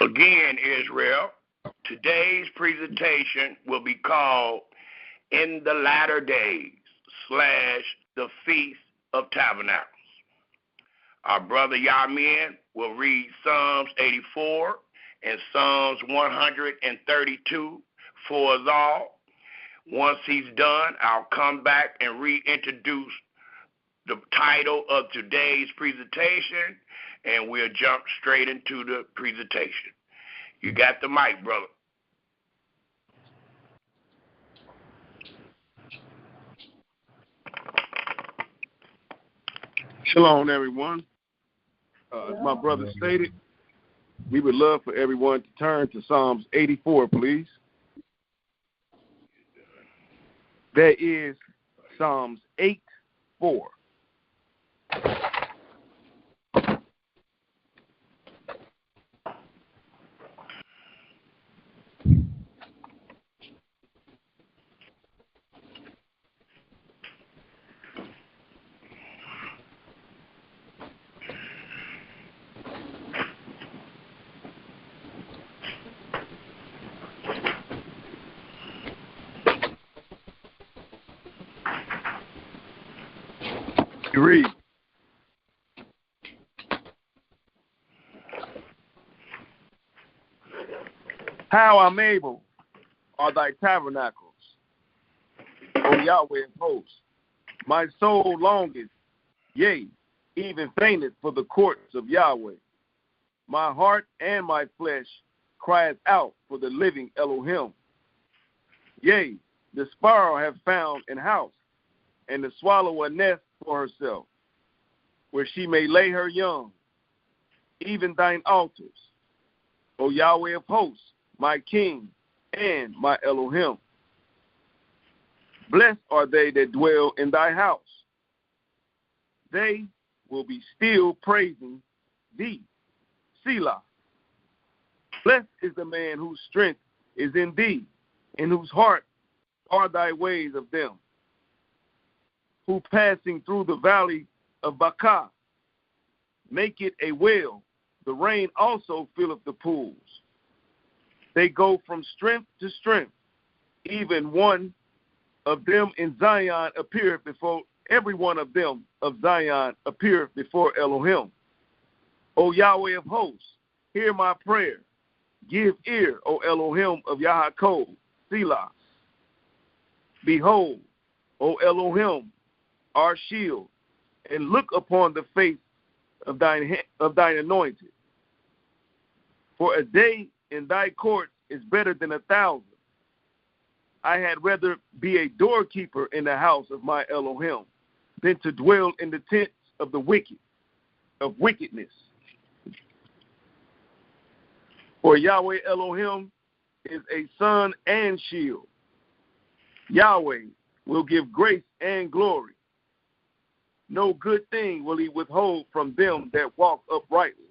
Again, Israel, today's presentation will be called In the Latter Days / the Feast of Tabernacles. Our brother Yamin will read Psalms 84 and Psalms 132 for us all. Once he's done, I'll come back and reintroduce the title of today's presentation, and we'll jump straight into the presentation. You got the mic, brother. Shalom, everyone. As my brother stated, we would love for everyone to turn to Psalms 84, please. That is Psalms 8:4. Read. How amiable are thy tabernacles, O Yahweh of hosts. My soul longeth, yea, even fainteth for the courts of Yahweh. My heart and my flesh crieth out for the living Elohim. Yea, the sparrow hath found an house, and the swallow a nest for herself, where she may lay her young, even thine altars, O Yahweh of hosts, my King and my Elohim. Blessed are they that dwell in thy house. They will be still praising thee. Selah. Blessed is the man whose strength is in thee, in whose heart are thy ways of them, who passing through the valley of Baca make it a well. The rain also filleth the pools. They go from strength to strength. Even one of them in Zion appeareth before, every one of them of Zion appeareth before Elohim. O Yahweh of hosts, hear my prayer. Give ear, O Elohim of Yaakov, Selah. Behold, O Elohim, our shield, and look upon the face of thine anointed. For a day in thy courts is better than 1,000. I had rather be a doorkeeper in the house of my Elohim than to dwell in the tents of the wicked, of wickedness. For Yahweh Elohim is a sun and shield. Yahweh will give grace and glory. No good thing will he withhold from them that walk uprightly.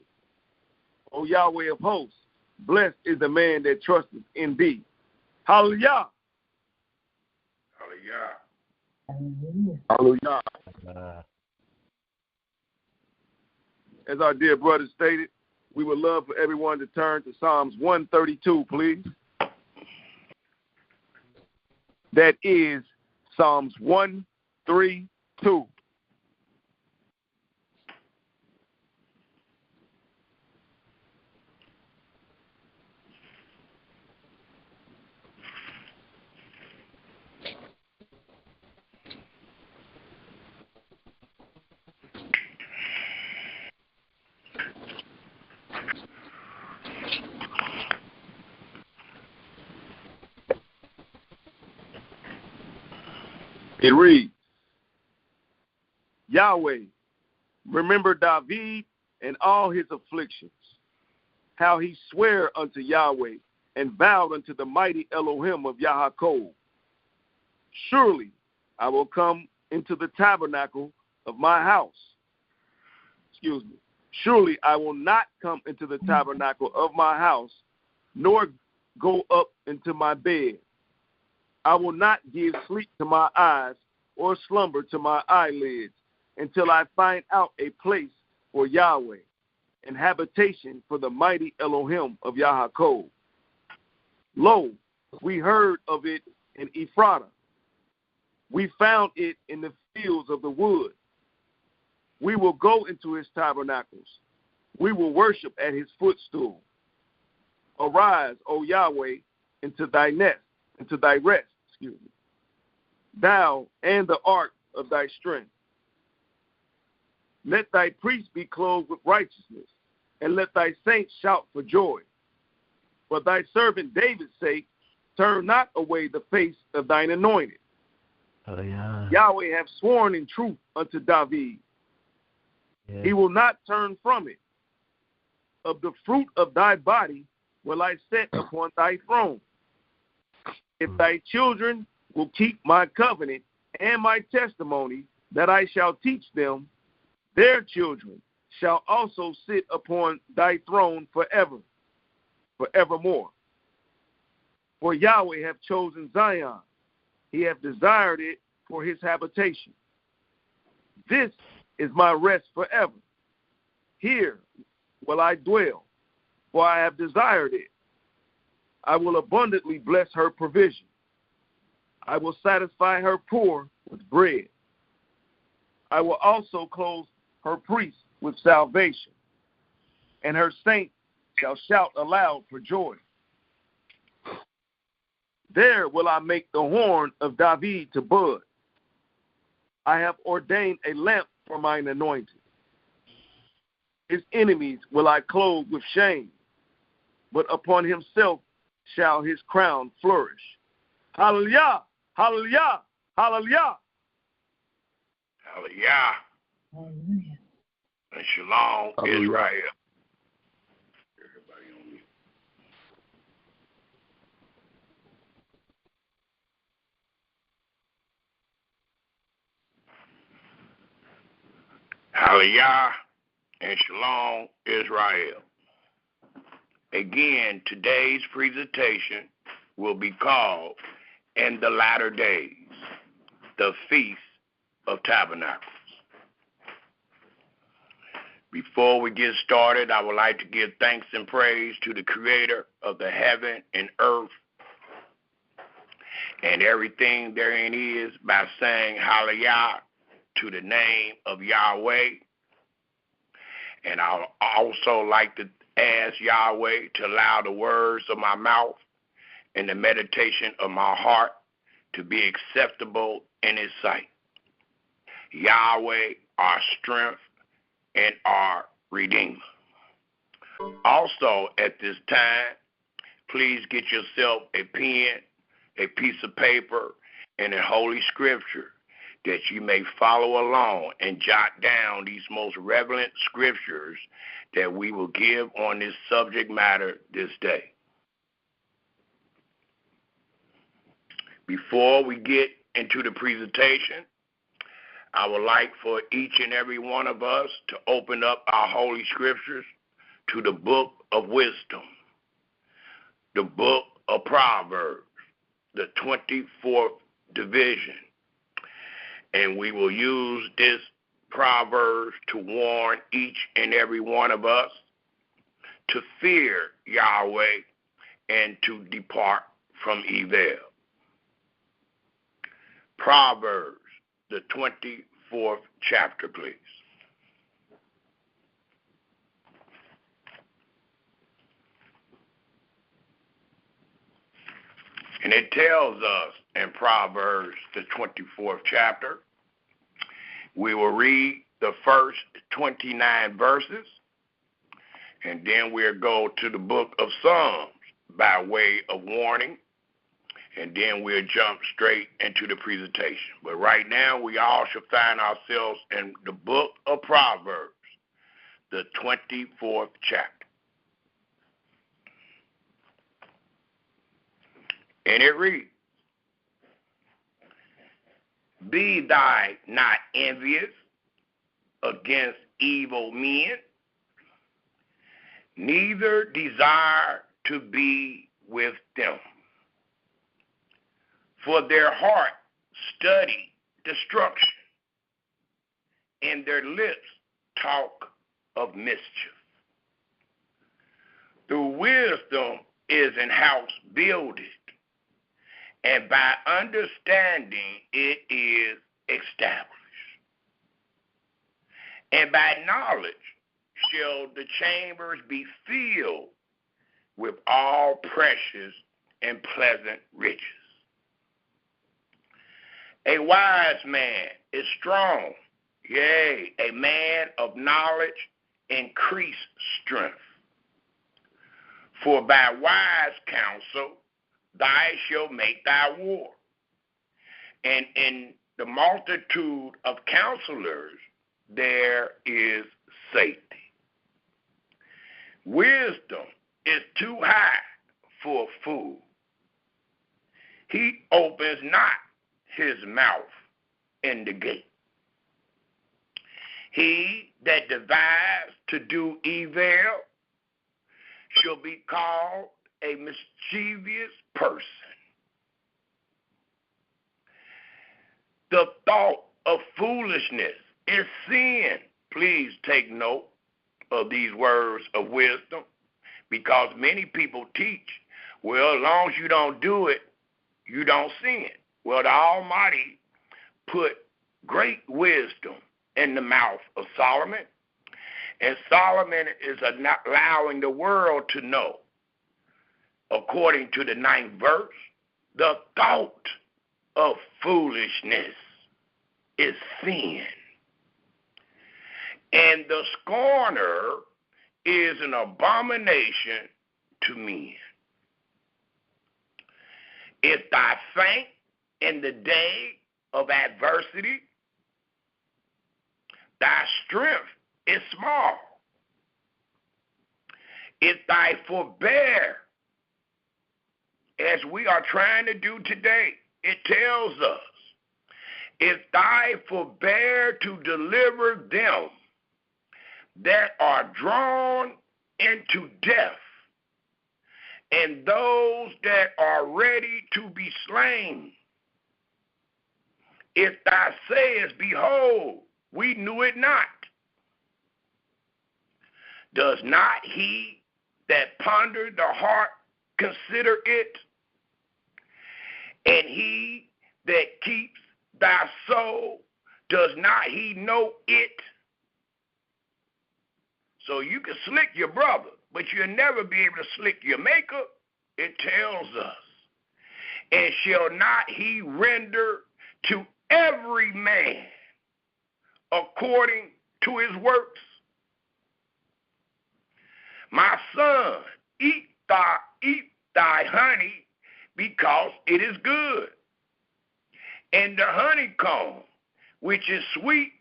O Yahweh of hosts, blessed is the man that trusteth in thee. Hallelujah. Hallelujah. Hallelujah. As our dear brother stated, we would love for everyone to turn to Psalms 132, please. That is Psalms 132. It reads, Yahweh, remember David and all his afflictions, how he sware unto Yahweh and vowed unto the mighty Elohim of Yaakov. Surely I will come into the tabernacle of my house. Surely I will not come into the tabernacle of my house, nor go up into my bed. I will not give sleep to my eyes or slumber to my eyelids until I find out a place for Yahweh, and habitation for the mighty Elohim of Yaakov. Lo, we heard of it in Ephrata. We found it in the fields of the wood. We will go into his tabernacles. We will worship at his footstool. Arise, O Yahweh, into thy rest, thou and the ark of thy strength. Let thy priests be clothed with righteousness, and let thy saints shout for joy. For thy servant David's sake, turn not away the face of thine anointed. Yahweh hath sworn in truth unto David. Yeah. He will not turn from it. Of the fruit of thy body will I set upon thy throne. If thy children will keep my covenant and my testimony that I shall teach them, their children shall also sit upon thy throne forevermore. For Yahweh hath chosen Zion. He hath desired it for his habitation. This is my rest forever. Here will I dwell, for I have desired it. I will abundantly bless her provision. I will satisfy her poor with bread. I will also clothe her priests with salvation, and her saints shall shout aloud for joy. There will I make the horn of David to bud. I have ordained a lamp for mine anointed. His enemies will I clothe with shame, but upon himself shall his crown flourish. Hallelujah! Hallelujah! Hallelujah! Hallelujah! Hallelujah. And shalom, Hallelujah. Israel. Everybody on mute. Hallelujah and shalom, Israel. Again, today's presentation will be called In the Latter Days, the Feast of Tabernacles. Before we get started, I would like to give thanks and praise to the Creator of the heaven and earth and everything therein is by saying hallelujah to the name of Yahweh. And I also like to ask Yahweh to allow the words of my mouth and the meditation of my heart to be acceptable in his sight. Yahweh, our strength and our Redeemer. Also, at this time, please get yourself a pen, a piece of paper, and a holy scripture that you may follow along and jot down these most relevant scriptures that we will give on this subject matter this day. Before we get into the presentation, I would like for each and every one of us to open up our holy scriptures to the book of wisdom, the book of Proverbs, the 24th division. And we will use this Proverbs to warn each and every one of us to fear Yahweh and to depart from evil. Proverbs, the 24th chapter, please. And it tells us in Proverbs, the 24th chapter, we will read the first 29 verses, and then we'll go to the book of Psalms by way of warning, and then we'll jump straight into the presentation. But right now, we all should find ourselves in the book of Proverbs, the 24th chapter. And it reads, Be thou not envious against evil men, neither desire to be with them. For their heart study destruction, and their lips talk of mischief. wisdom is in house building, and by understanding it is established. And by knowledge shall the chambers be filled with all precious and pleasant riches. A wise man is strong, yea, a man of knowledge increase strength. For by wise counsel thou shalt make thy war, and in the multitude of counselors there is safety. Wisdom is too high for a fool. He opens not his mouth in the gate. He that devises to do evil shall be called a mischievous person. The thought of foolishness is sin. Please take note of these words of wisdom, because many people teach, well, as long as you don't do it, you don't sin. Well, the Almighty put great wisdom in the mouth of Solomon, and Solomon is allowing the world to know, according to the 9th verse, the thought of foolishness is sin, and the scorner is an abomination to men. If thou faint in the day of adversity, thy strength is small. If thou forbear, as we are trying to do today, it tells us, if thou forbear to deliver them that are drawn into death, and those that are ready to be slain, if thou sayest, behold, we knew it not, does not he that ponder the heart consider it? And he that keeps thy soul, does not he know it? So you can slick your brother, but you'll never be able to slick your maker. It tells us, and shall not he render to every man according to his works? My son, eat thy honey, because it is good, and the honeycomb, which is sweet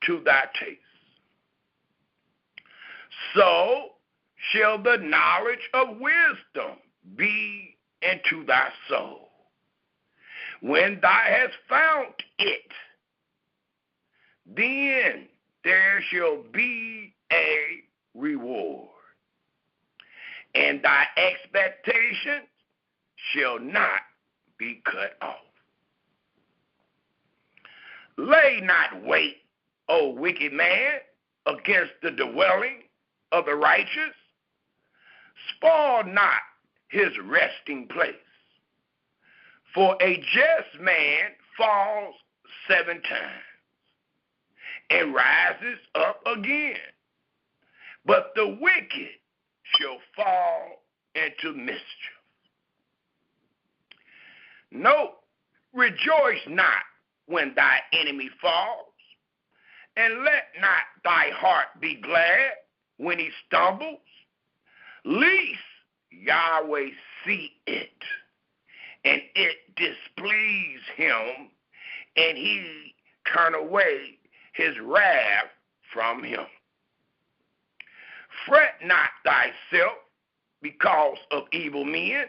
to thy taste. So shall the knowledge of wisdom be into thy soul. When thou hast found it, then there shall be a reward, and thy expectations shall not be cut off. Lay not wait, O wicked man, against the dwelling of the righteous. Spoil not his resting place. For a just man falls 7 times and rises up again, but the wicked shall fall into mischief. No, rejoice not when thy enemy falls, and let not thy heart be glad when he stumbles, lest Yahweh see it, and it displease him, and he turn away his wrath from him. Fret not thyself because of evil men,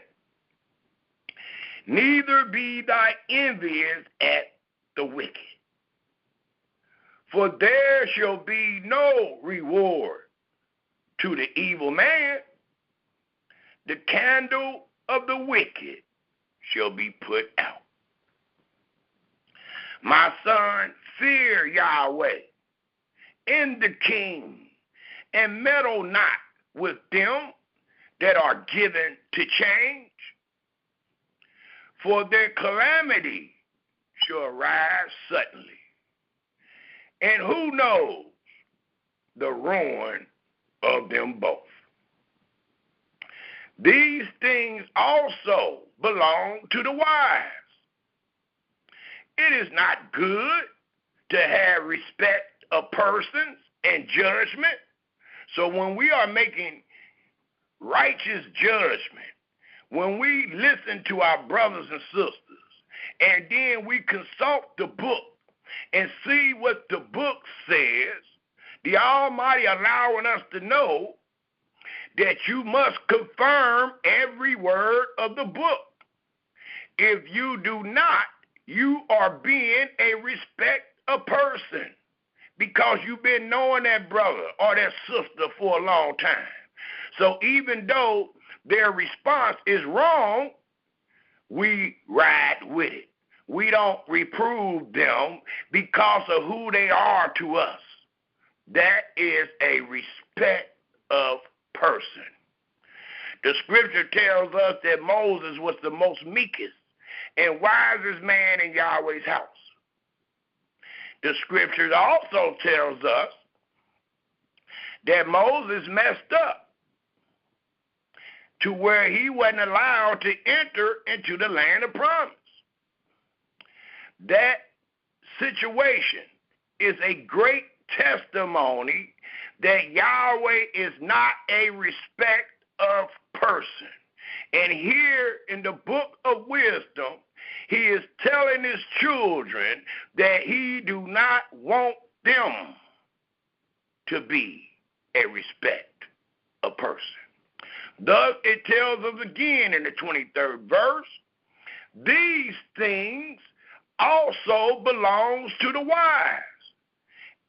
neither be thy envious at the wicked. For there shall be no reward to the evil man. The candle of the wicked shall be put out. My son, fear Yahweh and the king, and meddle not with them that are given to change, for their calamity shall arise suddenly. And who knows the ruin of them both? These things also belong to the wise. It is not good to have respect of persons and judgment. So when we are making righteous judgment, when we listen to our brothers and sisters, and then we consult the book and see what the book says, the Almighty allowing us to know that you must confirm every word of the book. If you do not, you are being a respect of person, because you've been knowing that brother or that sister for a long time. So even though their response is wrong, we ride with it. We don't reprove them because of who they are to us. That is a respect of person. The scripture tells us that Moses was the most meekest and wisest man in Yahweh's house. The scriptures also tells us that Moses messed up to where he wasn't allowed to enter into the land of promise. That situation is a great testimony that Yahweh is not a respect of person. And here in the book of wisdom, he is telling his children that he do not want them to be a respect of person. Thus, it tells us again in the 23rd verse, these things also belongs to the wise.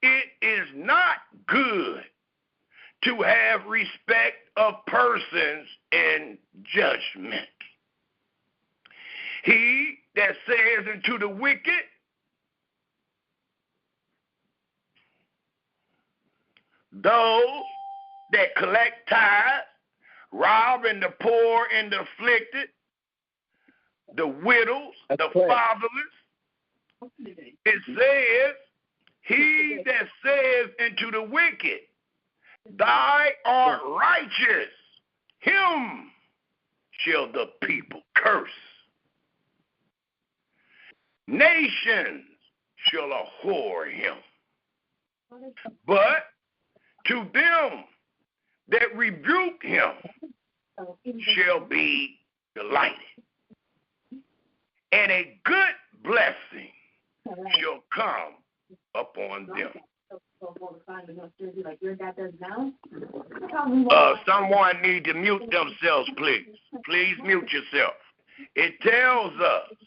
It is not good to have respect of persons in judgment. He that says unto the wicked, those that collect tithes, robbing the poor and the afflicted, the widows, the fatherless, it says, he that says unto the wicked, thy art righteous, him shall the people curse. Nations shall abhor him. But to them that rebuke him shall be delighted. And a good blessing shall come upon them. Someone need to mute themselves, please. Please mute yourself. It tells us.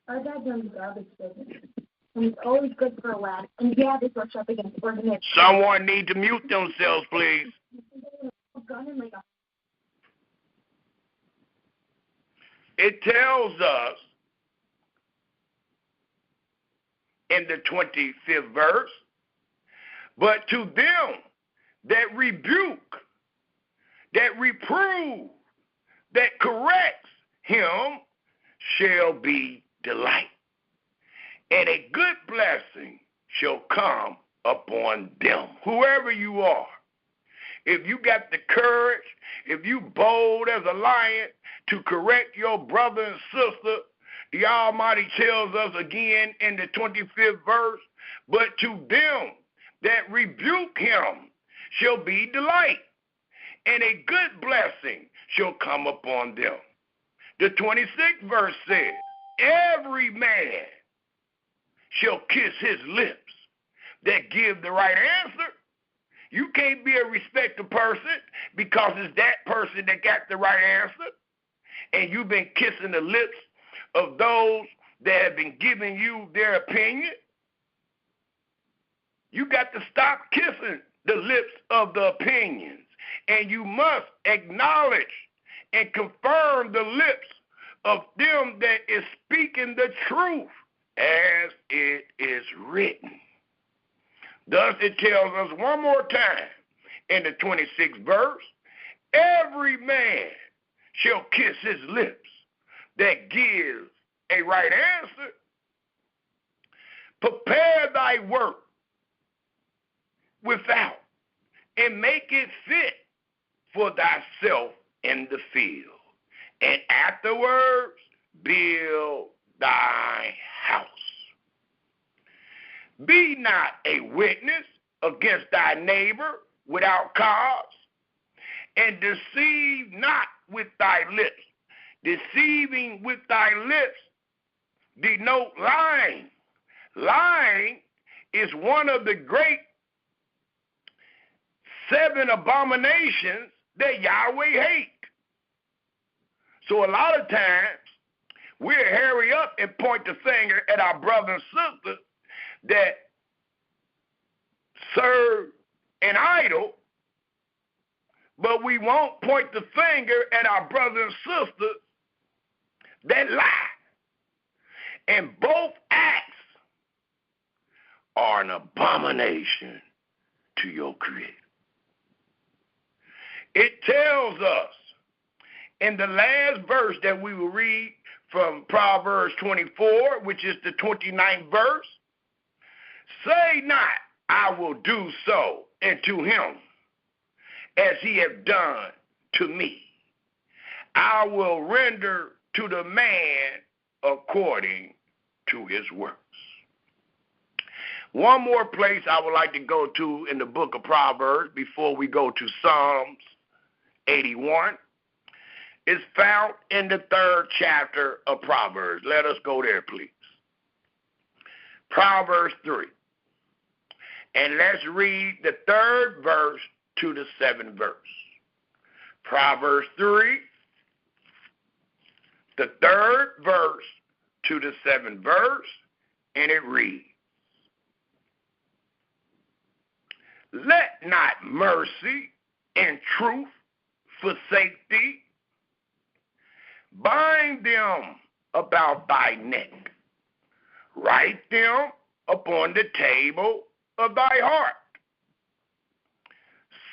Our dad does garbage business. And it's always good for a laugh. And yeah, they brush up against organic. Someone need to mute themselves, please. It tells us in the 25th verse, but to them that rebuke, that reprove, that corrects him shall be delight. And a good blessing shall come upon them, whoever you are. If you got the courage, if you bold as a lion to correct your brother and sister, the Almighty tells us again in the 25th verse, but to them that rebuke him shall be delight, and a good blessing shall come upon them. The 26th verse says, every man shall kiss his lips that give the right answer. You can't be a respected person because it's that person that got the right answer, and you've been kissing the lips of those that have been giving you their opinion. You got to stop kissing the lips of the opinions, and you must acknowledge and confirm the lips of them that is speaking the truth as it is written. Thus it tells us one more time in the 26th verse, every man shall kiss his lips that gives a right answer. Prepare thy work without, and make it fit for thyself in the field, and afterwards build thy house. Be not a witness against thy neighbor without cause, and deceive not with thy lips. Deceiving with thy lips denote lying. Lying is one of the great 7 abominations that Yahweh hates. So a lot of times, we'll hurry up and point the finger at our brothers and sisters that serve an idol, but we won't point the finger at our brothers and sisters that lie. And both acts are an abomination to your Creator. It tells us in the last verse that we will read from Proverbs 24, which is the 29th verse, say not, I will do so unto him as he hath done to me. I will render to the man according to his works. One more place I would like to go to in the book of Proverbs before we go to Psalms 81 is found in the 3rd chapter of Proverbs. Let us go there, please. Proverbs 3. And let's read the 3rd verse to the 7th verse. Proverbs 3, the 3rd verse to the 7th verse, and it reads, let not mercy and truth forsake thee. Bind them about thy neck. Write them upon the table of thy heart.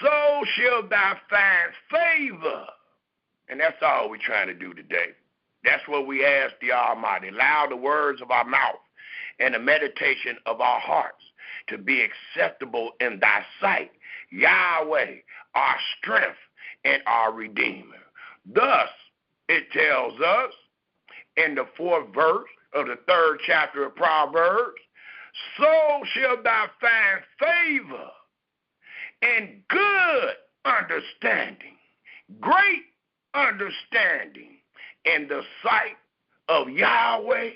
So shall thou find favor. And that's all we're trying to do today. That's what we ask the Almighty. Allow the words of our mouth and the meditation of our hearts to be acceptable in thy sight, Yahweh, our strength and our Redeemer. Thus, it tells us in the 4th verse of the 3rd chapter of Proverbs, so shall thou find favor and good understanding, great understanding in the sight of Yahweh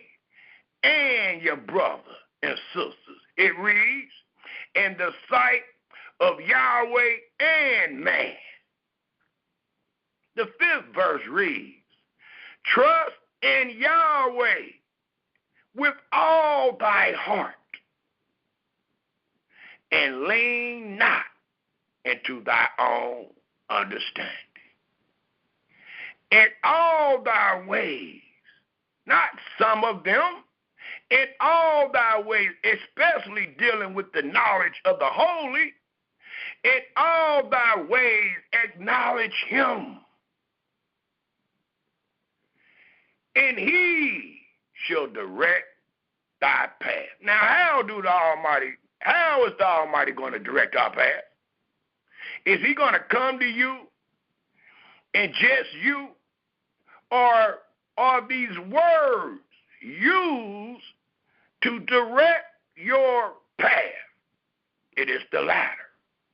and your brother and sisters. It reads, in the sight of Yahweh and man. The 5th verse reads, trust in Yahweh with all thy heart, and lean not into thy own understanding. In all thy ways, not some of them, in all thy ways, especially dealing with the knowledge of the holy, in all thy ways acknowledge him, and he shall direct thy path. Now, how is the Almighty going to direct our path? Is he going to come to you and just you? Or are these words used to direct your path? It is the latter.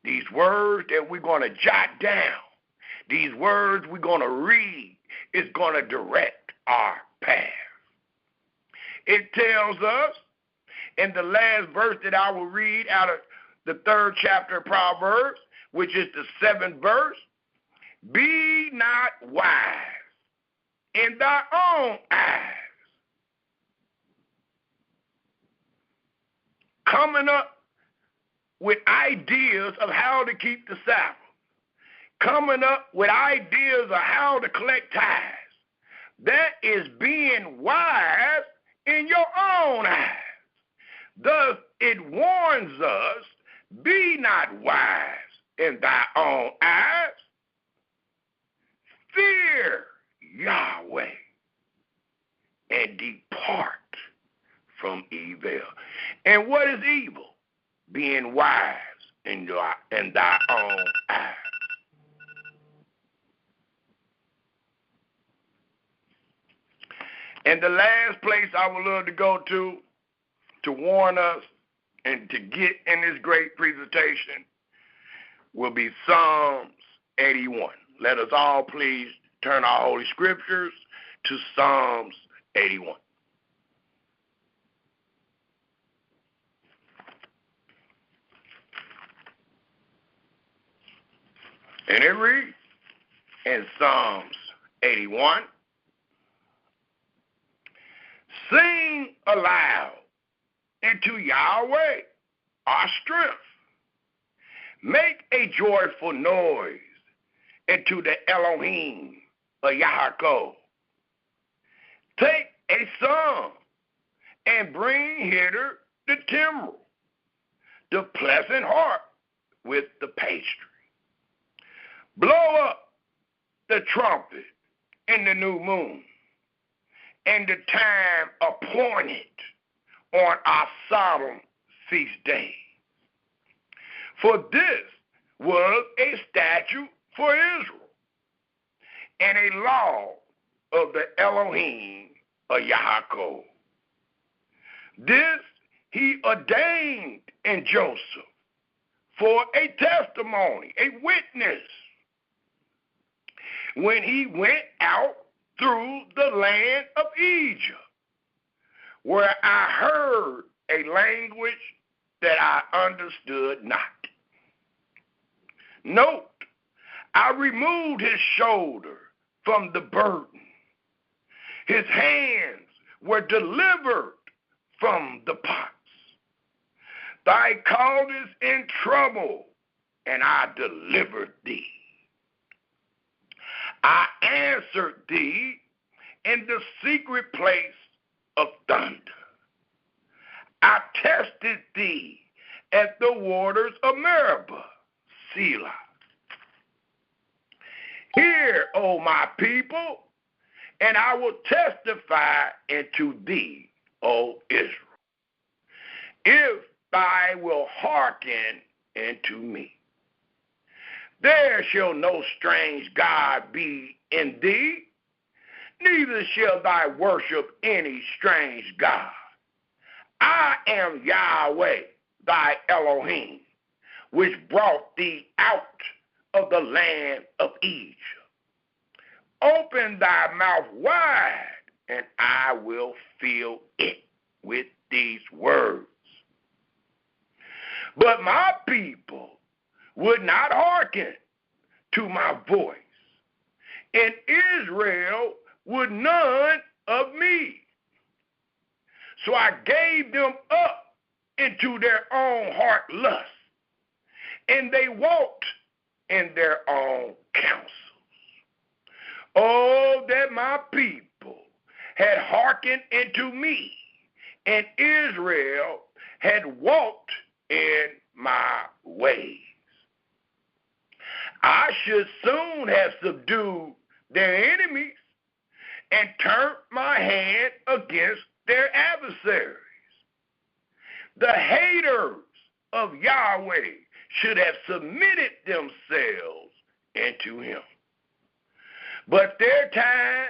These words that we're going to jot down, these words we're going to read, is going to direct our path. It tells us in the last verse that I will read out of the 3rd chapter of Proverbs, which is the 7th verse, be not wise in thy own eyes. Coming up with ideas of how to keep the Sabbath. Coming up with ideas of how to collect tithes. That is being wise in your own eyes. Thus, it warns us, be not wise in thy own eyes. And what is evil? Being wise in thy own eyes. And the last place I would love to go to warn us and to get in this great presentation will be Psalms 81. Let us all please turn our Holy Scriptures to Psalms 81. And it reads in Psalms 81, sing aloud into Yahweh, our strength. Make a joyful noise into the Elohim of Yaakov. Take a song and bring hither the timbrel, the pleasant harp with the pastry. Blow up the trumpet in the new moon, and the time appointed on our solemn feast day. For this was a statute for Israel, and a law of the Elohim of Yaakov. This he ordained in Joseph for a testimony, a witness, when he went out through the land of Egypt, where I heard a language that I understood not. Note, I removed his shoulder from the burden. His hands were delivered from the pots. Thy callest in trouble, and I delivered thee. I answered thee in the secret place of thunder. I tested thee at the waters of Meribah, Selah. Hear, O my people, and I will testify unto thee, O Israel, if thou wilt hearken unto me. There shall no strange God be in thee, neither shall thou worship any strange God. I am Yahweh, thy Elohim, which brought thee out of the land of Egypt. Open thy mouth wide, and I will fill it with these words. But my people would not hearken to my voice, and Israel would none of me. So I gave them up into their own heart lust, and they walked in their own counsels. Oh, that my people had hearkened unto me, and Israel had walked in my ways. I should soon have subdued their enemies and turned my hand against their adversaries. The haters of Yahweh should have submitted themselves unto him. But their time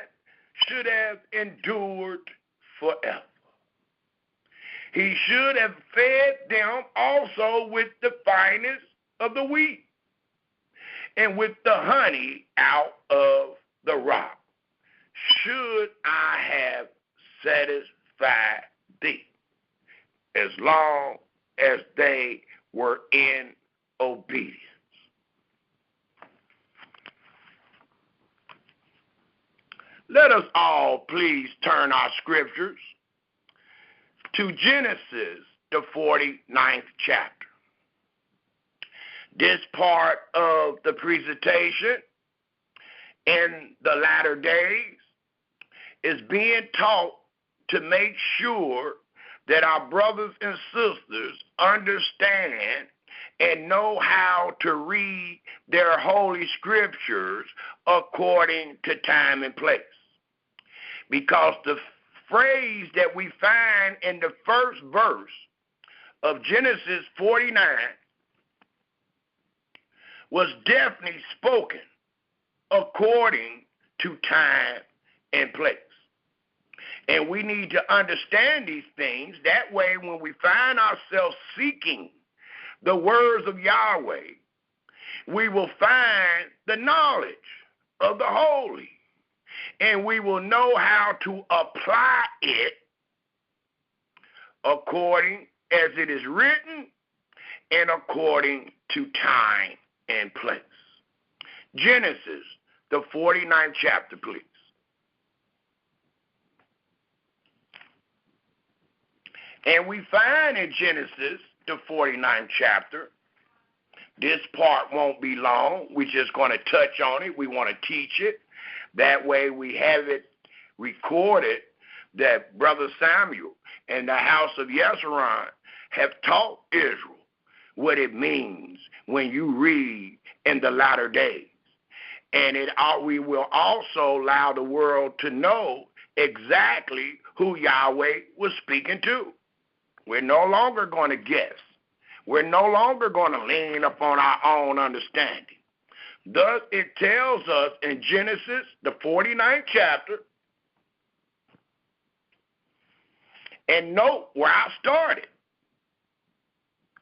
should have endured forever. He should have fed them also with the finest of the wheat, and with the honey out of the rock, should I have satisfied thee, as long as they were in obedience. Let us all please turn our scriptures to Genesis, the 49th chapter. This part of the presentation in the latter days is being taught to make sure that our brothers and sisters understand and know how to read their holy scriptures according to time and place. Because the phrase that we find in the first verse of Genesis 49 was definitely spoken according to time and place. And we need to understand these things. That way, when we find ourselves seeking the words of Yahweh, we will find the knowledge of the Holy. And we will know how to apply it according as it is written and according to time and place. Genesis, the 49th chapter, please. And we find in Genesis, the 49th chapter, this part won't be long. We're just going to touch on it. We want to teach it. That way we have it recorded that Brother Samuel and the house of Yeshurun have taught Israel what it means when you read in the latter days. And we will also allow the world to know exactly who Yahweh was speaking to. We're no longer going to guess. We're no longer going to lean upon our own understanding. Thus, it tells us in Genesis, the 49th chapter, and note where I started.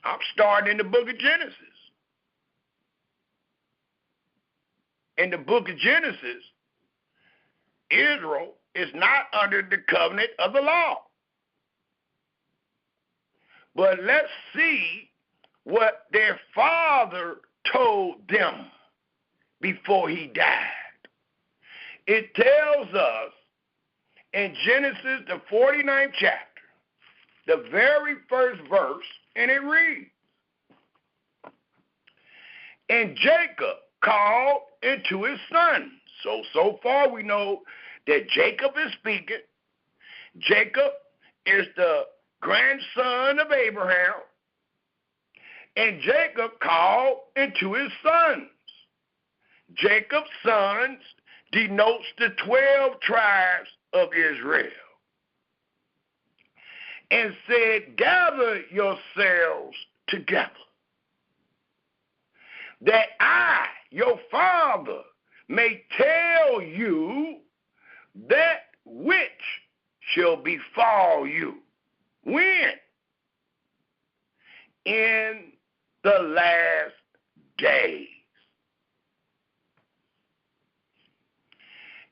I'm starting in the book of Genesis. In the book of Genesis, Israel is not under the covenant of the law. But let's see what their father told them before he died. It tells us in Genesis, the 49th chapter, the very first verse, and it reads, "And Jacob called into his sons." So far we know that Jacob is speaking. Jacob is the grandson of Abraham. And Jacob called into his sons. Jacob's sons denotes the 12 tribes of Israel. And said, "Gather yourselves together, that I, your father, may tell you that which shall befall you." When? In the last days.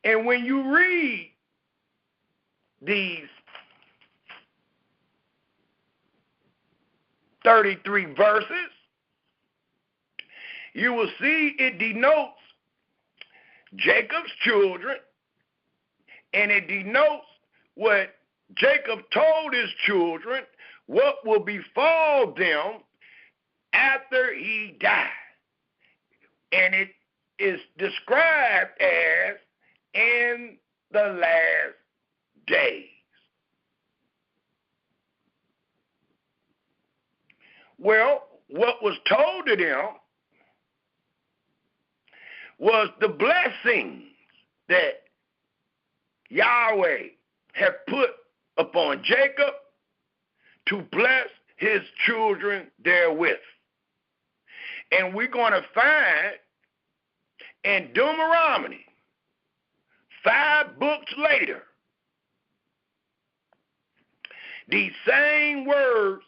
And when you read these 33 verses, you will see it denotes Jacob's children, and it denotes what Jacob told his children what will befall them after he died. And it is described as in the last days. Well, what was told to them was the blessings that Yahweh had put upon Jacob to bless his children therewith. And we're going to find in Deuteronomy, 5 books later, these same words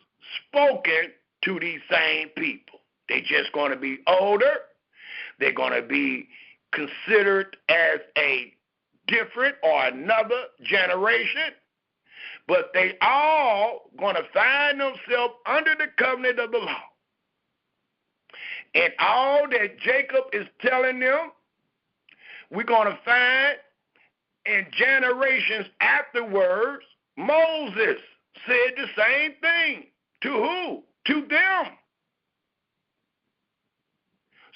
spoken to these same people. They're just going to be older. They're going to be considered as a different or another generation. But they all going to find themselves under the covenant of the law. And all that Jacob is telling them, we're going to find in generations afterwards, Moses said the same thing. To who? To them.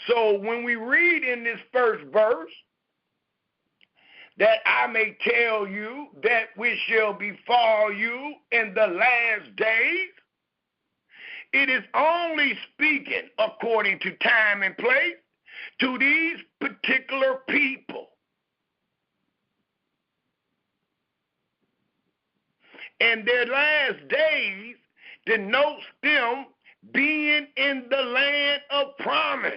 So when we read in this first verse, that I may tell you that which shall befall you in the last days, it is only speaking according to time and place to these particular people. And their last days denotes them being in the land of promise.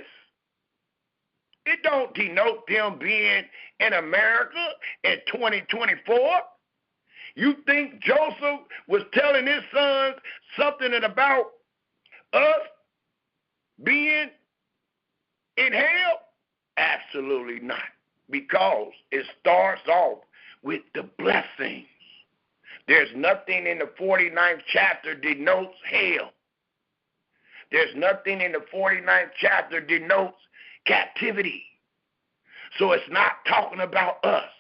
It don't denote them being in America in 2024. You think Joseph was telling his sons something about us being in hell? Absolutely not, because it starts off with the blessings. There's nothing in the 49th chapter denotes hell. There's nothing in the 49th chapter denotes captivity. So it's not talking about us.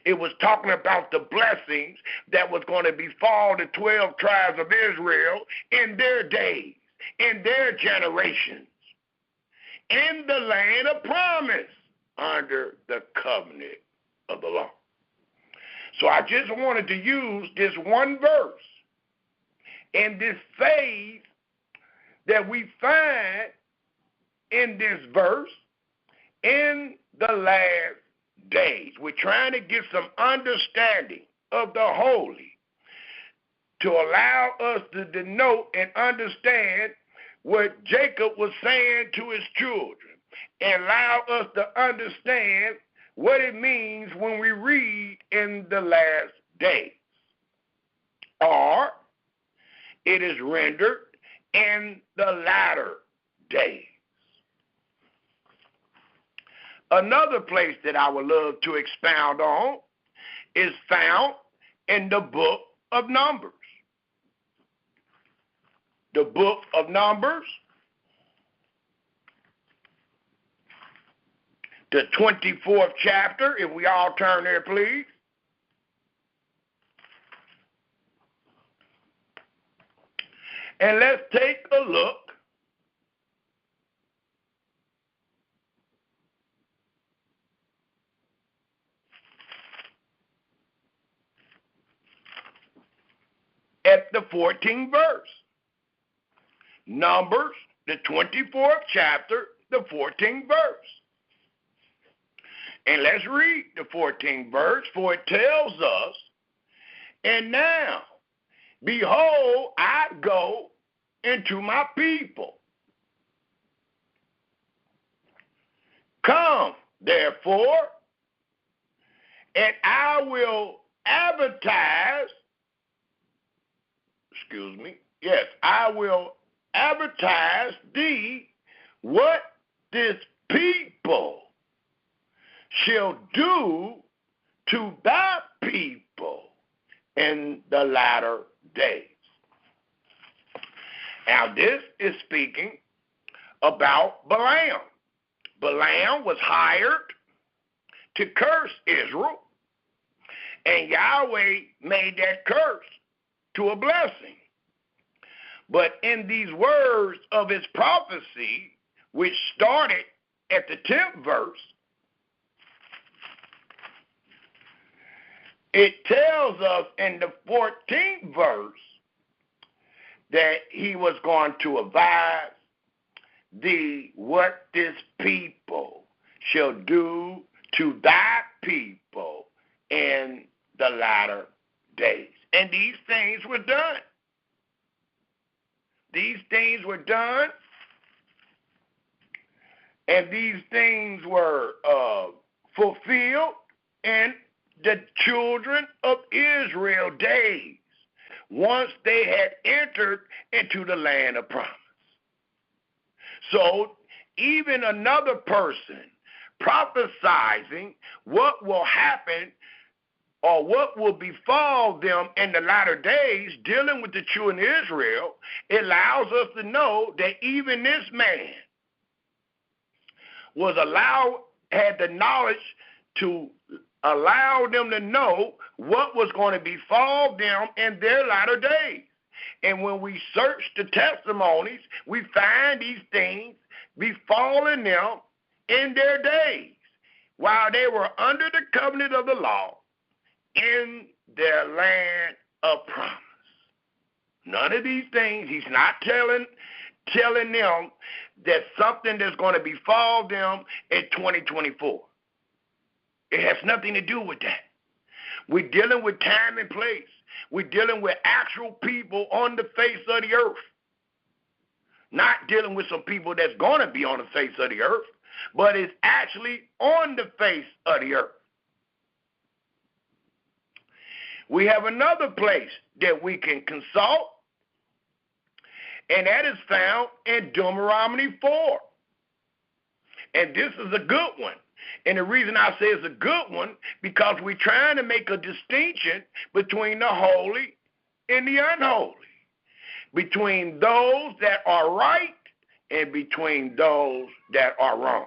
It was talking about the blessings that was going to befall the 12 tribes of Israel in their days, in their generations, in the land of promise, under the covenant of the law. So I just wanted to use this one verse in this phase that we find in this verse in the last days. We're trying to get some understanding of the holy to allow us to denote and understand what Jacob was saying to his children, and allow us to understand what it means when we read in the last days. Or it is rendered in the latter days. Another place that I would love to expound on is found in the book of Numbers. The book of Numbers, the 24th chapter, if we all turn there, please. And let's take a look at the 14th verse. Numbers, the 24th chapter, the 14th verse. And let's read the 14th verse, for it tells us, and now, behold, I go into my people. Come, therefore, and I will advertise, I will advertise thee what this people shall do to thy people in the latter days. Now this is speaking about Balaam. Balaam was hired to curse Israel, and Yahweh made that curse to a blessing. But in these words of his prophecy, which started at the 10th verse, it tells us in the 14th verse that he was going to advise thee what this people shall do to thy people in the latter days. And these things were done. These things were done, and these things were fulfilled in the children of Israel days, once they had entered into the land of promise. So even another person prophesizing what will happen or what will befall them in the latter days, dealing with the children of Israel, it allows us to know that even this man had the knowledge to allow them to know what was going to befall them in their latter days. And when we search the testimonies, we find these things befalling them in their days, while they were under the covenant of the law, in their land of promise. None of these things, he's not telling them that something that's going to befall them in 2024. It has nothing to do with that. We're dealing with time and place. We're dealing with actual people on the face of the earth. Not dealing with some people that's going to be on the face of the earth, but it's actually on the face of the earth. We have another place that we can consult, and that is found in Deuteronomy 4. And this is a good one. And the reason I say it's a good one, because we're trying to make a distinction between the holy and the unholy, between those that are right and between those that are wrong.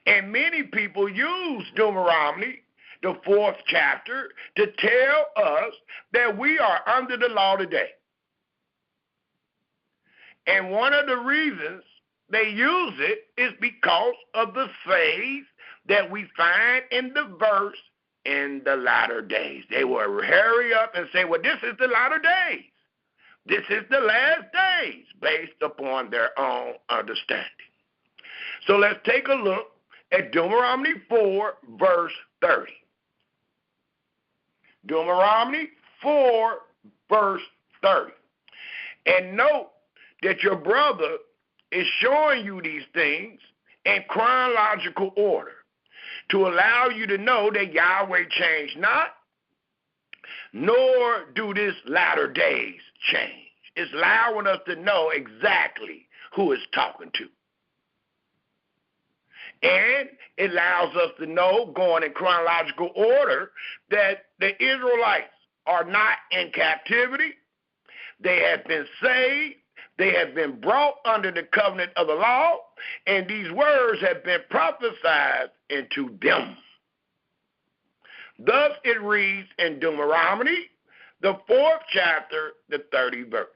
And many people use Deuteronomy, the 4th chapter, to tell us that we are under the law today. And one of the reasons they use it is because of the phrase that we find in the verse, in the latter days. They will hurry up and say, well, this is the latter days. This is the last days, based upon their own understanding. So let's take a look at Deuteronomy 4, verse 30. Deuteronomy 4, verse 30. And note that your brother is showing you these things in chronological order to allow you to know that Yahweh changed not, nor do this latter days change. It's allowing us to know exactly who it's talking to. And it allows us to know, going in chronological order, that the Israelites are not in captivity. They have been saved. They have been brought under the covenant of the law, and these words have been prophesied into them. Thus it reads in Deuteronomy, the 4th chapter, the 30th verse.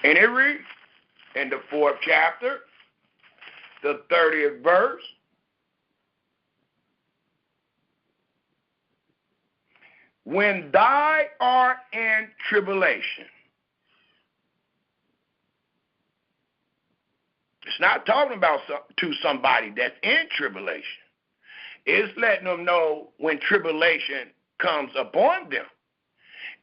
And it reads in the 4th chapter, the 30th verse, when thou art in tribulation. It's not talking about to somebody that's in tribulation. It's letting them know when tribulation comes upon them.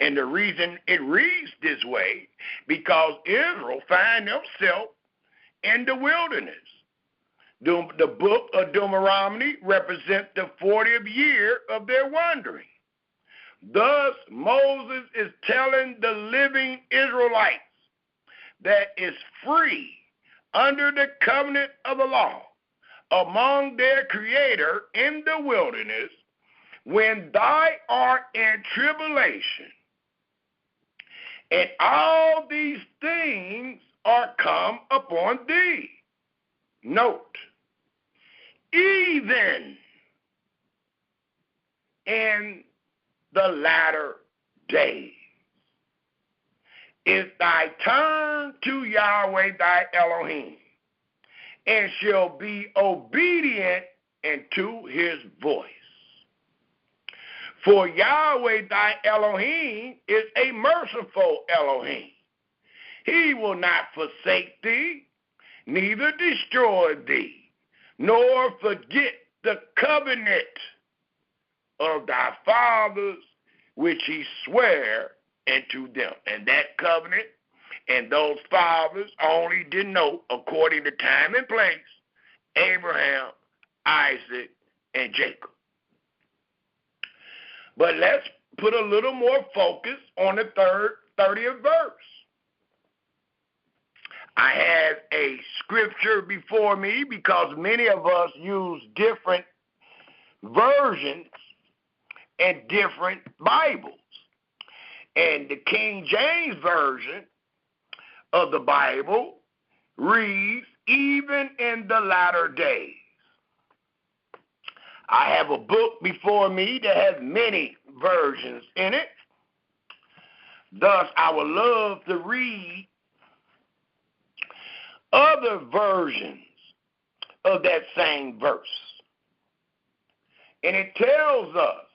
And the reason it reads this way, because Israel find themselves in the wilderness. The book of Deuteronomy represents the 40th year of their wandering. Thus, Moses is telling the living Israelites that is free under the covenant of the law among their Creator in the wilderness, when thou art in tribulation, and all these things are come upon thee. Note, even in the latter days, if thy turn to Yahweh thy Elohim, and shall be obedient unto his voice. For Yahweh thy Elohim is a merciful Elohim. He will not forsake thee, neither destroy thee, nor forget the covenant of thy fathers, which he sware unto them. And that covenant and those fathers only denote, according to time and place, Abraham, Isaac, and Jacob. But let's put a little more focus on the 30th verse. I have a scripture before me because many of us use different versions and different Bibles. And the King James Version of the Bible reads, even in the latter days. I have a book before me that has many versions in it. Thus, I would love to read other versions of that same verse. And it tells us,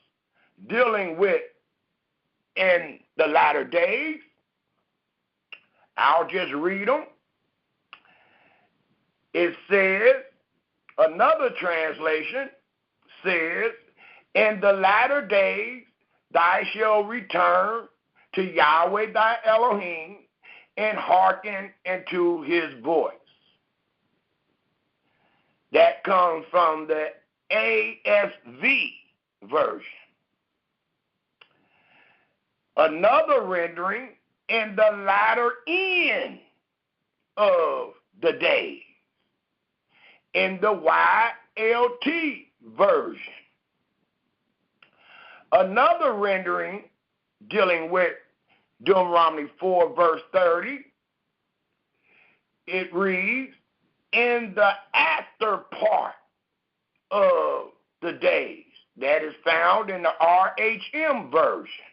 dealing with in the latter days, I'll just read them. It says, another translation says, in the latter days thou shalt return to Yahweh thy Elohim and hearken unto his voice. That comes from the ASV version. Another rendering, in the latter end of the days, in the YLT version. Another rendering dealing with Deuteronomy 4 verse 30, it reads, in the after part of the days. That is found in the RHM version.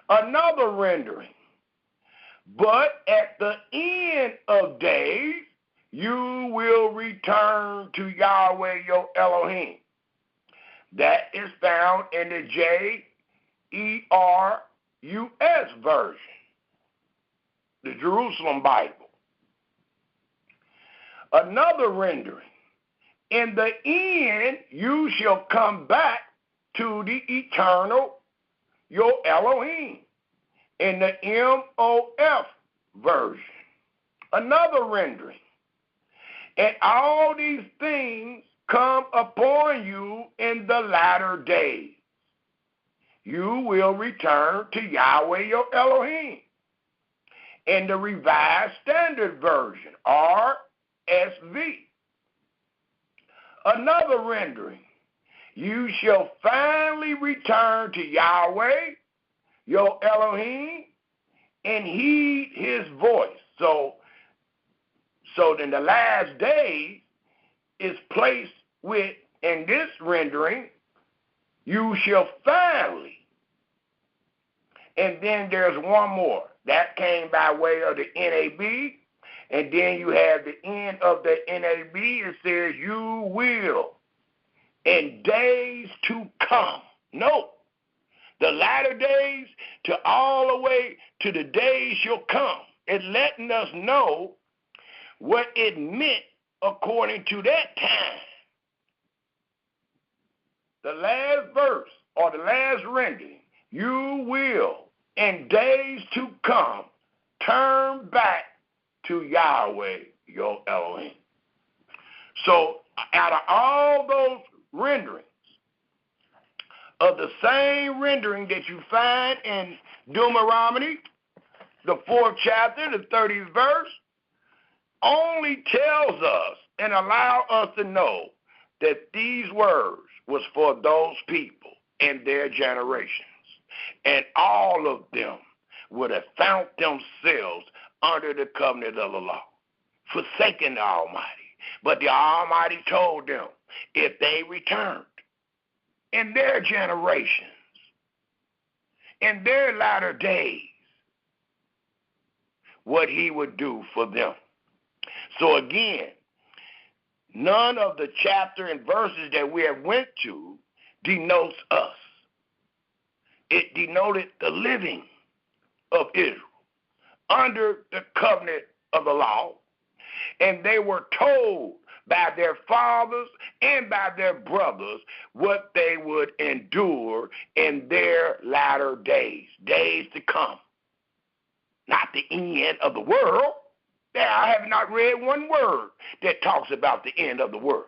Another rendering, but at the end of days, you will return to Yahweh your Elohim. That is found in the JERUS version, the Jerusalem Bible. Another rendering, in the end you shall come back to the eternal your Elohim, in the MOF version. Another rendering, and all these things come upon you in the latter days. You will return to Yahweh your Elohim. In the Revised Standard Version, RSV. Another rendering, you shall finally return to Yahweh your Elohim and heed his voice. So in the last days is placed with, in this rendering, you shall finally. And then there's one more. That came by way of the NAB. And then you have the end of the NAB. It says, you will in days to come. No. The latter days to all the way to the days shall come. It's letting us know what it meant according to that time. The last verse or the last rendering, you will in days to come turn back to Yahweh your Elohim. So out of all those renderings, of the same rendering that you find in Deuteronomy, the 4th chapter, the 30th verse, only tells us and allow us to know that these words was for those people and their generations. And all of them would have found themselves under the covenant of the law, forsaking the Almighty. But the Almighty told them, if they returned in their generations, in their latter days, what he would do for them. So again, none of the chapter and verses that we have went to denotes us. It denoted the living of Israel under the covenant of the law, and they were told by their fathers and by their brothers what they would endure in their latter days, days to come. Not the end of the world. I have not read one word that talks about the end of the world.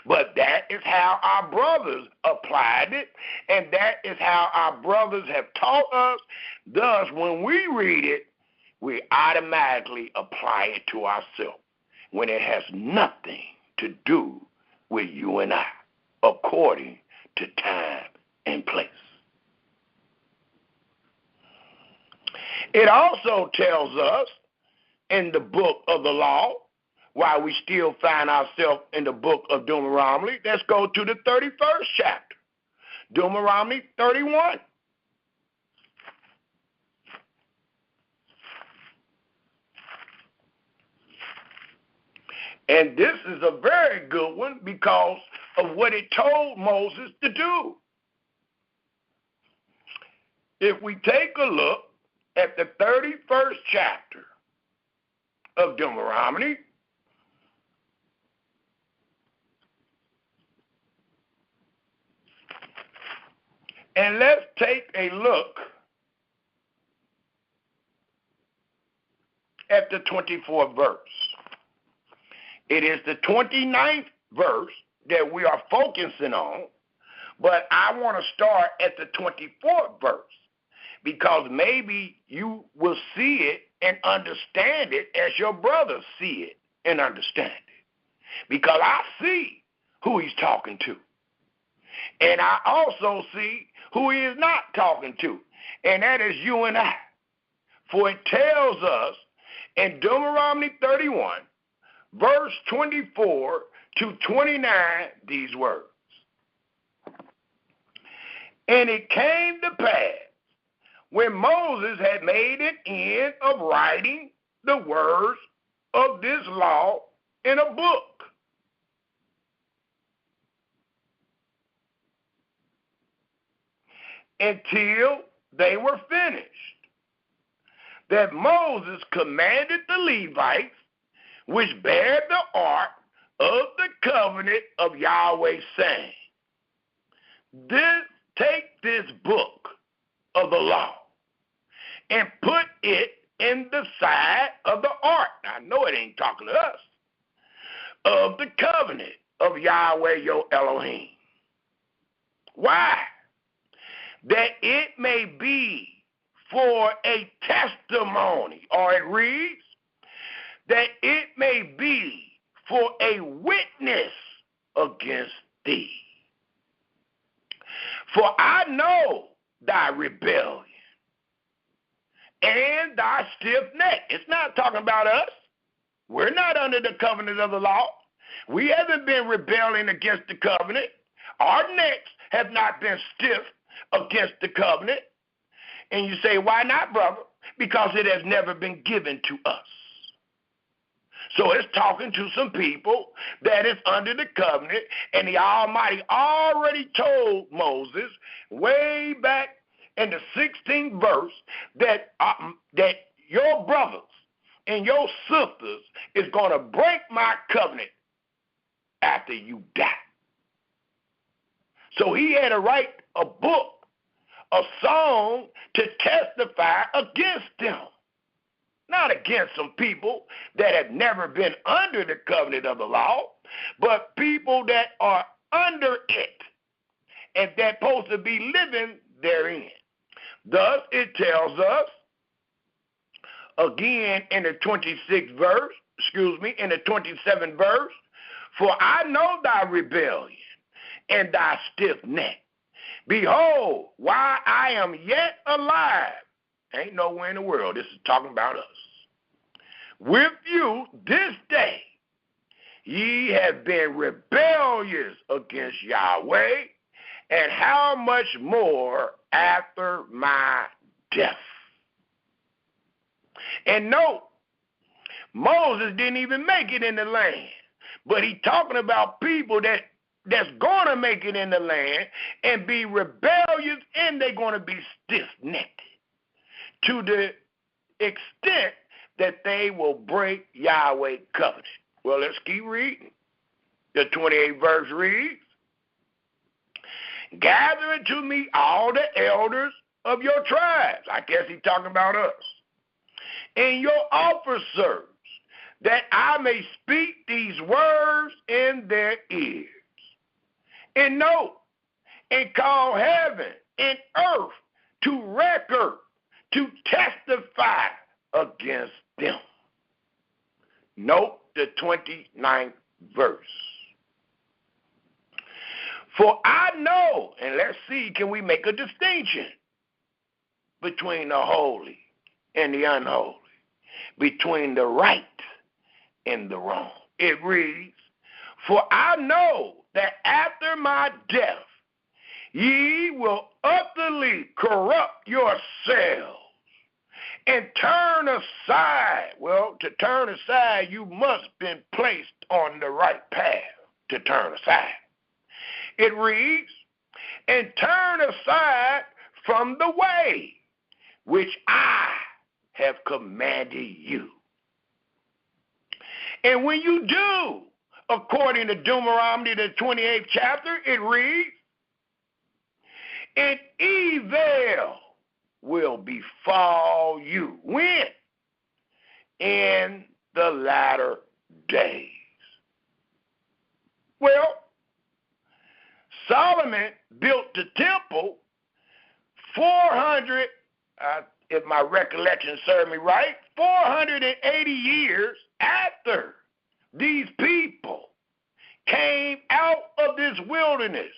But that is how our brothers applied it, and that is how our brothers have taught us. Thus, when we read it, we automatically apply it to ourselves when it has nothing to do with you and I, according to time and place. It also tells us in the book of the law, while we still find ourselves in the book of Deuteronomy, let's go to the 31st chapter, Deuteronomy 31. And this is a very good one because of what it told Moses to do. If we take a look at the 31st chapter of Deuteronomy. And let's take a look at the 24th verse. It is the 29th verse that we are focusing on, but I want to start at the 24th verse because maybe you will see it and understand it as your brothers see it and understand it. Because I see who he's talking to. And I also see who he is not talking to, and that is you and I. For it tells us in Deuteronomy 31, verse 24 to 29, these words. And it came to pass, when Moses had made an end of writing the words of this law in a book, until they were finished, that Moses commanded the Levites, which bare the ark of the covenant of Yahweh, saying, take this book of the law and put it in the side of the ark. I know it ain't talking to us. Of the covenant of Yahweh your Elohim. Why? That it may be for a testimony, or it reads, that it may be for a witness against thee. For I know thy rebellion and thy stiff neck. It's not talking about us. We're not under the covenant of the law. We haven't been rebelling against the covenant. Our necks have not been stiff against the covenant. And you say, why not, brother? Because it has never been given to us. So it's talking to some people that is under the covenant, and the Almighty already told Moses way back in the 16th verse that your brothers and your sisters is going to break my covenant after you die. So he had to write a book, a song, to testify against them. Not against some people that have never been under the covenant of the law, but people that are under it and that's supposed to be living therein. Thus, it tells us, again in the 26th verse, in the 27th verse, for I know thy rebellion and thy stiff neck. Behold, while I am yet alive, ain't nowhere in the world, this is talking about us. With you this day, ye have been rebellious against Yahweh, and how much more after my death. And note, Moses didn't even make it in the land, but he's talking about people that's going to make it in the land and be rebellious, and they're going to be stiff-necked to the extent that they will break Yahweh's covenant. Well, let's keep reading. The 28th verse reads, gather unto me all the elders of your tribes. I guess he's talking about us. And your officers, that I may speak these words in their ears. And note, and call heaven and earth to record, to testify against them. Note the 29th verse. For I know, and let's see, can we make a distinction between the holy and the unholy, between the right and the wrong? It reads, for I know that after my death, ye will utterly corrupt yourselves and turn aside. Well, to turn aside, you must have been placed on the right path to turn aside. It reads, and turn aside from the way which I have commanded you. And when you do, according to Deuteronomy, the 28th chapter, it reads, and evil will befall you. When? In the latter days. Well, Solomon built the temple 400, if my recollection serves me right, 480 years after these people came out of this wilderness.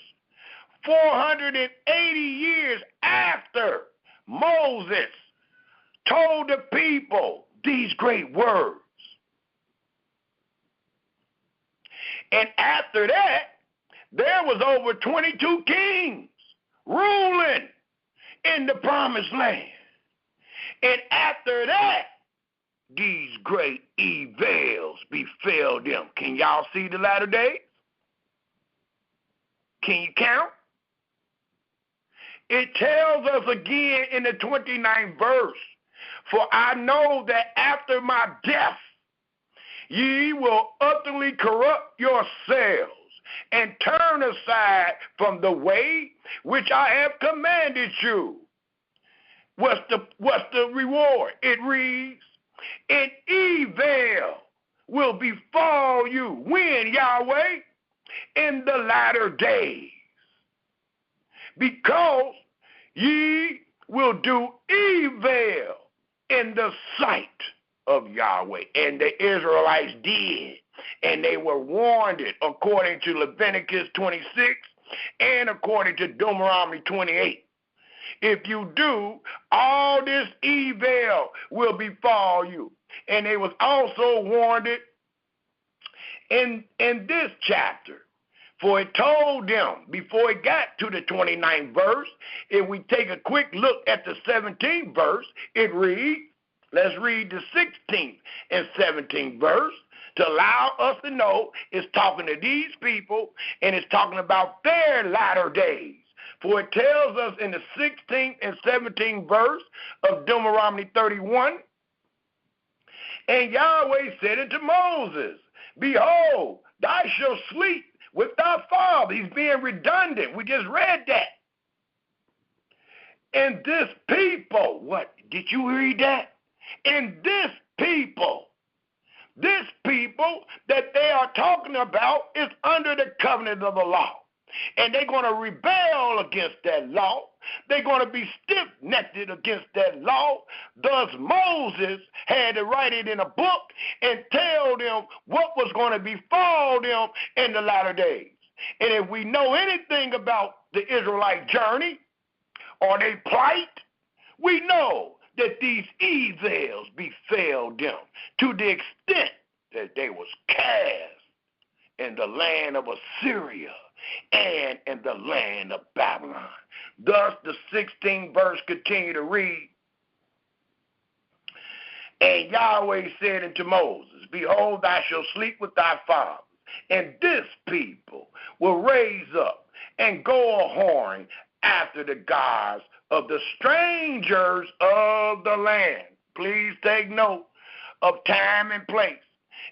480 years after Moses told the people these great words. And after that, there was over 22 kings ruling in the promised land. And after that, these great evils befell them. Can y'all see the latter days? Can you count? It tells us again in the 29th verse, for I know that after my death, ye will utterly corrupt yourselves and turn aside from the way which I have commanded you. What's the reward? It reads, and evil will befall you. When, Yahweh? In the latter days. Because ye will do evil in the sight of Yahweh. And the Israelites did. And they were warned according to Leviticus 26 and according to Deuteronomy 28. If you do, all this evil will befall you. And they was also warned in this chapter. For it told them, before it got to the 29th verse, if we take a quick look at the 17th verse, it reads, let's read the 16th and 17th verse to allow us to know it's talking to these people and it's talking about their latter days. For it tells us in the 16th and 17th verse of Deuteronomy 31, and Yahweh said unto Moses, behold, thou shalt sleep with thy father. He's being redundant. We just read that. And this people, what? Did you read that? And this people that they are talking about is under the covenant of the law. And they're going to rebel against that law. They're going to be stiff-necked against that law. Thus Moses had to write it in a book and tell them what was going to befall them in the latter days. And if we know anything about the Israelite journey or their plight, we know that these evils befell them to the extent that they was cast in the land of Assyria and in the land of Babylon. Thus the 16th verse continue to read, and Yahweh said unto Moses, behold, thou shalt sleep with thy fathers, and this people will raise up and go a-whoring after the gods of the strangers of the land. Please take note of time and place.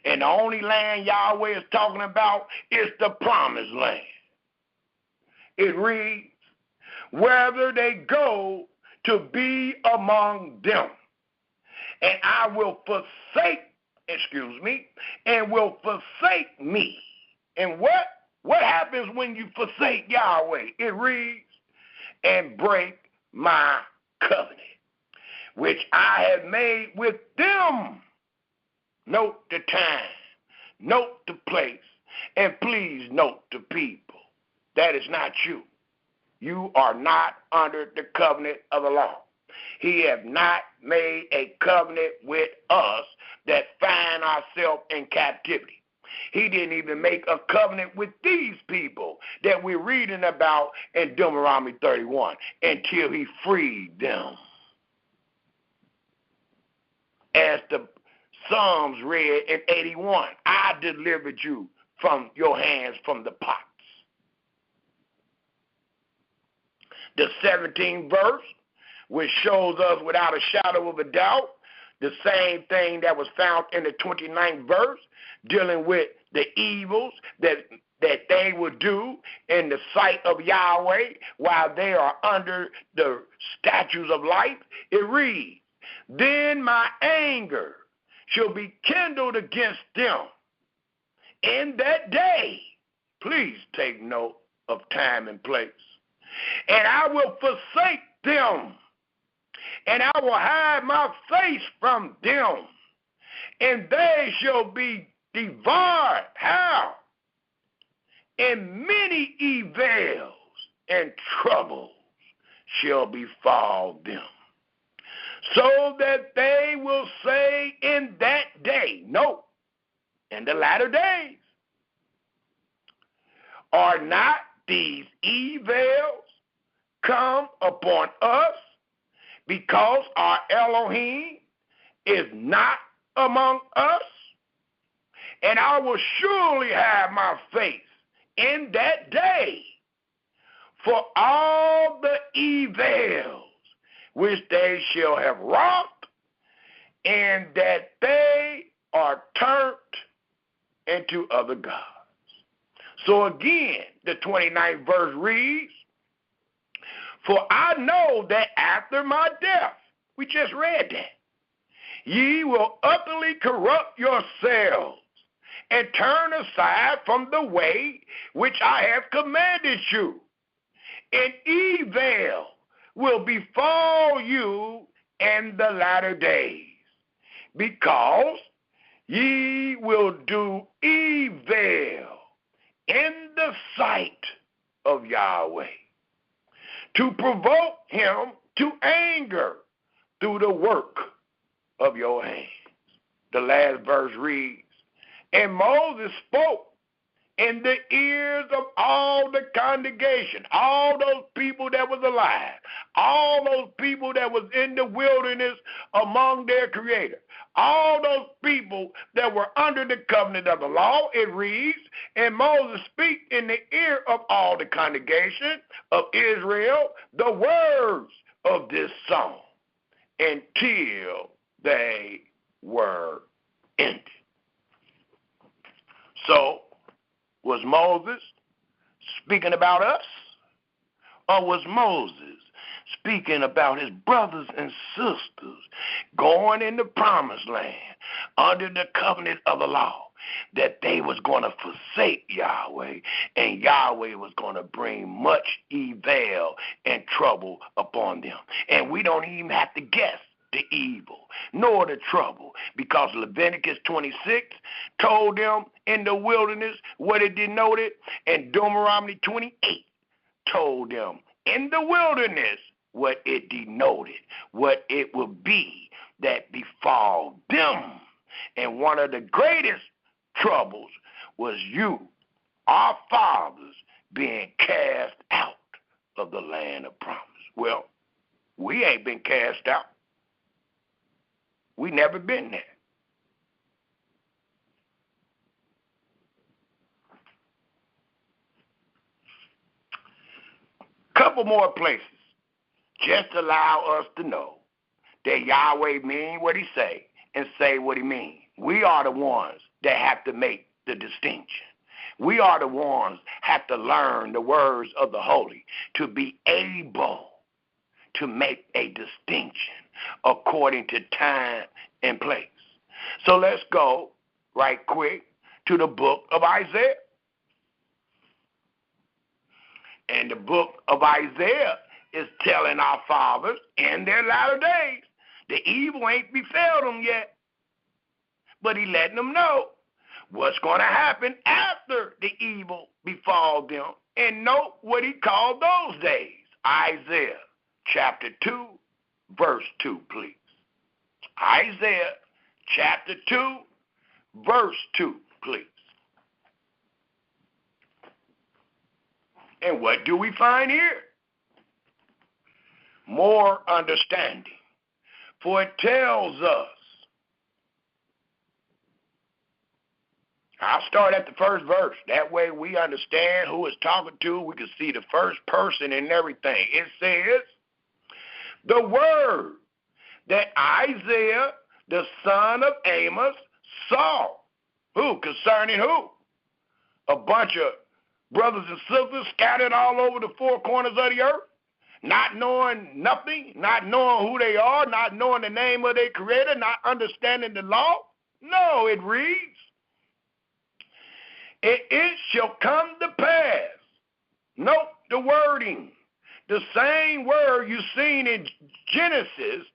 And the only land Yahweh is talking about is the promised land. It reads, whether they go to be among them, and I will forsake, and will forsake me. And what happens when you forsake Yahweh? It reads, and break my covenant, which I have made with them. Note the time, note the place, and please note the people. That is not you. You are not under the covenant of the law. He have not made a covenant with us that find ourselves in captivity. He didn't even make a covenant with these people that we're reading about in Deuteronomy 31 until he freed them. As the Psalms read in 81, I delivered you from your hands from the pots. The 17th verse, which shows us without a shadow of a doubt the same thing that was found in the 29th verse, dealing with the evils that they will do in the sight of Yahweh while they are under the statutes of life. It reads, then my anger shall be kindled against them in that day. Please take note of time and place. And I will forsake them, and I will hide my face from them, and they shall be devoured. How? And many evils and troubles shall befall them, so that they will say in that day, no, in the latter days, are not these evils come upon us, because our Elohim is not among us? And I will surely have my face in that day for all the evils which they shall have wrought, and that they are turned into other gods. So again, the 29th verse reads, for I know that after my death, we just read that, ye will utterly corrupt yourselves and turn aside from the way which I have commanded you, and evil will befall you in the latter days, because ye will do evil in the sight of Yahweh, to provoke him to anger through the work of your hands. The last verse reads, and Moses spoke in the ears of all the congregation, all those people that was alive, all those people that was in the wilderness among their creator, all those people that were under the covenant of the law. It reads, and Moses speak in the ear of all the congregation of Israel the words of this song until they were ended. So, was Moses speaking about us, or was Moses speaking about his brothers and sisters going in the promised land under the covenant of the law, that they was going to forsake Yahweh, and Yahweh was going to bring much evil and trouble upon them? And we don't even have to guess the evil nor the trouble, because Leviticus 26 told them in the wilderness what it denoted, and Deuteronomy 28 told them in the wilderness what it denoted, what it would be that befall them. And one of the greatest troubles was you, our fathers, being cast out of the land of promise. Well, we ain't been cast out. We never been there. Couple more places just allow us to know that Yahweh mean what he say and say what he mean. We are the ones that have to make the distinction. We are the ones have to learn the words of the holy to be able to make a distinction according to time and place. So let's go right quick to the book of Isaiah. And the book of Isaiah is telling our fathers in their latter days the evil ain't befell them yet, but he letting them know what's going to happen after the evil befall them. And note what he called those days. Isaiah chapter 2, verse 2, please. Isaiah chapter 2, verse 2, please. And what do we find here? More understanding. For it tells us, I'll start at the first verse. That way we understand who it's talking to. We can see the first person and everything. It says, the word that Isaiah the son of Amos, saw. Who? Concerning who? A bunch of brothers and sisters scattered all over the four corners of the earth, not knowing nothing, not knowing who they are, not knowing the name of their creator, not understanding the law. No, it reads, it shall come to pass. Note the wording. The same word you seen in Genesis,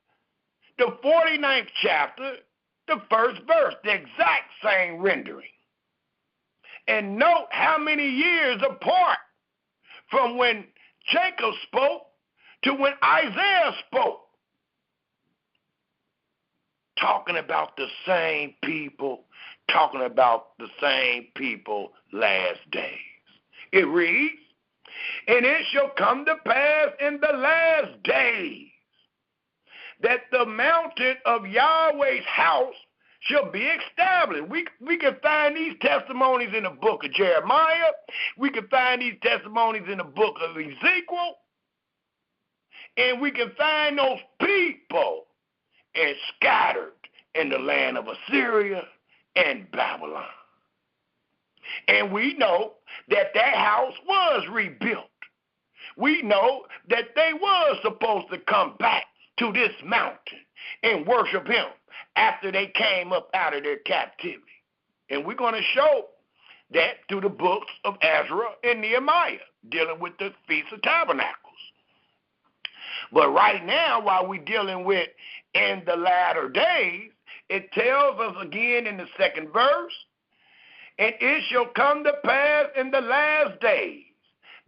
the 49th chapter, the first verse, the exact same rendering. And note how many years apart from when Jacob spoke to when Isaiah spoke. Talking about the same people, talking about the same people last days. It reads, and it shall come to pass in the last days that the mountain of Yahweh's house shall be established. We can find these testimonies in the book of Jeremiah. We can find these testimonies in the book of Ezekiel. And we can find those people and scattered in the land of Assyria and Babylon. And we know that that house was rebuilt. We know that they were supposed to come back to this mountain and worship him after they came up out of their captivity. And we're going to show that through the books of Ezra and Nehemiah, dealing with the Feast of Tabernacles. But right now, while we're dealing with in the latter days, it tells us again in the second verse, and it shall come to pass in the last days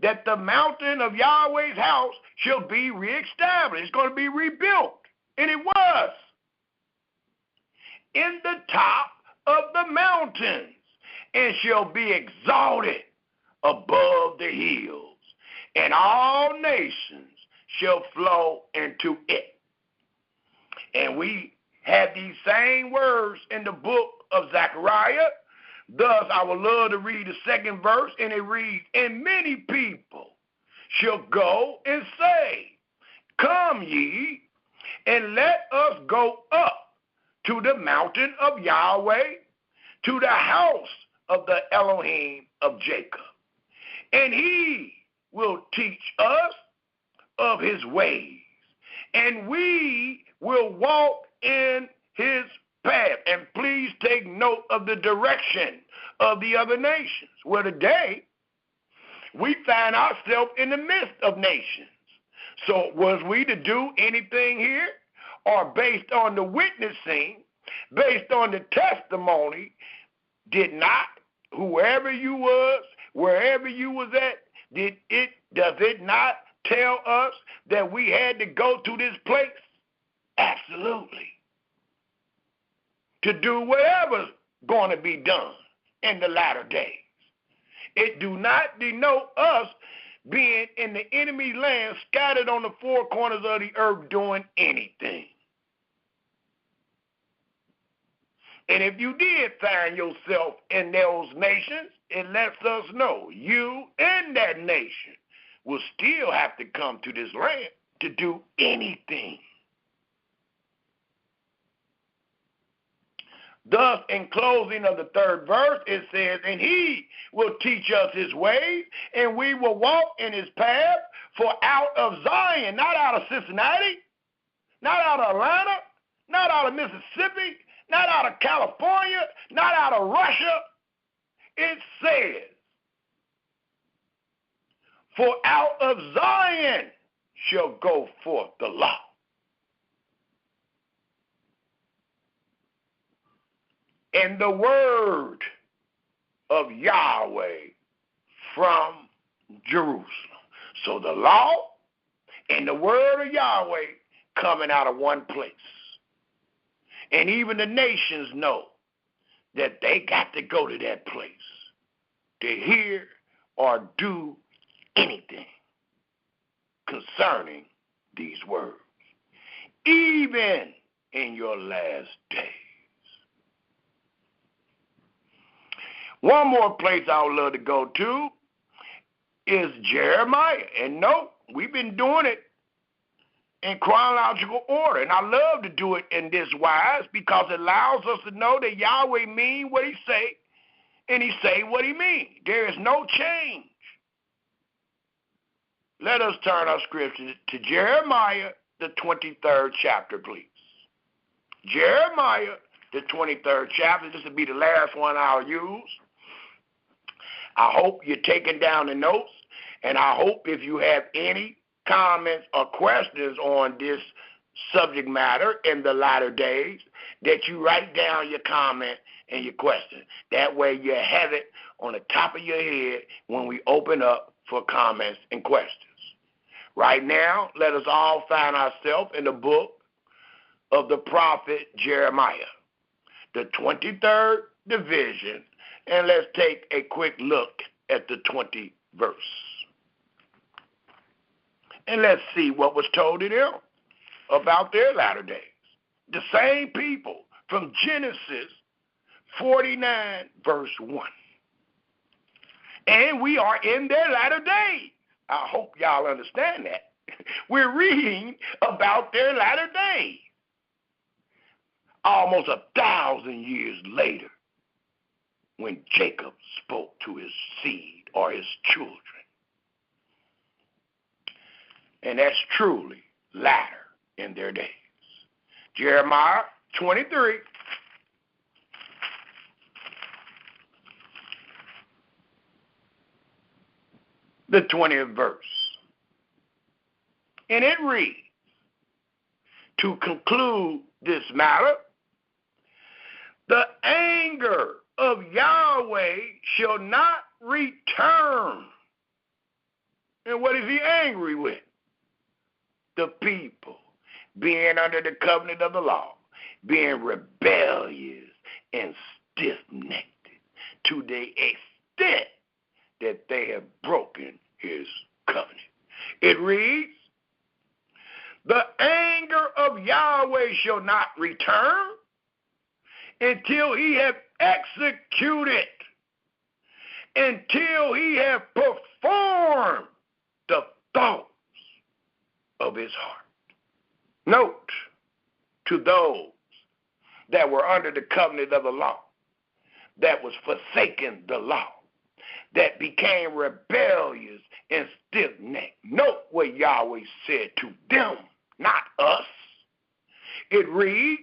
that the mountain of Yahweh's house shall be reestablished. It's going to be rebuilt. And it was. In the top of the mountains, and shall be exalted above the hills, and all nations shall flow into it. And we have these same words in the book of Zechariah. Thus, I would love to read the second verse, and it reads, and many people shall go and say, come ye, and let us go up to the mountain of Yahweh, to the house of the Elohim of Jacob. And he will teach us of his ways, and we will walk in his path. And please take note of the direction of the other nations. Well, today, we find ourselves in the midst of nations. So was we to do anything here, or based on the witnessing, based on the testimony, did not, whoever you was, wherever you was at, does it not tell us that we had to go to this place? Absolutely. To do whatever's going to be done in the latter days. It do not denote us being in the enemy's land, scattered on the four corners of the earth, doing anything. And if you did find yourself in those nations, it lets us know you and that nation will still have to come to this land to do anything. Thus, in closing of the third verse, it says, and he will teach us his ways, and we will walk in his path. For out of Zion, not out of Cincinnati, not out of Atlanta, not out of Mississippi, not out of California, not out of Russia, it says, for out of Zion shall go forth the law. And the word of Yahweh from Jerusalem. So the law and the word of Yahweh coming out of one place. And even the nations know that they got to go to that place to hear or do anything concerning these words, even in your last days. One more place I would love to go to is Jeremiah. And no, we've been doing it in chronological order. And I love to do it in this wise because it allows us to know that Yahweh mean what he say, and he say what he mean. There is no change. Let us turn our scripture to Jeremiah, the 23rd chapter, please. Jeremiah, the 23rd chapter. This will be the last one I'll use. I hope you're taking down the notes, and I hope if you have any comments or questions on this subject matter in the latter days, that you write down your comment and your question. That way you have it on the top of your head when we open up for comments and questions. Right now, let us all find ourselves in the book of the prophet Jeremiah, the 23rd division, and let's take a quick look at the 20th verse. And let's see what was told to them about their latter days. The same people from Genesis 49, verse 1. And we are in their latter days. I hope y'all understand that. We're reading about their latter days. Almost 1,000 years later, when Jacob spoke to his seed or his children. And that's truly latter in their days. Jeremiah 23. The 20th verse. And it reads, to conclude this matter, the anger of Yahweh shall not return. And what is he angry with? The people being under the covenant of the law, being rebellious and stiff-necked to the extent that they have broken his covenant. It reads, the anger of Yahweh shall not return until he have executed, until he have performed the thoughts of his heart. Note, to those that were under the covenant of the law, that was forsaken the law, that became rebellious and stiff-necked. Note what Yahweh said to them, not us. It reads,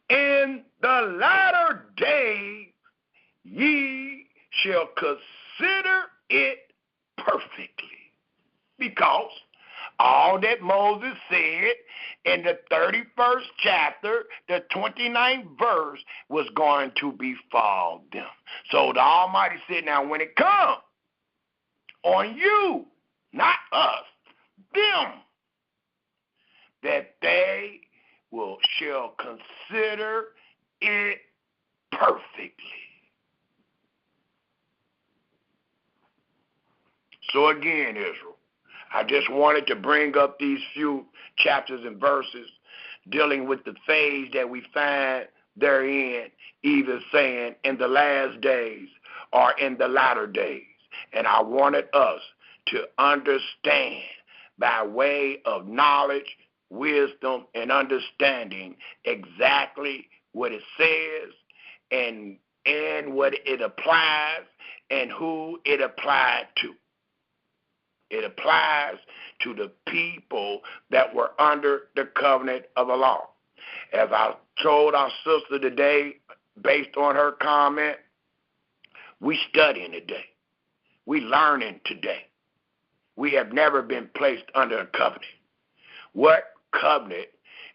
in the latter days ye shall consider it perfectly. Because all that Moses said in the 31st chapter, the 29th verse, was going to befall them. So the Almighty said, now when it comes on you, not us, them, that they shall consider it perfectly. So again, Israel, I just wanted to bring up these few chapters and verses dealing with the phase that we find therein, either saying in the last days or in the latter days. And I wanted us to understand by way of knowledge, wisdom, and understanding exactly what it says and what it applies and who it applied to. It applies to the people that were under the covenant of the law. As I told our sister today, based on her comment, we studying today. We learning today. We have never been placed under a covenant. What covenant?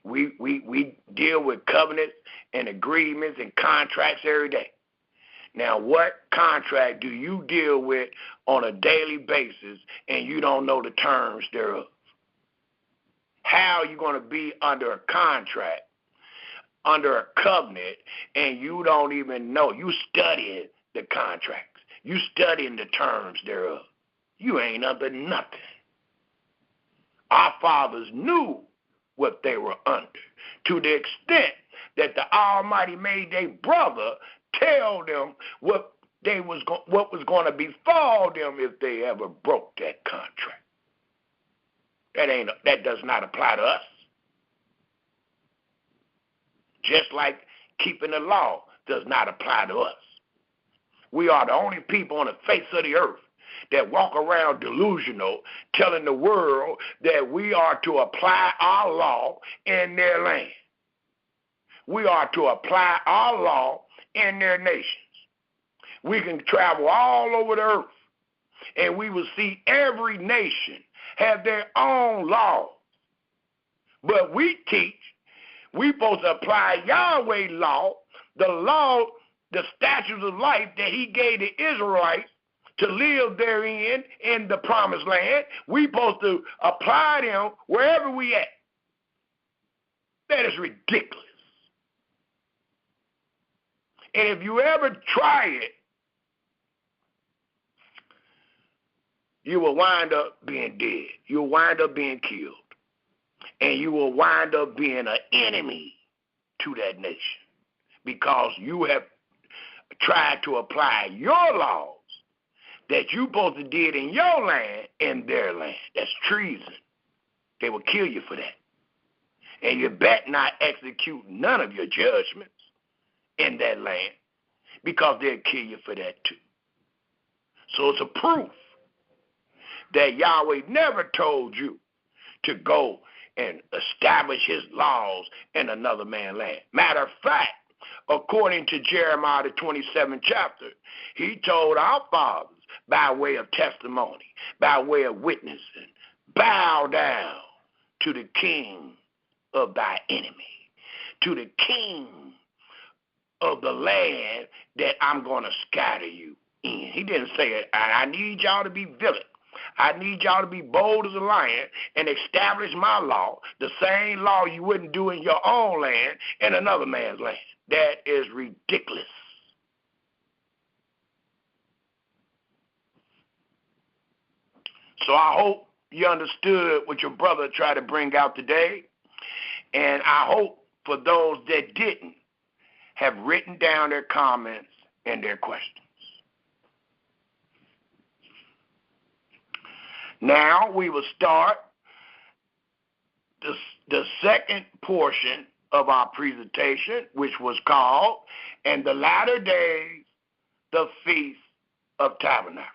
We deal with covenants and agreements and contracts every day. Now, what contract do you deal with on a daily basis and you don't know the terms thereof? How are you going to be under a contract, under a covenant, and you don't even know? You studying the contracts. You studying the terms thereof. You ain't under nothing. Our fathers knew what they were under, to the extent that the Almighty made their brother tell them what was going to befall them if they ever broke that contract. That does not apply to us. Just like keeping the law does not apply to us. We are the only people on the face of the earth that walk around delusional, telling the world that we are to apply our law in their land. We are to apply our law in their nations. We can travel all over the earth, and we will see every nation have their own law. But we teach we're supposed to apply Yahweh's law, the statutes of life that he gave the Israelites to live therein in the promised land. We're supposed to apply them wherever we at. That is ridiculous. And if you ever try it, you will wind up being dead. You'll wind up being killed. And you will wind up being an enemy to that nation because you have tried to apply your laws that you supposed to did in your land in their land. That's treason. They will kill you for that. And you bet not execute none of your judgments in that land because they'll kill you for that too. So it's a proof that Yahweh never told you to go and establish his laws in another man's land. Matter of fact, according to Jeremiah the 27th chapter, he told our fathers by way of testimony, by way of witnessing, bow down to the king of thy enemy, to the king of the land that I'm going to scatter you in. He didn't say, I need y'all to be vigilant. I need y'all to be bold as a lion and establish my law, the same law you wouldn't do in your own land in another man's land. That is ridiculous. So I hope you understood what your brother tried to bring out today, and I hope for those that didn't have written down their comments and their questions. Now we will start the second portion of our presentation, which was called, "In the Latter Days, the Feast of Tabernacles."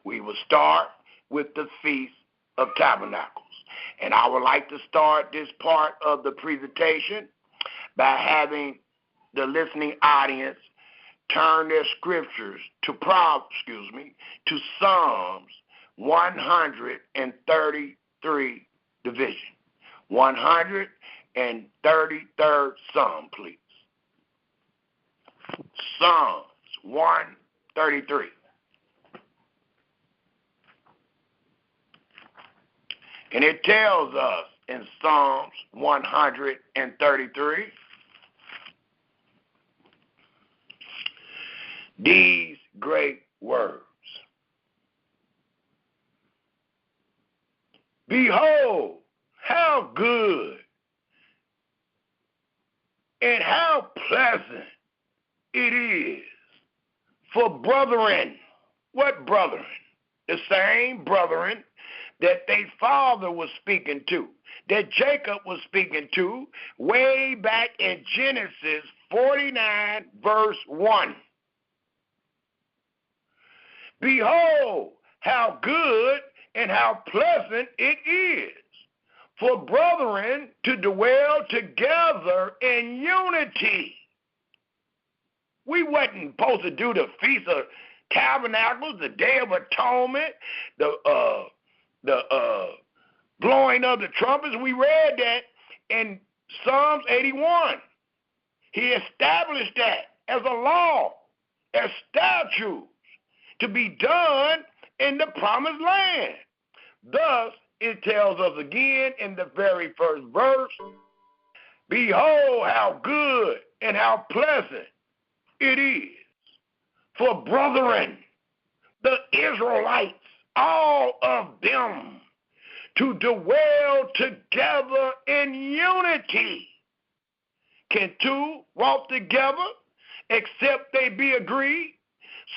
We will start with the Feast of Tabernacles. And I would like to start this part of the presentation by having the listening audience turn their scriptures to Psalms 133 division. 133rd Psalm, please. Psalms 133. And it tells us in Psalms 133 these great words. Behold, how good and how pleasant it is for brethren. What brethren? The same brethren that their father was speaking to, that Jacob was speaking to way back in Genesis 49, verse 1. Behold, how good and how pleasant it is for brethren to dwell together in unity. We wasn't supposed to do the Feast of Tabernacles, the Day of Atonement, the blowing of the trumpets. We read that in Psalms 81. He established that as a law, as statutes to be done in the promised land. Thus, it tells us again in the very first verse, behold how good and how pleasant it is for brethren, the Israelites, all of them, to dwell together in unity. Can two walk together except they be agreed?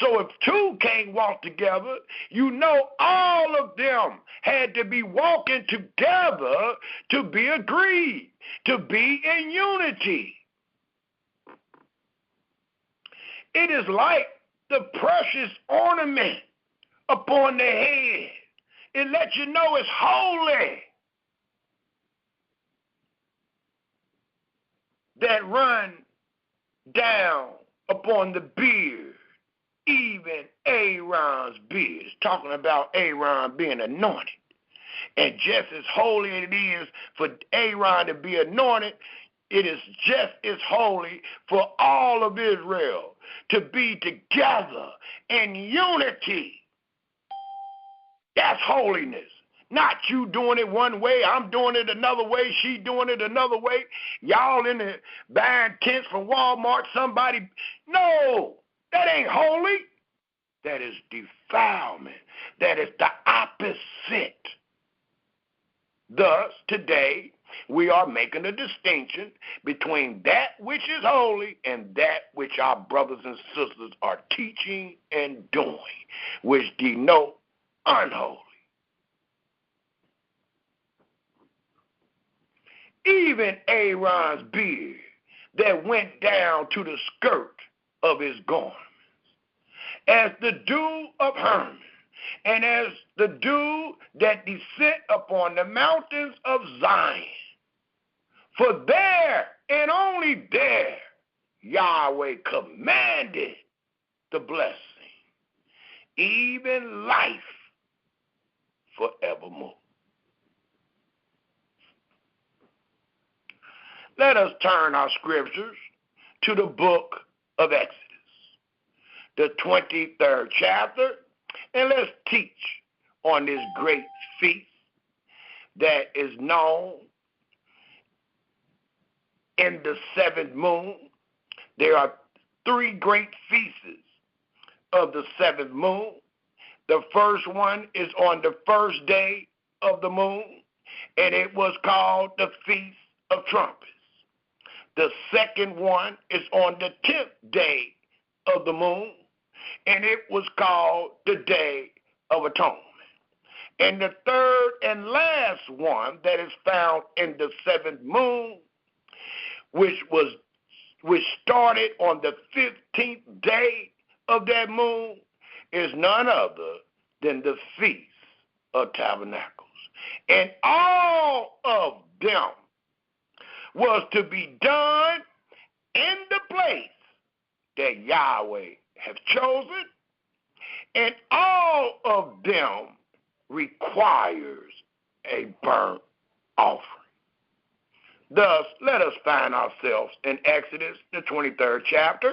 So if two can't walk together, you know all of them had to be walking together to be agreed, to be in unity. It is like the precious ornament upon the head. It lets you know it's holy. That run down upon the beard, even Aaron's beard. It's talking about Aaron being anointed. And just as holy it is for Aaron to be anointed, it is just as holy for all of Israel to be together in unity. That's holiness. Not you doing it one way, I'm doing it another way, she doing it another way. Y'all in the buying tents from Walmart, somebody. No, that ain't holy. That is defilement. That is the opposite. Thus, today, we are making a distinction between that which is holy and that which our brothers and sisters are teaching and doing, which denote unholy. Even Aaron's beard that went down to the skirt of his garments, as the dew of Hermon, and as the dew that descent upon the mountains of Zion. For there, and only there, Yahweh commanded the blessing, even life forevermore. Let us turn our scriptures to the book of Exodus, the 23rd chapter, and let's teach on this great feast that is known in the seventh moon. There are three great feasts of the seventh moon. The first one is on the first day of the moon, and it was called the Feast of Trumpets. The second one is on the 10th day of the moon, and it was called the Day of Atonement. And the third and last one that is found in the seventh moon, which started on the 15th day of that moon, is none other than the Feast of Tabernacles. And all of them was to be done in the place that Yahweh have chosen, and all of them requires a burnt offering. Thus, let us find ourselves in Exodus, the 23rd chapter,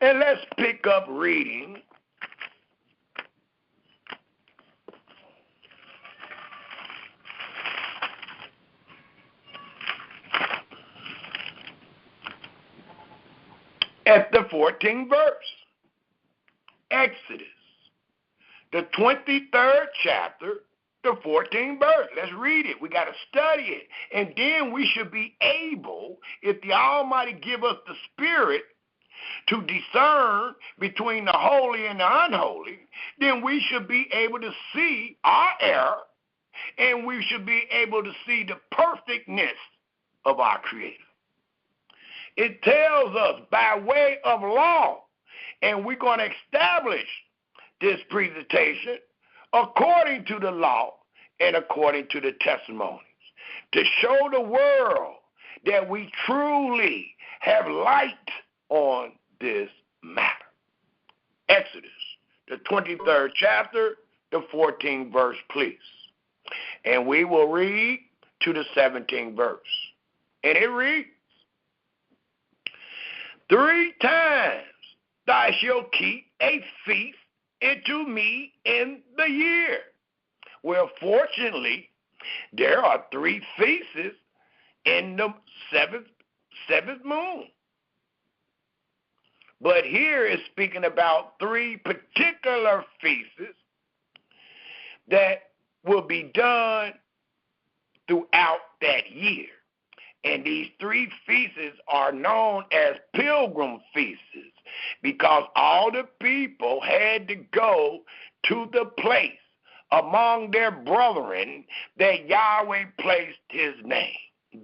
and let's pick up reading at the 14th verse. Exodus, the 23rd chapter, the 14th verse. Let's read it. We got to study it. And then we should be able, if the Almighty give us the Spirit to discern between the holy and the unholy, then we should be able to see our error, and we should be able to see the perfectness of our Creator. It tells us by way of law, and we're going to establish this presentation according to the law and according to the testimonies, to show the world that we truly have light on this matter. Exodus, the 23rd chapter, the 14th verse, please. And we will read to the 17th verse. And it reads, 3 times thou shalt keep a feast unto me in the year. Well, fortunately, there are 3 feasts in the seventh moon. But here is speaking about 3 particular feasts that will be done throughout that year. And these 3 feasts are known as pilgrim feasts. because all the people had to go to the place among their brethren that Yahweh placed his name.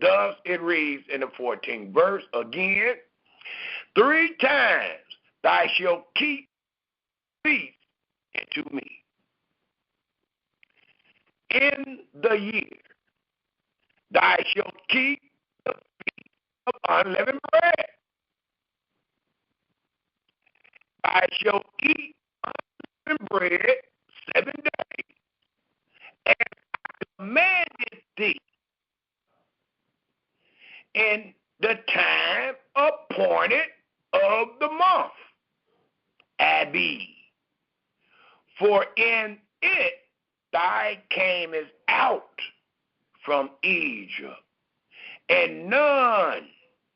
Thus it reads in the 14th verse again, 3 times thou shalt keep feast unto me. In the year thou shalt keep the feast of unleavened bread. Thou shalt eat unleavened bread 7 days, and I commanded thee in the time appointed of the month, Abib. For in it thou camest out from Egypt, and none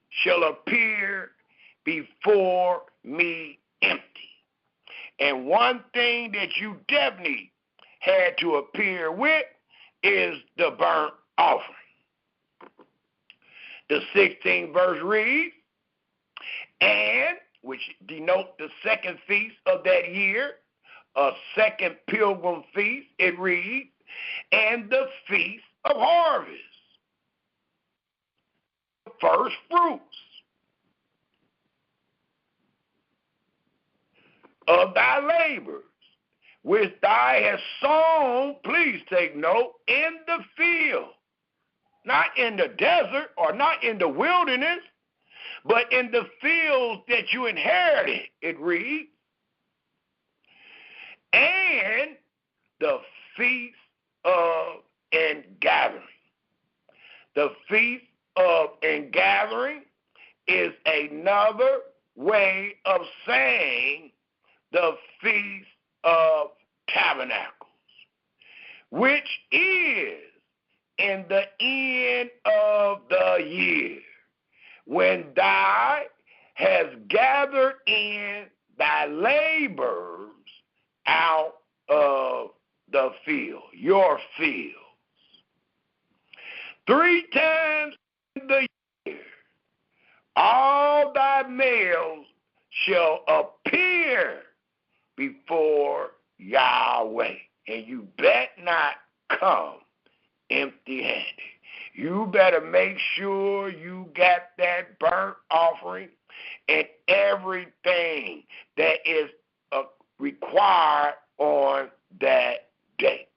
shall appear before me empty. And one thing that you definitely had to appear with is the burnt offering. The 16th verse reads, and, which denotes the second feast of that year, a second pilgrim feast, it reads, and the feast of harvest, first fruits of thy labors, which thou hast sown, please take note, in the field, not in the desert or not in the wilderness, but in the fields that you inherited, it reads, and the feast of ingathering. The feast of ingathering is another way of saying the Feast of Tabernacles, which is in the end of the year, when thou hast gathered in thy labors out of the field, your fields. 3 times in the year, all thy males shall appear before Yahweh, and you bet not come empty-handed. You better make sure you got that burnt offering and everything that is required on that day.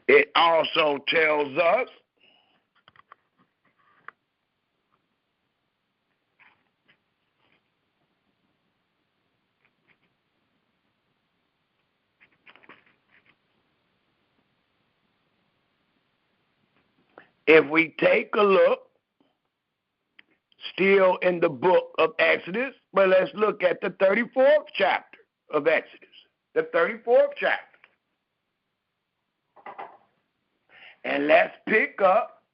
It also tells us if we take a look, still in the book of Exodus, but let's look at the 34th chapter of Exodus, the 34th chapter. And let's pick up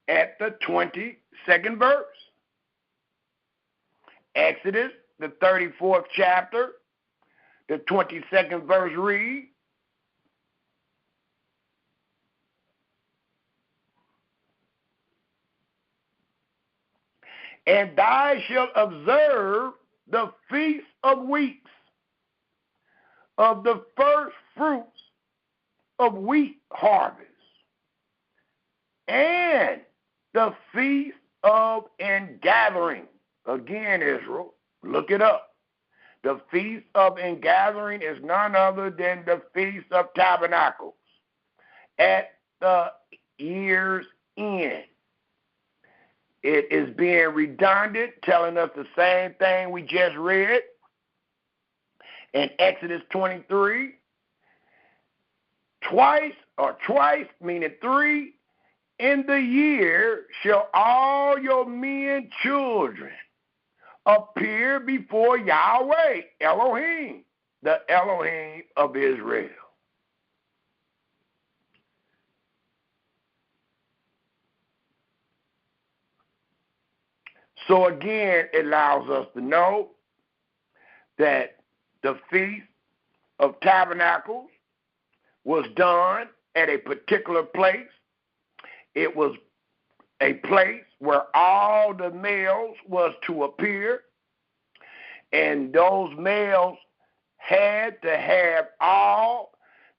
at the 22nd verse. Exodus, the 34th chapter, the 22nd verse reads, and thou shalt observe the feast of weeks, of the first fruits of wheat harvest, and the feast of ingathering. Again, Israel, look it up. The Feast of Ingathering is none other than the Feast of Tabernacles at the year's end. It is being redundant, telling us the same thing we just read in Exodus 23. twice meaning 3 in the year shall all your men children appear before Yahweh Elohim, the Elohim of Israel. So again, it allows us to know that the Feast of Tabernacles was done at a particular place. It was a place where all the males was to appear, and those males had to have all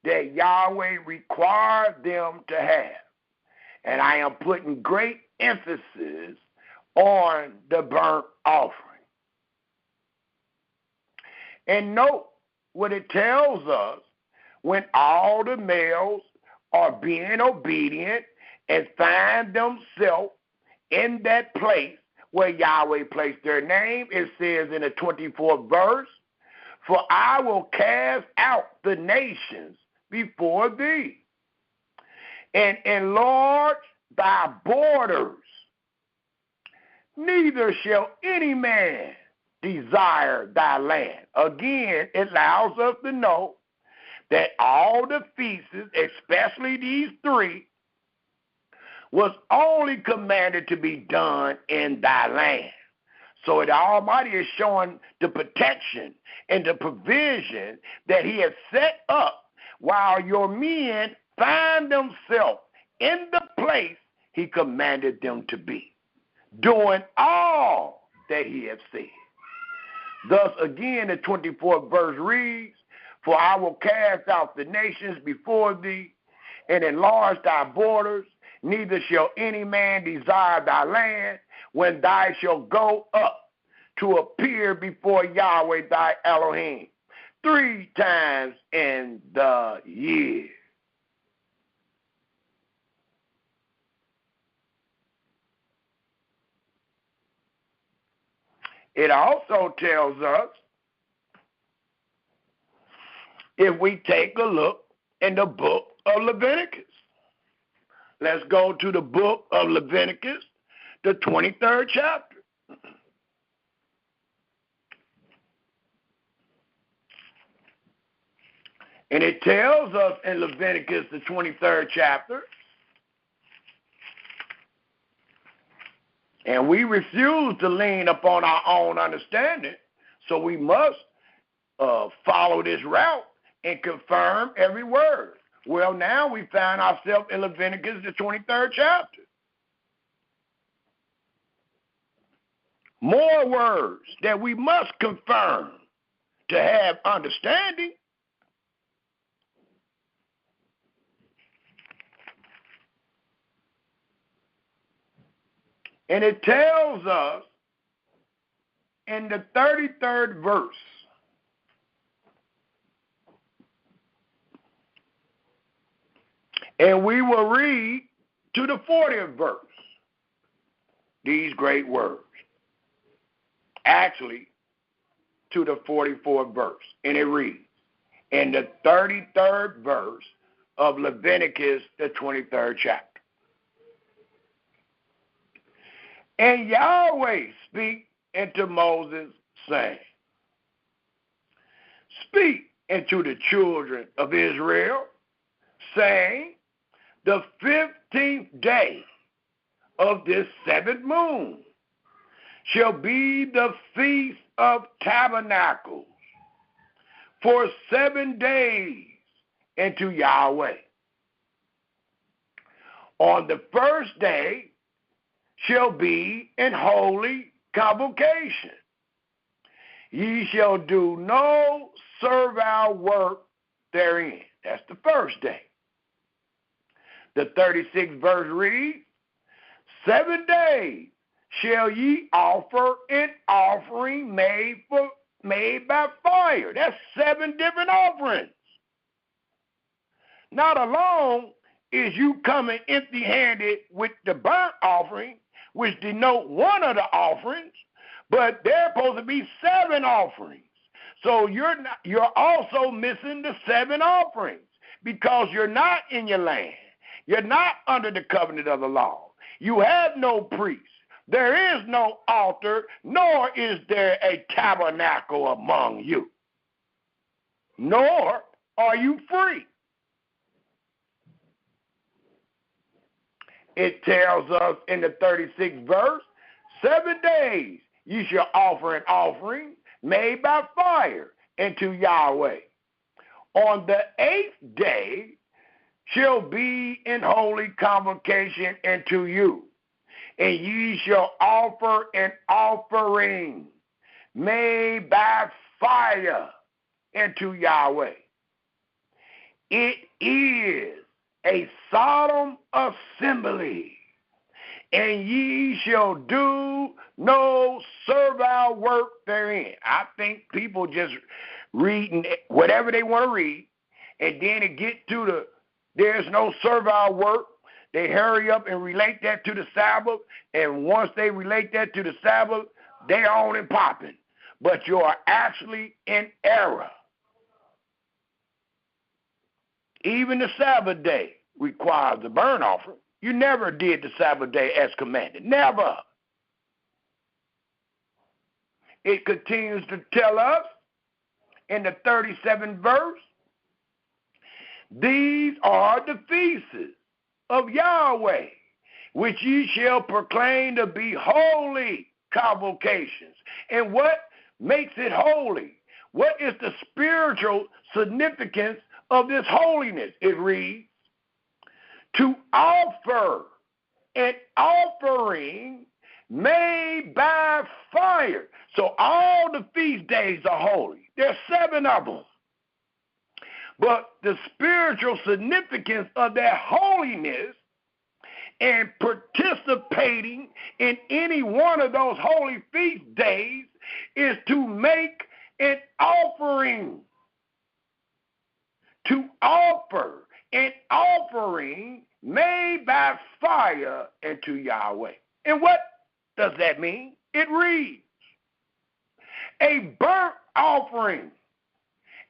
that Yahweh required them to have. And I am putting great emphasis on the burnt offering. And note what it tells us: when all the males are being obedient and find themselves in that place where Yahweh placed their name, it says in the 24th verse, "For I will cast out the nations before thee, and enlarge thy borders. Neither shall any man desire thy land." Again, it allows us to know that all the feasts, especially these 3, was only commanded to be done in thy land. So the Almighty is showing the protection and the provision that he has set up while your men find themselves in the place he commanded them to be, doing all that he has said. Thus, again, the 24th verse reads, "For I will cast out the nations before thee, and enlarge thy borders. Neither shall any man desire thy land, when thou shalt go up to appear before Yahweh thy Elohim 3 times in the year." It also tells us, if we take a look in the book of Leviticus. Let's go to the book of Leviticus, the 23rd chapter. And it tells us in Leviticus, the 23rd chapter, and we refuse to lean upon our own understanding, so we must follow this route and confirm every word. Well, now we find ourselves in Leviticus, the 23rd chapter. More words that we must confirm to have understanding. And it tells us in the 33rd verse, and we will read to the 40th verse these great words. Actually, to the 44th verse. And it reads, in the 33rd verse of Leviticus, the 23rd chapter. "And Yahweh spake unto Moses, saying, Speak unto the children of Israel, saying, the 15th day of this 7th moon shall be the Feast of Tabernacles for 7 days unto Yahweh. On the first day shall be an holy convocation. Ye shall do no servile work therein." That's the first day. The 36th verse reads, 7 days shall ye offer an offering made by fire. That's 7 different offerings. Not alone is you coming empty-handed with the burnt offering, which denote one of the offerings, but there's supposed to be 7 offerings. So you're also missing the 7 offerings, because you're not in your land. You're not under the covenant of the law. You have no priest. There is no altar, nor is there a tabernacle among you. Nor are you free. It tells us in the 36th verse, 7 days you shall offer an offering made by fire unto Yahweh. On the 8th day shall be in holy convocation unto you, and ye shall offer an offering made by fire unto Yahweh. It is a solemn assembly, and ye shall do no servile work therein. I think people just reading whatever they want to read, and then it get to the there's no servile work. They hurry up and relate that to the Sabbath, and once they relate that to the Sabbath, they on and popping. But you are actually in error. Even the Sabbath day requires the burnt offering. You never did the Sabbath day as commanded. Never. It continues to tell us in the 37th verse, these are the feasts of Yahweh, which ye shall proclaim to be holy convocations. And what makes it holy? What is the spiritual significance of this holiness? It reads, to offer an offering made by fire. So all the feast days are holy. There's 7 of them. But the spiritual significance of that holiness and participating in any one of those holy feast days is to make an offering. To offer an offering made by fire unto Yahweh. And what does that mean? It reads, a burnt offering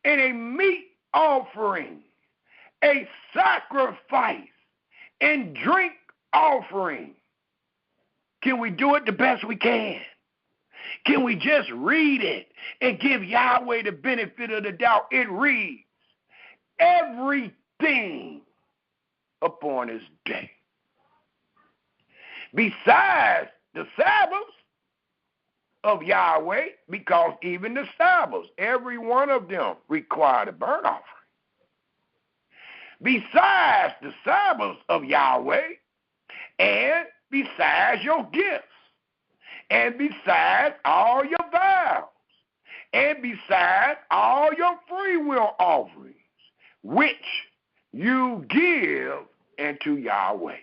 and a meat offering, a sacrifice and drink offering. Can we do it the best we can? Can we just read it and give Yahweh the benefit of the doubt? It reads, everything upon his day. Besides the Sabbaths of Yahweh, because even the Sabbaths, every one of them required a burnt offering. Besides the Sabbaths of Yahweh, and besides your gifts, and besides all your vows, and besides all your free will offerings, which you give unto Yahweh.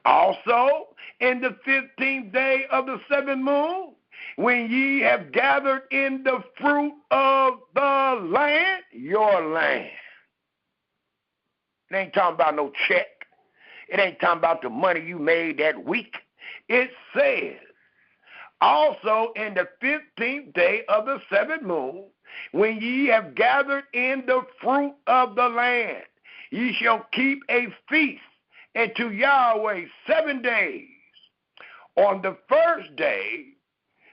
Also, in the 15th day of the 7th moon, when ye have gathered in the fruit of the land, your land. It ain't talking about no check. It ain't talking about the money you made that week. It says, also in the 15th day of the 7th moon, when ye have gathered in the fruit of the land, ye shall keep a feast unto Yahweh 7 days. On the first day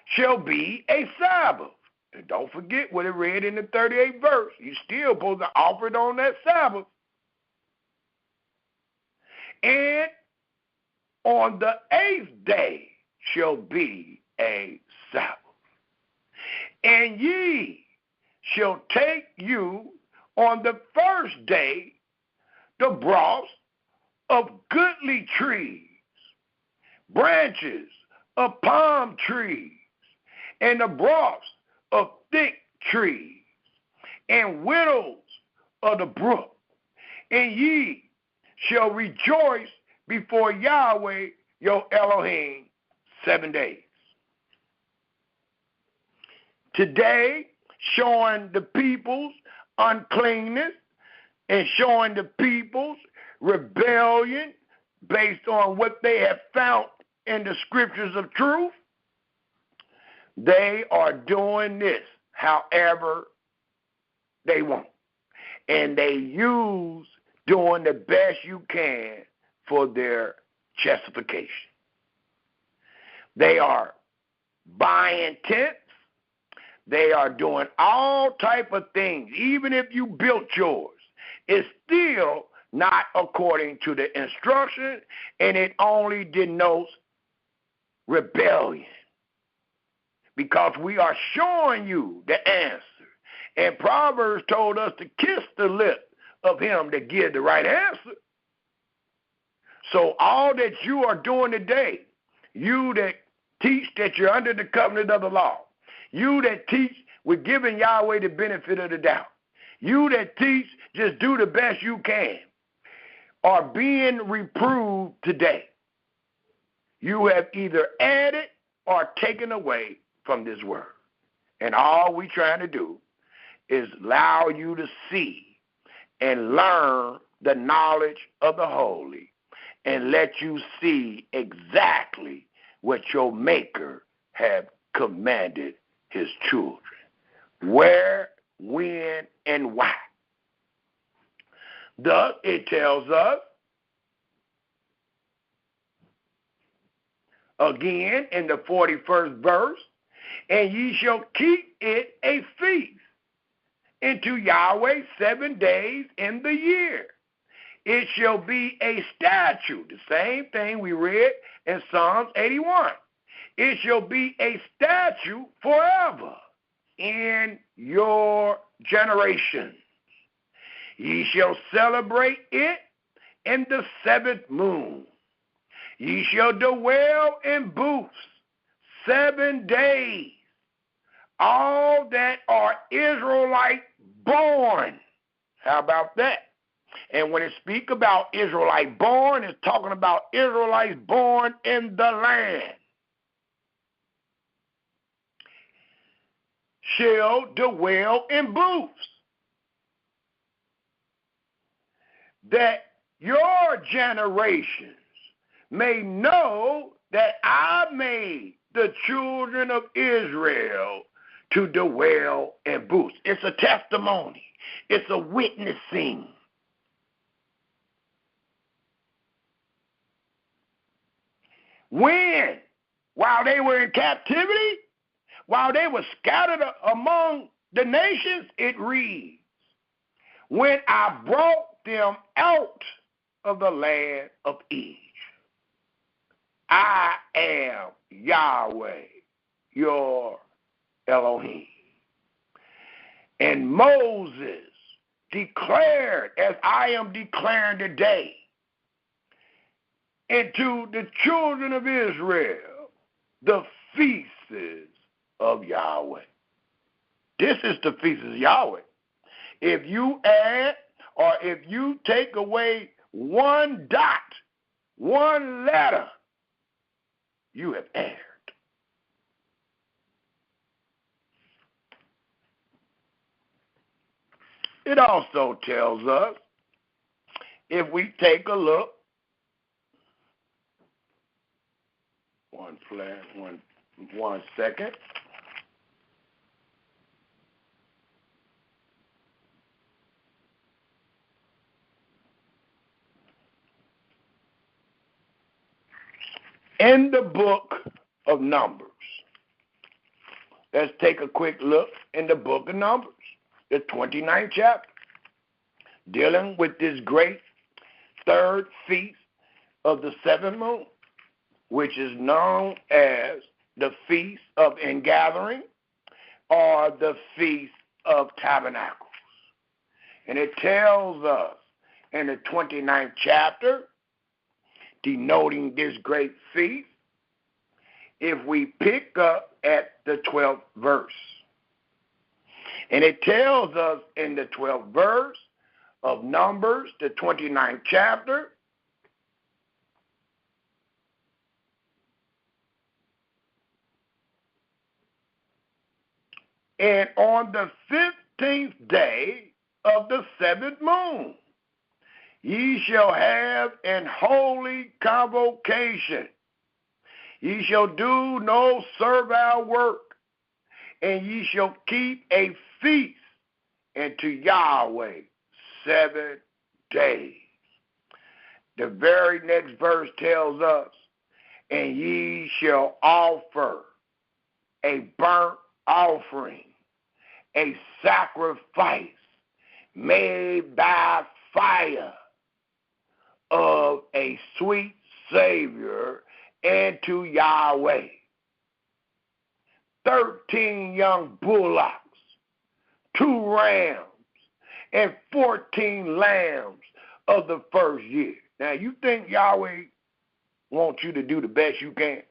shall be a Sabbath. And don't forget what it read in the 38th verse. You still supposed to offer it on that Sabbath. And on the 8th day shall be a Sabbath. And ye shall take you on the first day the broths of goodly trees, branches of palm trees, and the broths of thick trees, and willows of the brook. And ye shall rejoice before Yahweh your Elohim 7 days. Today, showing the people's uncleanness and showing the people's rebellion based on what they have found in the scriptures of truth, they are doing this however they want. and they use doing the best you can for their justification. They are buying tents. They are doing all type of things. Even if you built yours, it's still not according to the instruction, and it only denotes rebellion. Because we are showing you the answer. And Proverbs told us to kiss the lip of him that gives the right answer. So all that you are doing today, you that teach that you're under the covenant of the law, you that teach with giving Yahweh the benefit of the doubt, you that teach just do the best you can, are being reproved today. You have either added or taken away from this word. And all we're trying to do is allow you to see and learn the knowledge of the holy and let you see exactly what your Maker have commanded his children. Where, when, and why. Thus, it tells us, again in the 41st verse, and ye shall keep it a feast unto Yahweh 7 days in the year. It shall be a statute, the same thing we read in Psalms 81. It shall be a statute forever in your generations. Ye shall celebrate it in the 7th moon. Ye shall dwell in booths 7 days. All that are Israelite born. How about that? And when it speak about Israelite born, it's talking about Israelites born in the land. Shall dwell in booths. That your generations may know that I made the children of Israel to dwell in booths. It's a testimony. It's a witnessing. When? While they were in captivity? While they were scattered among the nations? It reads, when I brought them out of the land of Egypt. I am Yahweh, your Elohim. And Moses declared, as I am declaring today, into the children of Israel, the feasts of Yahweh. This is the feast of Yahweh. If you add or if you take away one dot, one letter, you have erred. It also tells us, if we take a look, one second. In the book of Numbers, let's take a quick look in the book of Numbers, the 29th chapter, dealing with this great third feast of the 7th moon, which is known as the Feast of Ingathering or the Feast of Tabernacles. And it tells us in the 29th chapter, denoting this great feast, if we pick up at the 12th verse. And it tells us in the 12th verse of Numbers, the 29th chapter, and on the 15th day of the 7th moon, ye shall have an holy convocation. Ye shall do no servile work, and ye shall keep a feast unto Yahweh 7 days. The very next verse tells us, and ye shall offer a burnt offering, a sacrifice made by fire of a sweet Savior unto Yahweh. 13 young bullocks, 2 rams, and 14 lambs of the first year. Now, you think Yahweh wants you to do the best you can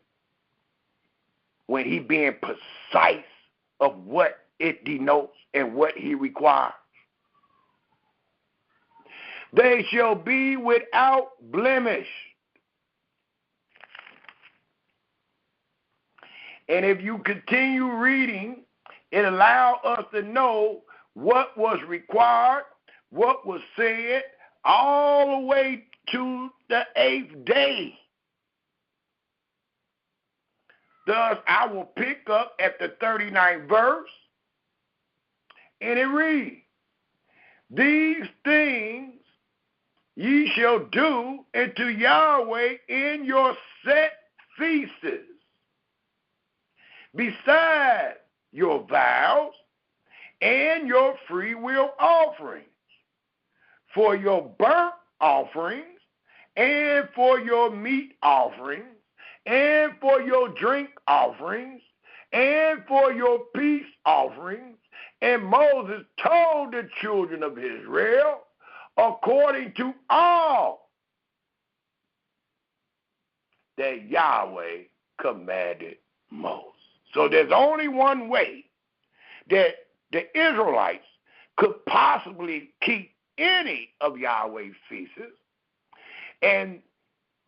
when he being precise of what it denotes and what he requires? They shall be without blemish. And if you continue reading, it allows us to know what was required, what was said, all the way to the 8th day. Thus, I will pick up at the 39th verse, and it reads, these things ye shall do unto Yahweh in your set feasts, beside your vows and your free will offerings, for your burnt offerings, and for your meat offerings, and for your drink offerings, and for your peace offerings. And Moses told the children of Israel, according to all that Yahweh commanded Moses. So there's only one way that the Israelites could possibly keep any of Yahweh's feasts, and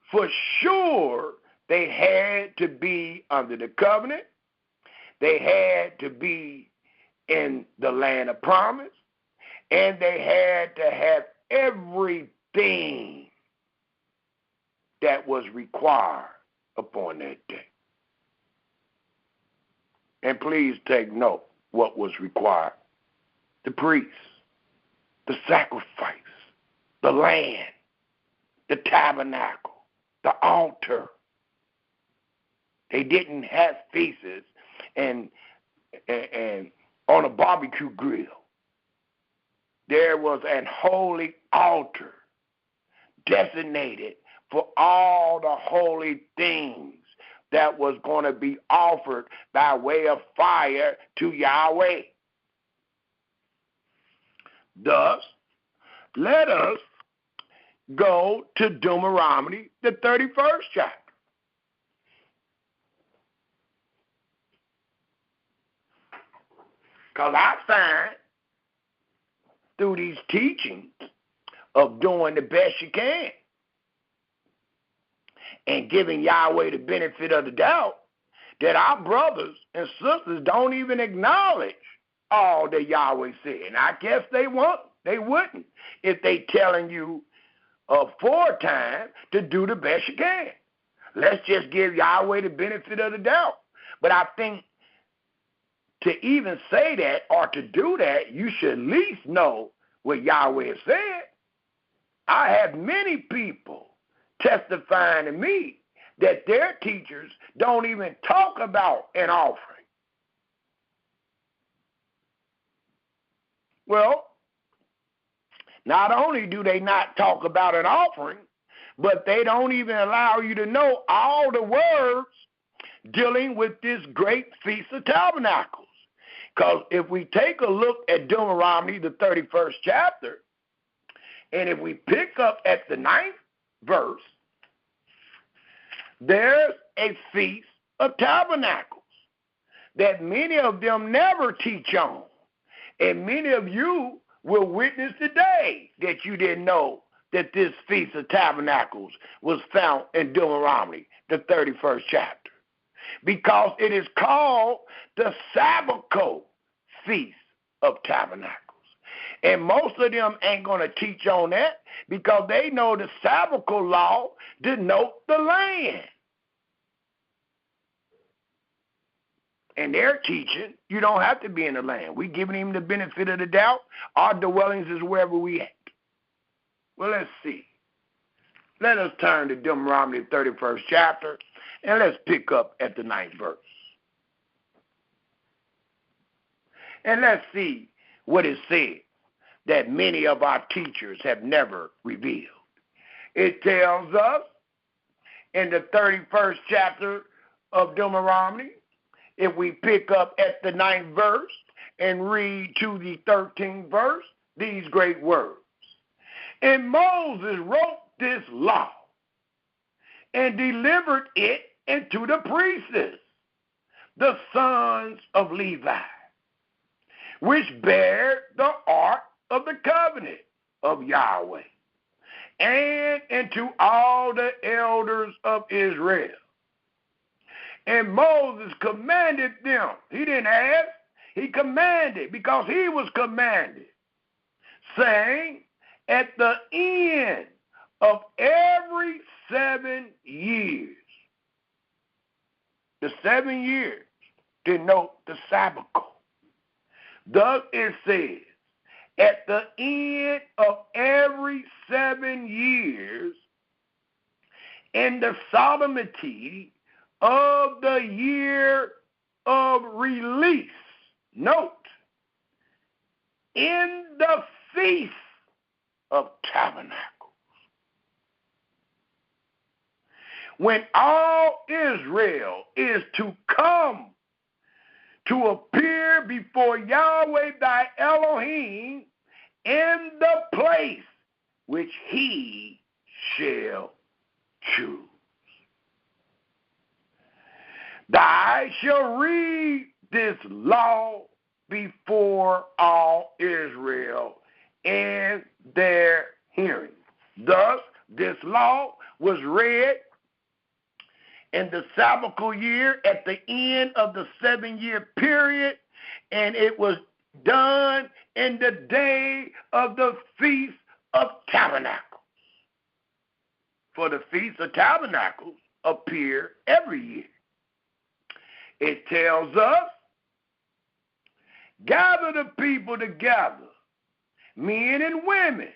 for sure they had to be under the covenant, they had to be in the land of promise, and they had to have everything that was required upon that day. And please take note what was required. The priest, the sacrifice, the land, the tabernacle, the altar. They didn't have feasts and on a barbecue grill. There was an holy altar designated for all the holy things that was going to be offered by way of fire to Yahweh. Thus, let us go to Deuteronomy, the 31st chapter. Because I find through these teachings of doing the best you can and giving Yahweh the benefit of the doubt that our brothers and sisters don't even acknowledge all that Yahweh said. And I guess they wouldn't if they telling you aforetime to do the best you can. Let's just give Yahweh the benefit of the doubt. But I think to even say that or to do that, you should at least know what Yahweh has said. I have many people testifying to me that their teachers don't even talk about an offering. Well, not only do they not talk about an offering, but they don't even allow you to know all the words dealing with this great Feast of Tabernacles. Because if we take a look at Deuteronomy, the 31st chapter, and if we pick up at the 9th verse, there's a Feast of Tabernacles that many of them never teach on. And many of you will witness today that you didn't know that this Feast of Tabernacles was found in Deuteronomy, the 31st chapter. Because it is called the Sabbatical Feast of Tabernacles. And most of them ain't going to teach on that because they know the Sabbatical law denotes the land. And they're teaching you don't have to be in the land. We're giving him the benefit of the doubt. Our dwellings is wherever we at. Well, let's see. Let us turn to Deuteronomy 31st chapter, and let's pick up at the 9th verse. And let's see what it says that many of our teachers have never revealed. It tells us in the 31st chapter of Deuteronomy, if we pick up at the 9th verse and read to the 13th verse, these great words. And Moses wrote this law and delivered it unto the priests, the sons of Levi, which bear the ark of the covenant of Yahweh, and unto all the elders of Israel. And Moses commanded them. He didn't ask, he commanded, because he was commanded, saying, at the end of every 7 years. The 7 years denote the sabbatical. Thus it says, at the end of every 7 years, in the solemnity of the year of release, note, in the Feast of Tabernacles, when all Israel is to come to appear before Yahweh thy Elohim in the place which he shall choose. Thou shalt read this law before all Israel in their hearing. Thus, this law was read in the sabbatical year at the end of the 7-year period, and it was done in the day of the Feast of Tabernacles. For the Feast of Tabernacles appear every year. It tells us, gather the people together, men and women,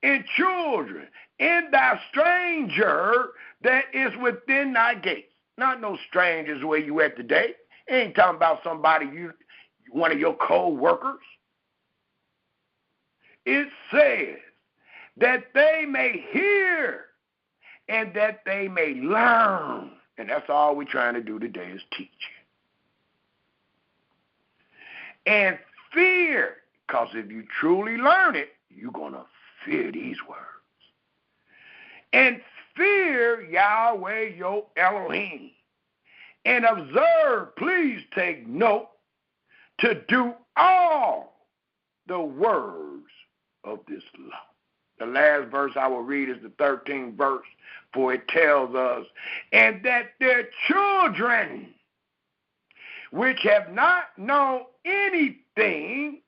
and children, and thy stranger that is within thy gates. Not no strangers where you at today. It ain't talking about somebody, one of your co-workers. It says that they may hear and that they may learn. And that's all we're trying to do today is teach. And fear, because if you truly learn it, you're going to fear these words. And fear Yahweh your Elohim. And observe, please take note, to do all the words of this law. The last verse I will read is the 13th verse, for it tells us, and that their children, which have not known anything,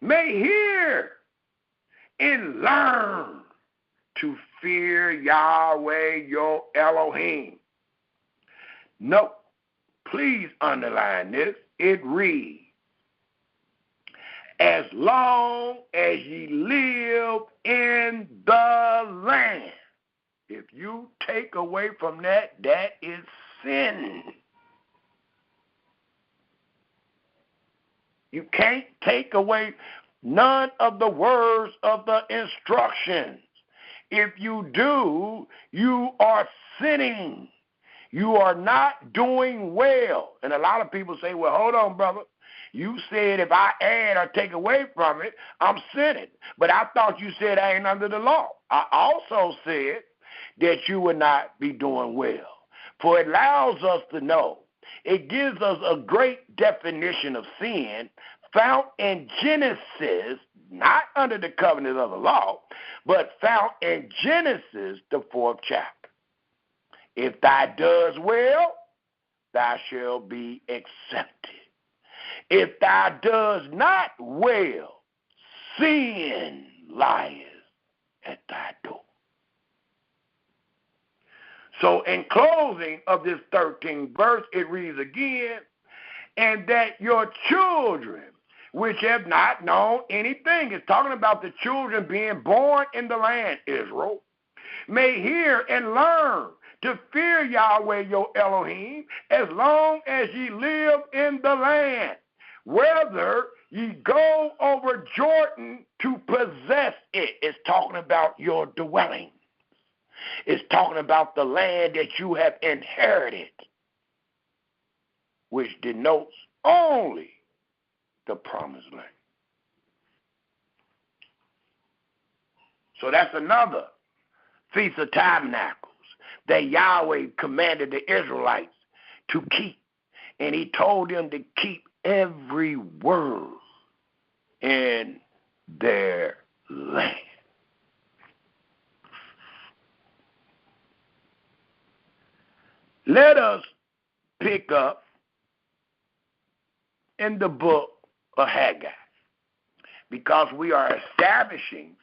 may hear and learn to fear Yahweh your Elohim. No, please underline this. It reads, as long as ye live in the land. If you take away from that, that is sin. You can't take away none of the words of the instructions. If you do, you are sinning. You are not doing well. And a lot of people say, well, hold on, brother. You said if I add or take away from it, I'm sinning. But I thought you said I ain't under the law. I also said that you would not be doing well. For it allows us to know. It gives us a great definition of sin found in Genesis, not under the covenant of the law, but found in Genesis, the 4th chapter. If thou does well, thou shalt be accepted. If thou does not well, sin lieth at thy door. So in closing of this 13th verse, it reads again, and that your children, which have not known anything. It's talking about the children being born in the land, Israel, may hear and learn to fear Yahweh your Elohim as long as ye live in the land, whether ye go over Jordan to possess it. It's talking about your dwelling. It's talking about the land that you have inherited, which denotes only the promised land. So that's another Feast of Tabernacles that Yahweh commanded the Israelites to keep. And he told them to keep every word in their land. Let us pick up in the book of Haggai, because we are establishing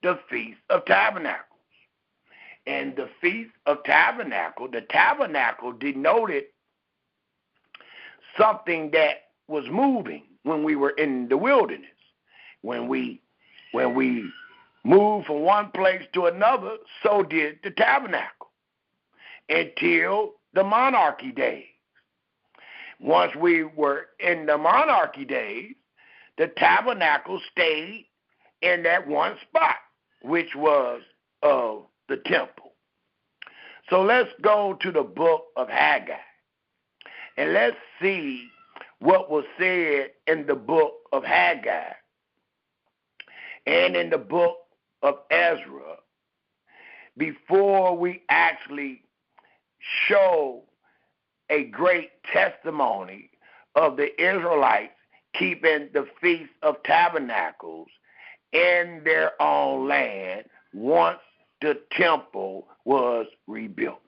the Feast of Tabernacles. And the Feast of Tabernacle, the tabernacle denoted something that was moving when we were in the wilderness. When we moved from one place to another, so did the tabernacle until the monarchy days. Once we were in the monarchy days, the tabernacle stayed in that one spot, which was of the temple. So let's go to the book of Haggai, and let's see what was said in the book of Haggai and in the book of Ezra before we actually show a great testimony of the Israelites keeping the Feast of Tabernacles in their own land once the temple was rebuilt.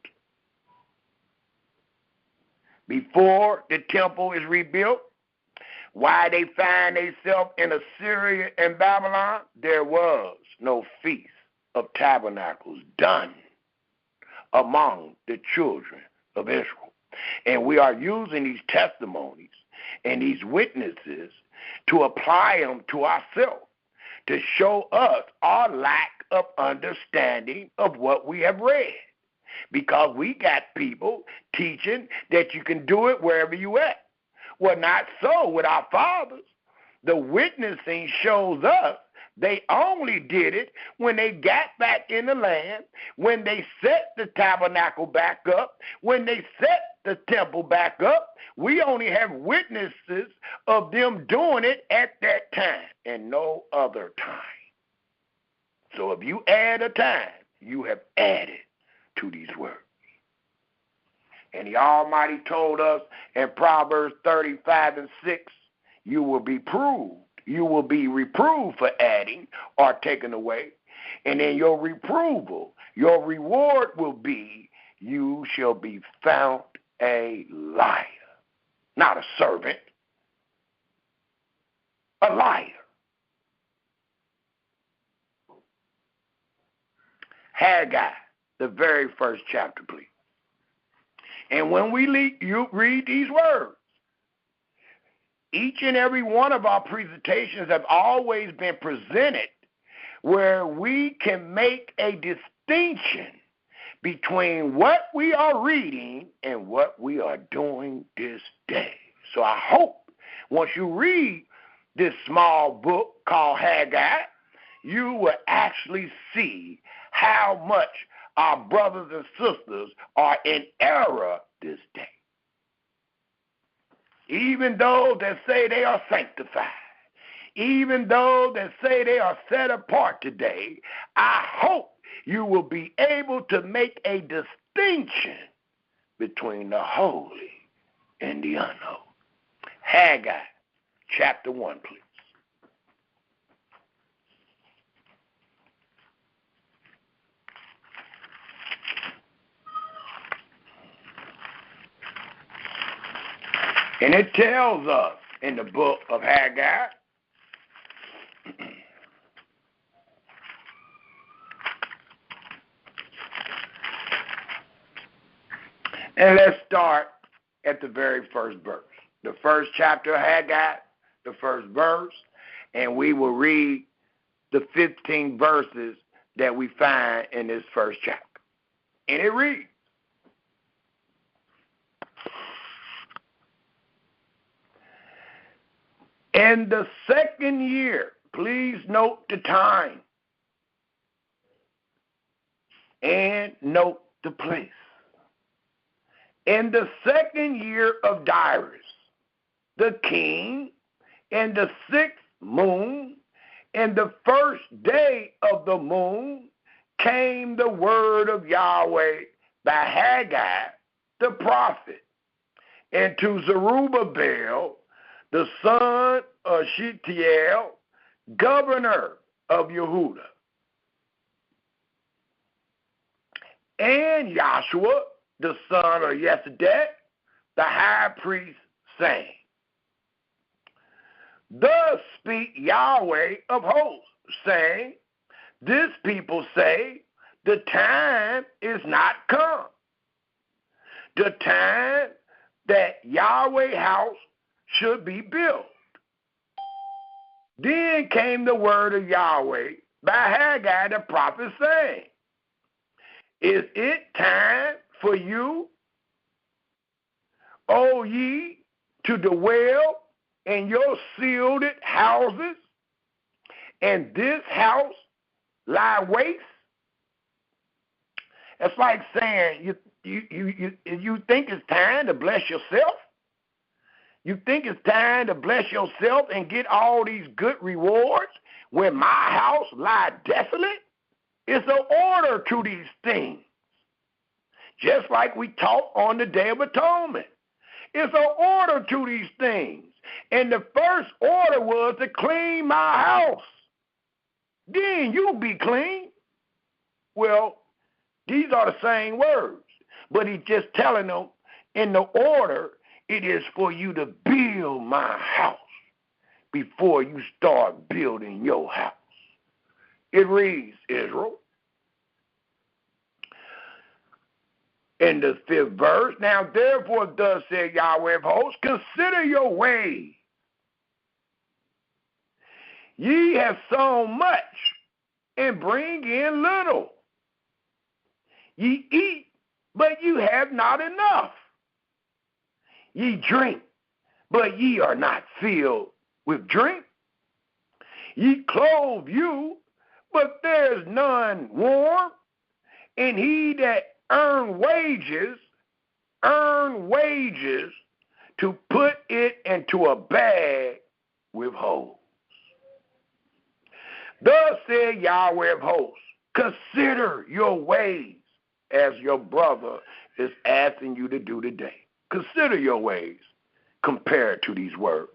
Before the temple is rebuilt, why they find themselves in Assyria and Babylon, there was no Feast of Tabernacles done among the children of Israel. And we are using these testimonies and these witnesses to apply them to ourselves, to show us our lack of understanding of what we have read. Because we got people teaching that you can do it wherever you at. Well, not so with our fathers. The witnessing shows us they only did it when they got back in the land, when they set the tabernacle back up, when they set the temple back up. We only have witnesses of them doing it at that time and no other time. So if you add a time, you have added to these words. And the Almighty told us in Proverbs 35:6, you will be proved. You will be reproved for adding or taking away. And in your reproval, your reward will be, you shall be found a liar. Not a servant, a liar. Haggai, the very first chapter, please. And when you read these words, each and every one of our presentations have always been presented where we can make a distinction between what we are reading and what we are doing this day. So I hope once you read this small book called Haggai, you will actually see how much our brothers and sisters are in error this day. Even those that say they are sanctified, even those that say they are set apart today, I hope you will be able to make a distinction between the holy and the unholy. Haggai, chapter 1, please. And it tells us in the book of Haggai, and let's start at the very first verse. The first chapter of Haggai, the first verse, and we will read the 15 verses that we find in this first chapter. And it reads, in the second year, please note the time and note the place. In the second year of Darius, the king, in the 6th moon, in the first day of the moon, came the word of Yahweh by Haggai the prophet, and to Zerubbabel, the son of Shealtiel, governor of Yehuda, and Joshua, the son of Yesedek, the high priest, saying, thus speak Yahweh of hosts, saying, this people say, the time is not come. The time that Yahweh house should be built. Then came the word of Yahweh by Haggai the prophet, saying, is it time for you, O ye, to dwell in your sealed houses, and this house lie waste? It's like saying you think it's time to bless yourself? You think it's time to bless yourself and get all these good rewards when my house lie desolate? It's an order to these things. Just like we taught on the Day of Atonement. It's an order to these things. And the first order was to clean my house. Then you'll be clean. Well, these are the same words. But he's just telling them in the order, it is for you to build my house before you start building your house. It reads, Israel, in the 5th verse, now therefore thus said Yahweh of hosts, consider your ways. Ye have sown much and bring in little. Ye eat, but you have not enough. Ye drink, but ye are not filled with drink. Ye clothe you, but there is none warm. And he that earn wages to put it into a bag with holes. Thus said Yahweh of hosts, consider your ways, as your brother is asking you to do today. Consider your ways compared to these words.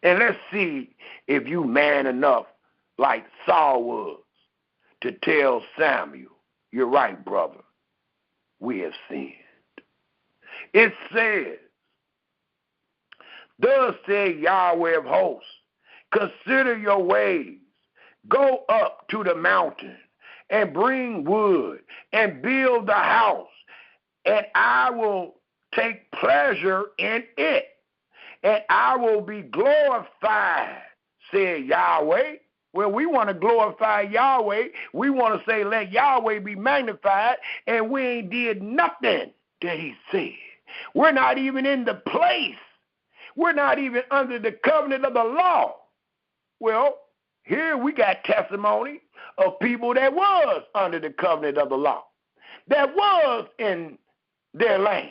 And let's see if you man enough like Saul was to tell Samuel, you're right, brother, we have sinned. It says, thus said Yahweh of hosts, consider your ways, go up to the mountain and bring wood and build the house, and I will take pleasure in it, and I will be glorified, said Yahweh. Well, we want to glorify Yahweh. We want to say, let Yahweh be magnified, and we ain't did nothing that he said. We're not even in the place. We're not even under the covenant of the law. Well, here we got testimony of people that was under the covenant of the law, that was in their land,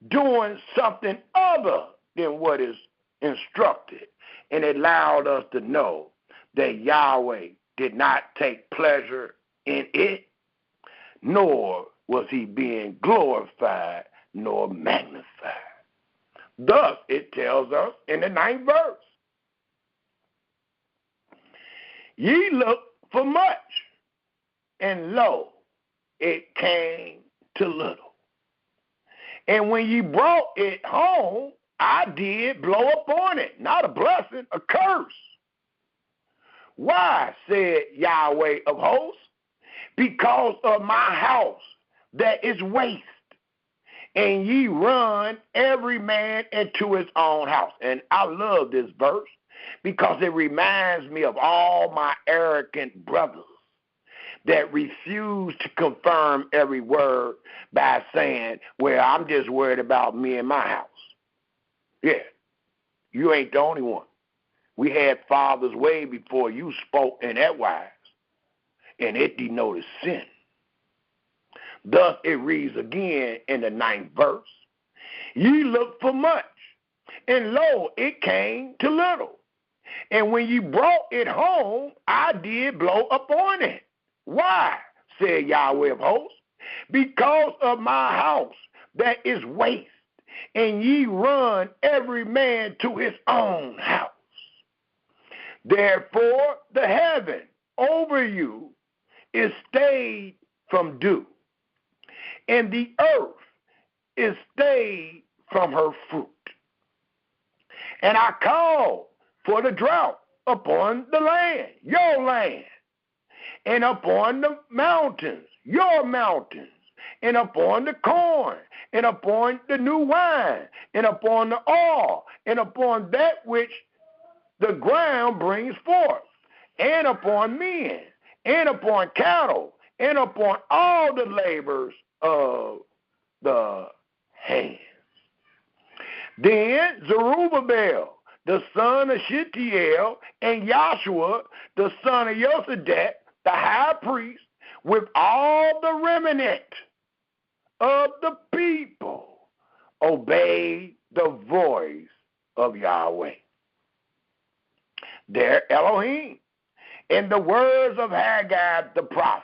doing something other than what is instructed. And it allowed us to know that Yahweh did not take pleasure in it, nor was he being glorified nor magnified. Thus, it tells us in the 9th verse, ye look for much, and lo, it came to little. And when ye brought it home, I did blow upon it, not a blessing, a curse. Why, said Yahweh of hosts? Because of my house that is waste, and ye run every man into his own house. And I love this verse because it reminds me of all my arrogant brothers that refuse to confirm every word by saying, well, I'm just worried about me and my house. Yeah, you ain't the only one. We had fathers way before you spoke in that wise, and it denoted sin. Thus it reads again in the 9th verse, ye look for much, and lo, it came to little. And when ye brought it home, I did blow upon it. Why, said Yahweh of hosts? Because of my house that is waste, and ye run every man to his own house. Therefore the heaven over you is stayed from dew, and the earth is stayed from her fruit. And I call for the drought upon the land, your land, and upon the mountains, your mountains, and upon the corn, and upon the new wine, and upon the oil, and upon that which the ground brings forth, and upon men, and upon cattle, and upon all the labors of the hands. Then Zerubbabel, the son of Shealtiel, and Joshua, the son of Josadak, the high priest, with all the remnant of the people, obeyed the voice of Yahweh, their Elohim, in the words of Haggai the prophet,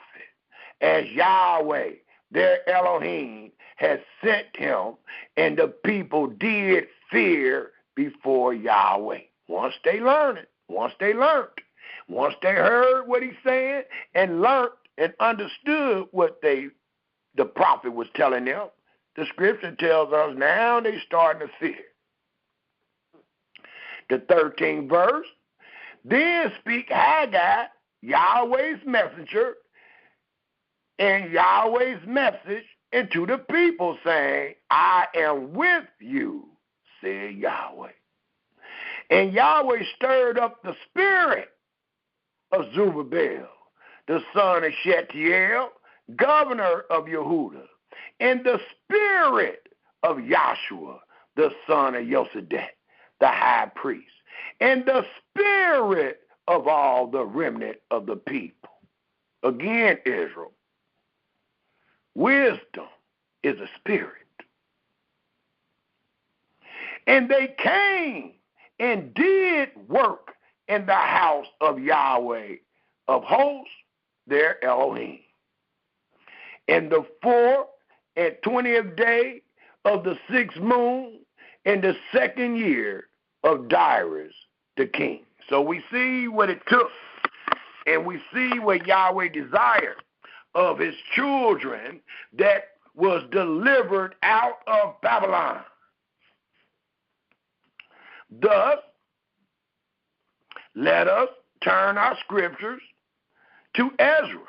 as Yahweh, their Elohim, has sent him, and the people did fear before Yahweh. Once they learned, once they heard what he's saying and learned and understood what the prophet was telling them, the scripture tells us now they're starting to fear. The 13th verse, then speak Haggai, Yahweh's messenger, and Yahweh's message into the people, saying, I am with you, said Yahweh. And Yahweh stirred up the spirit of Zerubbabel, the son of Shealtiel, governor of Yehuda, and the spirit of Joshua, the son of Josadak, the high priest, and the spirit of all the remnant of the people. Again, Israel, wisdom is a spirit. And they came and did work in the house of Yahweh of hosts, their Elohim. In the 4th and 20th day of the 6th moon, in the 2nd year of Darius the king. So we see what it took, and we see what Yahweh desired of his children that was delivered out of Babylon. Thus, let us turn our scriptures to Ezra,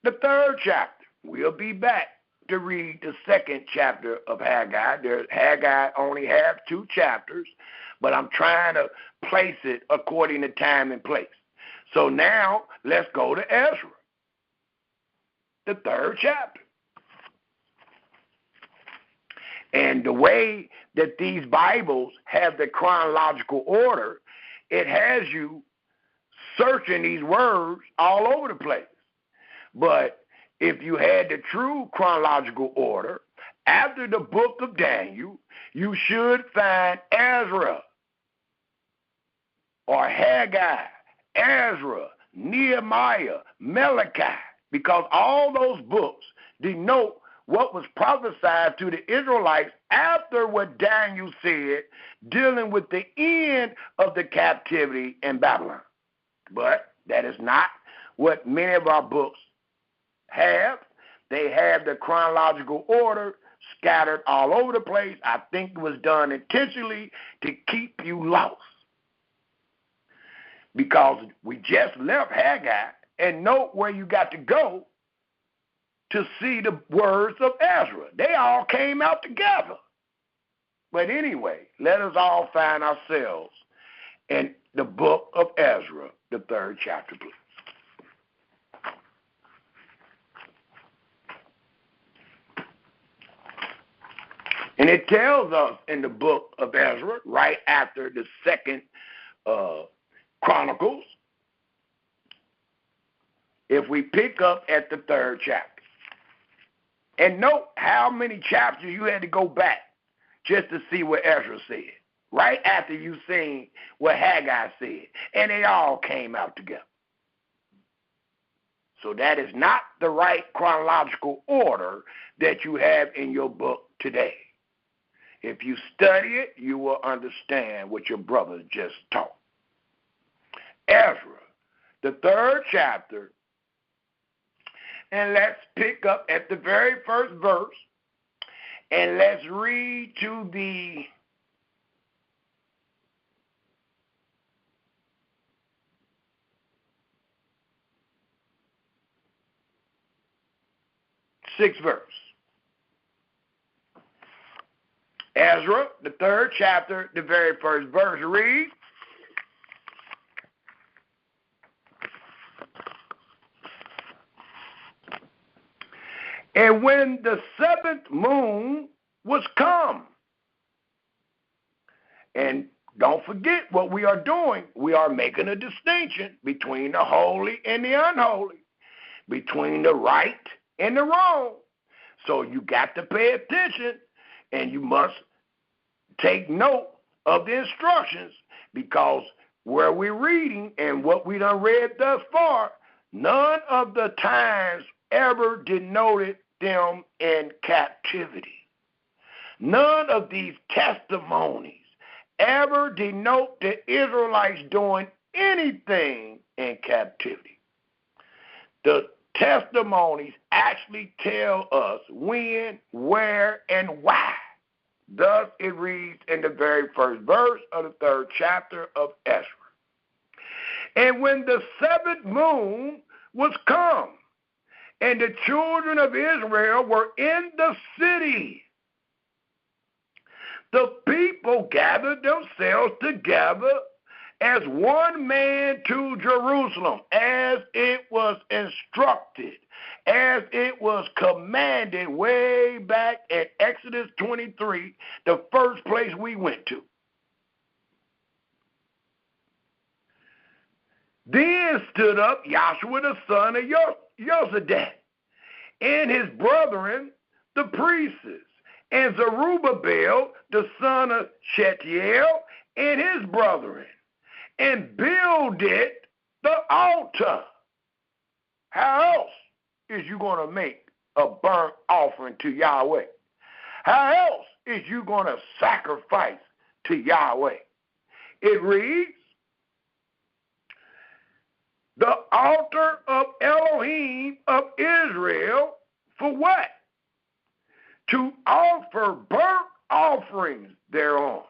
the 3rd chapter. We'll be back to read the 2nd chapter of Haggai. Haggai only has 2 chapters, but I'm trying to place it according to time and place. So now let's go to Ezra, the 3rd chapter. And the way that these Bibles have the chronological order, it has you searching these words all over the place. But if you had the true chronological order, after the book of Daniel, you should find Ezra or Haggai, Ezra, Nehemiah, Malachi, because all those books denote what was prophesied to the Israelites after what Daniel said, dealing with the end of the captivity in Babylon. But that is not what many of our books have. They have the chronological order scattered all over the place. I think it was done intentionally to keep you lost. Because we just left Haggai, and note where you got to go to see the words of Ezra. They all came out together. But anyway, let us all find ourselves in the book of Ezra, the 3rd chapter, please. And it tells us in the book of Ezra, right after the 2nd Chronicles, if we pick up at the 3rd chapter. And note how many chapters you had to go back just to see what Ezra said, right after you seen what Haggai said. And they all came out together. So that is not the right chronological order that you have in your book today. If you study it, you will understand what your brother just taught. Ezra, the 3rd chapter, and let's pick up at the very first verse, and let's read to the 6th verse. Ezra, the 3rd chapter, the very first verse reads, and when the 7th moon was come, and don't forget what we are doing. We are making a distinction between the holy and the unholy, between the right and the wrong. So you got to pay attention, and you must take note of the instructions, because where we're reading and what we done read thus far, none of the times ever denoted them in captivity. None of these testimonies ever denote the Israelites doing anything in captivity. The testimonies actually tell us when, where, and why. Thus it reads in the very first verse of the 3rd chapter of Ezra. And when the 7th moon was come, and the children of Israel were in the city, the people gathered themselves together as one man to Jerusalem, as it was instructed, as it was commanded way back in Exodus 23, the first place we went to. Then stood up Joshua the son of Jozadak, and his brethren, the priests, and Zerubbabel the son of Shealtiel, and his brethren, and builded the altar. How else is you going to make a burnt offering to Yahweh? How else is you going to sacrifice to Yahweh? It reads, the altar of Elohim of Israel, for what? To offer burnt offerings thereon.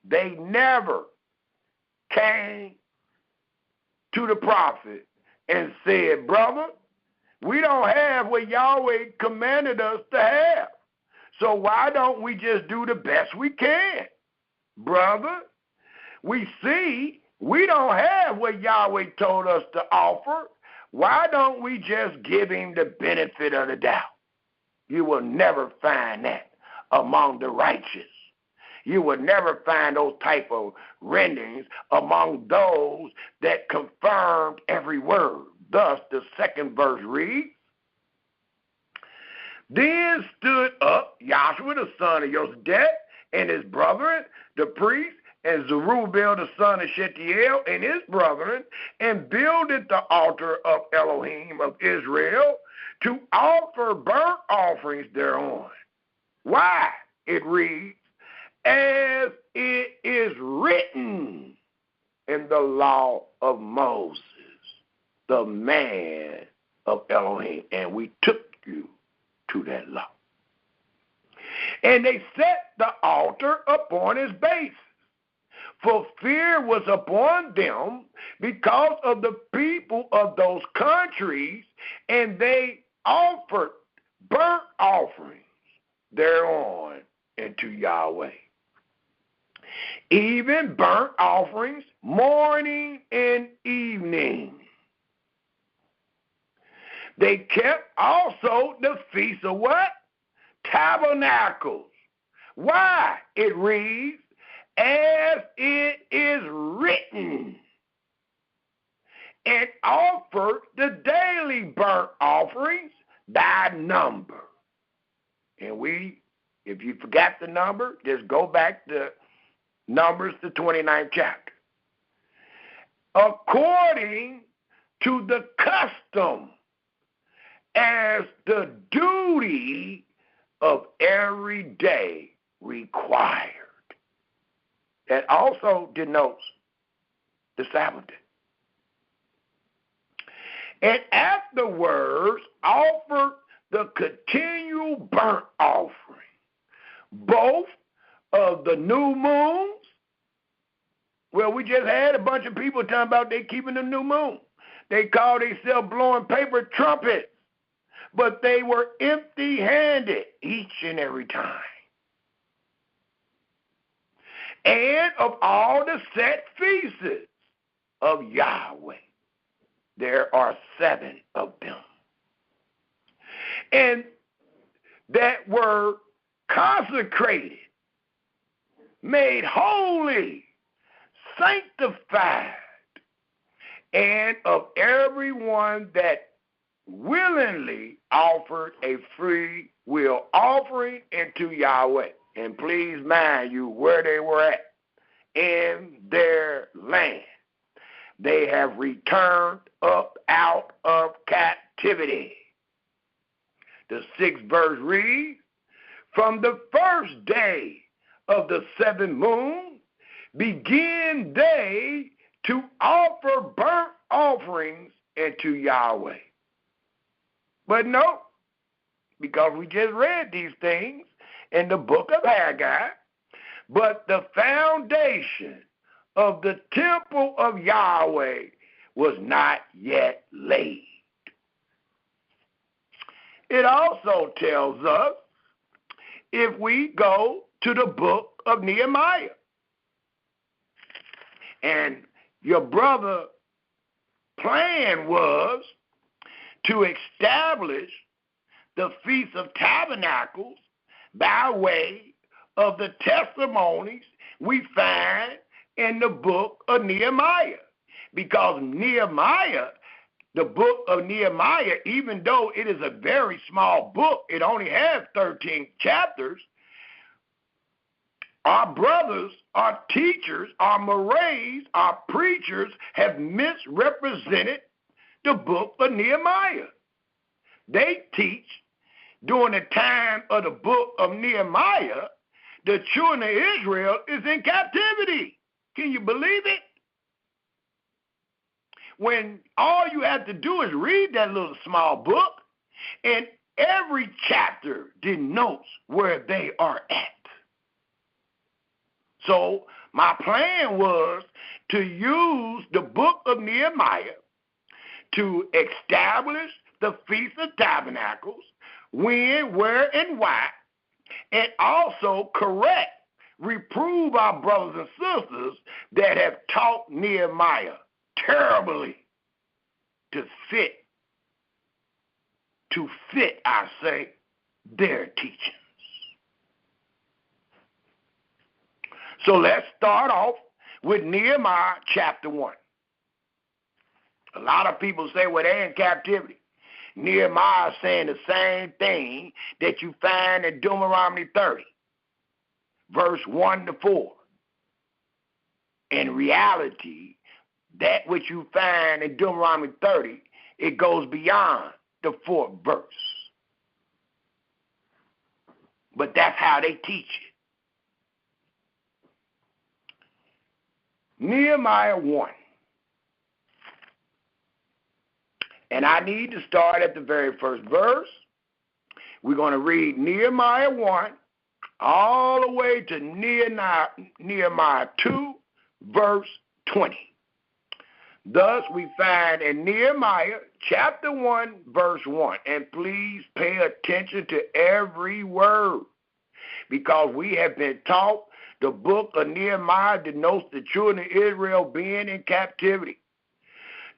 They never came to the prophet and said, brother, we don't have what Yahweh commanded us to have, so why don't we just do the best we can? Brother, we see we don't have what Yahweh told us to offer. Why don't we just give him the benefit of the doubt? You will never find that among the righteous. You will never find those type of renderings among those that confirmed every word. Thus, the 2nd verse reads, then stood up Joshua the son of Jozadak and his brethren, the priests, and Zerubbabel the son of Shealtiel and his brethren, and builded the altar of Elohim of Israel to offer burnt offerings thereon. Why? It reads, as it is written in the law of Moses, the man of Elohim. And we took you to that law. And they set the altar upon his base, for fear was upon them because of the people of those countries, and they offered burnt offerings thereon unto Yahweh. Even burnt offerings morning and evening. They kept also the Feast of what? Tabernacles. Why? It reads, as it is written, and offered the daily burnt offerings by number. And if you forgot the number, just go back to Numbers, the 29th chapter. According to the custom, as the duty of every day required. That also denotes the Sabbath day. And afterwards offered the continual burnt offering, both of the new moons. Well, we just had a bunch of people talking about they keeping the new moon. They called themselves blowing paper trumpets, but they were empty-handed each and every time. And of all the set feasts of Yahweh, there are 7 of them. And that were consecrated, made holy, sanctified, and of everyone that willingly offered a free will offering unto Yahweh. And please mind you where they were at, in their land. They have returned up out of captivity. The 6th verse reads, from the first day of the 7th moon begin they to offer burnt offerings unto Yahweh. But no, because we just read these things in the book of Haggai, but the foundation of the temple of Yahweh was not yet laid. It also tells us, if we go to the book of Nehemiah, and your brother plan was to establish the Feast of Tabernacles by way of the testimonies we find in the book of Nehemiah. Because Nehemiah, the book of Nehemiah, even though it is a very small book, it only has 13 chapters, our brothers, our teachers, our mores, our preachers have misrepresented the book of Nehemiah. They teach during the time of the book of Nehemiah, the children of Israel is in captivity. Can you believe it? When all you have to do is read that little small book, and every chapter denotes where they are at. So my plan was to use the book of Nehemiah to establish the Feast of Tabernacles, when, where, and why, and also correct, reprove our brothers and sisters that have taught Nehemiah terribly to fit, I say, their teachings. So let's start off with Nehemiah chapter 1. A lot of people say, well, they're in captivity. Nehemiah is saying the same thing that you find in Deuteronomy 30, verse 1 to 4. In reality, that which you find in Deuteronomy 30, it goes beyond the 4th verse. But that's how they teach it. Nehemiah 1. And I need to start at the very first verse. We're going to read Nehemiah 1 all the way to Nehemiah 2, verse 20. Thus we find in Nehemiah chapter 1, verse 1, and please pay attention to every word, because we have been taught the book of Nehemiah denotes the children of Israel being in captivity.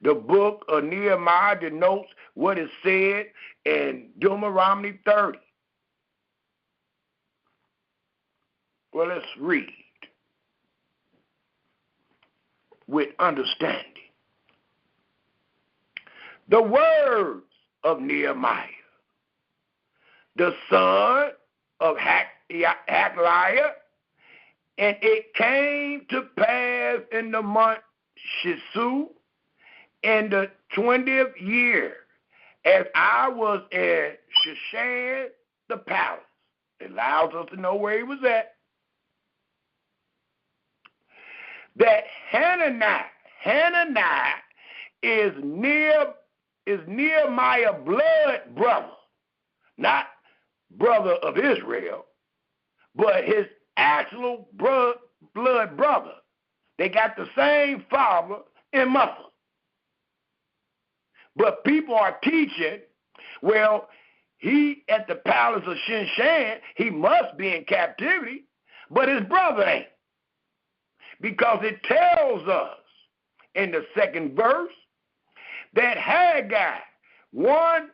The book of Nehemiah denotes what is said in Deuteronomy 30. Well, let's read with understanding. The words of Nehemiah, the son of Hachaliah, and it came to pass in the month Shisu, in the 20th year, as I was in Shushan the palace. It allows us to know where he was at. That Hananiah is Nehemiah's blood brother, not brother of Israel, but his actual blood brother. They got the same father and mother. But people are teaching, well, he at the palace of Shushan, he must be in captivity, but his brother ain't. Because it tells us in the second verse that Hananiah, one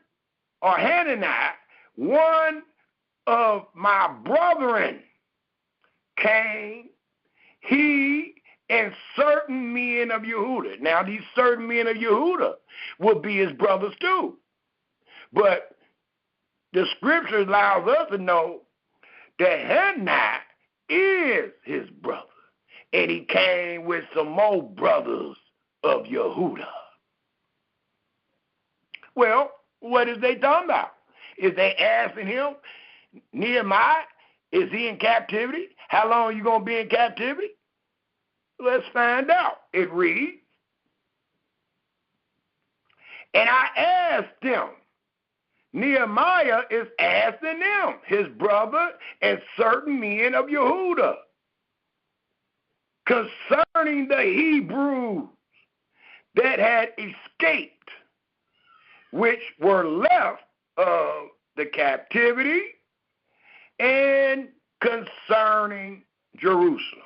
of my brethren, came, he and certain men of Yehuda. Now, these certain men of Yehuda will be his brothers too. But the scripture allows us to know that Hananiah is his brother. And he came with some more brothers of Yehuda. Well, what is they talking about? Is they asking him, Nehemiah, is he in captivity? How long are you going to be in captivity? Let's find out. It reads, and I asked them. Nehemiah is asking them, his brother and certain men of Yehuda, concerning the Hebrews that had escaped, which were left of the captivity, and concerning Jerusalem.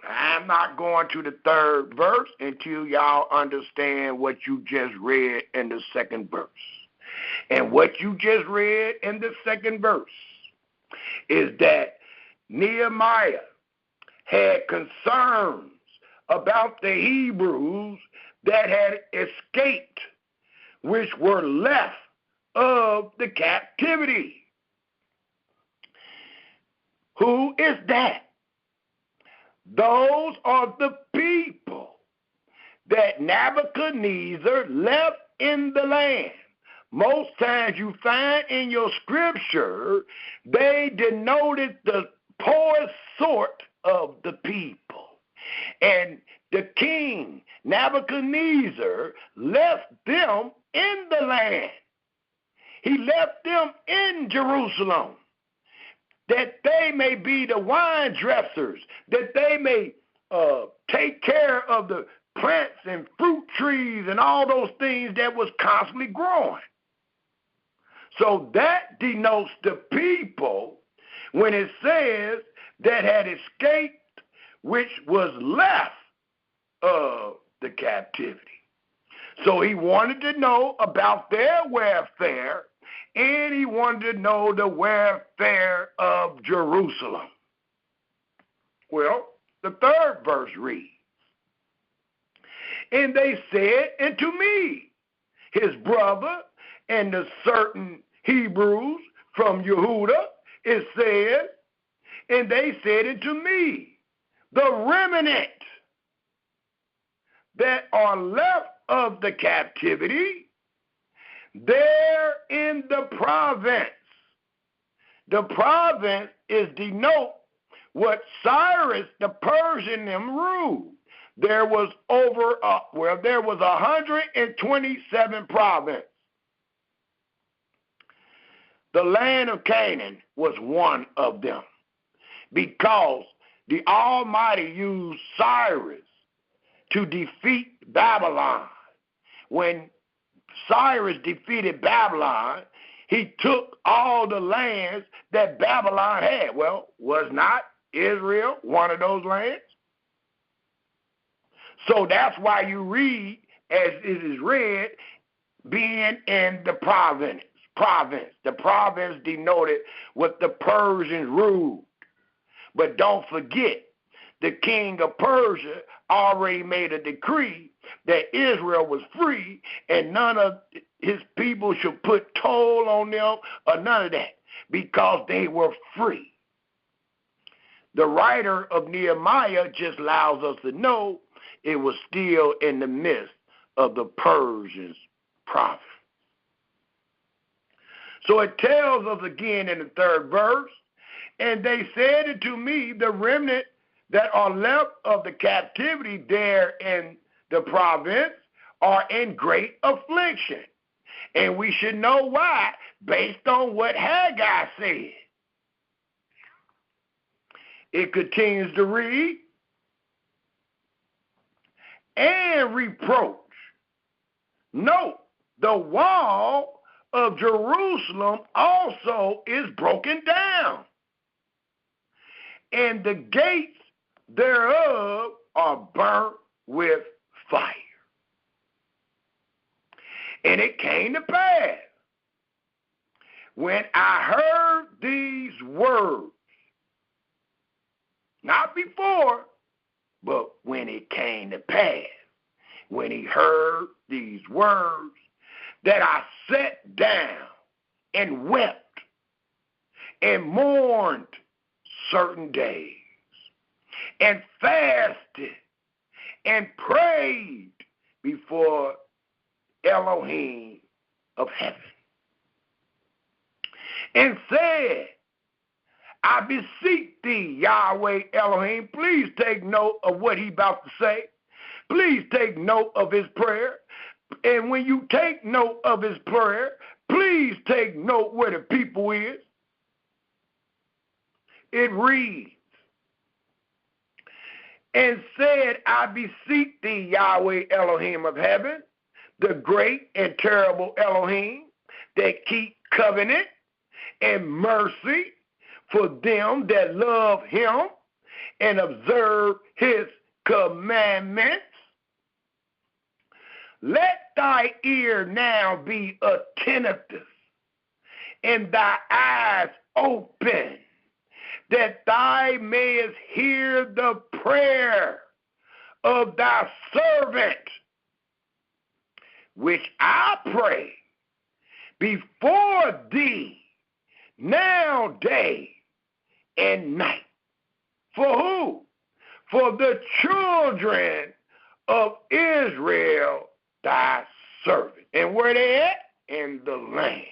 I'm not going to the third verse until y'all understand what you just read in the second verse. And what you just read in the second verse is that Nehemiah had concerns about the Hebrews that had escaped, which were left of the captivity. Who is that? Those are the people that Nebuchadnezzar left in the land. Most times you find in your scripture, they denoted the poorest sort of the people. And the king, Nebuchadnezzar, left them in the land. He left them in Jerusalem, that they may be the wine dressers, that they may take care of the plants and fruit trees and all those things that was constantly growing. So that denotes the people when it says that had escaped, which was left of the captivity. So he wanted to know about their welfare, and he wanted to know the welfare of Jerusalem. Well, the third verse reads, and they said unto me, his brother, and the certain Hebrews from Yehuda, it said, and they said unto me, the remnant that are left of the captivity, there in the province. The province is denote what Cyrus the Persian them ruled. There was 127 provinces. The land of Canaan was one of them, because the Almighty used Cyrus to defeat Babylon. When Cyrus defeated Babylon, he took all the lands that Babylon had. Well, was not Israel one of those lands? So that's why you read, as it is read, being in the province. The province denoted what the Persians ruled. But don't forget, the king of Persia already made a decree that Israel was free and none of his people should put toll on them or none of that because they were free. The writer of Nehemiah just allows us to know it was still in the midst of the Persians' province. So it tells us again in the 3rd verse, and they said unto me, the remnant that are left of the captivity there in the province are in great affliction. And we should know why, based on what Haggai said. It continues to read, and reproach. Note, the wall of Jerusalem also is broken down, and the gates thereof are burnt with fire. And it came to pass, when I heard these words, not before, but when it came to pass, when he heard these words, that I sat down and wept and mourned certain days and fasted and prayed before Elohim of heaven and said, I beseech thee, Yahweh Elohim. Please take note of what he's about to say. Please take note of his prayer. And when you take note of his prayer, please take note where the people is. It reads, and said, I beseech thee, Yahweh Elohim of heaven, the great and terrible Elohim, that keep covenant and mercy for them that love him and observe his commandments. Let thy ear now be attentive and thy eyes open, that thou mayest hear the prayer of thy servant, which I pray before thee now day and night. For who? For the children of Israel, thy servant. And where they at? In the land.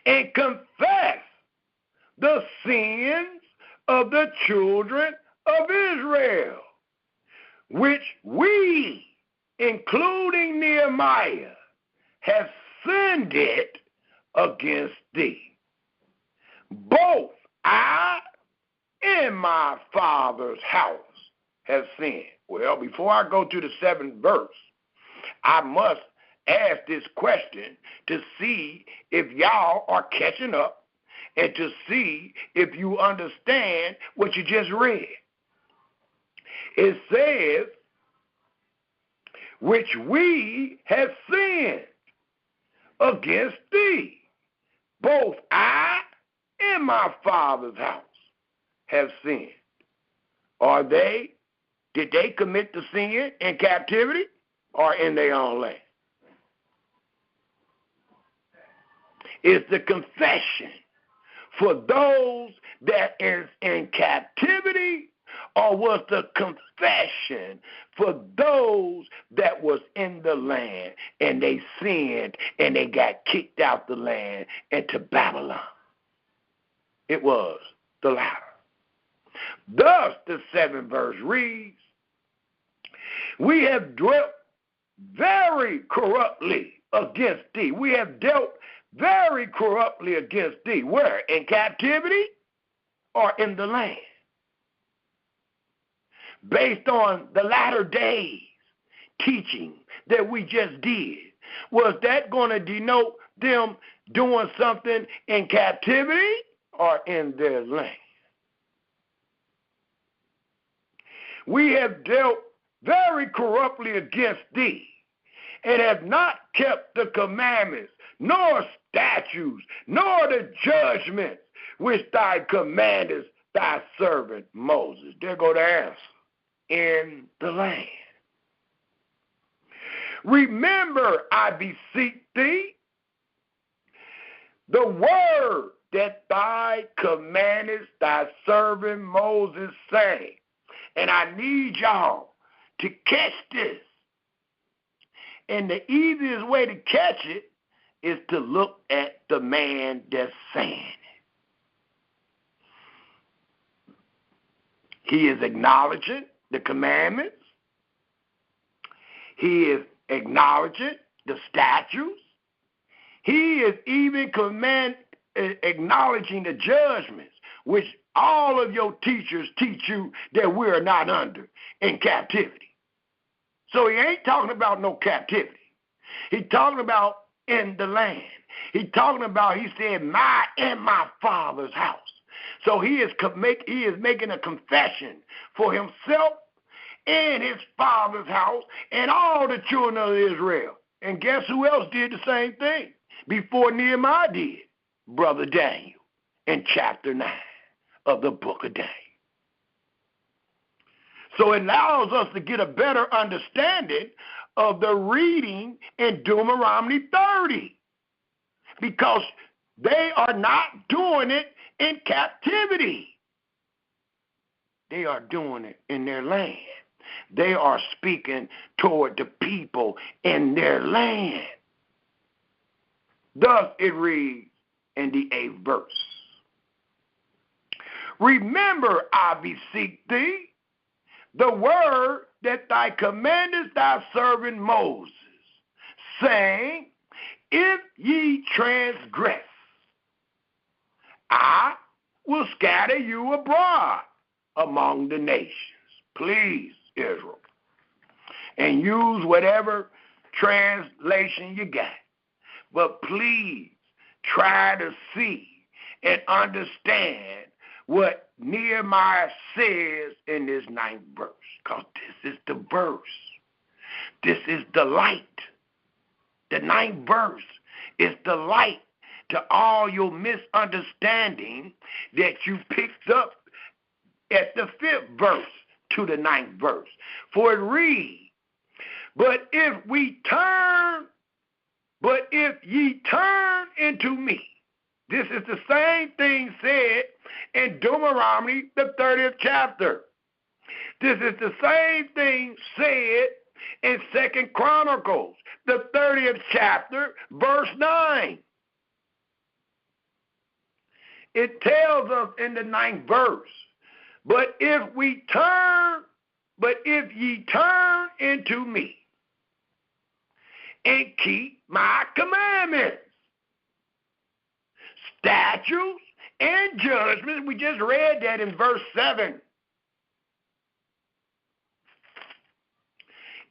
And confess the sins of the children of Israel, which we, including Nehemiah, have sinned against thee. Both I and my father's house have sinned. Well, before I go to the 7th verse, I must ask this question to see if y'all are catching up and to see if you understand what you just read. It says, which we have sinned against thee. Both I and my father's house have sinned. Did they commit the sin in captivity or in their own land? It's the confession for those that is in captivity, or was the confession for those that was in the land and they sinned and they got kicked out the land into Babylon? It was the latter. Thus the 7th verse reads, we have dwelt very corruptly against thee. We have dealt very corruptly against thee. Where? In captivity or in the land? based on the latter days teaching that we just did, was that going to denote them doing something in captivity or in their land? We have dealt very corruptly against thee, and have not kept the commandments, nor statutes, nor the judgments which thou commandest thy servant Moses. There go the answer. In the land. Remember, I beseech thee, the word that thou commandest thy servant Moses, saying, and I need y'all to catch this. And the easiest way to catch it is to look at the man that's saying it. He is acknowledging the commandments. He is acknowledging the statutes. He is even acknowledging the judgments, which all of your teachers teach you that we are not under in captivity. So he ain't talking about no captivity. He's talking about in the land. He said, my and my father's house. So he is making a confession for himself and his father's house and all the children of Israel. And guess who else did the same thing before Nehemiah did? Brother Daniel in chapter 9 of the book of Daniel. So it allows us to get a better understanding of the reading in Deuteronomy 30, because they are not doing it in captivity. They are doing it in their land. They are speaking toward the people in their land. Thus it reads in the 8th verse. Remember, I beseech thee, the word that thou commandest thy servant Moses, saying, if ye transgress, I will scatter you abroad among the nations. Please, Israel. And use whatever translation you got. But please try to see and understand what Nehemiah says in this 9th verse, because this is the verse. This is the light. The 9th verse is the light to all your misunderstanding that you picked up at the 5th verse to the 9th verse. For it reads, but if ye turn into me. This is the same thing said in Deuteronomy, the 30th chapter. This is the same thing said in 2 Chronicles, the 30th chapter, verse 9. It tells us in the 9th verse, but if ye turn into me and keep my commandments, statutes, and judgments. We just read that in verse 7.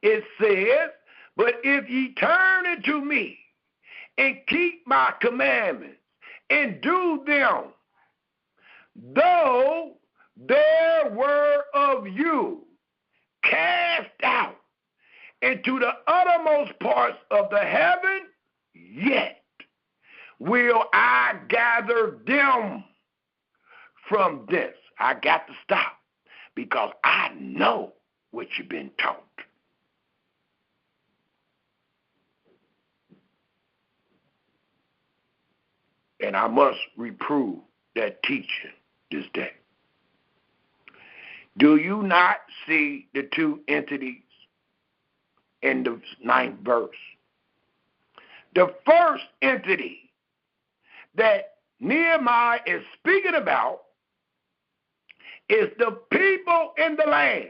It says, but if ye turn into me and keep my commandments and do them, though there were of you cast out into the uttermost parts of the heaven, yet will I gather them from this. I got to stop because I know what you've been taught. And I must reprove that teaching this day. Do you not see the two entities in the 9th verse? The first entity that Nehemiah is speaking about is the people in the land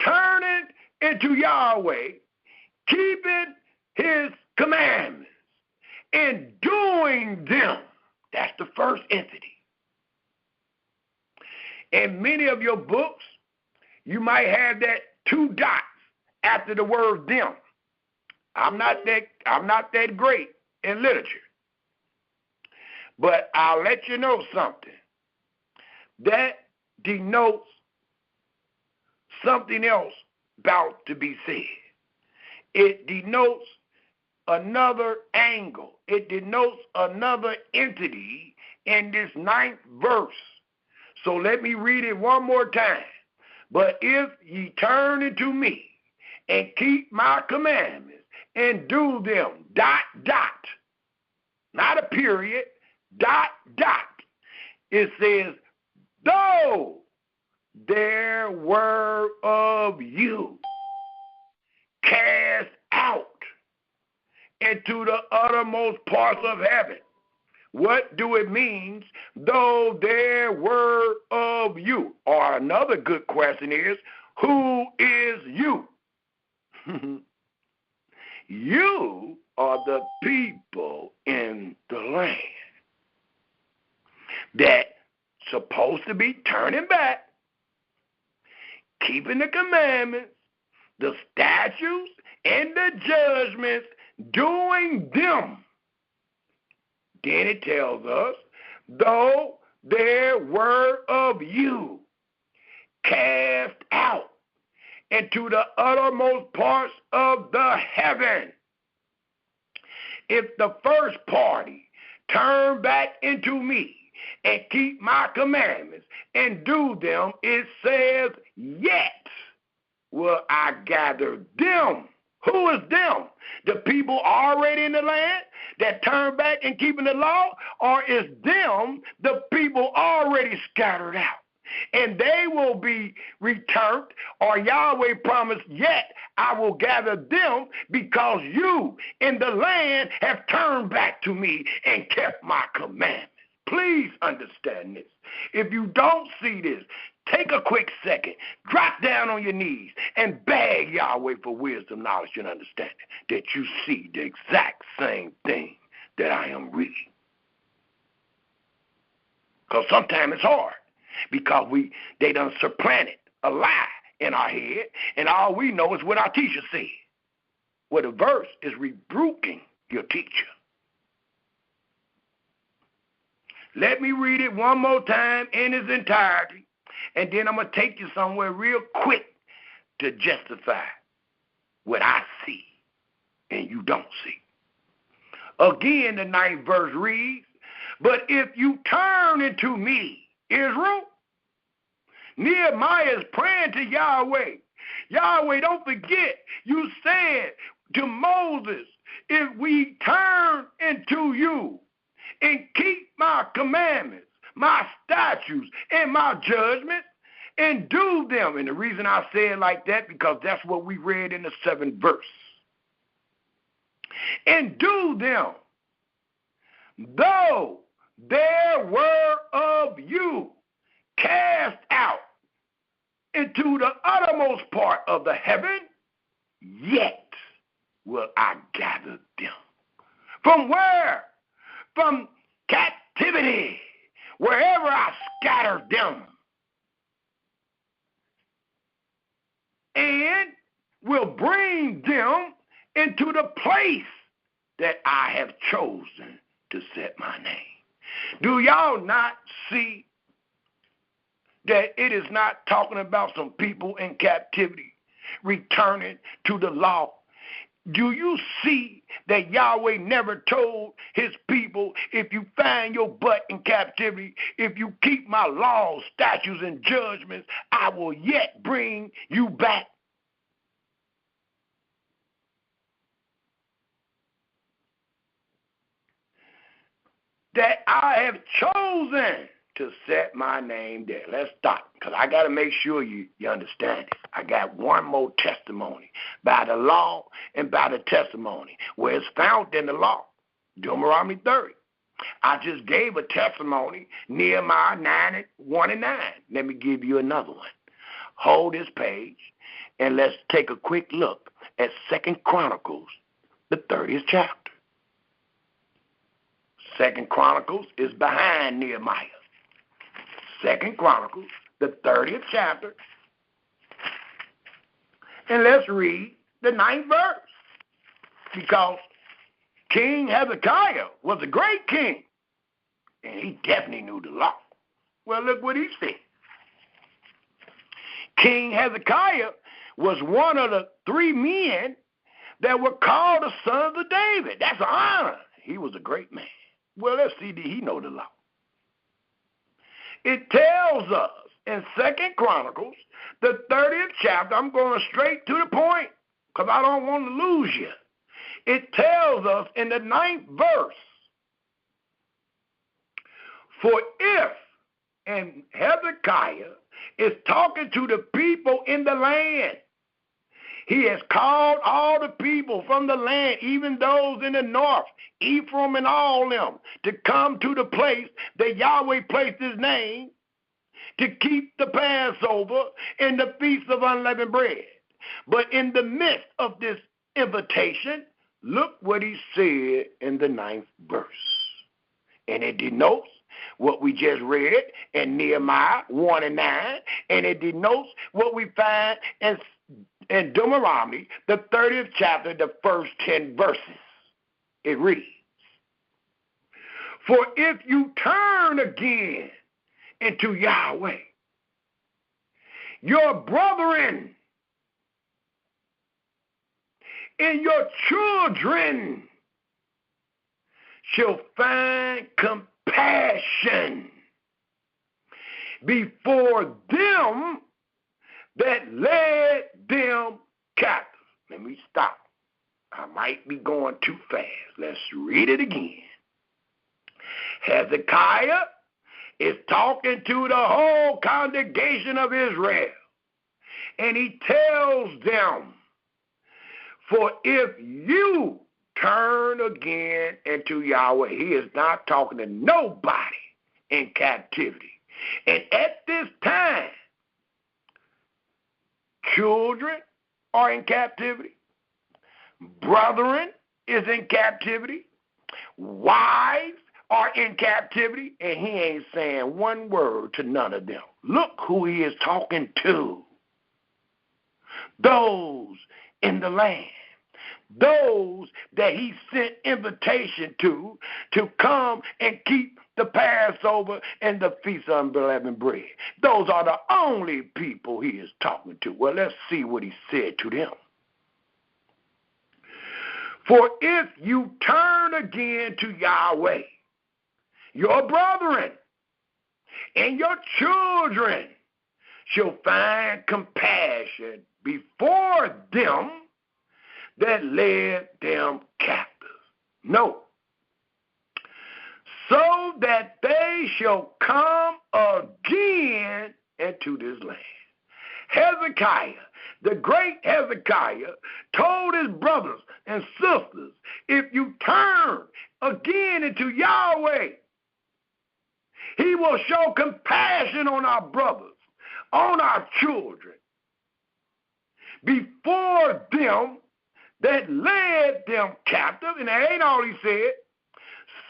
turning into Yahweh, keeping his commandments, and doing them. That's the first entity. In many of your books, you might have that 2 dots after the word them. I'm not that great in literature. But I'll let you know something. That denotes something else about to be said. It denotes another angle. It denotes another entity in this 9th verse. So let me read it one more time. But if ye turn unto me and keep my commandments and do them, ... not a period, ... it says, though there were of you cast out into the uttermost parts of heaven. What do it mean, though there were of you? Or another good question is, who is you? You are the people in the land that supposed to be turning back, keeping the commandments, the statutes, and the judgments, doing them. Then it tells us, though there were of you cast out into the uttermost parts of the heaven. If the first party turn back into me and keep my commandments and do them, it says, yet will I gather them. Who is them? The people already in the land that turn back and keeping the law? Or is them the people already scattered out? And they will be returned, or Yahweh promised, yet I will gather them, because you in the land have turned back to me and kept my commandments. Please understand this. If you don't see this, take a quick second, drop down on your knees, and beg Yahweh for wisdom, knowledge, and understanding, that you see the exact same thing that I am reading. Because sometimes it's hard, because they done supplanted a lie in our head, and all we know is what our teacher said. Well, the verse is rebuking your teacher. Let me read it one more time in its entirety, and then I'm going to take you somewhere real quick to justify what I see and you don't see. Again, the 9th verse reads, but if you turn into me, Israel, Nehemiah is praying to Yahweh. Yahweh, don't forget, you said to Moses, if we turn into you and keep my commandments, my statutes, and my judgments, and do them. And the reason I say it like that, because that's what we read in the 7th verse. And do them, though there were of you cast out into the uttermost part of the heaven, yet will I gather them. From where? From captivity, wherever I scatter them, and will bring them into the place that I have chosen to set my name. Do y'all not see that it is not talking about some people in captivity returning to the law? Do you see that Yahweh never told his people, if you find your butt in captivity, if you keep my laws, statutes, and judgments, I will yet bring you back? That I have chosen to set my name there. Let's stop, because I got to make sure you understand it. I got one more testimony by the law and by the testimony, where it's found in the law, Deuteronomy 30. I just gave a testimony, Nehemiah 9:1-9. Let me give you another one. Hold this page, and let's take a quick look at 2nd Chronicles, the 30th chapter. 2nd Chronicles is behind Nehemiah. 2nd Chronicles, the 30th chapter, And let's read the 9th verse. Because King Hezekiah was a great king. And he definitely knew the law. Well, look what he said. King Hezekiah was one of the 3 men that were called the sons of David. That's an honor. He was a great man. Well, let's see, did he know the law? It tells us in 2 Chronicles, the 30th chapter, I'm going straight to the point because I don't want to lose you. It tells us in the 9th verse, for if, and Hezekiah is talking to the people in the land. He has called all the people from the land, even those in the north, Ephraim and all them, to come to the place that Yahweh placed his name to keep the Passover and the Feast of Unleavened Bread. But in the midst of this invitation, look what he said in the 9th verse. And it denotes what we just read in Nehemiah 1 and 9, and it denotes what we find in Deuteronomy, the 30th chapter, the first 10 verses. It reads, for if you turn again into Yahweh, your brethren and your children shall find compassion before them that led them captive. Let me stop. I might be going too fast. Let's read it again. Hezekiah is talking to the whole congregation of Israel, and he tells them, for if you turn again into Yahweh, he is not talking to nobody in captivity. And at this time, children are in captivity. Brethren is in captivity. Wives are in captivity. And he ain't saying one word to none of them. Look who he is talking to. Those in the land. Those that he sent invitation to come and keep the Passover and the Feast of Unleavened Bread. Those are the only people he is talking to. Well, let's see what he said to them. For if you turn again to Yahweh, your brethren and your children shall find compassion before them that led them captive. No. So that they shall come again into this land. Hezekiah, the great Hezekiah, told his brothers and sisters, if you turn again into Yahweh, he will show compassion on our brothers, on our children, before them that led them captive, and that ain't all he said,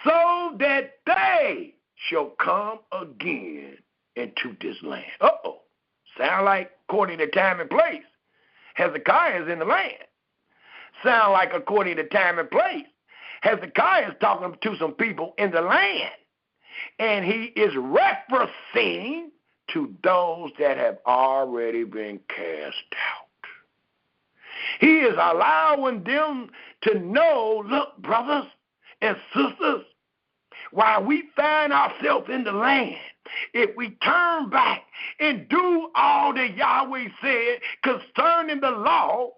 so that they shall come again into this land. Uh-oh. Sound like according to time and place, Hezekiah is in the land. Sound like according to time and place, Hezekiah is talking to some people in the land. And he is referencing to those that have already been cast out. He is allowing them to know, look, brothers and sisters, while we find ourselves in the land, if we turn back and do all that Yahweh said concerning the law,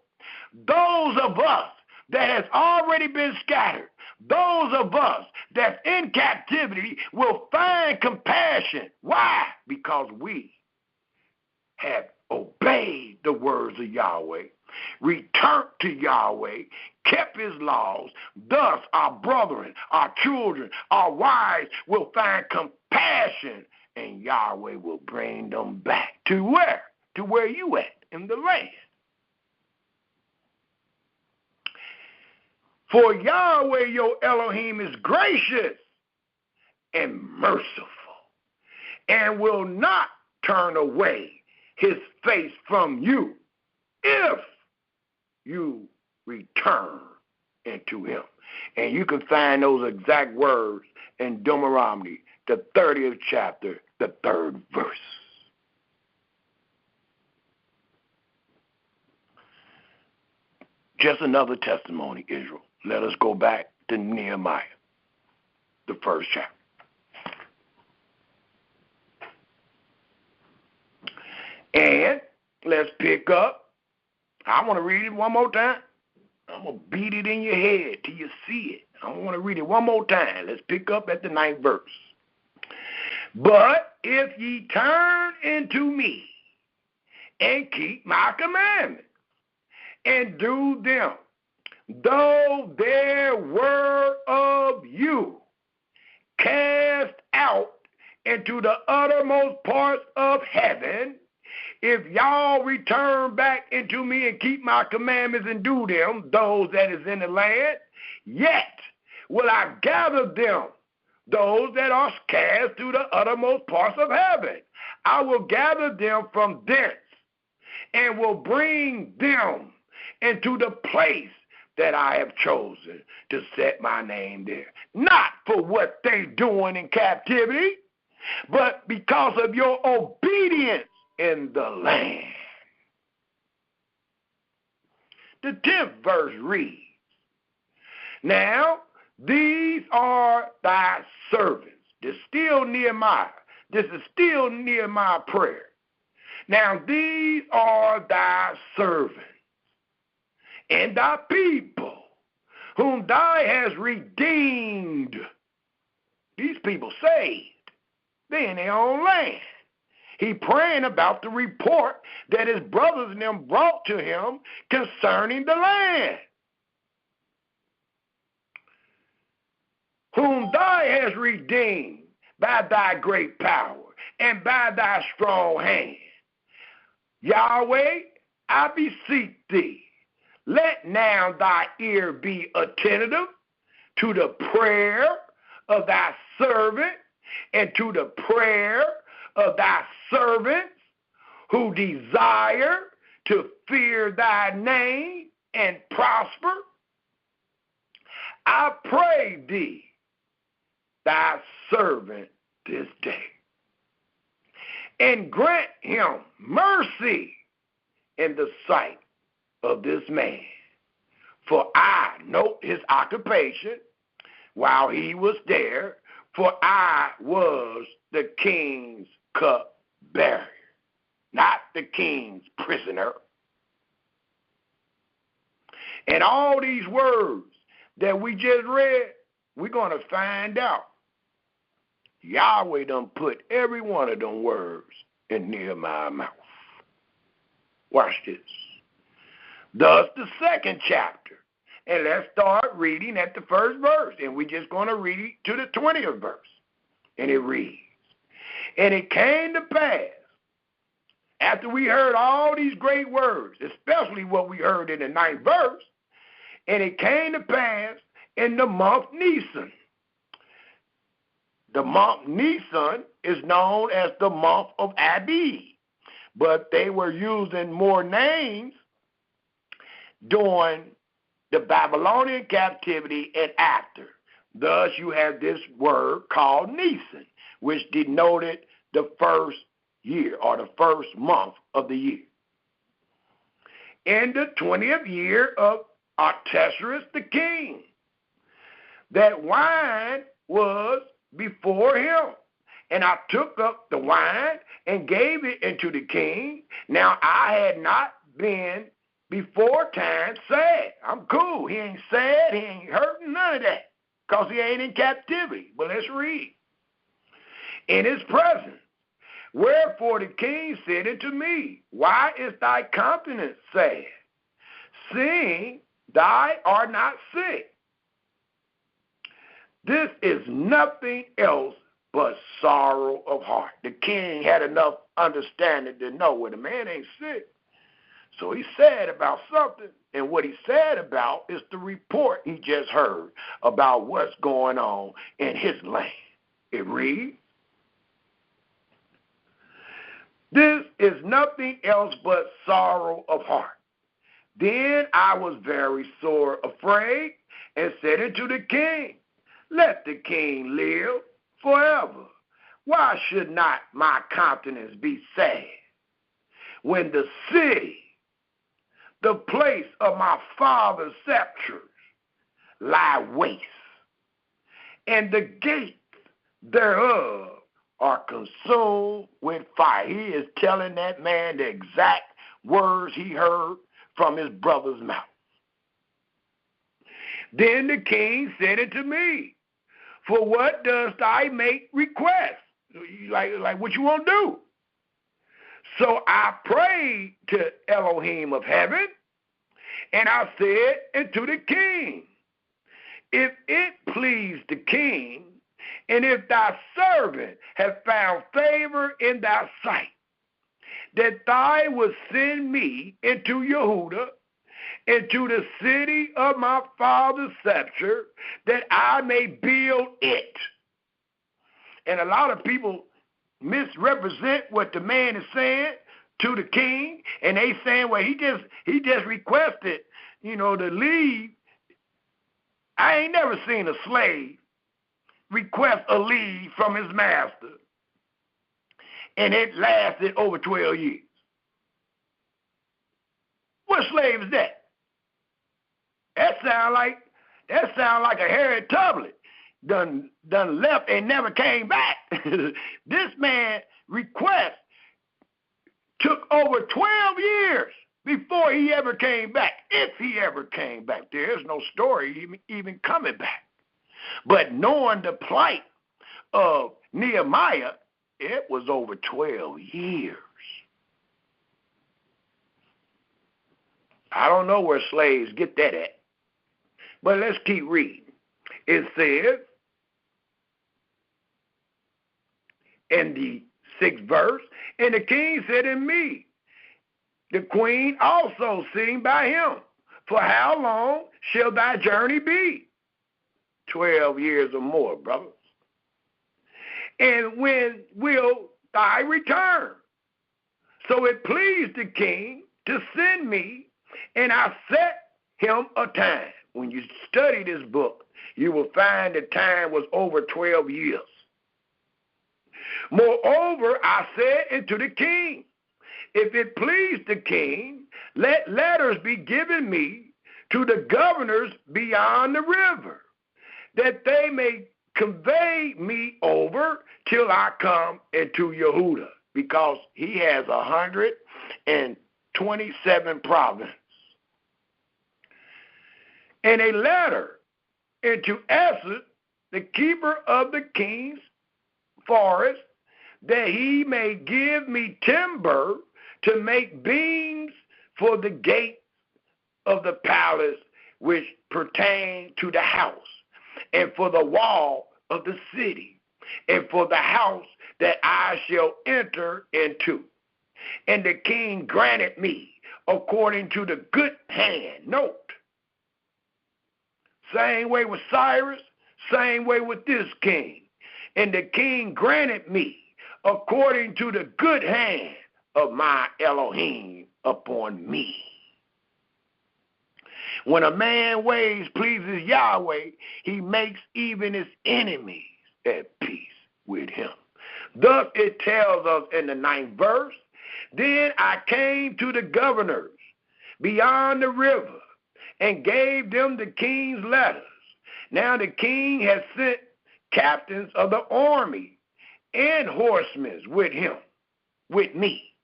those of us that has already been scattered, those of us that's in captivity will find compassion. Why? Because we have obeyed the words of Yahweh, returned to Yahweh, kept his laws. Thus our brethren, our children, our wives will find compassion, and Yahweh will bring them back to where? To where you at in the land. For Yahweh your Elohim is gracious and merciful, and will not turn away his face from you, if you return into him. And you can find those exact words in Deuteronomy, the 30th chapter, the 3rd verse. Just another testimony, Israel. Let us go back to Nehemiah, the 1st chapter. And let's pick up. I want to read it one more time. I'm going to beat it in your head till you see it. I want to read it one more time. Let's pick up at the 9th verse. But if ye turn into me and keep my commandments and do them, though there were of you cast out into the uttermost parts of heaven, if y'all return back into me and keep my commandments and do them, those that is in the land, yet will I gather them, those that are cast to the uttermost parts of heaven. I will gather them from thence and will bring them into the place that I have chosen to set my name there. Not for what they doing in captivity, but because of your obedience in the land. The 10th verse reads, now these are thy servants. This is still Nehemiah. This is still Nehemiah's prayer. Now these are thy servants and thy people, whom thou hast redeemed. These people saved. They in their own land. He praying about the report that his brothers and them brought to him concerning the land. Whom thou hast redeemed by thy great power and by thy strong hand. Yahweh, I beseech thee, let now thy ear be attentive to the prayer of thy servant and to the prayer of thy servants who desire to fear thy name and prosper. I pray thee, thy servant this day, and grant him mercy in the sight of this man. For I note his occupation while he was there, for I was the king's cup bearer, not the king's prisoner. And all these words that we just read, we're going to find out Yahweh done put every one of them words in Nehemiah's mouth. Watch this. Thus the 2nd chapter. And let's start reading at the 1st verse. And we're just going to read to the 20th verse. And it reads, and it came to pass, after we heard all these great words, especially what we heard in the 9th verse, and it came to pass in the month Nisan. The month Nisan is known as the month of Abib, but they were using more names during the Babylonian captivity and after. Thus you have this word called Nisan, which denoted the 1st year or the 1st month of the year. In the 20th year of Artaxerxes the king, that wine was before him. And I took up the wine and gave it into the king. Now I had not been before time sad. I'm cool. He ain't sad. He ain't hurting, none of that. Because he ain't in captivity. But let's read. In his presence. Wherefore the king said unto me, why is thy countenance sad, seeing thou art not sick? This is nothing else but sorrow of heart. The king had enough understanding to know when the man ain't sick. So he's sad about something. And what he's sad about is the report he just heard about what's going on in his land. It reads, this is nothing else but sorrow of heart. Then I was very sore afraid, and said unto the king, let the king live forever. Why should not my countenance be sad, when the city, the place of my father's sepulchres, lie waste, and the gates thereof are consumed with fire? He is telling that man the exact words he heard from his brother's mouth. Then the king said unto me, for what dost thou make request? Like what you want to do? So I prayed to Elohim of heaven, and I said unto the king, if it please the king, and if thy servant have found favor in thy sight, that thou would send me into Yehuda, into the city of my father's sepulchre, that I may build it. And a lot of people misrepresent what the man is saying to the king, and they saying, well, he just requested, to leave. I ain't never seen a slave request a leave from his master, and it lasted over 12 years. What slave is that? That sound like a Harriet Tubman done left and never came back. This man request took over 12 years before he ever came back, if he ever came back. There's no story even coming back. But knowing the plight of Nehemiah, it was over 12 years. I don't know where slaves get that at. But let's keep reading. It says, in the 6th verse, and the king said in me, the queen also sing by him, for how long shall thy journey be? 12 years or more, brothers. And when will thy return? So it pleased the king to send me, and I set him a time. When you study this book, you will find the time was over 12 years. Moreover, I said unto the king, if it please the king, let letters be given me to the governors beyond the river, that they may convey me over till I come into Yehuda, because he has 127 provinces. And a letter into Esau, the keeper of the king's forest, that he may give me timber to make beams for the gate of the palace which pertain to the house, and for the wall of the city, and for the house that I shall enter into. And the king granted me according to the good hand. Note, same way with Cyrus, same way with this king. And the king granted me according to the good hand of my Elohim upon me. When a man's ways pleases Yahweh, he makes even his enemies at peace with him. Thus it tells us in the 9th verse, then I came to the governors beyond the river, and gave them the king's letters. Now the king has sent captains of the army and horsemen with me,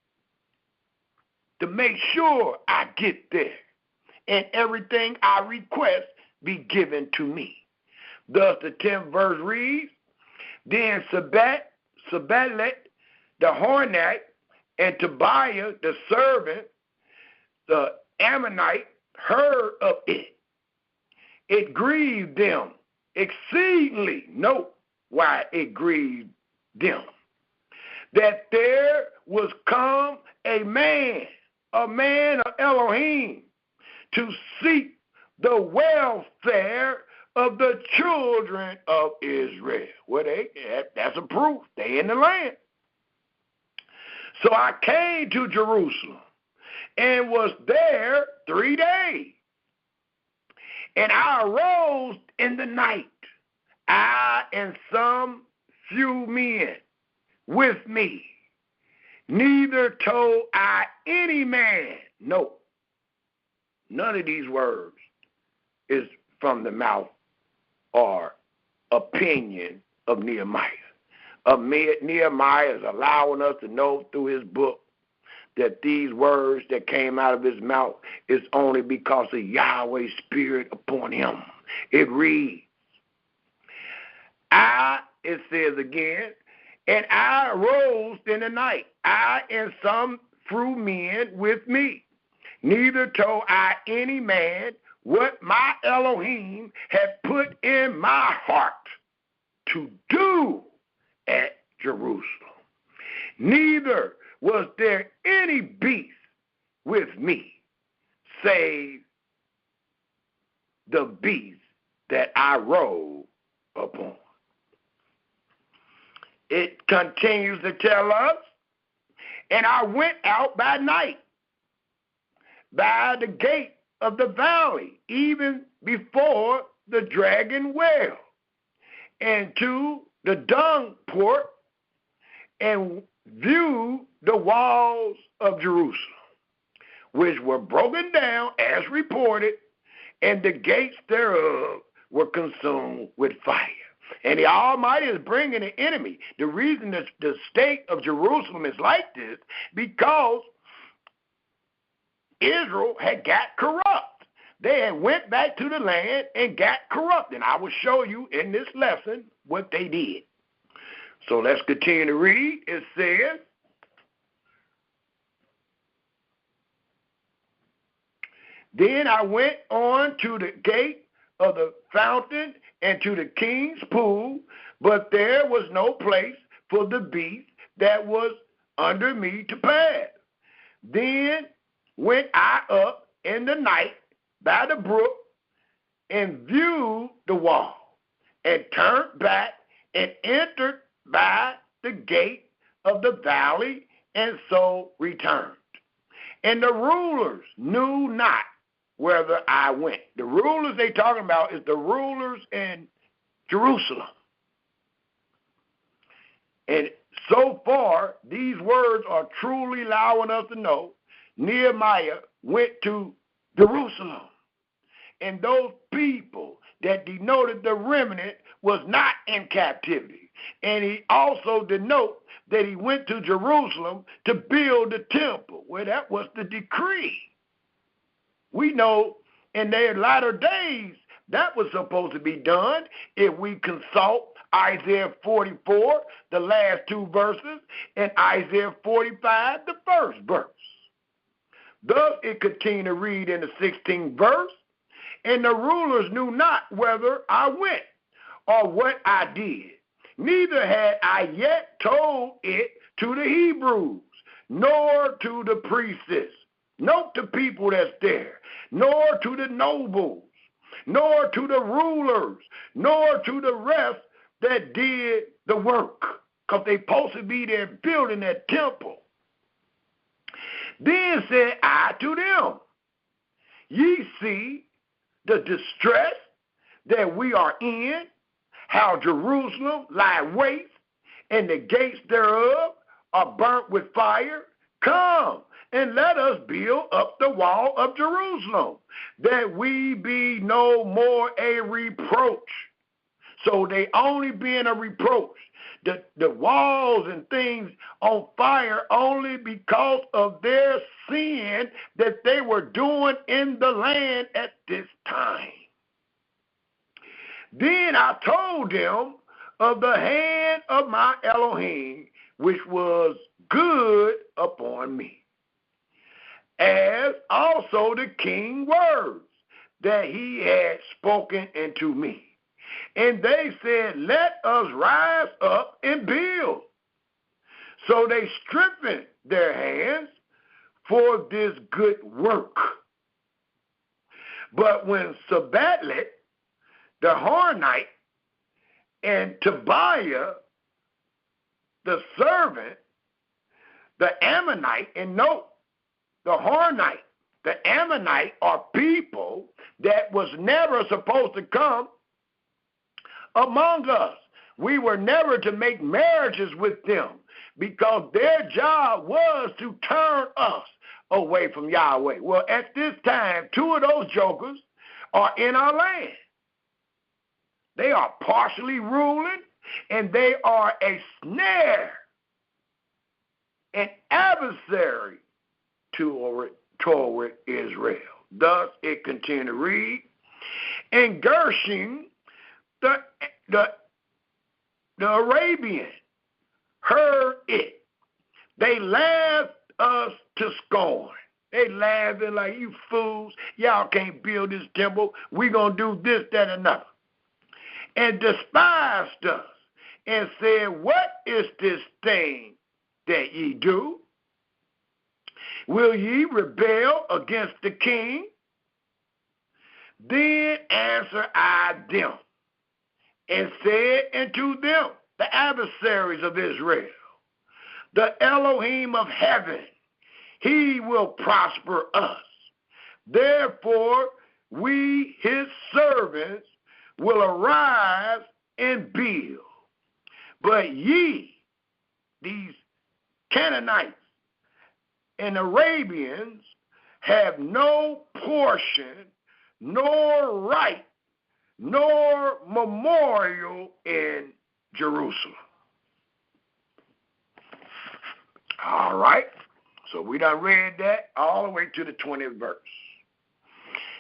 to make sure I get there, and everything I request be given to me. Thus the 10th verse reads, then Sabalet, the Hornite, and Tobiah, the servant, the Ammonite, heard of it. It grieved them exceedingly. Note why it grieved them. That there was come a man of Elohim, to seek the welfare of the children of Israel. Well, that's a proof. They in the land. So I came to Jerusalem, and was there 3 days. And I arose in the night, I and some few men with me. Neither told I any man. No, none of these words is from the mouth or opinion of Nehemiah. Nehemiah is allowing us to know through his book that these words that came out of his mouth is only because of Yahweh's spirit upon him. It reads, it says again, and I arose in the night, I and some few men with me. Neither told I any man what my Elohim had put in my heart to do at Jerusalem. Neither was there any beast with me, save the beast that I rode upon. It continues to tell us, and I went out by night, by the gate of the valley, even before the dragon well, and to the dung port, and viewed the walls of Jerusalem, which were broken down as reported, and the gates thereof were consumed with fire. And the Almighty is bringing an enemy. The reason that the state of Jerusalem is like this, because Israel had got corrupt. They had went back to the land and got corrupt. And I will show you in this lesson what they did. So let's continue to read. It says, then I went on to the gate of the fountain and to the king's pool, but there was no place for the beast that was under me to pass. Then went I up in the night by the brook and viewed the wall, and turned back and entered by the gate of the valley, and so returned. And the rulers knew not whether I went. The rulers they talking about is the rulers in Jerusalem. And so far, these words are truly allowing us to know Nehemiah went to Jerusalem. And those people that denoted the remnant was not in captivity. And he also denote that he went to Jerusalem to build the temple. Well, that was the decree. We know in their latter days that was supposed to be done if we consult Isaiah 44, the last 2 verses, and Isaiah 45, the first verse. Thus it continued to read in the 16th verse, and the rulers knew not whether I went or what I did. Neither had I yet told it to the Hebrews, nor to the priests. Note the people that's there, nor to the nobles, nor to the rulers, nor to the rest that did the work, because they supposed to be there building that temple. Then said I to them, ye see the distress that we are in, how Jerusalem lie waste, and the gates thereof are burnt with fire. Come, and let us build up the wall of Jerusalem, that we be no more a reproach. So they only being a reproach. The walls and things on fire only because of their sin that they were doing in the land at this time. Then I told them of the hand of my Elohim, which was good upon me, as also the king's words that he had spoken unto me. And they said, let us rise up and build. So they strengthened their hands for this good work. But when Sabatlet, the Hornite, and Tobiah, the servant, the Ammonite, and note, the Hornite, the Ammonite, are people that was never supposed to come among us. We were never to make marriages with them because their job was to turn us away from Yahweh. Well, at this time, two of those jokers are in our land. They are partially ruling, and they are a snare, an adversary toward Israel. Thus, it continued to read, and Gershom, the Arabian, heard it. They laughed us to scorn. They laughing like, you fools, y'all can't build this temple. We're going to do this, that, and another. And despised us and said, what is this thing that ye do? Will ye rebel against the king? Then answer I them and said unto them, the adversaries of Israel, the Elohim of heaven, he will prosper us. Therefore, we, his servants, will arise and build. But ye, these Canaanites and Arabians, have no portion, nor right, nor memorial in Jerusalem. All right. So we done read that all the way to the 20th verse.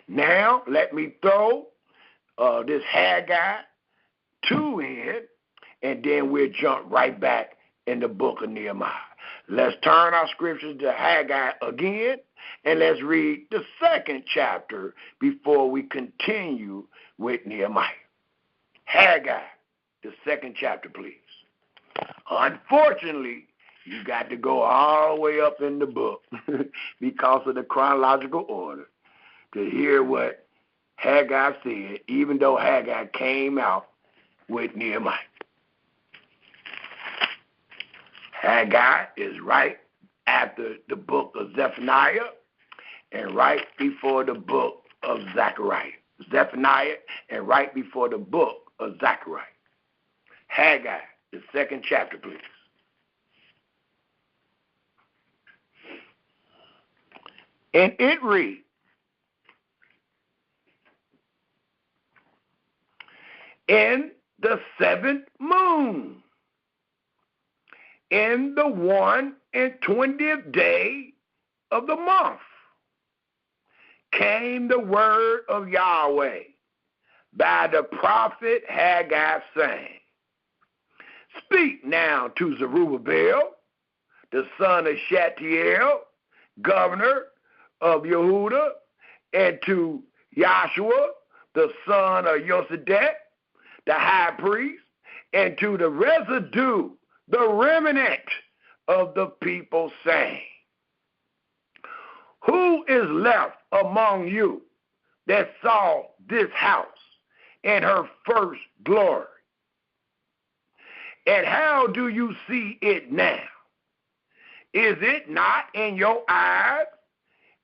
Now, let me throw this Haggai 2 in, and then we'll jump right back in the book of Nehemiah. Let's turn our scriptures to Haggai again, and let's read the 2nd chapter before we continue with Nehemiah. Haggai, the 2nd chapter, please. Unfortunately, you got to go all the way up in the book because of the chronological order to hear what Haggai said, even though Haggai came out with Nehemiah. Haggai is right after the book of Zephaniah and right before the book of Zechariah. Zephaniah and right before the book of Zechariah. Haggai, the 2nd chapter, please. And it reads, in the 7th moon, in the 21st day of the month, came the word of Yahweh by the prophet Haggai, saying, speak now to Zerubbabel, the son of Shealtiel, governor of Yehuda, and to Joshua, the son of Yosedek, the high priest, and to the residue, the remnant of the people, saying, who is left among you that saw this house in her first glory? And how do you see it now? Is it not in your eyes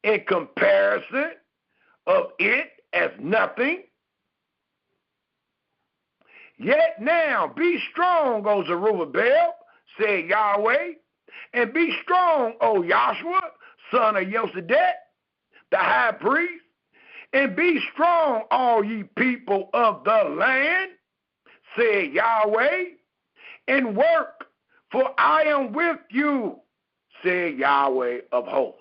in comparison of it as nothing? Yet now be strong, O Zerubbabel, said Yahweh, and be strong, O Joshua, son of Yosedek, the high priest, and be strong, all ye people of the land, said Yahweh, and work, for I am with you, said Yahweh of hosts.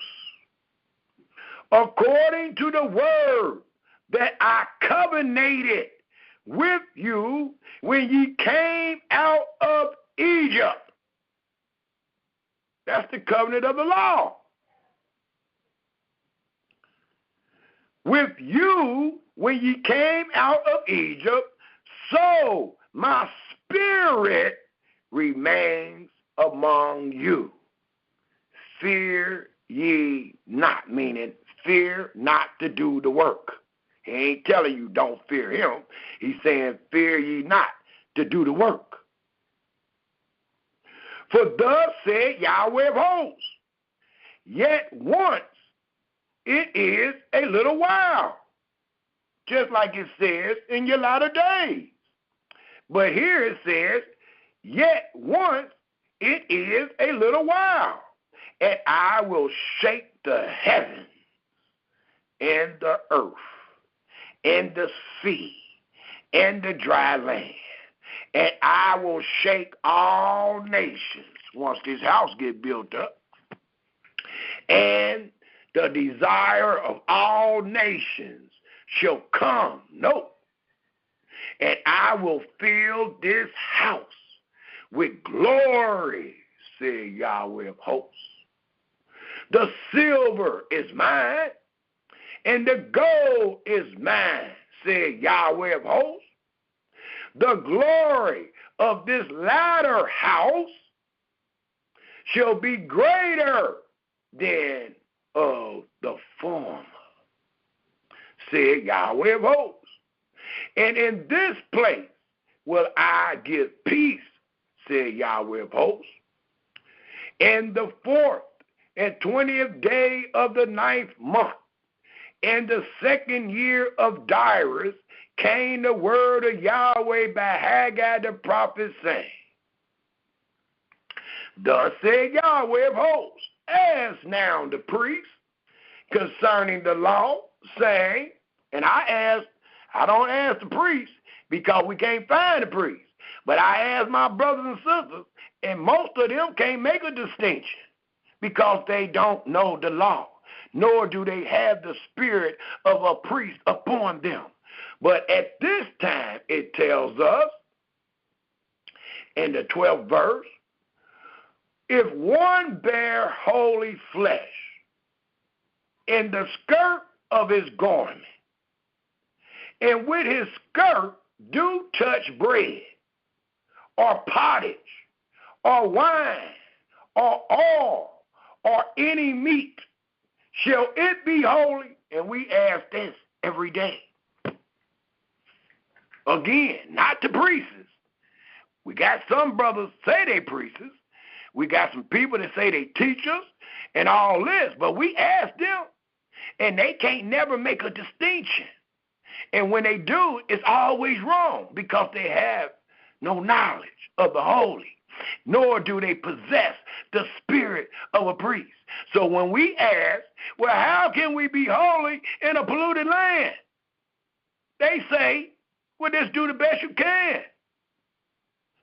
According to the word that I covenanted with you when ye came out of Egypt. That's the covenant of the law. With you when ye came out of Egypt, so my spirit remains among you. Fear ye not, meaning fear not to do the work. He ain't telling you don't fear him. He's saying fear ye not to do the work. For thus said Yahweh of hosts, yet once it is a little while, just like it says in your latter days. But here it says, yet once it is a little while, and I will shake the heavens and the earth and the sea and the dry land, and I will shake all nations once this house get built up, and the desire of all nations shall come. No. And I will fill this house with glory, said Yahweh of hosts. The silver is mine, and the gold is mine, said Yahweh of hosts. The glory of this latter house shall be greater than of the former, said Yahweh of hosts. And in this place will I give peace, said Yahweh of hosts. And the 4th and 20th day of the 9th month, in the 2nd year of Darius, came the word of Yahweh by Haggai the prophet, saying, thus said Yahweh of hosts, ask now the priest concerning the law, saying, and I don't ask the priest because we can't find the priest, but I ask my brothers and sisters, and most of them can't make a distinction because they don't know the law, nor do they have the spirit of a priest upon them. But at this time, it tells us in the 12th verse, if one bear holy flesh in the skirt of his garment, and with his skirt do touch bread, or pottage, or wine, or oil, or any meat, shall it be holy? And we ask this every day. Again, not the priests. We got some brothers say they priests. We got some people that say they teachers and all this, but we ask them, and they can't never make a distinction. And when they do, it's always wrong because they have no knowledge of the holy, nor do they possess the spirit of a priest. So when we ask, well, how can we be holy in a polluted land? They say, well, just do the best you can.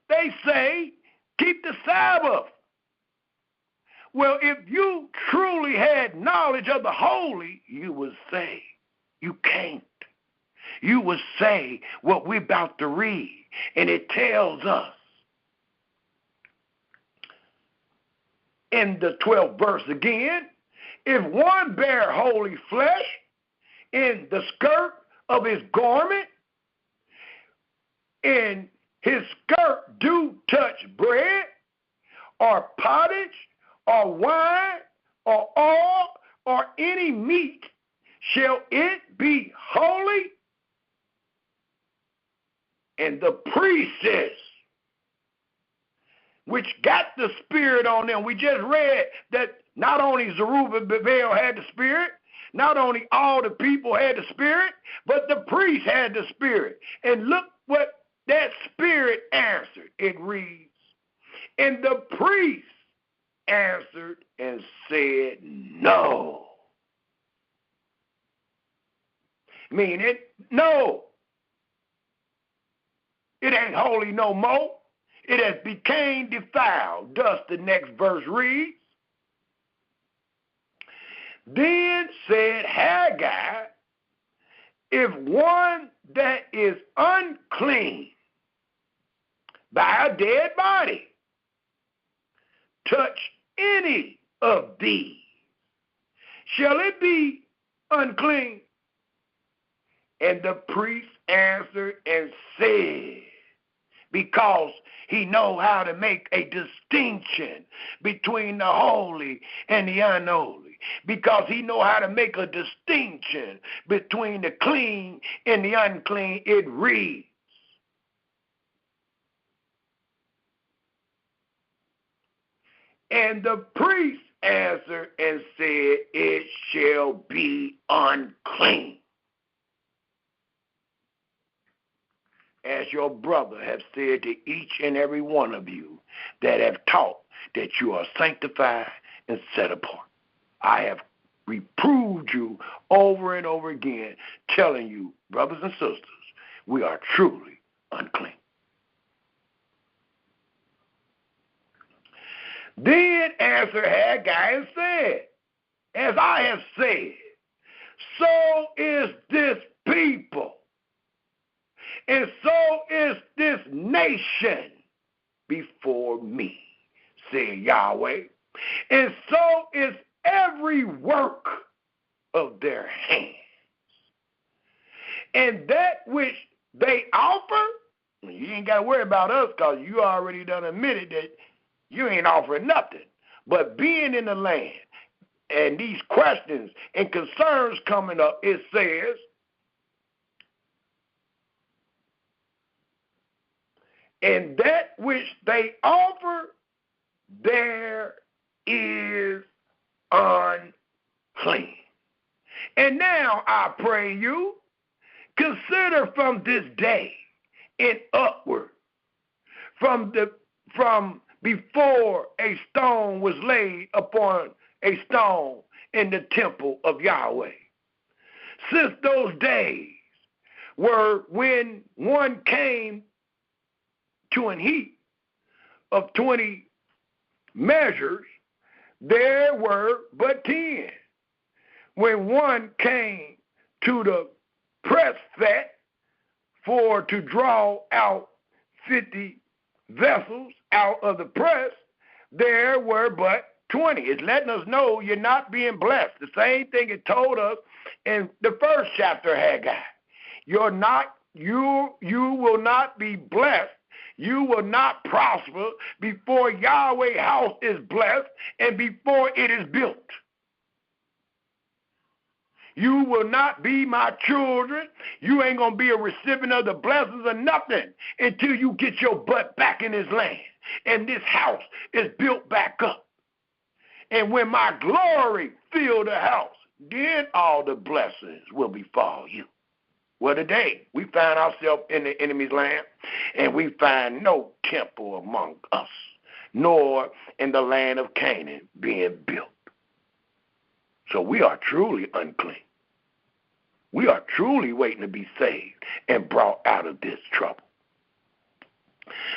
They say, keep the Sabbath. Well, if you truly had knowledge of the holy, you would say, you can't. You would say what we're about to read, and it tells us in the 12th verse again, if one bear holy flesh in the skirt of his garment, and his skirt do touch bread, or pottage, or wine, or oil, or any meat, shall it be holy? And the priests, which got the spirit on them, we just read that not only Zerubbabel had the spirit, not only all the people had the spirit, but the priests had the spirit. And look what that spirit answered. It reads, and the priest answered and said, no. Meaning, no. It ain't holy no more. It has became defiled. Thus the next verse reads, then said Haggai, if one that is unclean by a dead body touch any of these, shall it be unclean? And the priest answered and said, because he know how to make a distinction between the holy and the unholy, because he know how to make a distinction between the clean and the unclean, it reads, and the priest answered and said, it shall be brother have said to each and every one of you that have taught that you are sanctified and set apart. I have reproved you over and over again, telling you, brothers and sisters, we are truly unclean. Then answered Haggai and said, as I have said, so is this people, and so is this nation before me, said Yahweh, and so is every work of their hands. And that which they offer, you ain't got to worry about us because you already done admitted that you ain't offering nothing. But being in the land and these questions and concerns coming up, it says, and that which they offer, there is unclean. And now I pray you, consider from this day and upward, from before a stone was laid upon a stone in the temple of Yahweh. Since those days were when one came to an heat of 20 measures, there were but 10. When one came to the press fat for to draw out 50 vessels out of the press, there were but 20. It's letting us know you're not being blessed. The same thing it told us in the first chapter of Haggai. You will not be blessed. You will not prosper before Yahweh's house is blessed and before it is built. You will not be my children. You ain't going to be a recipient of the blessings or nothing until you get your butt back in this land and this house is built back up. And when my glory fill the house, then all the blessings will befall you. Well, today we find ourselves in the enemy's land, and we find no temple among us, nor in the land of Canaan being built. So we are truly unclean. We are truly waiting to be saved and brought out of this trouble.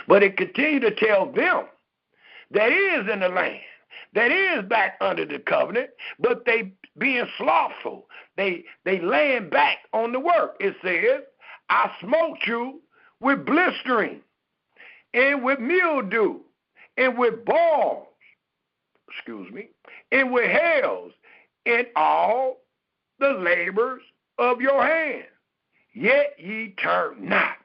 But it continued to tell them that is in the land, that is back under the covenant, but they being slothful. They laying back on the work. It says, I smote you with blistering and with mildew and with boils, and with hails in all the labors of your hands. Yet ye turn not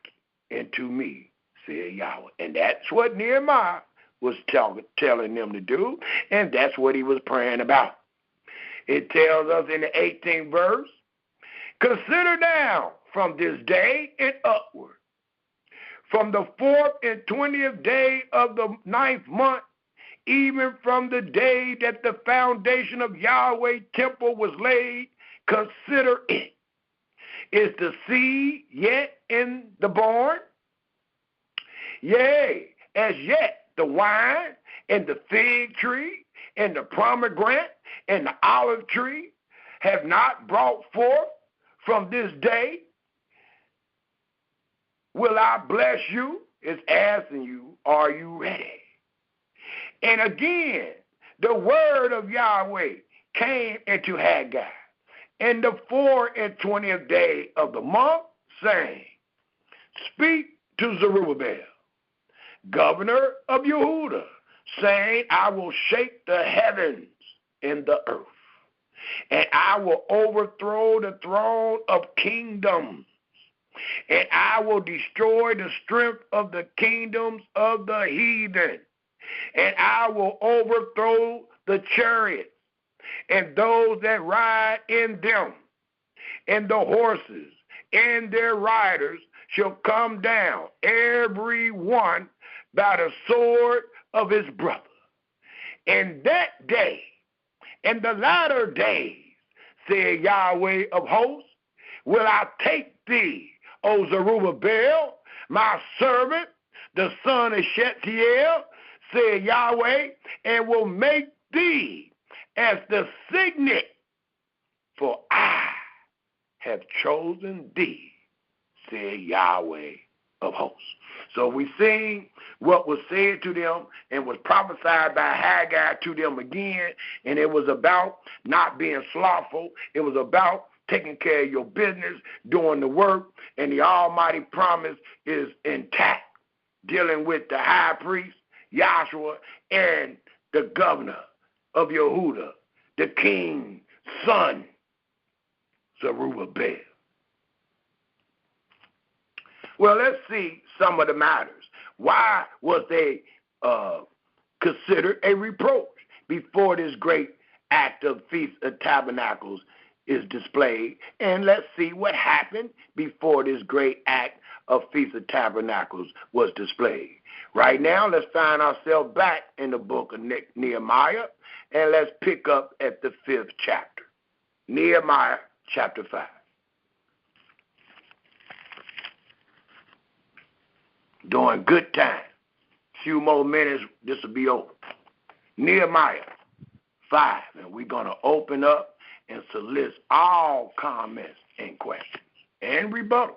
into me, said Yahweh. And that's what Nehemiah was telling them to do, and that's what he was praying about. It tells us in the 18th verse, consider now from this day and upward, from the 4th and 20th day of the 9th month, even from the day that the foundation of Yahweh temple was laid, consider it. Is the seed yet in the barn? Yea, as yet the wine and the fig tree and the pomegranate and the olive tree have not brought forth from this day. Will I bless you? It's asking you, are you ready? And again, the word of Yahweh came into Haggai in the 4th and 20th day of the month, saying, speak to Zerubbabel, governor of Yehuda, saying, I will shake the heavens and the earth, and I will overthrow the throne of kingdoms, and I will destroy the strength of the kingdoms of the heathen, and I will overthrow the chariots and those that ride in them, and the horses and their riders shall come down, every one by the sword of his brother. In that day, in the latter days, said Yahweh of hosts, will I take thee, O Zerubbabel, my servant, the son of Shealtiel, said Yahweh, and will make thee as the signet, for I have chosen thee, said Yahweh of hosts. So we sing what was said to them and was prophesied by Haggai to them again, and it was about not being slothful. It was about taking care of your business, doing the work, and the almighty promise is intact, dealing with the high priest, Joshua, and the governor of Yehuda, the king's son, Zerubbabel. Well, let's see some of the matters. Why was they considered a reproach before this great act of Feast of Tabernacles is displayed? And let's see what happened before this great act of Feast of Tabernacles was displayed. Right now, let's find ourselves back in the book of Nehemiah, and let's pick up at the 5th chapter. Nehemiah chapter 5. Doing good time. Few more minutes, this will be over. Nehemiah 5, and we're going to open up and solicit all comments and questions and rebuttals.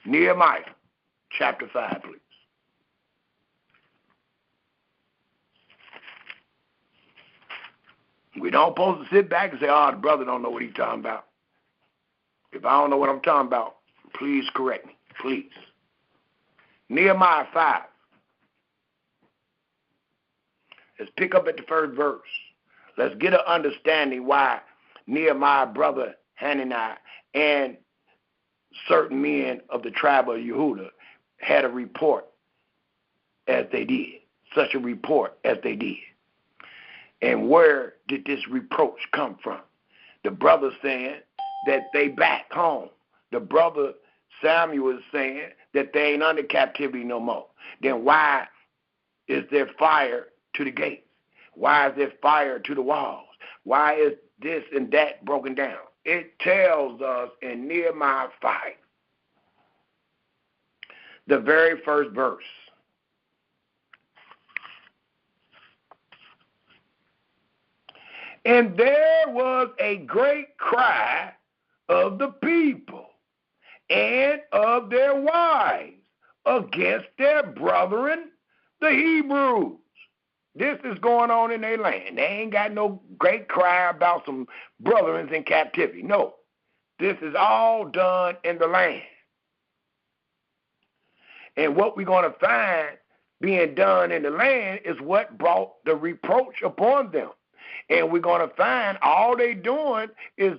Nehemiah chapter 5, please. We don't supposed to sit back and say, oh, the brother don't know what he's talking about. If I don't know what I'm talking about, please correct me, please. Nehemiah 5. Let's pick up at the first verse. Let's get an understanding why Nehemiah, brother Hanani, and certain men of the tribe of Yehuda had a report as they did, such a report as they did. And where did this reproach come from? The brother saying that they back home. The brother Samuel is saying that they ain't under captivity no more. Then why is there fire to the gates? Why is there fire to the walls? Why is this and that broken down? It tells us in Nehemiah 5, the very first verse. And there was a great cry of the people and of their wives against their brethren, the Hebrews. This is going on in their land. They ain't got no great cry about some brethren in captivity. No, this is all done in the land. And what we're going to find being done in the land is what brought the reproach upon them. And we're going to find all they doing is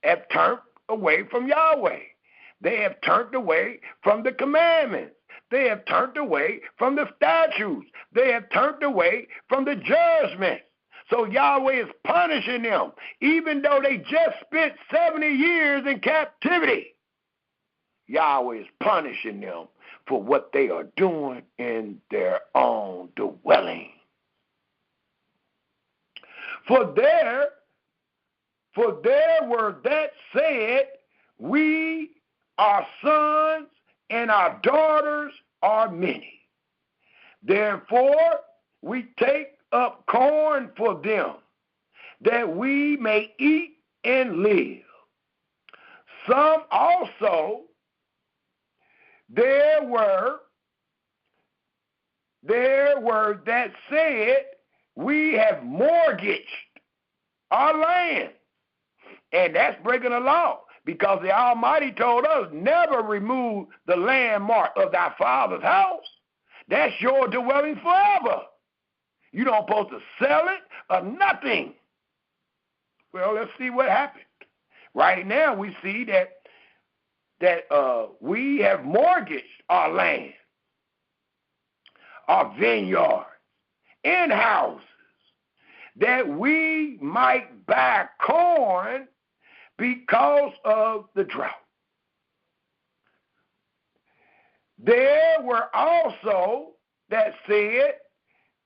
have turned away from Yahweh. They have turned away from the commandments. They have turned away from the statutes. They have turned away from the judgments. So Yahweh is punishing them, even though they just spent 70 years in captivity. Yahweh is punishing them for what they are doing in their own dwelling. For there were that said, we, our sons and our daughters are many. Therefore, we take up corn for them, that we may eat and live. Some also there were that said, we have mortgaged our land. And that's breaking the law, because the Almighty told us, never remove the landmark of thy father's house. That's your dwelling forever. You don't supposed to sell it or nothing. Well, let's see what happened. Right now we see that we have mortgaged our land, our vineyards, and houses, that we might buy corn because of the drought. There were also that said,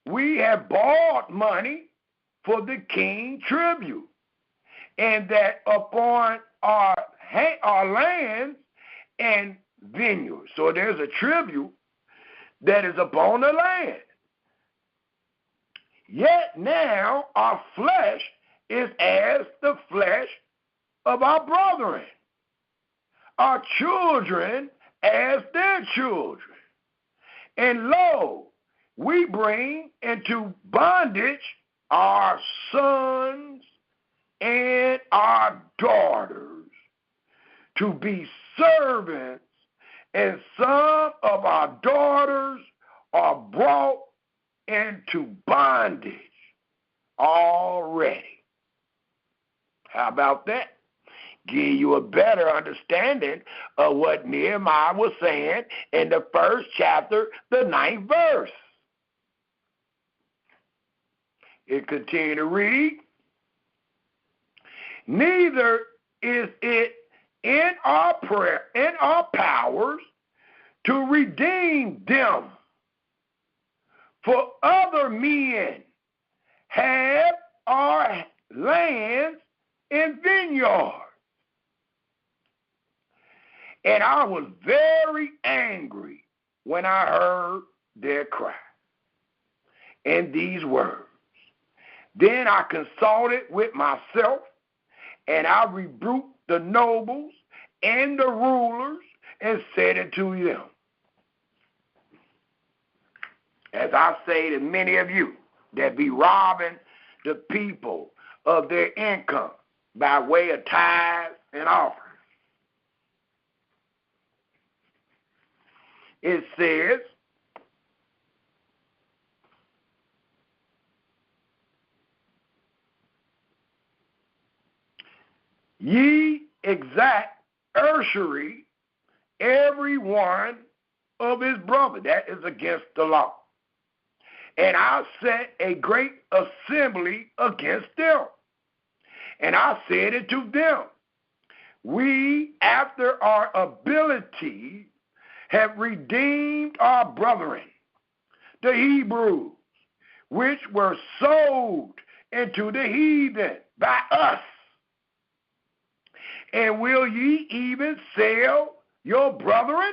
we have borrowed money for the king tribute, and that upon our lands and vineyard. So there's a tribute that is upon the land. Yet now our flesh is as the flesh of our brethren, our children as their children. And lo, we bring into bondage our sons and our daughters to be servants, and some of our daughters are brought into bondage already. How about that? Give you a better understanding of what Nehemiah was saying in the first chapter, the 9th verse. It continued to read, neither is it in our powers to redeem them, for other men have our lands and vineyards. And I was very angry when I heard their cry and these words. Then I consulted with myself, and I rebuked the nobles and the rulers and said unto them, as I say to many of you that be robbing the people of their income by way of tithes and offerings. It says, ye exact usury every one of his brother. That is against the law. And I set a great assembly against them. And I said it to them, we, after our ability, have redeemed our brethren, the Hebrews, which were sold into the heathen by us. And will ye even sell your brethren?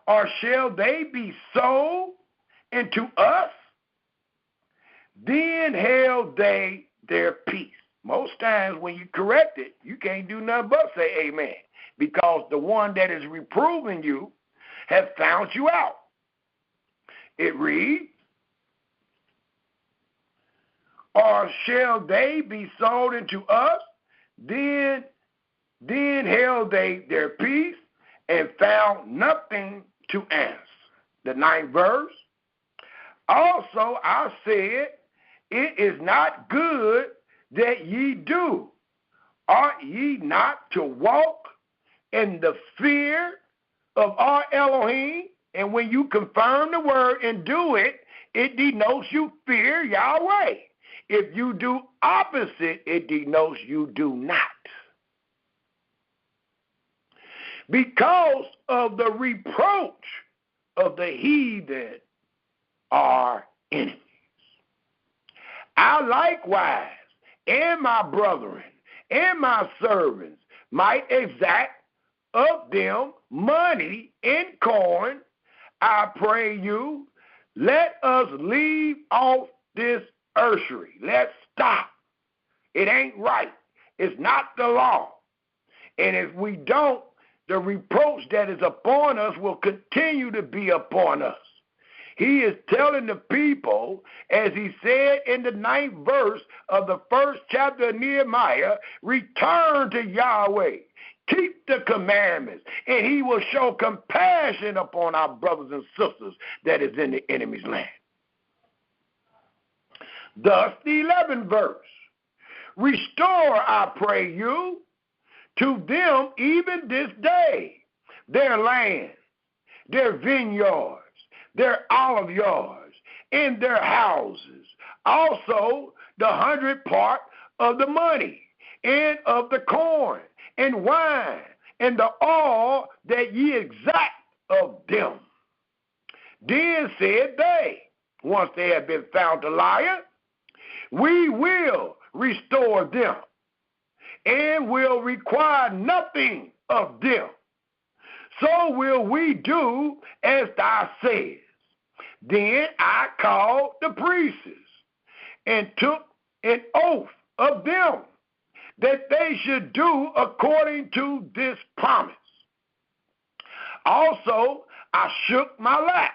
Or shall they be sold into us? Then held they their peace. Most times when you correct it, you can't do nothing but say amen, because the one that is reproving you has found you out. It reads, or shall they be sold into us? Then held they their peace and found nothing to answer. The 9th verse. Also I said, it is not good that ye do. Ought ye not to walk in the fear of our Elohim? And when you confirm the word and do it, it denotes you fear Yahweh. If you do opposite, it denotes you do not. Because of the reproach of the heathen are enemies. I likewise, and my brethren, and my servants, might exact of them money and corn. I pray you, let us leave off this usury. Let's stop. It ain't right. It's not the law. And if we don't, the reproach that is upon us will continue to be upon us. He is telling the people, as he said in the 9th verse of the first chapter of Nehemiah, return to Yahweh, keep the commandments, and he will show compassion upon our brothers and sisters that is in the enemy's land. Thus the 11th verse, restore, I pray you, to them even this day their land, their vineyards, their olive yards, and their houses, also the 100th part of the money, and of the corn, and wine, and the oil that ye exact of them. Then said they, once they had been found a liar, we will restore them, and will require nothing of them, so will we do as thou sayest. Then I called the priests and took an oath of them that they should do according to this promise. Also, I shook my lap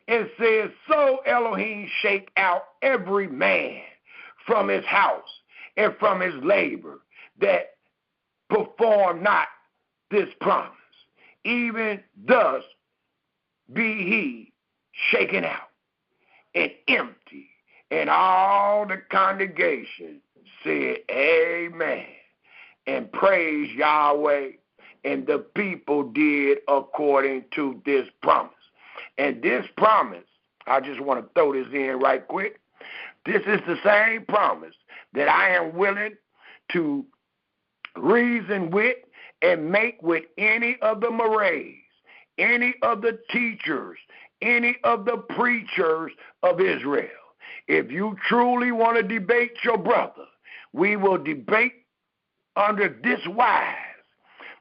and said, so Elohim shake out every man from his house and from his labor that perform not this promise. Even thus be he shaken out and empty. And all the congregation said, amen, and praise Yahweh. And the people did according to this promise. And this promise, I just want to throw this in right quick. This is the same promise that I am willing to reason with and make with any of the maraes, any of the teachers, any of the preachers of Israel. If you truly want to debate your brother, we will debate under this wise.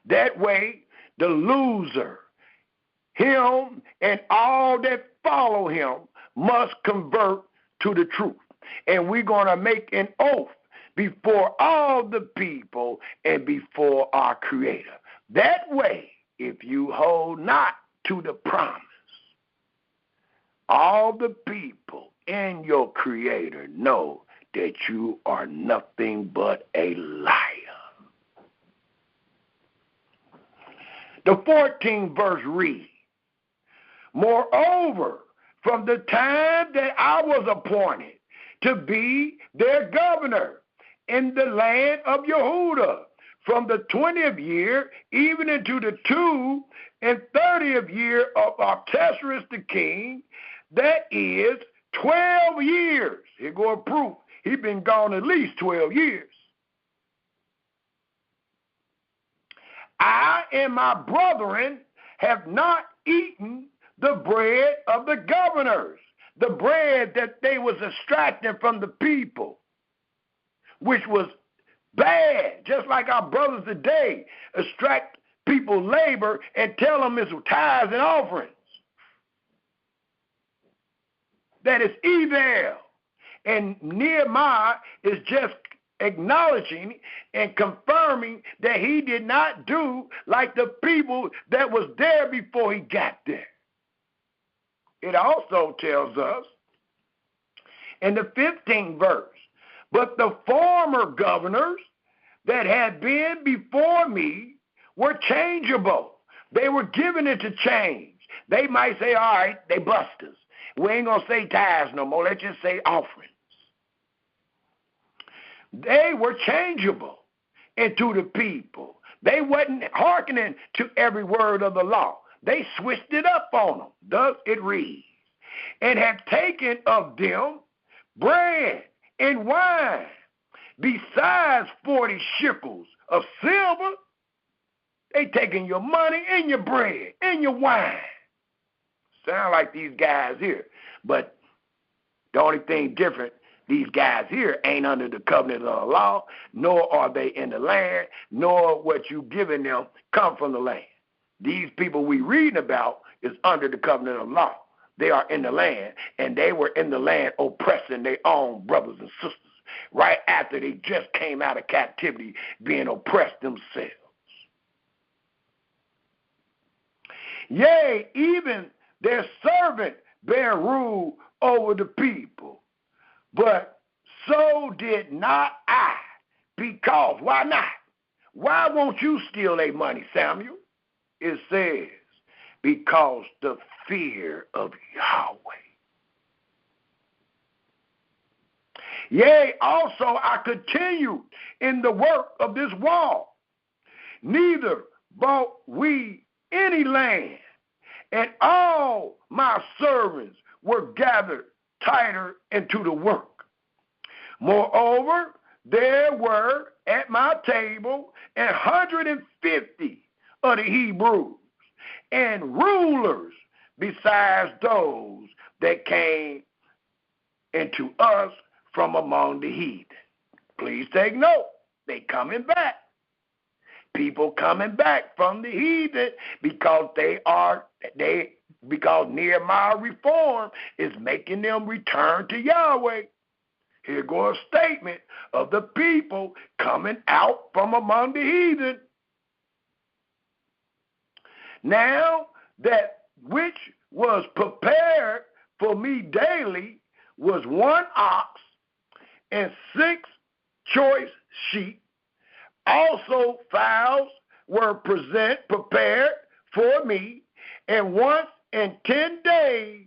That way, the loser, him and all that follow him must convert to the truth. And we're going to make an oath before all the people and before our Creator. That way, if you hold not to the promise, all the people and your Creator know that you are nothing but a liar. The 14th verse reads, moreover, from the time that I was appointed to be their governor in the land of Yehudah, from the 20th year even into the 32nd year of Artaxerxes the king, that is 12 years. Here go a proof. He's been gone at least 12 years. I and my brethren have not eaten the bread of the governors, the bread that they was extracting from the people, which was bad, just like our brothers today extract people's labor and tell them it's tithes and offerings. That is evil. And Nehemiah is just acknowledging and confirming that he did not do like the people that was there before he got there. It also tells us in the 15th verse, but the former governors that had been before me were changeable. They were given into change. They might say, all right, they busters. We ain't going to say tithes no more. Let's just say offerings. They were changeable into the people. They wasn't hearkening to every word of the law. They switched it up on them. Thus it reads, and have taken of them bread and wine, besides 40 shekels of silver. They taking your money and your bread and your wine. Sound like these guys here. But the only thing different, these guys here ain't under the covenant of the law, nor are they in the land, nor what you giving them come from the land. These people we reading about is under the covenant of law. They are in the land, and they were in the land oppressing their own brothers and sisters right after they just came out of captivity, being oppressed themselves. Yea, even their servant bear rule over the people. But so did not I, because, why not? Why won't you steal their money, Samuel? It says, because the fear of Yahweh. Yea, also I continue in the work of this wall. Neither bought we any land, and all my servants were gathered tighter into the work. Moreover, there were at my table 150 of the Hebrews, and rulers besides those that came into us from among the heathen. Please take note, they coming back. people coming back from the heathen because because Nehemiah reform is making them return to Yahweh. Here goes a statement of the people coming out from among the heathen. Now that which was prepared for me daily was 1 ox and 6 choice sheep. Also fowls were prepared for me, and once in 10 days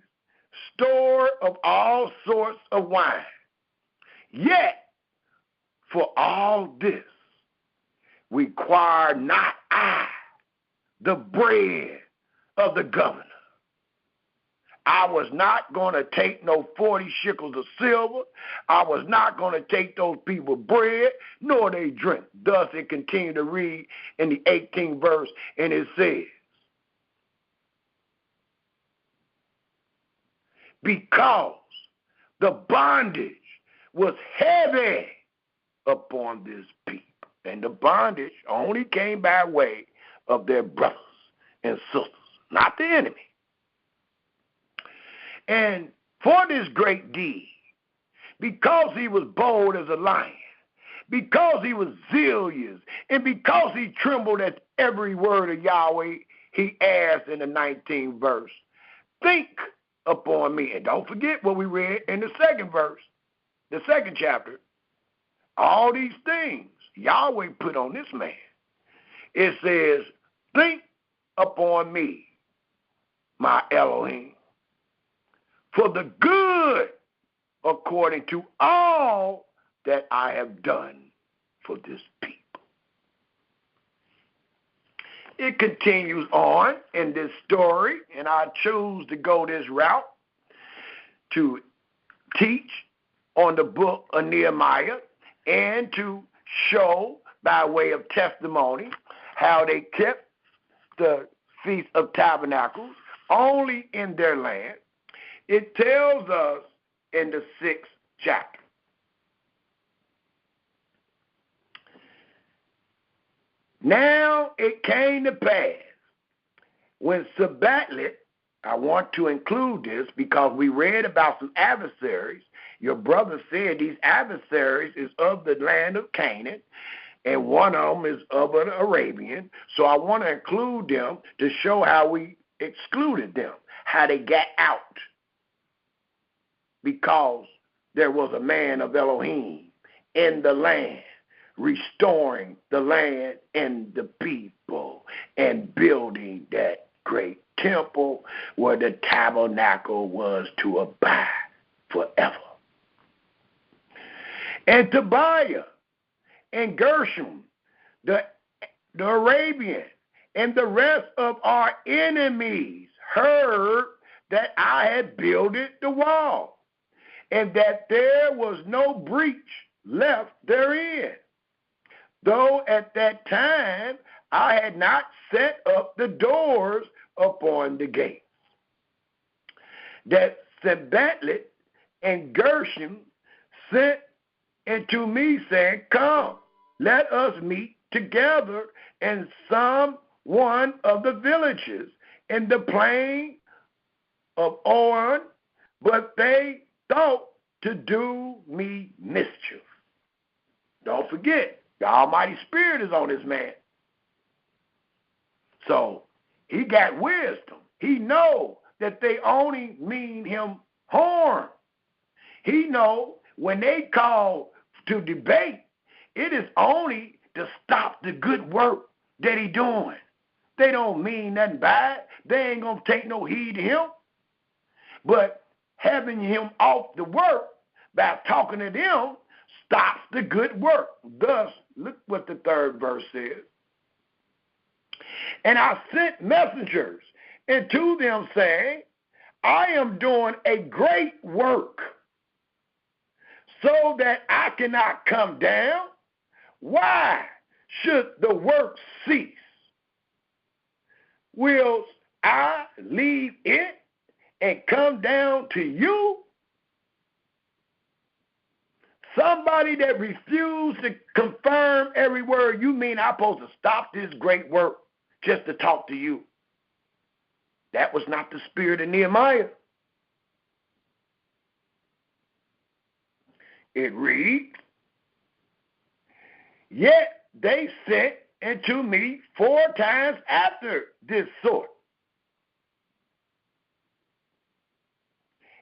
store of all sorts of wine. Yet for all this require not I the bread of the governor. I was not going to take no 40 shekels of silver. I was not going to take those people bread, nor they drink. Thus it continued to read in the 18th verse, and it says, because the bondage was heavy upon this people. And the bondage only came by way of their brothers and sisters, not the enemy. And for this great deed, because he was bold as a lion, because he was zealous, and because he trembled at every word of Yahweh, he asked in the 19th verse, think upon me. And don't forget what we read in the 2nd verse, the 2nd chapter. All these things Yahweh put on this man. It says, think upon me, my Elohim, for the good according to all that I have done for this people. It continues on in this story, and I choose to go this route to teach on the book of Nehemiah and to show by way of testimony how they kept the Feast of Tabernacles only in their land. It tells us in the 6th chapter. Now it came to pass when Sabbathlet, I want to include this because we read about some adversaries. Your brother said these adversaries is of the land of Canaan, and one of them is of an Arabian. So I want to include them to show how we excluded them, how they got out. Because there was a man of Elohim in the land, restoring the land and the people, and building that great temple where the tabernacle was to abide forever. And Tobiah and Gershom, the Arabian, and the rest of our enemies heard that I had builded the wall, and that there was no breach left therein, though at that time I had not set up the doors upon the gates. That Sabbathlet and Gershom sent unto me, saying, come, let us meet together in some one of the villages in the plain of On, but they thought to do me mischief. Don't forget, the Almighty Spirit is on this man. So he got wisdom. He know that they only mean him harm. He know when they call to debate, it is only to stop the good work that he doing. They don't mean nothing bad. They ain't going to take no heed to him. But having him off the work by talking to them stops the good work. Thus, look what the 3rd verse says. And I sent messengers unto them, saying, I am doing a great work, so that I cannot come down. Why should the work cease? Will I leave it and come down to you? Somebody that refused to confirm every word. You mean I'm supposed to stop this great work just to talk to you? That was not the spirit of Nehemiah. It reads, yet they sent unto me 4 times after this sort.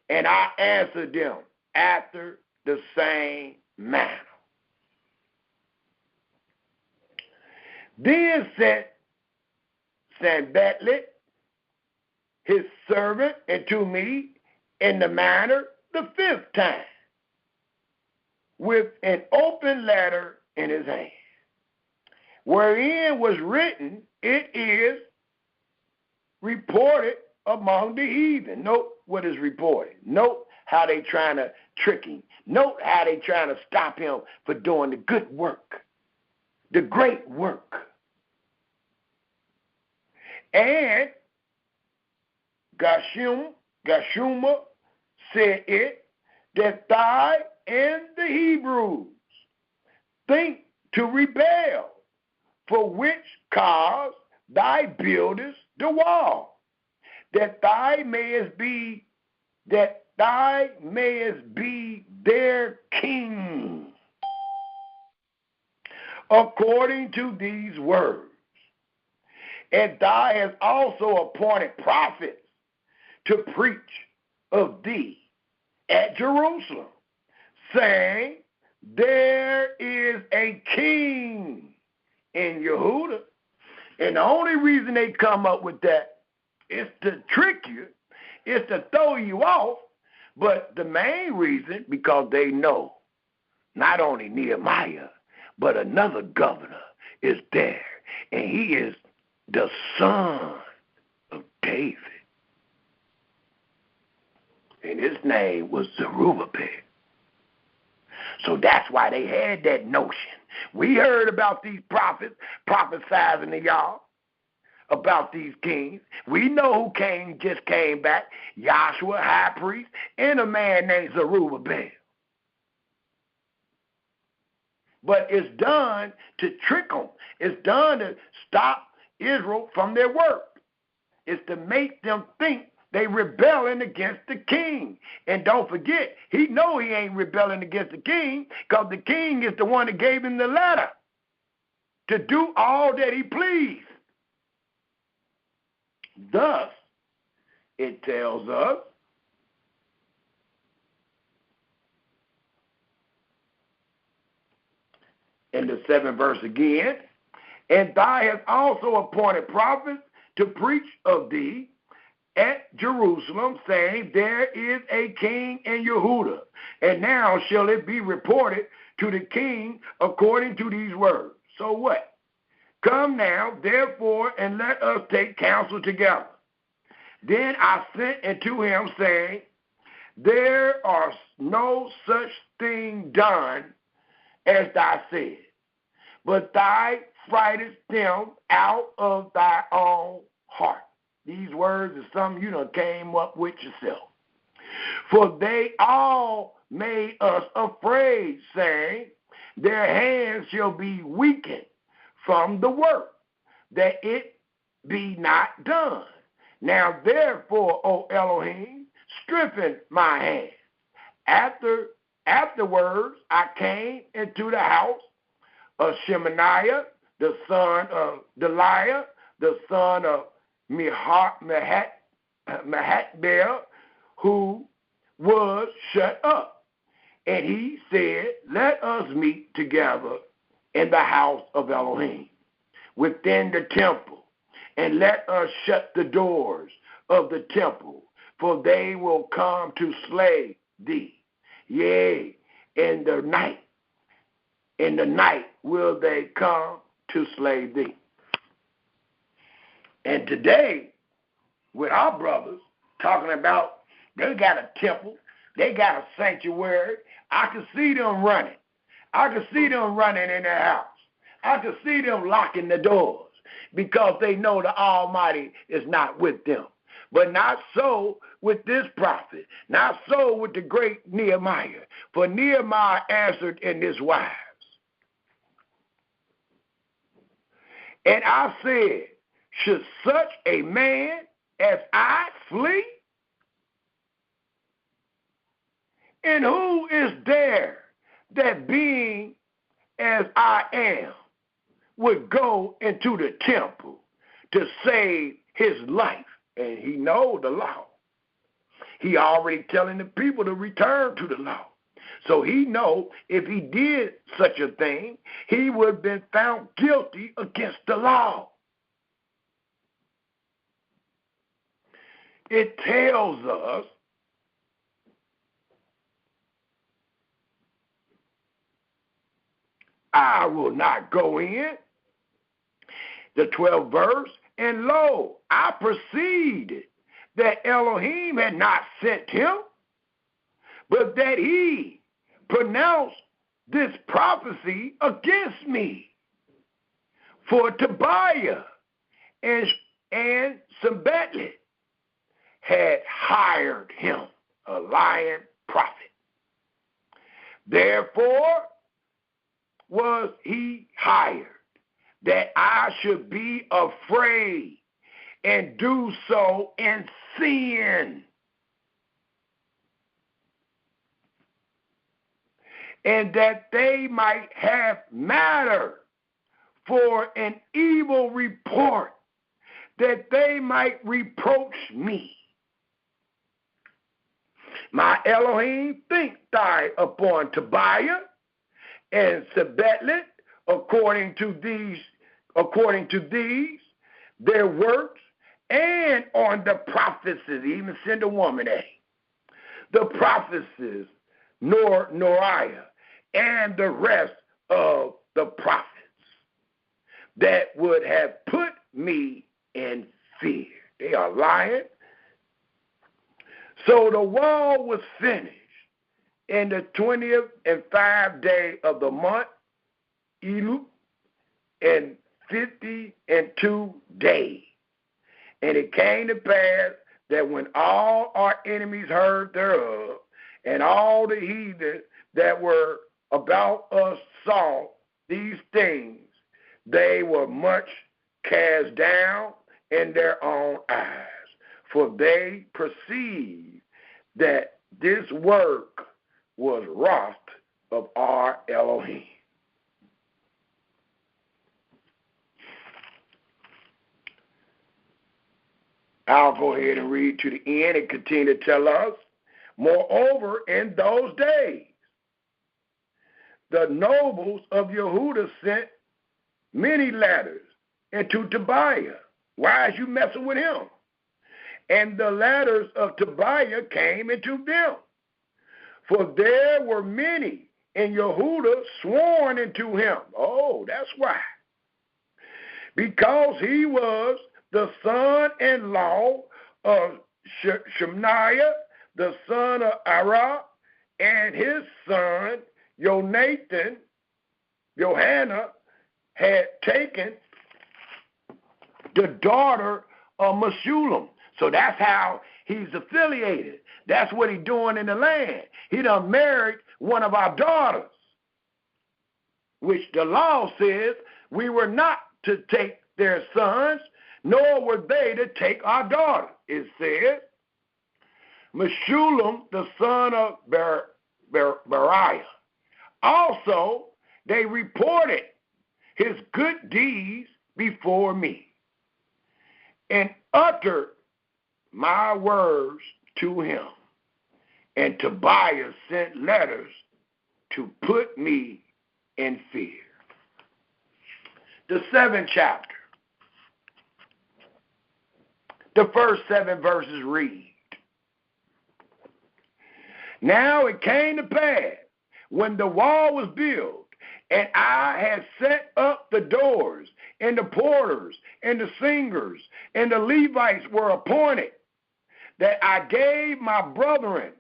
And I answered them after the same manner. Then sent Sanballat, his servant, unto me in the manner the 5th time, with an open letter in his hand, wherein was written, it is reported among the heathen. Note what is reported. Note how they trying to trick him. Note how they trying to stop him for doing the good work, the great work. And Gashuma said it, that thou and the Hebrews think to rebel, for which cause thou buildest the wall, that thou mayest be their king, according to these words. And thou hast also appointed prophets to preach of thee at Jerusalem, saying, there is a king in Yehuda. And the only reason they come up with that is to trick you, is to throw you off. But the main reason, because they know not only Nehemiah, but another governor is there. And he is the son of David. And his name was Zerubbabel. So that's why they had that notion. We heard about these prophets prophesying to y'all about these kings. We know who just came back, Joshua, high priest, and a man named Zerubbabel. But it's done to trick them. It's done to stop Israel from their work. It's to make them think they rebelling against the king. And don't forget, he know he ain't rebelling against the king, because the king is the one that gave him the letter to do all that he pleased. Thus, it tells us, in the 7th verse again, and thou hast also appointed prophets to preach of thee at Jerusalem, saying, there is a king in Yehuda, and now shall it be reported to the king according to these words. So what? Come now, therefore, and let us take counsel together. Then I sent unto him, saying, there are no such thing done as thou said, but thou frightest them out of thy own heart. These words are something you done came up with yourself. For they all made us afraid, saying, their hands shall be weakened from the work, that it be not done. Now therefore, O Elohim, strengthen my hands. Afterwards I came into the house of Shemaiah, the son of Deliah, the son of Mahatbel, who was shut up. And he said, let us meet together in the house of Elohim, within the temple, and let us shut the doors of the temple, for they will come to slay thee. Yea, in the night will they come to slay thee. And today, with our brothers talking about they got a temple, they got a sanctuary, I can see them running. I can see them running in their house. I can see them locking the doors because they know the Almighty is not with them. But not so with this prophet, not so with the great Nehemiah. For Nehemiah answered in this wise. And I said, should such a man as I flee? And who is there that being as I am would go into the temple to save his life? And he knows the law. He already telling the people to return to the law. So he know if he did such a thing, he would have been found guilty against the law. It tells us I will not go in. The 12th verse, and lo, I perceived that Elohim had not sent him, but that he pronounced this prophecy against me. For Tobiah and Sanballat had hired him, a lying prophet. Therefore was he hired, that I should be afraid and do so in sin. And that they might have matter for an evil report, that they might reproach me. My Elohim, think thou upon Tobiah and Sanballat according to these, their works, and on the prophecies, even send a woman, the prophecies, Noriah, and the rest of the prophets that would have put me in fear. They are lying. So the wall was finished in the 20th and 5th day of the month, Elu, in 52 days. And it came to pass that when all our enemies heard thereof, and all the heathen that were about us saw these things, they were much cast down in their own eyes, for they perceived that this work was wrath of our Elohim. I'll go ahead and read to the end and continue to tell us. Moreover, in those days, the nobles of Yehuda sent many letters into Tobiah. Why is you messing with him? And the letters of Tobiah came into them. For there were many in Yehuda sworn into him. Oh, that's why. Because he was the son-in-law of Shemaiah, the son of Arah, and his son, Johanna, had taken the daughter of Meshullam. So that's how he's affiliated. That's what he's doing in the land. He done married one of our daughters, which the law says we were not to take their sons, nor were they to take our daughter. It says, Meshullam, the son of Beriah. Also, they reported his good deeds before me and uttered my words to him. And Tobiah sent letters to put me in fear. The 7th chapter. The first 7 verses read, Now it came to pass, when the wall was built, and I had set up the doors, and the porters, and the singers, and the Levites were appointed, that I gave my brother,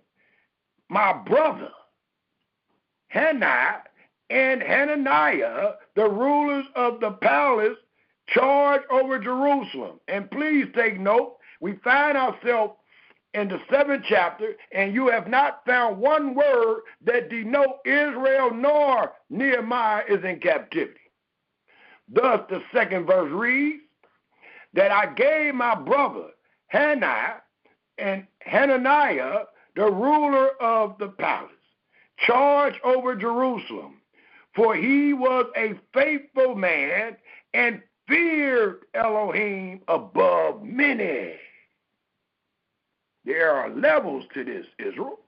Hannah, and Hananiah, the rulers of the palace, charge over Jerusalem. And please take note, we find ourselves in the 7th chapter, and you have not found one word that denote Israel nor Nehemiah is in captivity. Thus, the 2nd verse reads, that I gave my brother Hananiah and Hananiah, the ruler of the palace, charge over Jerusalem, for he was a faithful man and feared Elohim above many. There are levels to this, Israel.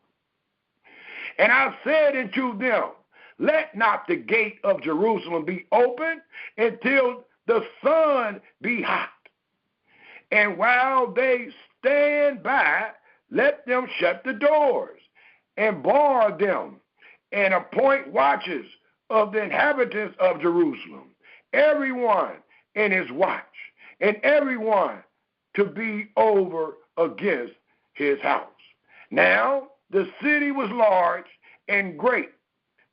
And I said unto them, let not the gate of Jerusalem be open until the sun be hot. And while they stand by, let them shut the doors and bar them and appoint watches of the inhabitants of Jerusalem, everyone in his watch, and everyone to be over against his house. Now the city was large and great,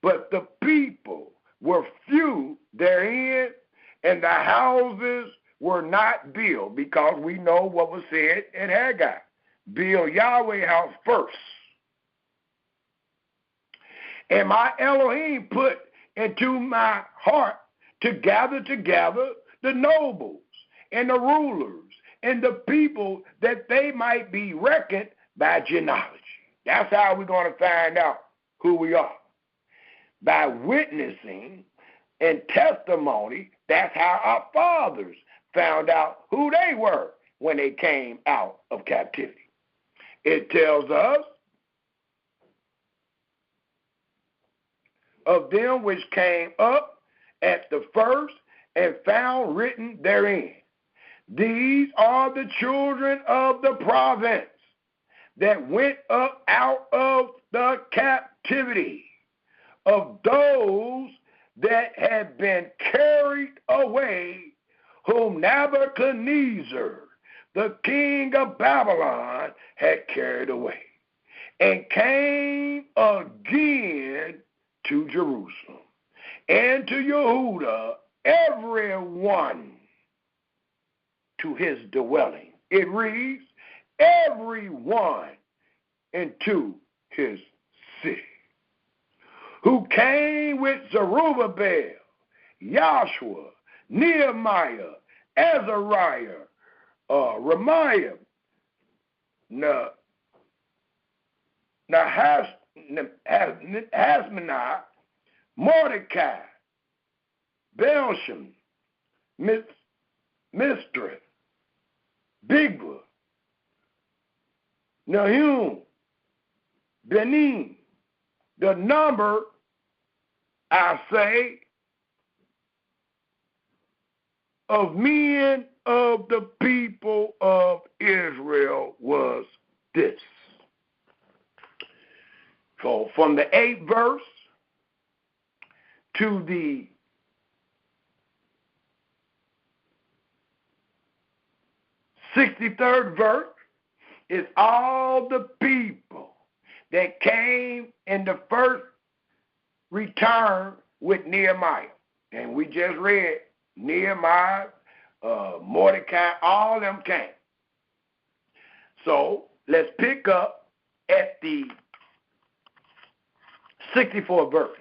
but the people were few therein, and the houses were not built, because we know what was said in Haggai. Build Yahweh's house first. And my Elohim put into my heart to gather together the nobles and the rulers and the people, that they might be reckoned by genealogy. That's how we're going to find out who we are. By witnessing and testimony. That's how our fathers found out who they were when they came out of captivity. It tells us of them which came up at the first and found written therein, these are the children of the province that went up out of the captivity, of those that had been carried away, whom Nebuchadnezzar, the king of Babylon, had carried away, and came again to Jerusalem and to Yehuda, every one to his dwelling. It reads, every one into his city, who came with Zerubbabel, Joshua, Nehemiah, Azariah, Ramiah, Hasmonah, Mordecai, Belsham, Mistress, Bigva, Nahum, Benin. The number, I say, of men of the people of Israel was this. So from the 8th verse to the 63rd verse is all the people that came in the first return with Nehemiah. And we just read Nehemiah, Mordecai, all of them came. So let's pick up at the 64th verse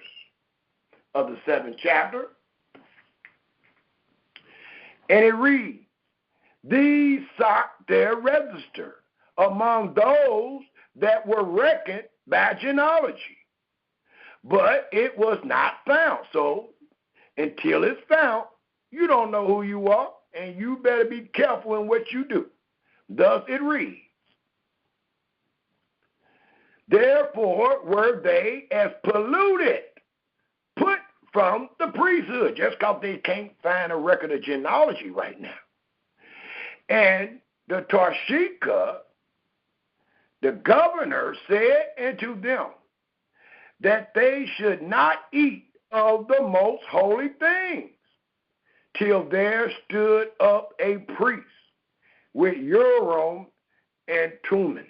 of the 7th chapter. And it reads, these sought their register among those that were reckoned by genealogy, but it was not found. So until it's found, you don't know who you are, and you better be careful in what you do. Thus it reads, therefore were they as polluted, put from the priesthood, just because they can't find a record of genealogy right now. And the Tarshika, the governor, said unto them that they should not eat of the most holy things, till there stood up a priest with Urim and Thummim.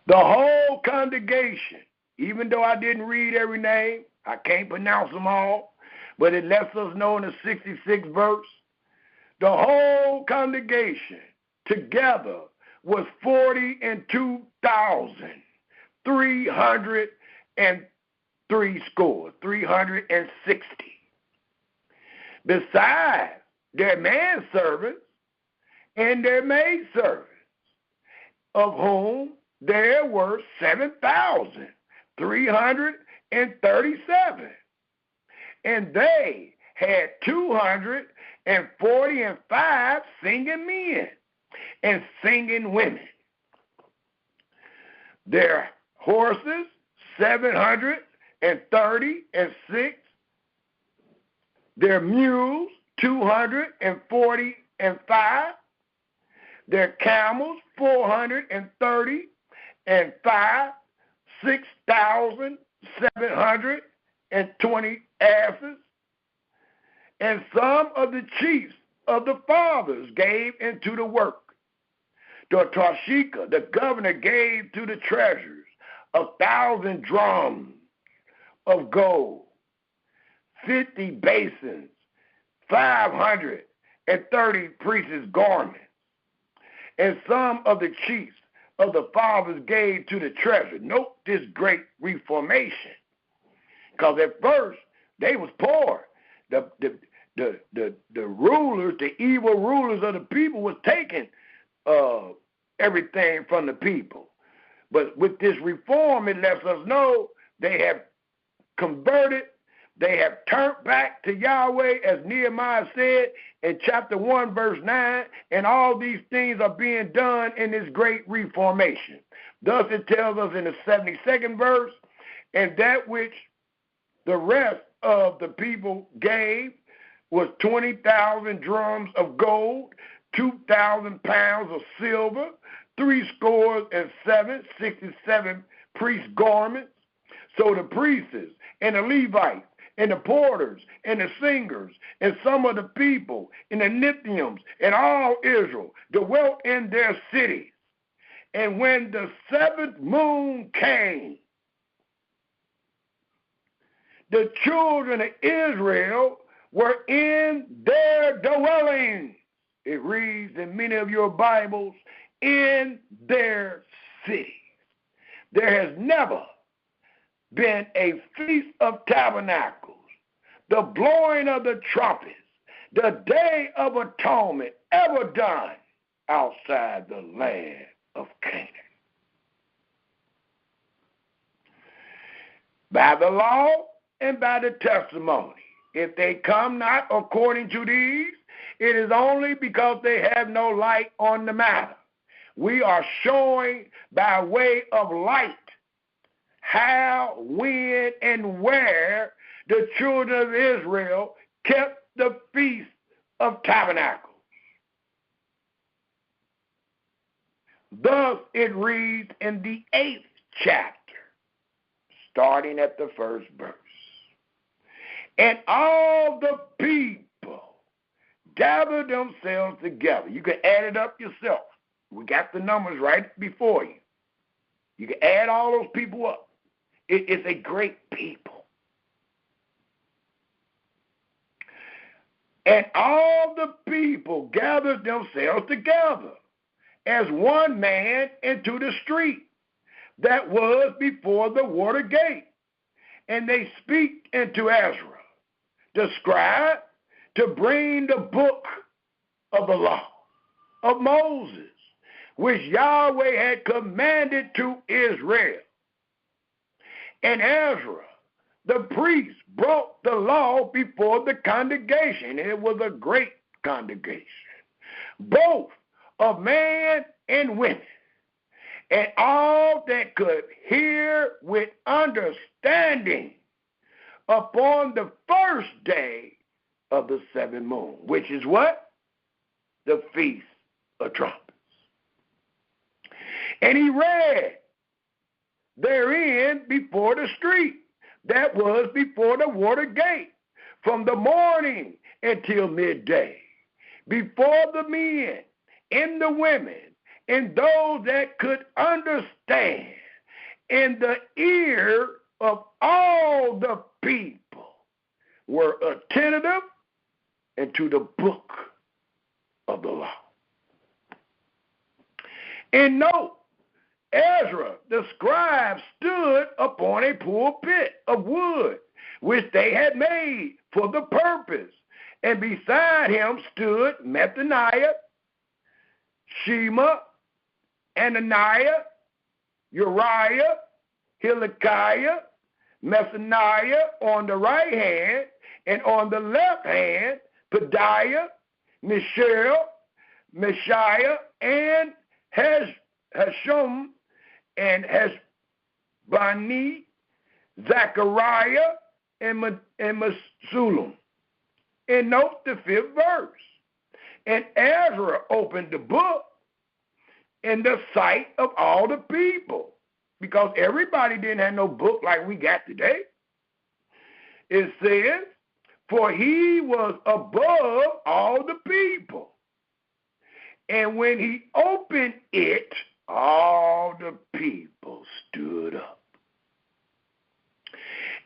The whole congregation, even though I didn't read every name, I can't pronounce them all, But it lets us know in the 66th verse, the whole congregation together was 360. Besides their manservants and their maidservants, of whom there were 7,337. And they had 245 singing men and singing women. Their horses, 736. Their mules, 245. Their camels, 435. 6,720 asses. And some of the chiefs of the fathers gave into the work. The Tashika, the governor, gave to the treasurers 1,000 drums of gold, 50 basins, 530 priests' garments. And some of the chiefs of the fathers gave to the treasurer. Note this great reformation. Because at first, they was poor. The rulers, the evil rulers of the people was taking everything from the people. But with this reform, it lets us know they have converted, they have turned back to Yahweh, as Nehemiah said in chapter 1, verse 9, and all these things are being done in this great reformation. Thus it tells us in the 72nd verse, and that which the rest of the people gave was 20,000 drums of gold, 2,000 pounds of silver, 67 priest garments. So the priests and the Levites and the porters and the singers and some of the people and the Nithiums and all Israel dwelt in their cities. And when the 7th moon came, the children of Israel were in their dwellings. It reads in many of your Bibles, in their cities. There has never been a Feast of Tabernacles, the blowing of the trumpets, the Day of Atonement ever done outside the land of Canaan. By the law and by the testimony, if they come not according to these, it is only because they have no light on the matter. We are showing by way of light how, when, and where the children of Israel kept the Feast of Tabernacles. Thus it reads in the 8th chapter, starting at the 1st verse. And all the people gathered themselves together. You can add it up yourself. We got the numbers right before you. You can add all those people up. It's a great people. And all the people gathered themselves together as one man into the street that was before the water gate. And they speak into Ezra, the scribe, to bring the book of the law of Moses, which Yahweh had commanded to Israel. And Ezra, the priest, brought the law before the congregation. And it was a great congregation, both of man and women, and all that could hear with understanding upon the first day of the 7th moon, which is what? The Feast of Trumpets. And he read therein before the street that was before the water gate, from the morning until midday, before the men and the women and those that could understand, in the ear of all the people, were attentive into the book of the law. And note, Ezra, the scribe, stood upon a pulpit of wood, which they had made for the purpose. And beside him stood Methaniah, Shema, Ananiah, Uriah, Hilkiah, Methaniah on the right hand, and on the left hand, Pedaiah, Mishael, Mishiah, and Hashum, and Heshbani, Zechariah, and Meshullam. And note the 5th verse. And Ezra opened the book in the sight of all the people, because everybody didn't have no book like we got today. It says, for he was above all the people. And when he opened it, all the people stood up.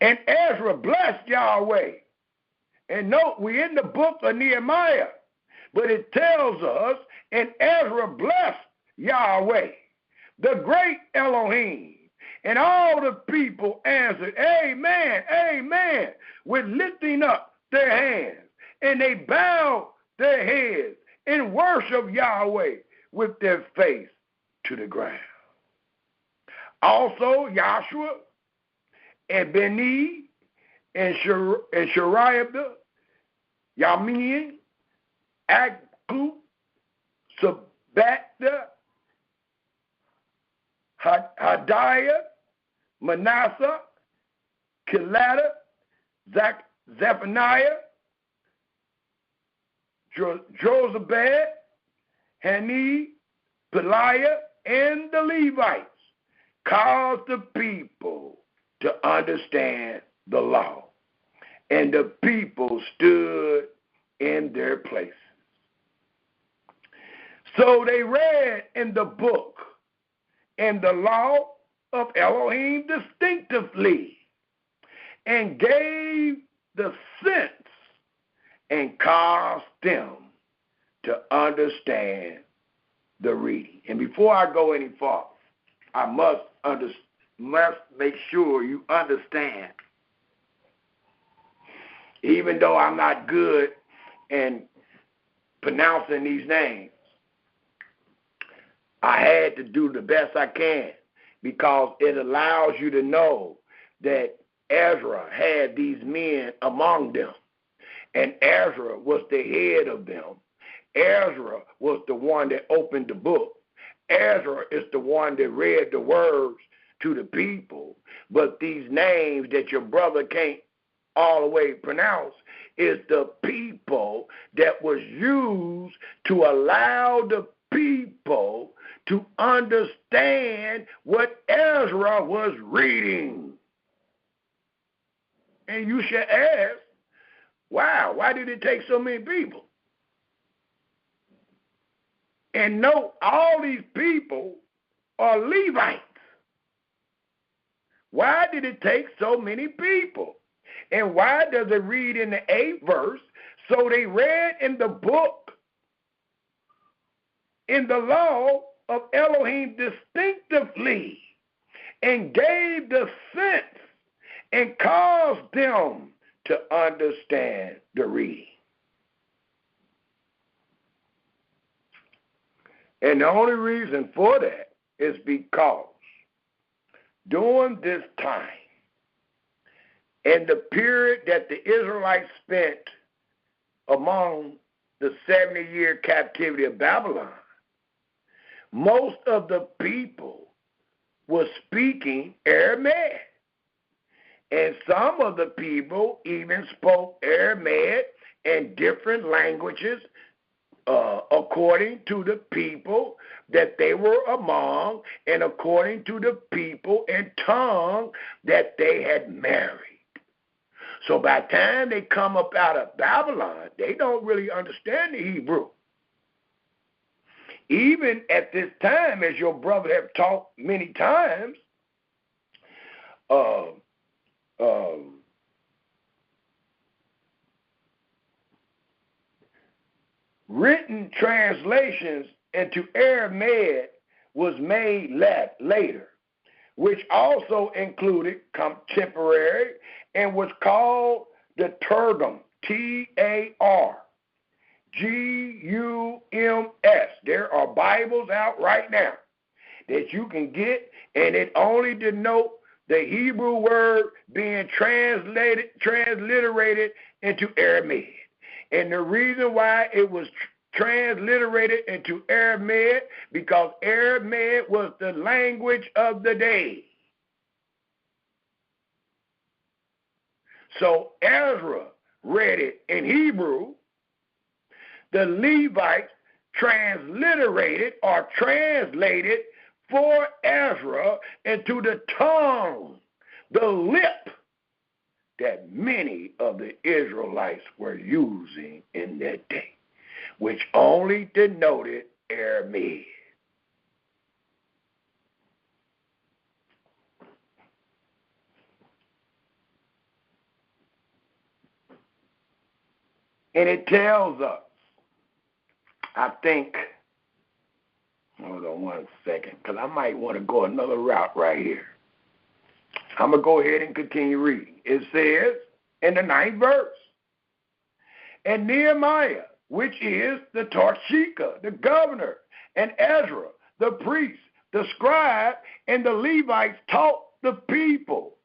And Ezra blessed Yahweh. And note, we're in the book of Nehemiah, but it tells us, and Ezra blessed Yahweh, the great Elohim. And all the people answered, amen, amen, with lifting up their hands. And they bowed their heads and worshiped Yahweh with their face to the ground. Also, Joshua and Beni and Shariah, Yamin, Akku, Sabata, Hadiah, Manasseh, Kelada, Zephaniah, Josabad, Hani, Peliah, and the Levites caused the people to understand the law. And the people stood in their places. So they read in the book and the law of Elohim distinctively, and gave the sense and caused them to understand the reading. And before I go any farther, I must make sure you understand, even though I'm not good in pronouncing these names, I had to do the best I can, because it allows you to know that Ezra had these men among them, and Ezra was the head of them. Ezra was the one that opened the book. Ezra is the one that read the words to the people. But these names that your brother can't all the way pronounce is the people that was used to allow the people to understand what Ezra was reading. And you should ask, wow, why did it take so many people? And note, all these people are Levites. Why did it take so many people? And why does it read in the 8th verse? So they read in the book, in the law of Elohim distinctively, and gave the sense and caused them to understand the reading. And the only reason for that is because during this time, in the period that the Israelites spent among the 70-year captivity of Babylon, most of the people were speaking Aramaic. And some of the people even spoke Aramaic and different languages according to the people that they were among, and according to the people and tongue that they had married. So by the time they come up out of Babylon, they don't really understand the Hebrew. Even at this time, as your brother have taught many times, translations into Aramaic was made later, which also included contemporary and was called the Targum, Targums. There are Bibles out right now that you can get, and it only denote the Hebrew word being transliterated into Aramaic. And the reason why it was transliterated into Aramaic, because Aramaic was the language of the day. So Ezra read it in Hebrew. The Levites transliterated or translated for Ezra into the tongue, the lip that many of the Israelites were using in that day, which only denoted Aramaic. And it tells us, I think, hold on one second, because I might want to go another route right here. I'm going to go ahead and continue reading. It says in the 9th verse, and Nehemiah, which is the Tarshika, the governor, and Ezra, the priest, the scribe, and the Levites taught the people,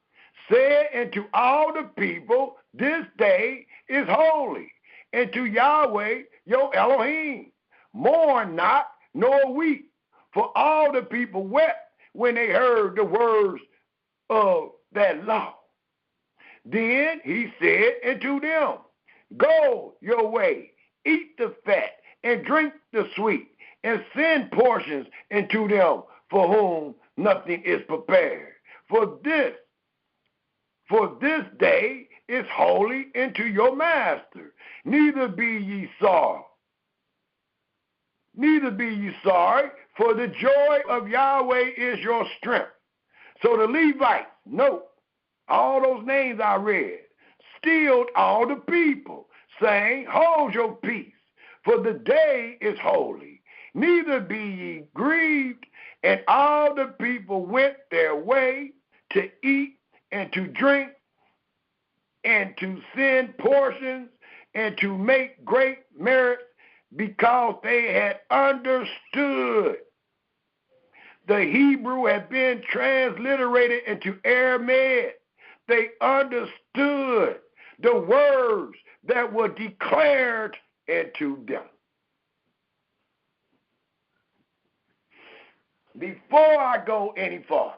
said unto all the people, this day is holy, and to Yahweh your Elohim. Mourn not, nor weep, for all the people wept when they heard the words of that law. Then he said unto them, go your way, eat the fat, and drink the sweet, and send portions into them for whom nothing is prepared. For this day is holy unto your master. Neither be ye sorry, for the joy of Yahweh is your strength. So the Levites, note, all those names I read, stilled all the people, saying, hold your peace, for the day is holy. Neither be ye grieved. And all the people went their way to eat and to drink and to send portions and to make great merit, because they had understood the Hebrew had been transliterated into Aramaic. They understood the words that were declared into them. Before I go any farther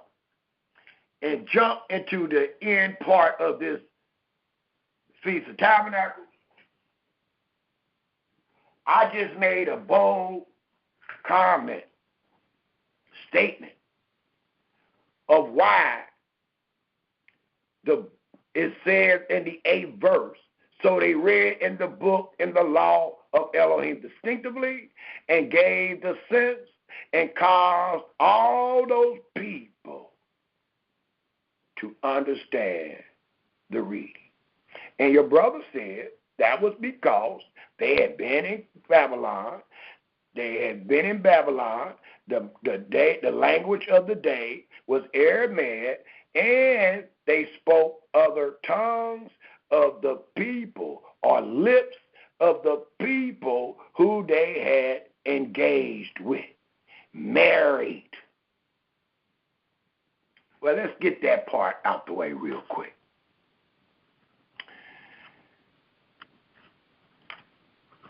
and jump into the end part of this Feast of Tabernacles, I just made a bold comment, statement of why it says in the 8th verse, so they read in the book in the law of Elohim distinctively and gave the sense and caused all those people to understand the reading. And your brother said that was because they had been in Babylon. They had been in Babylon. The language of the day was Aramaic, and they spoke other tongues of the people or lips of the people who they had engaged with, married. Well, let's get that part out the way real quick.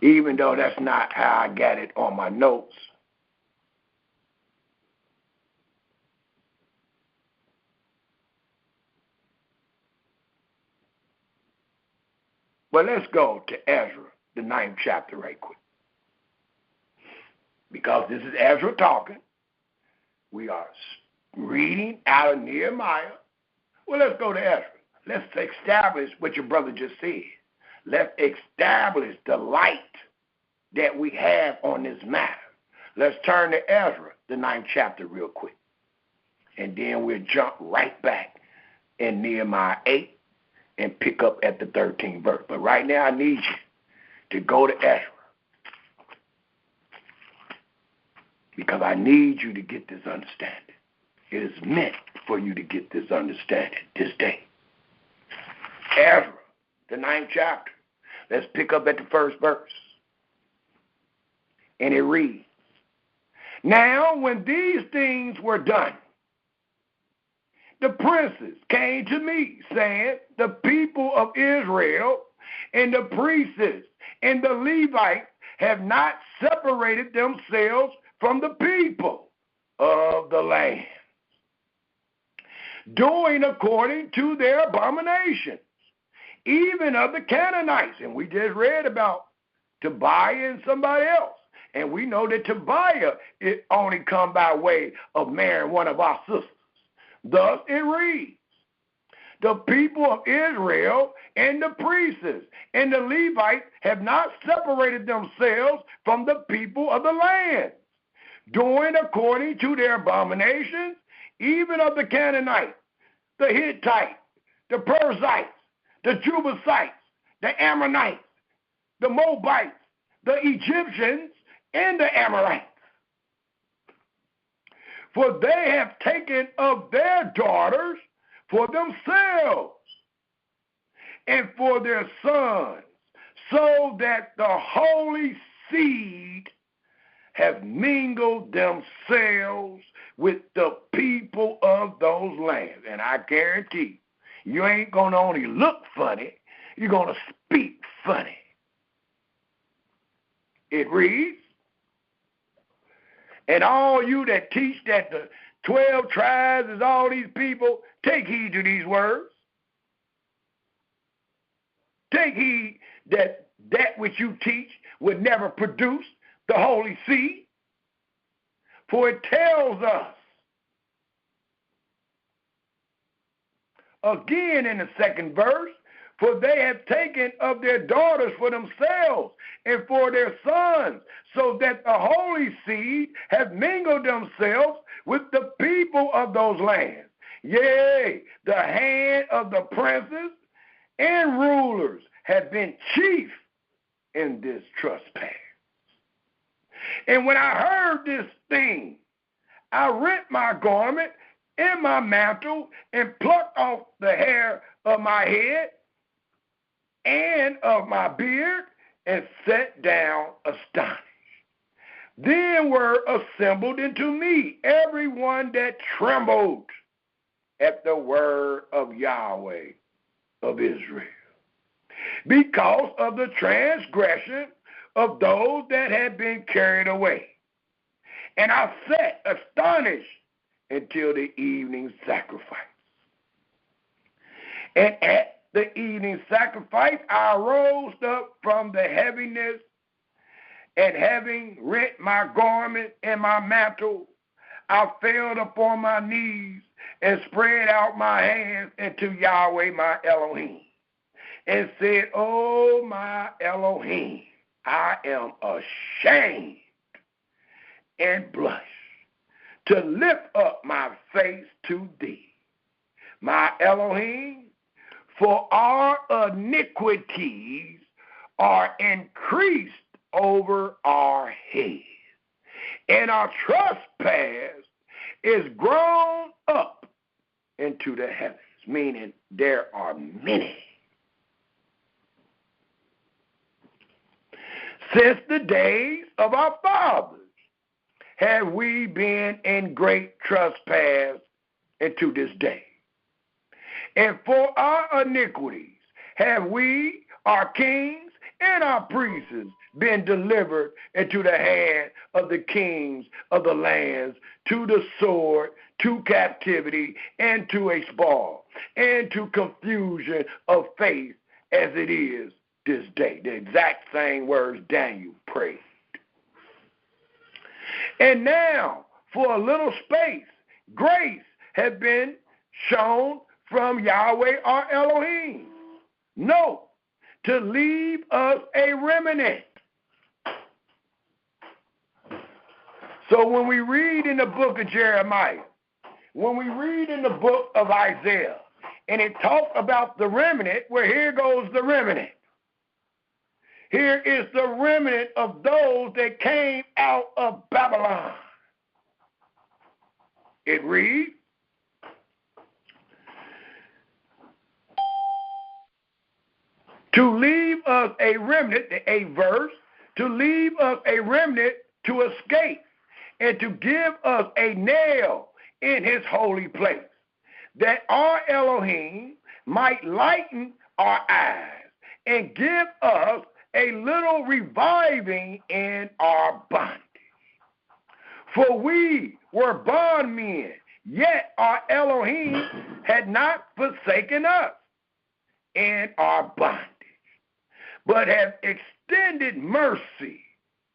Even though that's not how I got it on my notes. But let's go to Ezra, the 9th chapter right quick. Because this is Ezra talking. We are reading out of Nehemiah. Well, let's go to Ezra. Let's establish what your brother just said. Let's establish the light that we have on this matter. Let's turn to Ezra, the 9th chapter, real quick. And then we'll jump right back in Nehemiah 8 and pick up at the 13th verse. But right now I need you to go to Ezra. because I need you to get this understanding. It is meant for you to get this understanding this day. Ezra, the 9th chapter. Let's pick up at the first verse. And it reads, Now when these things were done, the princes came to me, saying, The people of Israel and the priests and the Levites have not separated themselves from the people of the land, doing according to their abominations, even of the Canaanites. And we just read about Tobiah and somebody else. And we know that Tobiah it only come by way of marrying one of our sisters. Thus it reads, the people of Israel and the priests and the Levites have not separated themselves from the people of the land, doing according to their abominations, even of the Canaanites, the Hittites, the Perizzites, the Jebusites, the Ammonites, the Moabites, the Egyptians, and the Amorites. For they have taken of their daughters for themselves and for their sons, so that the holy seed have mingled themselves with the people of those lands. And I guarantee you ain't going to only look funny, you're going to speak funny. It reads, and all you that teach that the 12 tribes is all these people, take heed to these words. Take heed that which you teach would never produce the holy seed. For it tells us, again in the 2nd verse, for they have taken of their daughters for themselves and for their sons, so that the holy seed have mingled themselves with the people of those lands. Yea, the hand of the princes and rulers have been chief in this trespass. And when I heard this thing, I rent my garment and my mantle and plucked off the hair of my head and of my beard and sat down astonished. Then were assembled unto me every one that trembled at the word of Yahweh of Israel, because of the transgression of those that had been carried away. And I sat astonished until the evening sacrifice. And at the evening sacrifice, I rose up from the heaviness, and having rent my garment and my mantle, I fell upon my knees and spread out my hands unto Yahweh my Elohim, and said, O my Elohim, I am ashamed and blush to lift up my face to thee, my Elohim, for our iniquities are increased over our heads, and our trespass is grown up into the heavens, meaning there are many. Since the days of our fathers have we been in great trespass into this day. And for our iniquities have we, our kings and our priests, been delivered into the hand of the kings of the lands, to the sword, to captivity, and to a spoil, and to confusion of faith, as it is this day. The exact same words Daniel prayed. And now, for a little space, grace has been shown from Yahweh our Elohim. No, to leave us a remnant. So when we read in the book of Jeremiah, when we read in the book of Isaiah, and it talks about the remnant, well, here goes the remnant. Here is the remnant of those that came out of Babylon. It reads, to leave us a remnant, the 8th verse, to leave us a remnant to escape, and to give us a nail in his holy place, that our Elohim might lighten our eyes and give us a little reviving in our bondage. For we were bondmen, yet our Elohim had not forsaken us in our bondage, but have extended mercy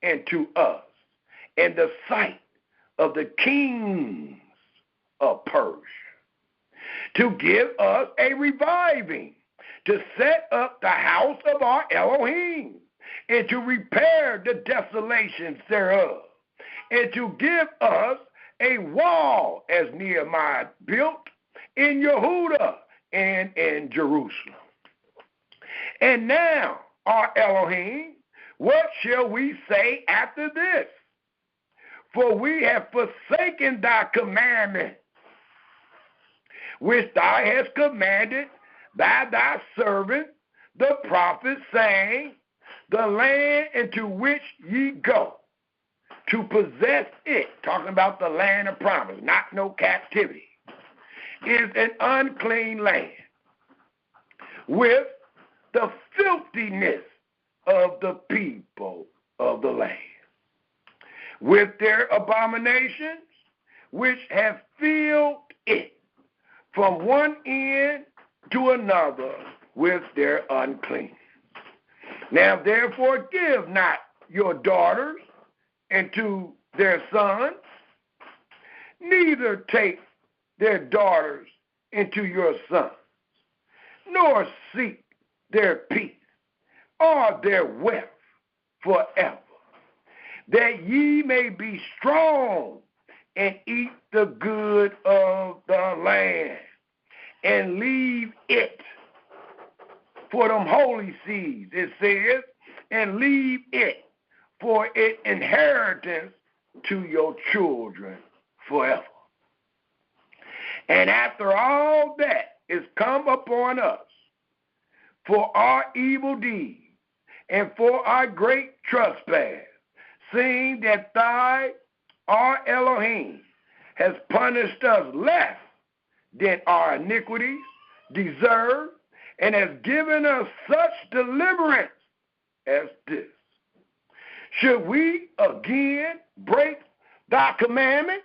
unto us in the sight of the kings of Persia, to give us a reviving, to set up the house of our Elohim, and to repair the desolations thereof, and to give us a wall as Nehemiah built in Yehudah and in Jerusalem. And now, our Elohim, what shall we say after this? For we have forsaken thy commandment, which thou hast commanded by thy servant, the prophet, saying, the land into which ye go, to possess it, talking about the land of promise, not no captivity, is an unclean land, with the filthiness of the people of the land, with their abominations, which have filled it from one end to another with their unclean. Now therefore give not your daughters into their sons, neither take their daughters into your sons, nor seek their peace or their wealth forever, that ye may be strong and eat the good of the land, and leave it for them holy seeds, it says, and leave it for its inheritance to your children forever. And after all that is come upon us, for our evil deeds and for our great trespass, seeing that our Elohim, has punished us less than our iniquities deserve, and has given us such deliverance as this. Should we again break thy commandments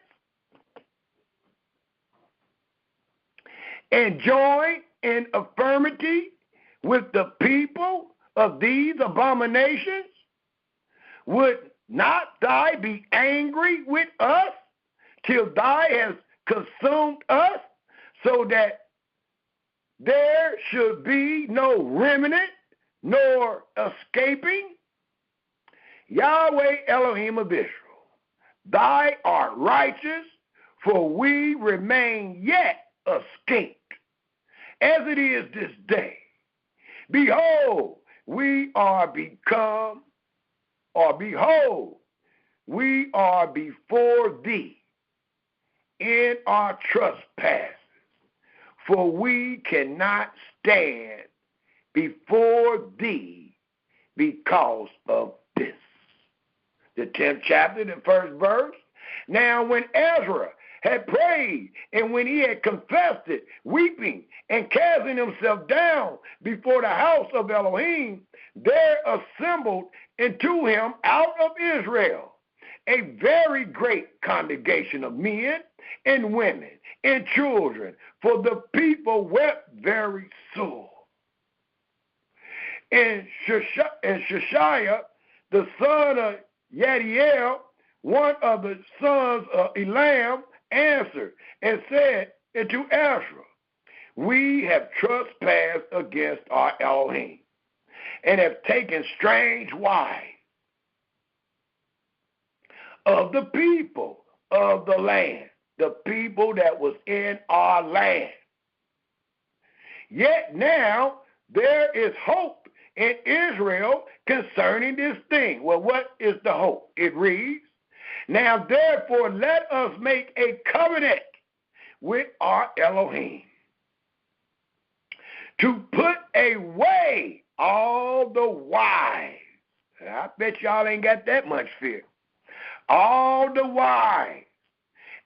and join in affirmity with the people of these abominations? Would not thy be angry with us till thy hast consumed us, so that there should be no remnant nor escaping? Yahweh Elohim of Israel, thy art righteous, for we remain yet escaped, as it is this day. Behold, we are become, or behold, we are before thee in our trespasses, for we cannot stand before thee because of this. The 10th chapter, the 1st verse. Now when Ezra had prayed, and when he had confessed it, weeping and casting himself down before the house of Elohim, there assembled into him out of Israel a very great congregation of men and women and children, for the people wept very sore. And Sheshaiah, the son of Yadiel, one of the sons of Elam, answered and said unto Ezra, we have trespassed against our Elohim, and have taken strange wives of the people of the land, the people that was in our land. Yet now there is hope in Israel concerning this thing. Well, what is the hope? It reads, now therefore let us make a covenant with our Elohim, to put away all the wives. I bet y'all ain't got that much fear. All the wives,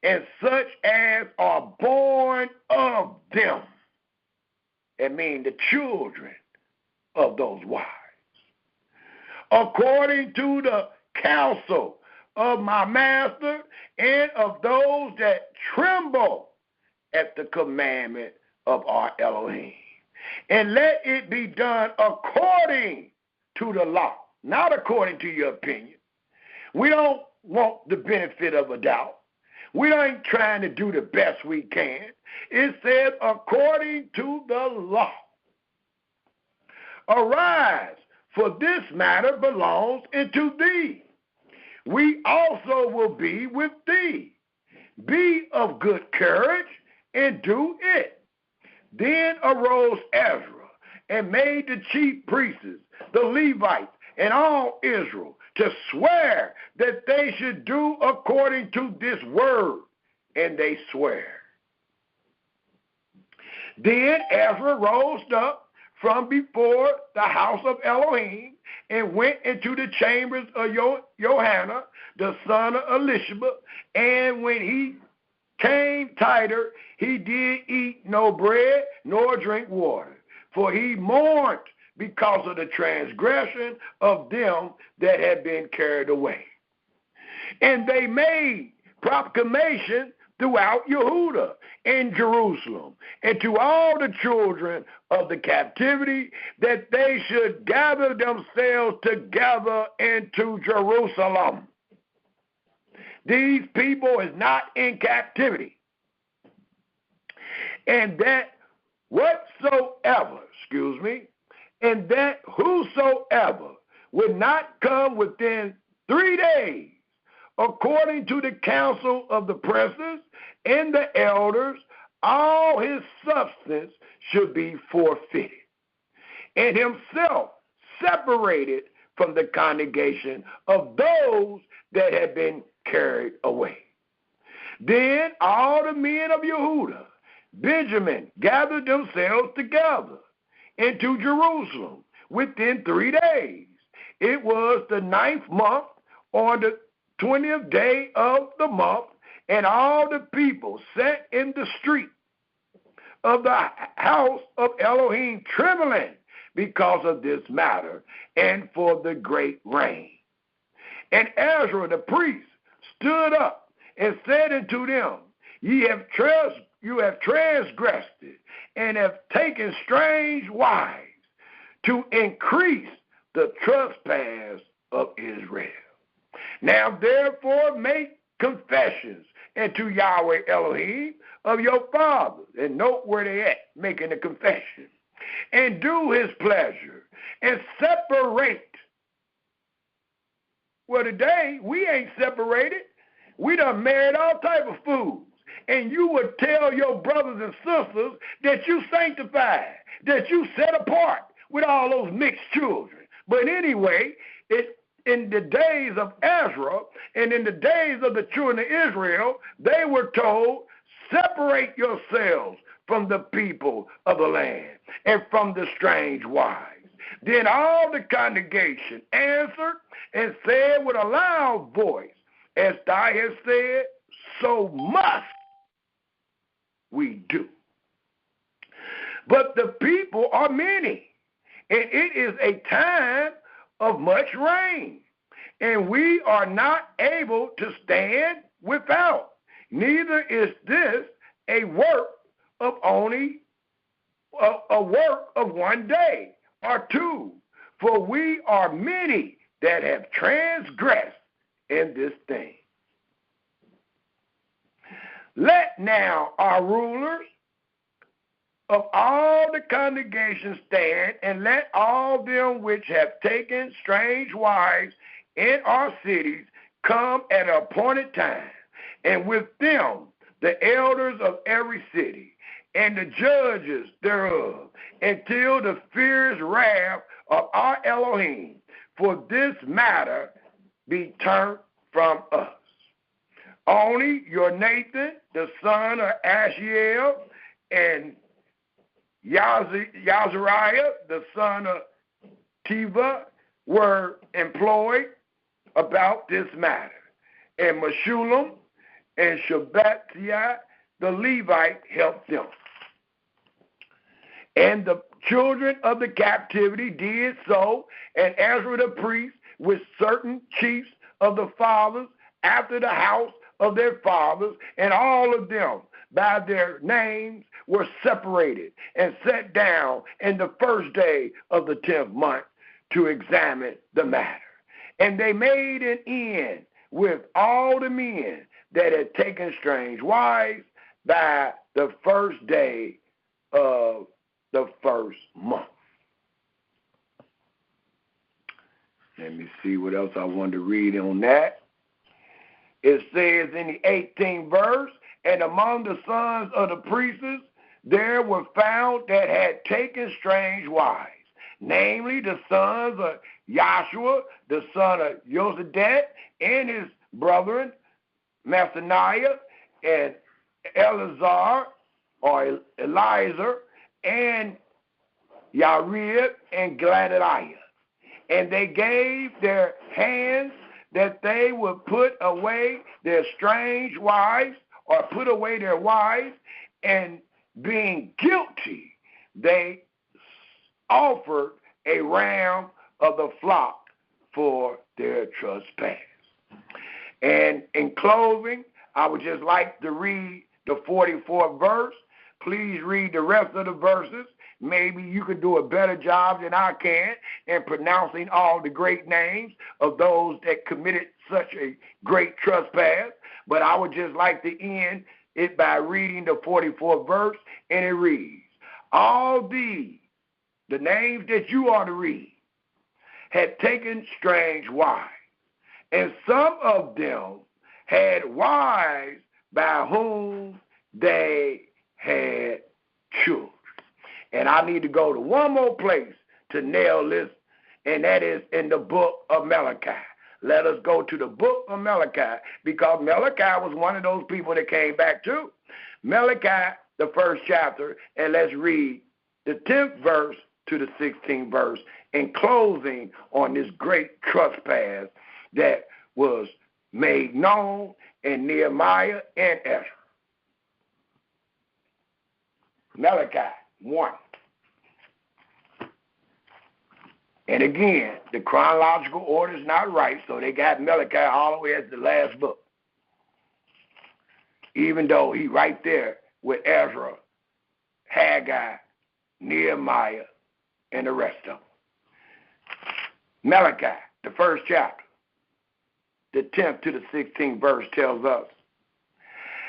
and such as are born of them. It means the children of those wives. According to the counsel of my master and of those that tremble at the commandment of our Elohim. And let it be done according to the law, not according to your opinion. We don't want the benefit of a doubt. We ain't trying to do the best we can. It says according to the law. Arise, for this matter belongs unto thee. We also will be with thee. Be of good courage and do it. Then arose Ezra and made the chief priests, the Levites, and all Israel to swear that they should do according to this word. And they swear. Then Ezra rose up from before the house of Elohim and went into the chambers of Johanan, the son of Elishama. And when he came tighter, he did eat no bread nor drink water, for he mourned because of the transgression of them that had been carried away. And they made proclamation throughout Yehuda and Jerusalem, and to all the children of the captivity, that they should gather themselves together into Jerusalem. These people is not in captivity. And that whosoever would not come within 3 days, according to the counsel of the princes and the elders, all his substance should be forfeited, and himself separated from the congregation of those that had been carried away. Then all the men of Yehuda, Benjamin, gathered themselves together into Jerusalem within 3 days. It was the 9th month, on the 20th day of the month, and all the people sat in the street of the house of Elohim, trembling because of this matter and for the great rain. And Ezra the priest stood up and said unto them, you have transgressed it, and have taken strange wives to increase the trespass of Israel. Now therefore make confessions unto Yahweh Elohim of your fathers, and note where they at making the confession, and do his pleasure, and separate. Well, today we ain't separated. We done married all type of fools. And you would tell your brothers and sisters that you sanctified, that you set apart with all those mixed children. But anyway, in the days of Ezra and in the days of the children of Israel, they were told, separate yourselves from the people of the land and from the strange wives. Then all the congregation answered and said with a loud voice, as thou hast said, so must we do. But the people are many, and it is a time of much rain, and we are not able to stand without. Neither is this a work of only a work of 1 day or 2, for we are many that have transgressed in this thing. Let now our rulers of all the congregation stand, and let all them which have taken strange wives in our cities come at an appointed time, and with them the elders of every city, and the judges thereof, until the fierce wrath of our Elohim for this matter be turned from us. Only your Nathan, the son of Ashiel, and Yazariah, the son of Teva, were employed about this matter. And Meshullam and Shabbathiah, the Levite, helped them. And the children of the captivity did so, and Ezra the priest, with certain chiefs of the fathers, after the house of their fathers, and all of them by their names were separated and set down in the first day of the 10th month to examine the matter. And they made an end with all the men that had taken strange wives by the first day of the first month. Let me see what else I want to read on that. It says in the 18th verse, and among the sons of the priests there were found that had taken strange wives, namely the sons of Joshua, the son of Josadak, and his brethren, Mathaniah and Eleazar, or Eliezer, and Yarib and Gladadiah. And they gave their hands that they would put away their strange wives, or put away their wives, and being guilty, they offered a ram of the flock for their trespass. And in closing, I would just like to read the 44th verse. Please read the rest of the verses. Maybe you could do a better job than I can in pronouncing all the great names of those that committed such a great trespass. But I would just like to end it by reading the 44th verse, and it reads, all these, the names that you are to read, had taken strange wives, and some of them had wives by whom they had children. And I need to go to one more place to nail this, and that is in the book of Malachi. Let us go to the book of Malachi, because Malachi was one of those people that came back too. Malachi, the first chapter, and let's read the 10th verse to the 16th verse, in closing on this great trespass that was made known in Nehemiah and Ezra. Malachi 1. And again, the chronological order is not right, so they got Malachi all the way as the last book. Even though he right there with Ezra, Haggai, Nehemiah, and the rest of them. Malachi, the first chapter, the 10th to the 16th verse tells us,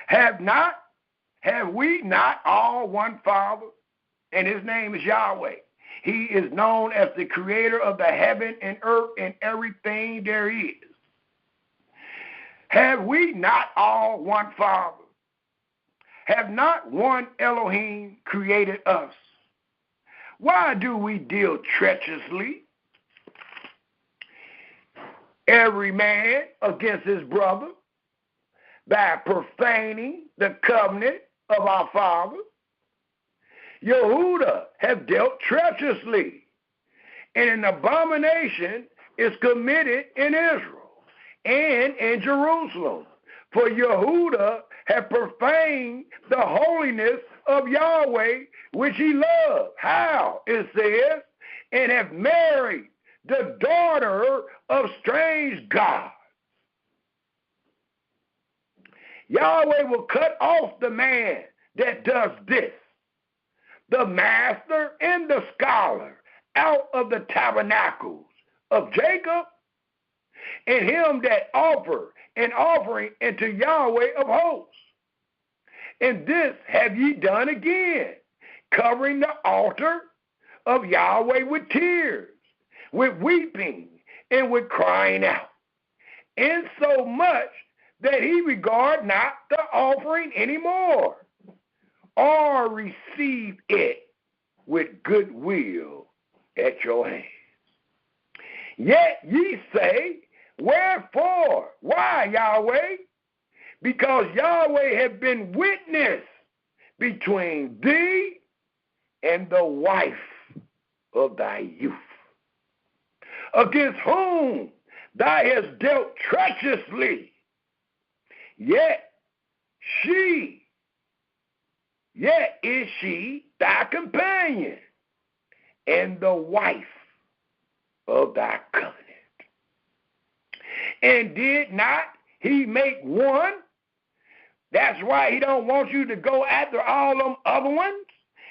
have we not all one Father, and his name is Yahweh? He is known as the creator of the heaven and earth and everything there is. Have we not all one Father? Have not one Elohim created us? Why do we deal treacherously, every man against his brother, by profaning the covenant of our father? Yehuda have dealt treacherously, and an abomination is committed in Israel and in Jerusalem. For Yehuda have profaned the holiness of Yahweh, which he loved. How? It says, and have married the daughter of strange gods. Yahweh will cut off the man that does this, the master and the scholar, out of the tabernacles of Jacob, and him that offer an offering unto Yahweh of hosts. And this have ye done again, covering the altar of Yahweh with tears, with weeping, and with crying out, insomuch that he regard not the offering anymore, or receive it with good will at your hands. Yet ye say, wherefore? Why, Yahweh? because Yahweh had been witness between thee and the wife of thy youth, against whom thou hast dealt treacherously, yet is she thy companion and the wife of thy covenant. And did not he make one? That's why he don't want you to go after all them other ones,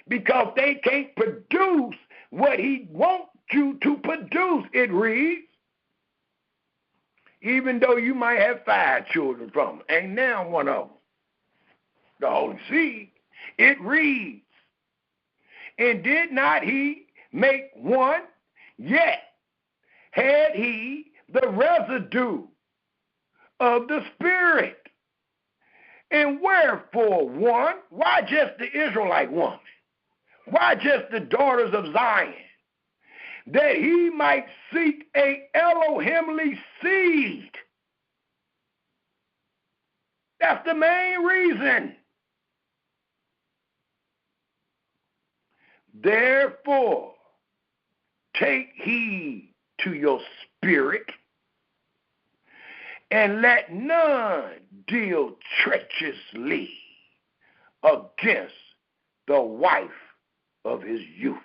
because they can't produce what he wants you to produce, it reads. Even though you might have 5 children from them, ain't now one of them the Holy Seed. It reads, and did not he make one? Yet had he the residue of the Spirit. And wherefore one? Why just the Israelite woman? Why just the daughters of Zion? That he might seek a Elohimly seed. That's the main reason. Therefore, take heed to your spirit, and let none deal treacherously against the wife of his youth.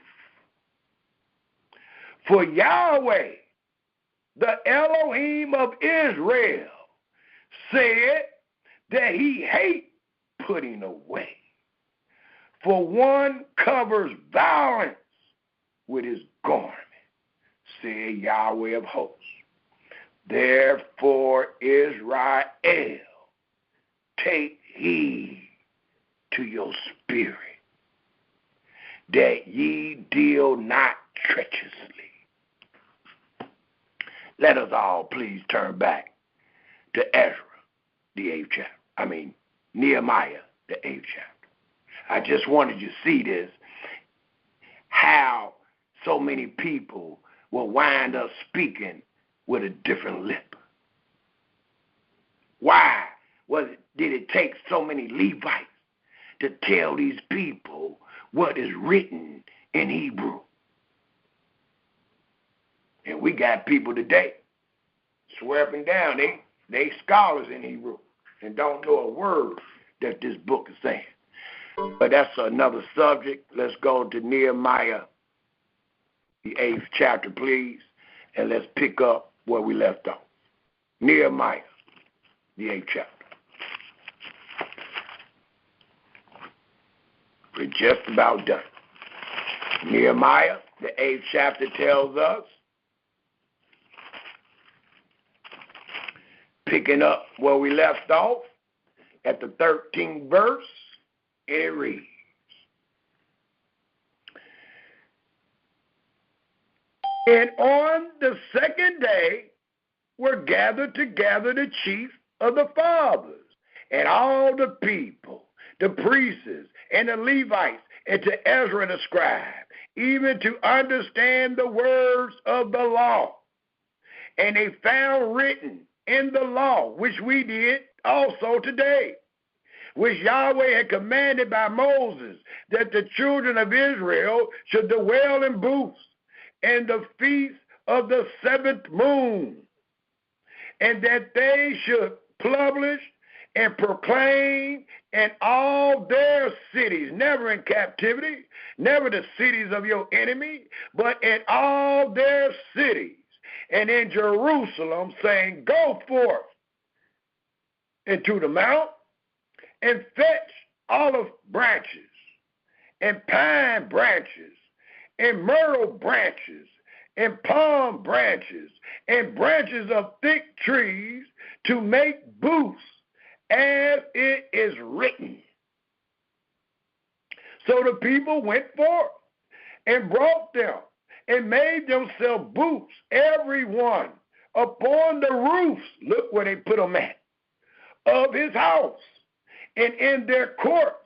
For Yahweh, the Elohim of Israel, said that he hates putting away. For one covers violence with his garment, said Yahweh of hosts. Therefore, Israel, take heed to your spirit, that ye deal not treacherously. Let us all please turn back to Ezra, the 8th chapter. Nehemiah, the 8th chapter. I just wanted you to see this, how so many people will wind up speaking with a different lip. Why did it take so many Levites to tell these people what is written in Hebrew? And we got people today swear up and down they scholars in Hebrew and don't know a word that this book is saying. But that's another subject. Let's go to Nehemiah, the 8th chapter, please, and let's pick up where we left off. Nehemiah, the 8th chapter. We're just about done. Nehemiah, the 8th chapter, tells us, picking up where we left off at the 13th verse, and it reads, and on the 2nd day were gathered together the chief of the fathers, and all the people, the priests, and the Levites, and to Ezra the scribe, even to understand the words of the law. And they found written in the law, which we did also today, which Yahweh had commanded by Moses, that the children of Israel should dwell in booths, and the feast of the 7th moon, and that they should publish and proclaim in all their cities, never in captivity, never the cities of your enemy, but in all their cities, and in Jerusalem, saying, go forth into the mount, and fetch olive branches, and pine branches, and myrtle branches, and palm branches, and branches of thick trees, to make booths, as it is written. So the people went forth, and brought them, and made themselves booths, every one, upon the roofs, look where they put them at, of his house, and in their courts,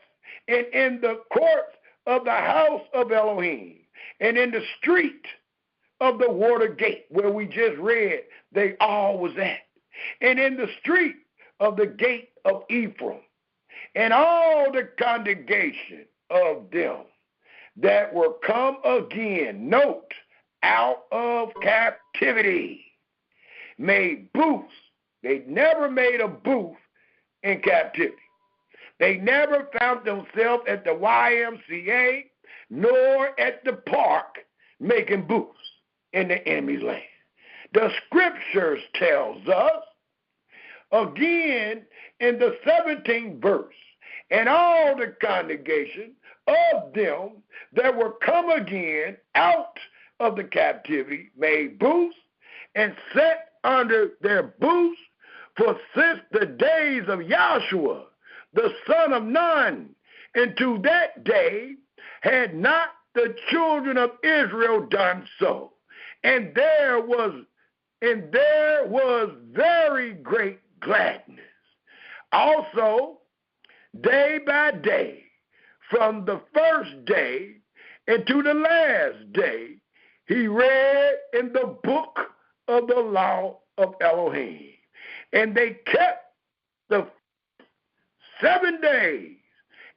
and in the courts of the house of Elohim, and in the street of the water gate, where we just read they all was at, and in the street of the gate of Ephraim, and all the congregation of them that were come again, note, out of captivity, made booths. They never made a booth in captivity. They never found themselves at the YMCA nor at the park making booths in the enemy's land. The scriptures tells us, again in the 17th verse, and all the congregation of them that were come again out of the captivity made booths and sat under their booths, for since the days of Joshua, the son of Nun, and to that day had not the children of Israel done so. And there was very great gladness. Also, day by day, from the first day into the last day, he read in the book of the law of Elohim. And they kept the 7 days,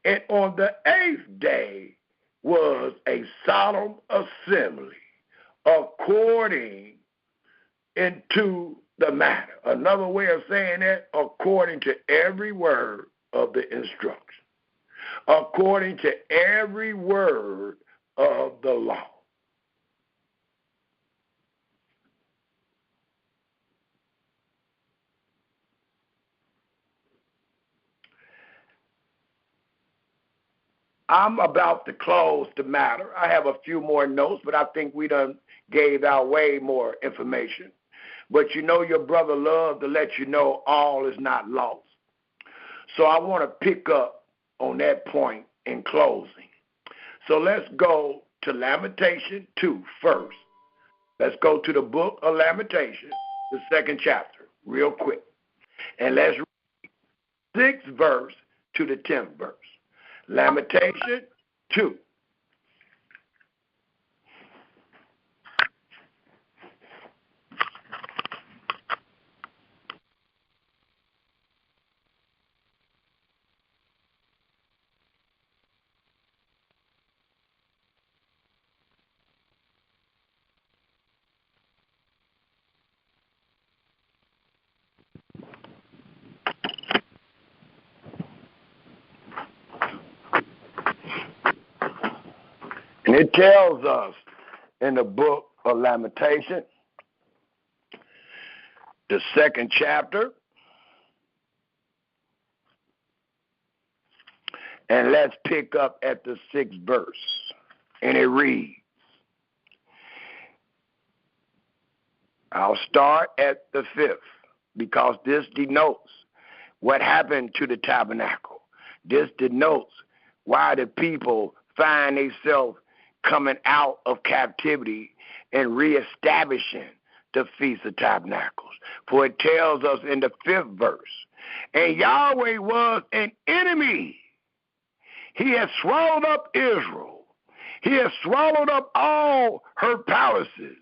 and on the 8th day was a solemn assembly according into the matter. Another way of saying that, according to every word of the instruction, according to every word of the law. I'm about to close the matter. I have a few more notes, but I think we done gave out way more information. But you know your brother loved to let you know all is not lost. So I want to pick up on that point in closing. So let's go to Lamentation 2 first. Let's go to the book of Lamentation, the 2nd chapter, real quick. And let's read 6th verse to the 10th verse. Lamentation 2. And it tells us in the book of Lamentation, the 2nd chapter, and let's pick up at the 6th verse. And it reads, I'll start at the 5th, because this denotes what happened to the tabernacle. This denotes why the people find themselves coming out of captivity and reestablishing the Feast of Tabernacles. For it tells us in the 5th verse, and Yahweh was an enemy. He has swallowed up Israel. He has swallowed up all her palaces.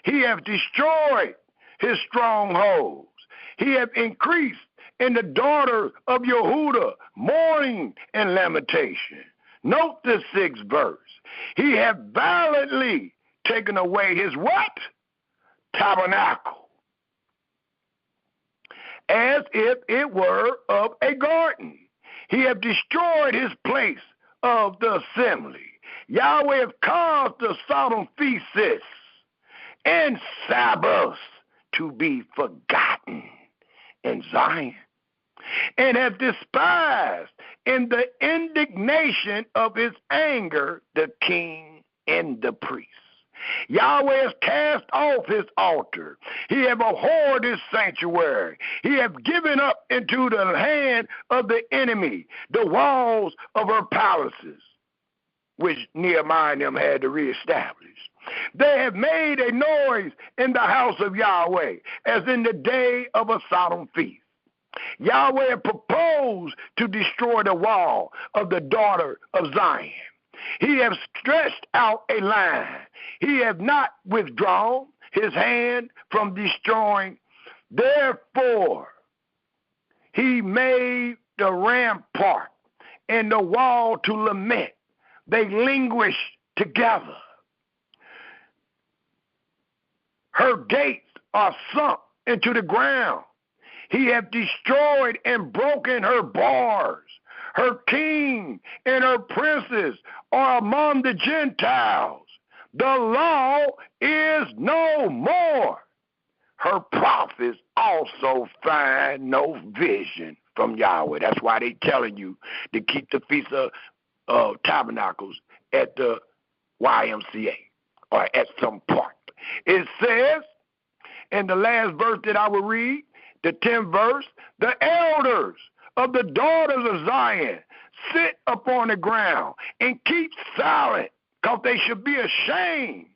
He has destroyed his strongholds. He has increased in the daughter of Yehuda mourning and lamentation. Note the 6th verse. He hath violently taken away his what? Tabernacle. As if it were of a garden. He hath destroyed his place of the assembly. Yahweh hath caused the solemn feasts and Sabbaths to be forgotten in Zion, and have despised in the indignation of his anger the king and the priest. Yahweh has cast off his altar. He have abhorred his sanctuary. He have given up into the hand of the enemy the walls of her palaces, which Nehemiah and them had to reestablish. They have made a noise in the house of Yahweh, as in the day of a solemn feast. Yahweh proposed to destroy the wall of the daughter of Zion. He has stretched out a line. He has not withdrawn his hand from destroying. Therefore, He made the rampart and the wall to lament. They languish together. Her gates are sunk into the ground. He hath destroyed and broken her bars. Her king and her princes are among the Gentiles. The law is no more. Her prophets also find no vision from Yahweh. That's why they telling you to keep the Feast of Tabernacles at the YMCA or at some park. It says in the last verse that I will read, the 10th verse, the elders of the daughters of Zion sit upon the ground and keep silent, because they should be ashamed.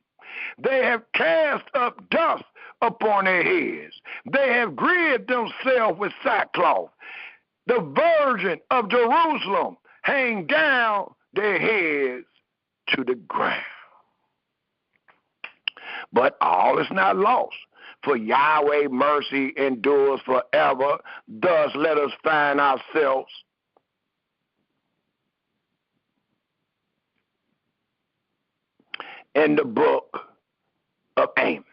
They have cast up dust upon their heads. They have grieved themselves with sackcloth. The virgin of Jerusalem hang down their heads to the ground. But all is not lost, for Yahweh mercy endures forever. Thus let us find ourselves in the book of Amos.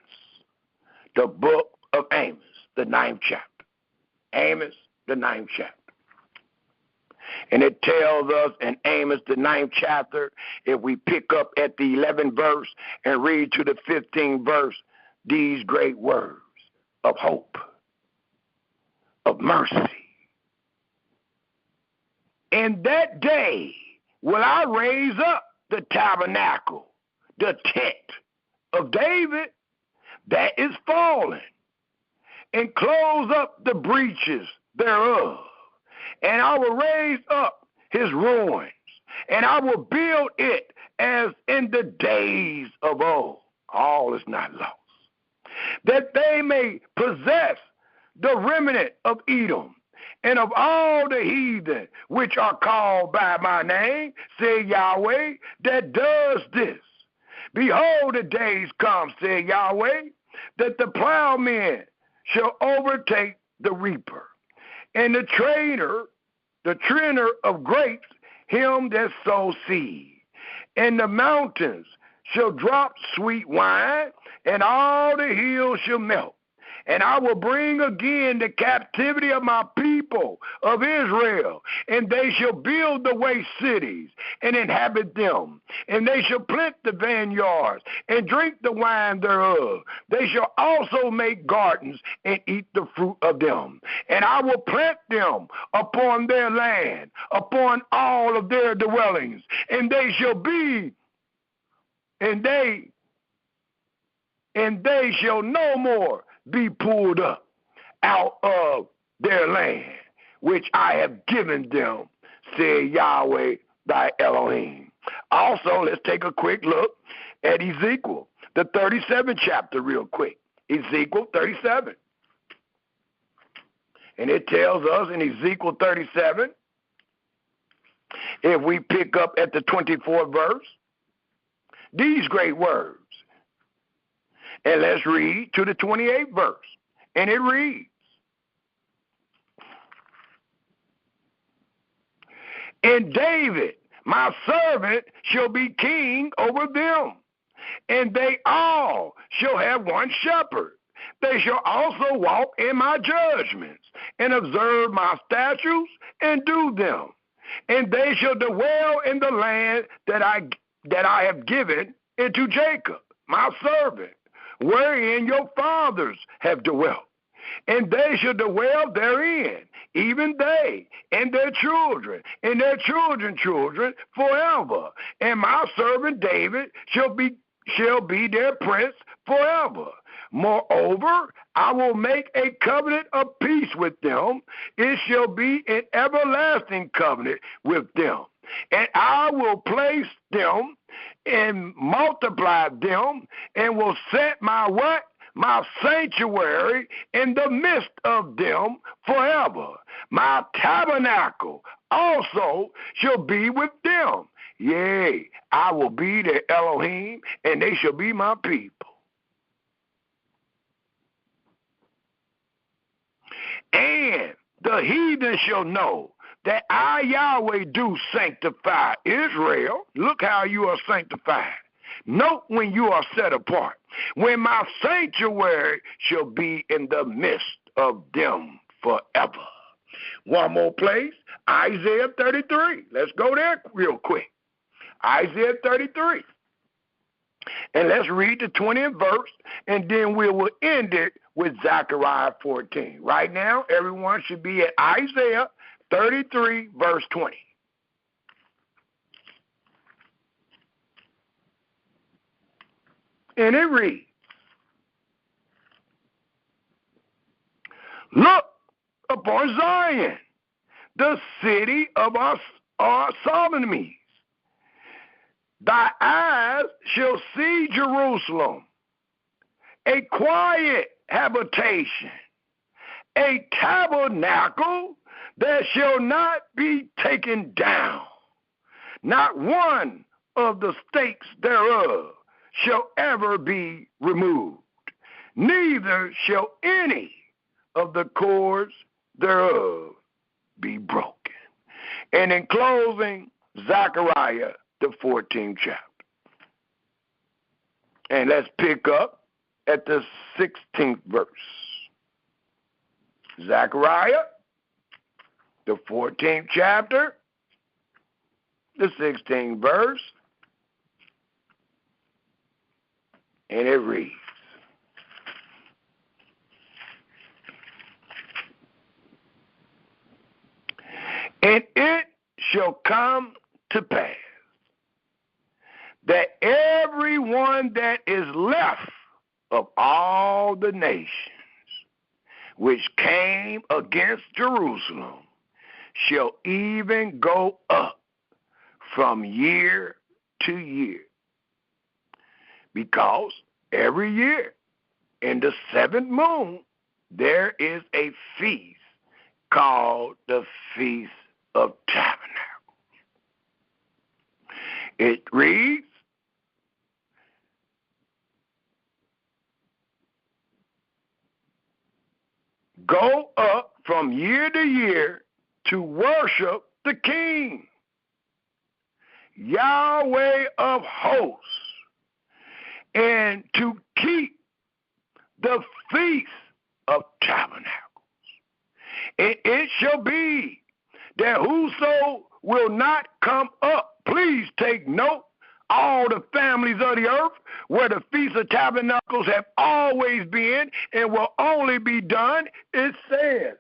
The book of Amos, the 9th chapter. Amos, the 9th chapter. And it tells us in Amos, the 9th chapter, if we pick up at the 11th verse and read to the 15th verse, these great words of hope, of mercy. In that day will I raise up the tabernacle, the tent of David that is fallen, and close up the breaches thereof. And I will raise up his ruins, and I will build it as in the days of old. All is not lost. That they may possess the remnant of Edom, and of all the heathen which are called by my name, say Yahweh, that does this. Behold, the days come, said Yahweh, that the plowman shall overtake the reaper, and the trainer of grapes, him that sows seed. And the mountains shall drop sweet wine, and all the hills shall melt. And I will bring again the captivity of my people of Israel, and they shall build the waste cities and inhabit them. And they shall plant the vineyards and drink the wine thereof. They shall also make gardens and eat the fruit of them. And I will plant them upon their land, upon all of their dwellings. And they shall be, and they shall no more be pulled up out of their land, which I have given them, said Yahweh thy Elohim. Also, let's take a quick look at Ezekiel, the 37th chapter real quick. Ezekiel 37. And it tells us in Ezekiel 37, if we pick up at the 24th verse, these great words. And let's read to the 28th verse. And it reads, and David, my servant, shall be king over them, and they all shall have one shepherd. They shall also walk in my judgments, and observe my statutes, and do them. And they shall dwell in the land that I have given into Jacob, my servant, wherein your fathers have dwelt. And they shall dwell therein, even they, and their children, and their children's children forever. And my servant David shall be their prince forever. Moreover, I will make a covenant of peace with them. It shall be an everlasting covenant with them. And I will place them and multiply them, and will set my what? My sanctuary in the midst of them forever. My tabernacle also shall be with them. Yea, I will be their Elohim, and they shall be my people. And the heathen shall know that I, Yahweh, do sanctify Israel. Look how you are sanctified. Note when you are set apart. When my sanctuary shall be in the midst of them forever. One more place, Isaiah 33. Let's go there real quick. Isaiah 33. And let's read the 20th verse, and then we will end it with Zechariah 14. Right now, everyone should be at Isaiah 33, verse 20. And it reads, look upon Zion, the city of our sovereignties. Thy eyes shall see Jerusalem, a quiet habitation, a tabernacle that shall not be taken down. Not one of the stakes thereof shall ever be removed, neither shall any of the cords thereof be broken. And in closing, Zechariah, the 14th chapter. And let's pick up at the 16th verse. Zechariah, the 14th chapter, the 16th verse, and it reads, and it shall come to pass that everyone that is left of all the nations which came against Jerusalem shall even go up from year to year. Because every year in the 7th moon there is a feast called the Feast of Tabernacles. It reads, go up from year to year to worship the King, Yahweh of hosts, and to keep the Feast of Tabernacles. And it shall be that whoso will not come up, please take note, all the families of the earth where the Feast of Tabernacles have always been and will only be done, it says,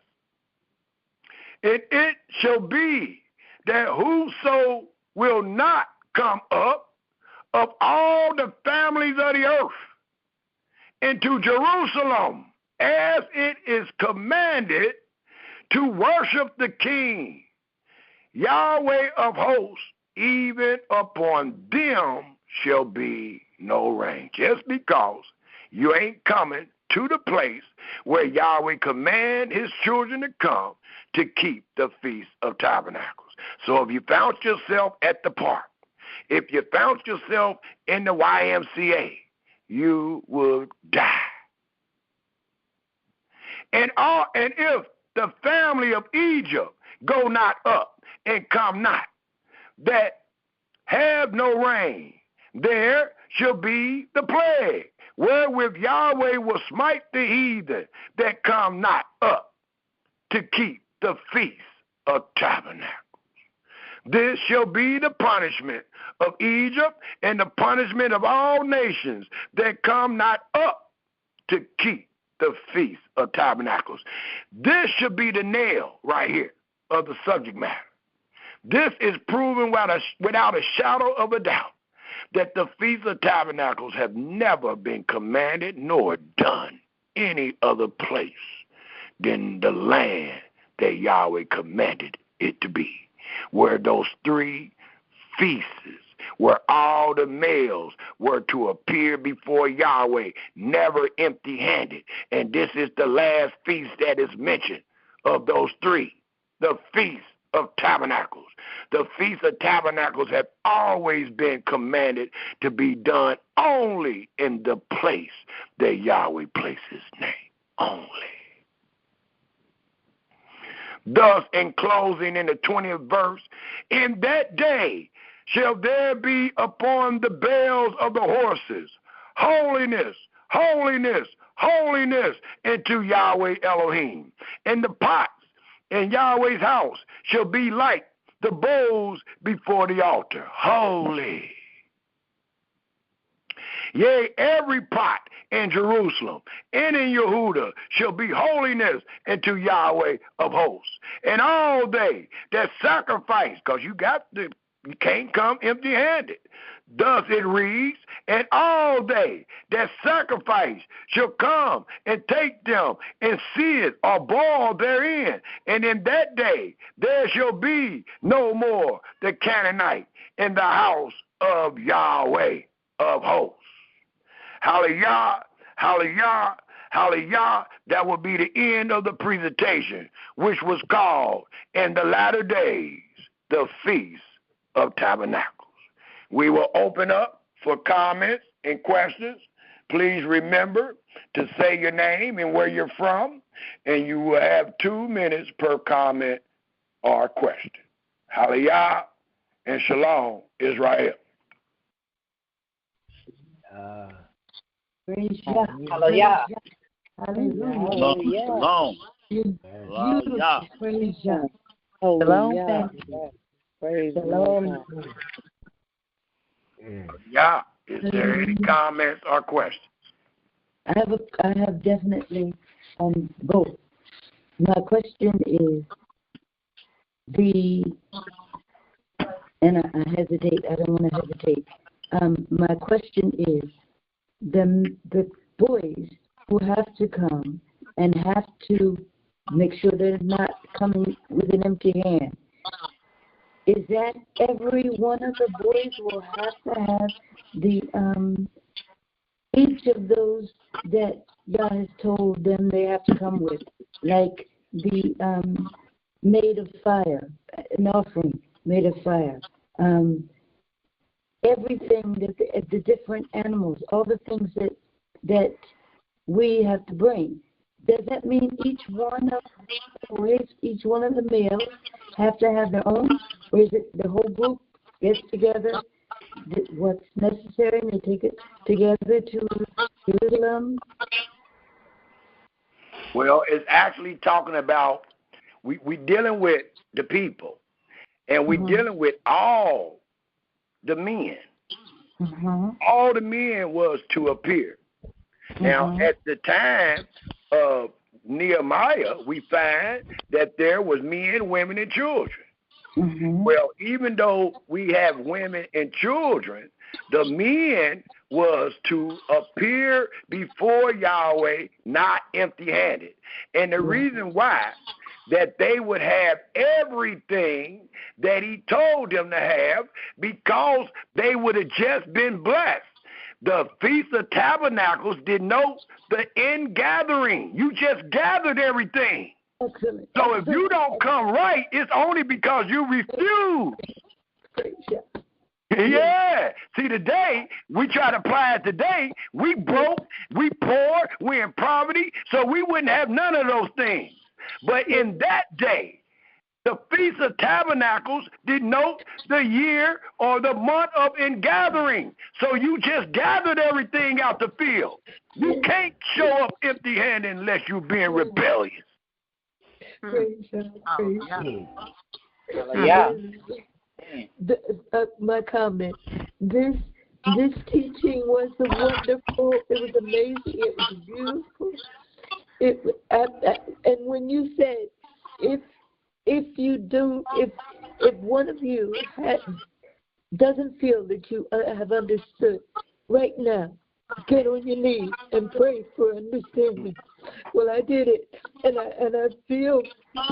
and it shall be that whoso will not come up of all the families of the earth into Jerusalem, as it is commanded, to worship the King, Yahweh of hosts, even upon them shall be no rain. Just because you ain't coming to the place where Yahweh command his children to come to keep the Feast of Tabernacles. So if you found yourself at the park, if you found yourself in the YMCA, you would die. And if the family of Egypt go not up and come not, that have no rain, there shall be the plague, wherewith Yahweh will smite the heathen that come not up to keep the Feast of Tabernacles. This shall be the punishment of Egypt and the punishment of all nations that come not up to keep the Feast of Tabernacles. This should be the nail right here of the subject matter. This is proven without a shadow of a doubt that the Feast of Tabernacles have never been commanded nor done any other place than the land that Yahweh commanded it to be, where those 3 feasts, where all the males were to appear before Yahweh, never empty-handed. And this is the last feast that is mentioned of those 3, the Feast of Tabernacles. The Feast of Tabernacles have always been commanded to be done only in the place that Yahweh placed his name. Only. Thus, in closing in the 20th verse, in that day shall there be upon the bells of the horses holiness, holiness, holiness unto Yahweh Elohim. And the pots in Yahweh's house shall be like the bowls before the altar. Holy. Yea, every pot in Jerusalem and in Yehuda shall be holiness unto Yahweh of hosts. And all they that sacrifice, because you can't come empty-handed. Thus it reads, and all they that sacrifice shall come and take them and seethe or boil therein. And in that day there shall be no more the Canaanite in the house of Yahweh of hosts. Hallelujah, hallelujah, hallelujah. That will be the end of the presentation, which was called in the latter days the Feast of Tabernacles. We will open up for comments and questions. Please remember to say your name and where you're from, and you will have 2 minutes per comment or question. Hallelujah and Shalom, Israel. Praise God. Hallelujah. Hallelujah. Shalom. Hallelujah. Praise God. Shalom. Praise Shalom. Yeah. Is there any comments or questions? I have definitely both. My question is and I hesitate. I don't want to hesitate. My question is the boys who have to come and have to make sure they're not coming with an empty hand. Is that every one of the boys will have to have the each of those that God has told them they have to come with, like the made of fire, an offering made of fire, everything that the different animals, all the things that we have to bring. Does that mean each one of the boys, each one of the males have to have their own, or is it the whole group gets together? What's necessary, and they take it together to Jerusalem? Well, it's actually talking about we dealing with the people, and we're dealing with all the men. All the men was to appear. Now, at the time of Nehemiah, we find that there was men, women, and children. Well, even though we have women and children, the men was to appear before Yahweh not empty-handed. And the reason why, that they would have everything that he told them to have, because they would have just been blessed. The Feast of Tabernacles denotes the ingathering. You just gathered everything. Excellent. So if you don't come right, it's only because you refuse. Yeah. See, today, we try to apply it today. We broke, we poor, we're in poverty, so we wouldn't have none of those things. But in that day, the Feast of Tabernacles denote the year or the month of ingathering. So you just gathered everything out the field. You can't show up empty-handed unless you're being rebellious. Praise God. Praise God. Yeah. My comment. This teaching was wonderful. It was amazing. It was beautiful. And when you said if one of you doesn't feel that you have understood right now, get on your knees and pray for understanding. Well, I did it, and I feel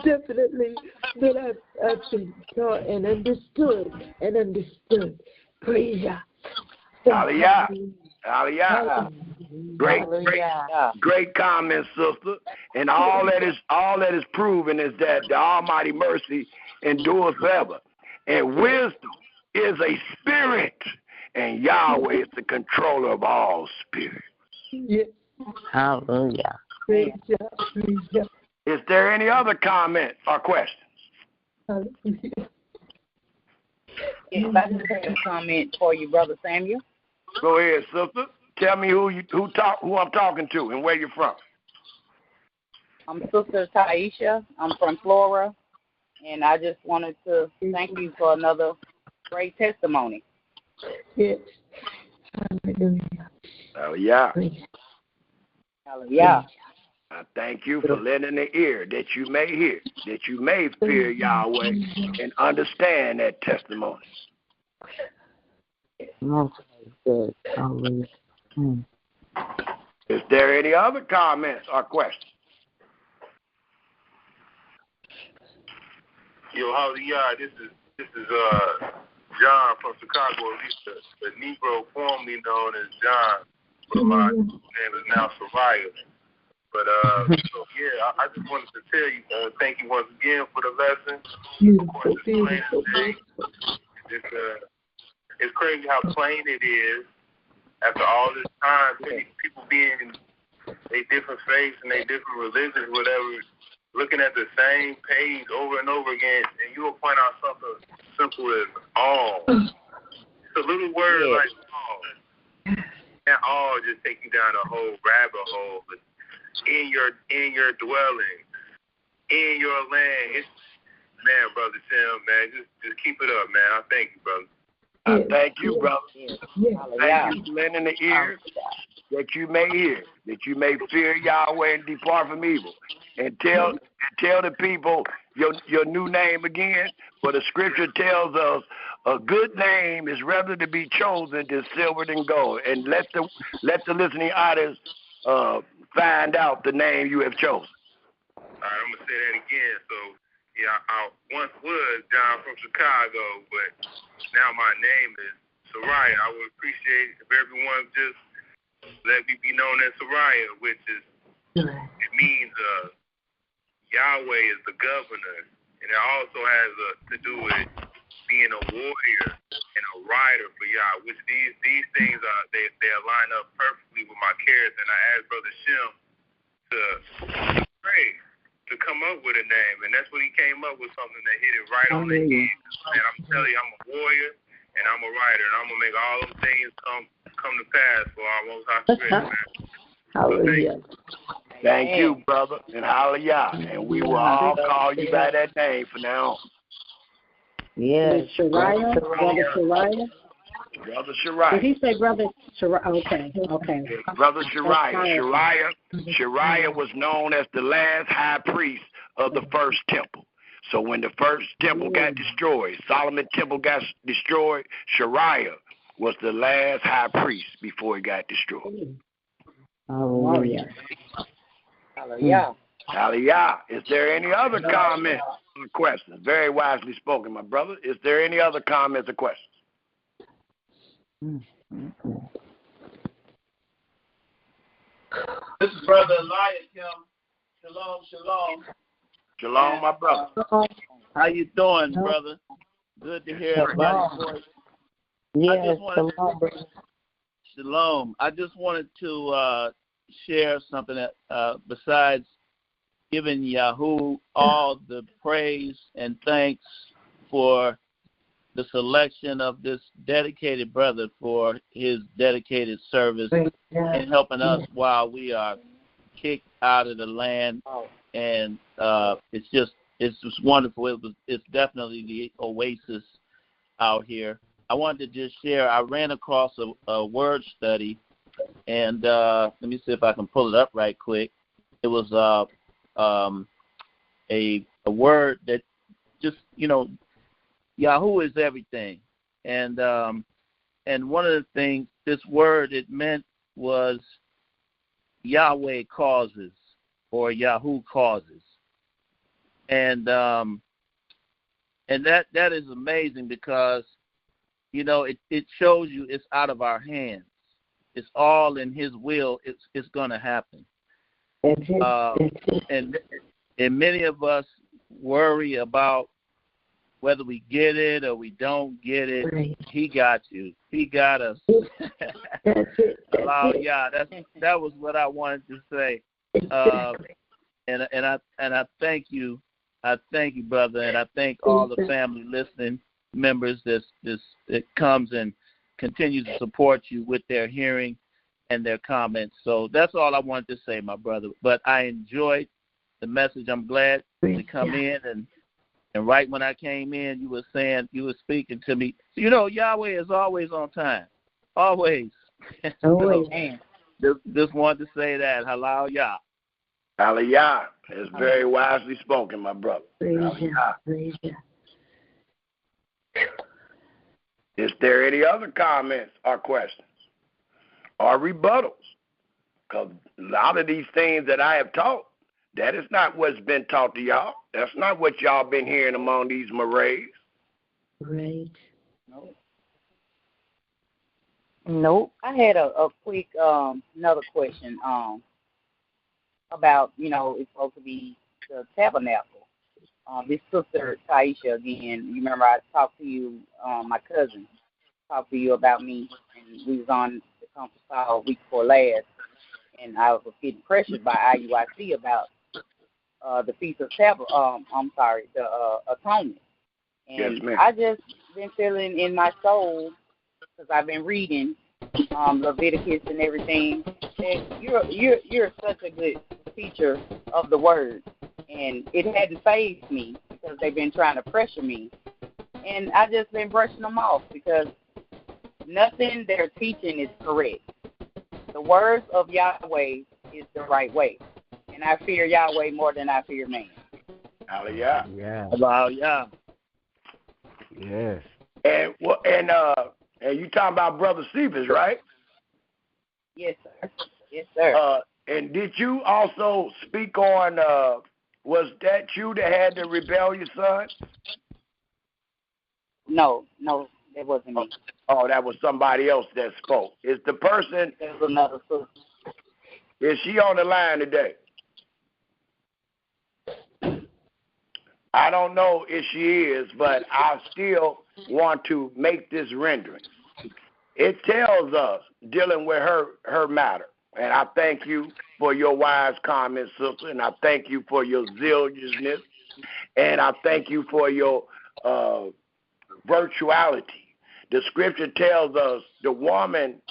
definitely that I've been taught and understood. Praise God. Hallelujah. Hallelujah. Great comment, sister. And all that is proven is that the Almighty mercy endures forever. And wisdom is a spirit, and Yahweh is the controller of all spirits. Yes. Hallelujah. Praise God. Praise God. Is there any other comment or questions? Yes, I just have a comment for you, Brother Samuel. Go ahead, sister. Tell me who I'm talking to and where you're from. I'm Sister Taisha. I'm from Flora, and I just wanted to thank you for another great testimony. Yes. Hallelujah. Oh, yeah. Hallelujah. I thank you for letting the ear that you may hear, that you may fear Yahweh and understand that testimony. Good. Is there any other comments or questions? Yo, hallelujah. This is John from Chicago, at least the Negro formerly known as John, but my name is now Soraya. But so yeah, I just wanted to tell you, thank you once again for the lesson. Of course, it's plain as day. It's crazy how plain it is after all this time. People being they different faiths and they different religions, whatever, looking at the same page over and over again, and you will point out something simple as all. It's a little word like all. And all just take you down a whole rabbit hole. But in your dwelling, in your land. Man, Brother Tim, man, just keep it up, man. I thank you, brother. I thank you, brother. Thank you for lending the ears that you may hear, that you may fear Yahweh and depart from evil. And tell the people your new name again. For the scripture tells us a good name is rather to be chosen than silver than gold. And let the listening audience find out the name you have chosen. All right, I'm going to say that again. So, yeah, I once was John from Chicago, but now my name is Soraya. I would appreciate if everyone just let me be known as Soraya, which is, it means Yahweh is the governor, and it also has to do with being a warrior and a rider for Yah, which these things they align up perfectly with my character. And I asked Brother Shem to pray to come up with a name, and that's what he came up with, something that hit it right on the head. And I'm telling you, I'm a warrior and I'm a rider, and I'm gonna make all those things come to pass for our Most High Spirit, man. Hallelujah. Thank you, brother, and hallelujah. And we will all call you by that name from now on. Yes. Shariah? Brother Shariah? Brother Shariah. Did he say Brother Shariah? Okay. Brother Shariah. Shariah was known as the last high priest of the first temple. So when the first temple got destroyed, Solomon's temple got destroyed, Shariah was the last high priest before it got destroyed. Hallelujah. Hallelujah. Hallelujah. Is there any other comments or questions? Very wisely spoken, my brother. Is there any other comments or questions? This is Brother Eliakim. Shalom. Shalom, my brother. How you doing, brother? Good to hear everybody's voice. Yes, shalom, brother. Shalom. I just wanted to share something that besides giving Yahoo all the praise and thanks for the selection of this dedicated brother for his dedicated service and helping us while we are kicked out of the land. And it's just wonderful. It's definitely the oasis out here. I wanted to just share, I ran across a word study, and let me see if I can pull it up right quick. It was a word that just, Yahoo is everything. And one of the things, this word, it meant was Yahweh causes or Yahoo causes. And that is amazing because, it shows you it's out of our hands. It's all in his will. It's going to happen. And many of us worry about whether we get it or we don't get it. Right. He got you. He got us. That was what I wanted to say. And I thank you. I thank you, brother, and I thank all the family listening members that comes and continues to support you with their hearing and their comments. So that's all I wanted to say, my brother. But I enjoyed the message. I'm glad to come in, and right when I came in, you were speaking to me. You know, Yahweh is always on time. Always. Always. Just wanted to say that. Halal Yah. Hallelujah. It's very wisely spoken, my brother. Praise you. Is there any other comments or questions or rebuttals? Because a lot of these things that I have taught, that is not what's been taught to y'all. That's not what y'all been hearing among these marays. Right. Nope. I had a quick another question about, it's supposed to be the tabernacle. This sister Taisha again, you remember I talked to you, my cousin talked to you about me, and we was on the conference call week before last, and I was getting pressured by IUIC about the Feast of Tabernacles, the Atonement. And yes, ma'am. I just been feeling in my soul, because I've been reading Leviticus and everything, that you're such a good teacher of the word, and it hadn't fazed me because they've been trying to pressure me, and I just been brushing them off because nothing they're teaching is correct. The words of Yahweh is the right way, and I fear Yahweh more than I fear man. Hallelujah. Yeah. Hallelujah. Yes. And you talking about Brother Cephas, right? Yes, sir. Yes, sir. And did you also speak on, was that you that had the rebellious son? No, that wasn't me. Oh, that was somebody else that spoke. Is the person, That was another sister. is she on the line today? I don't know if she is, but I still want to make this rendering. It tells us, dealing with her matter, and I thank you for your wise comments, sister, and I thank you for your zealousness, and I thank you for your virtuality. The scripture tells us the woman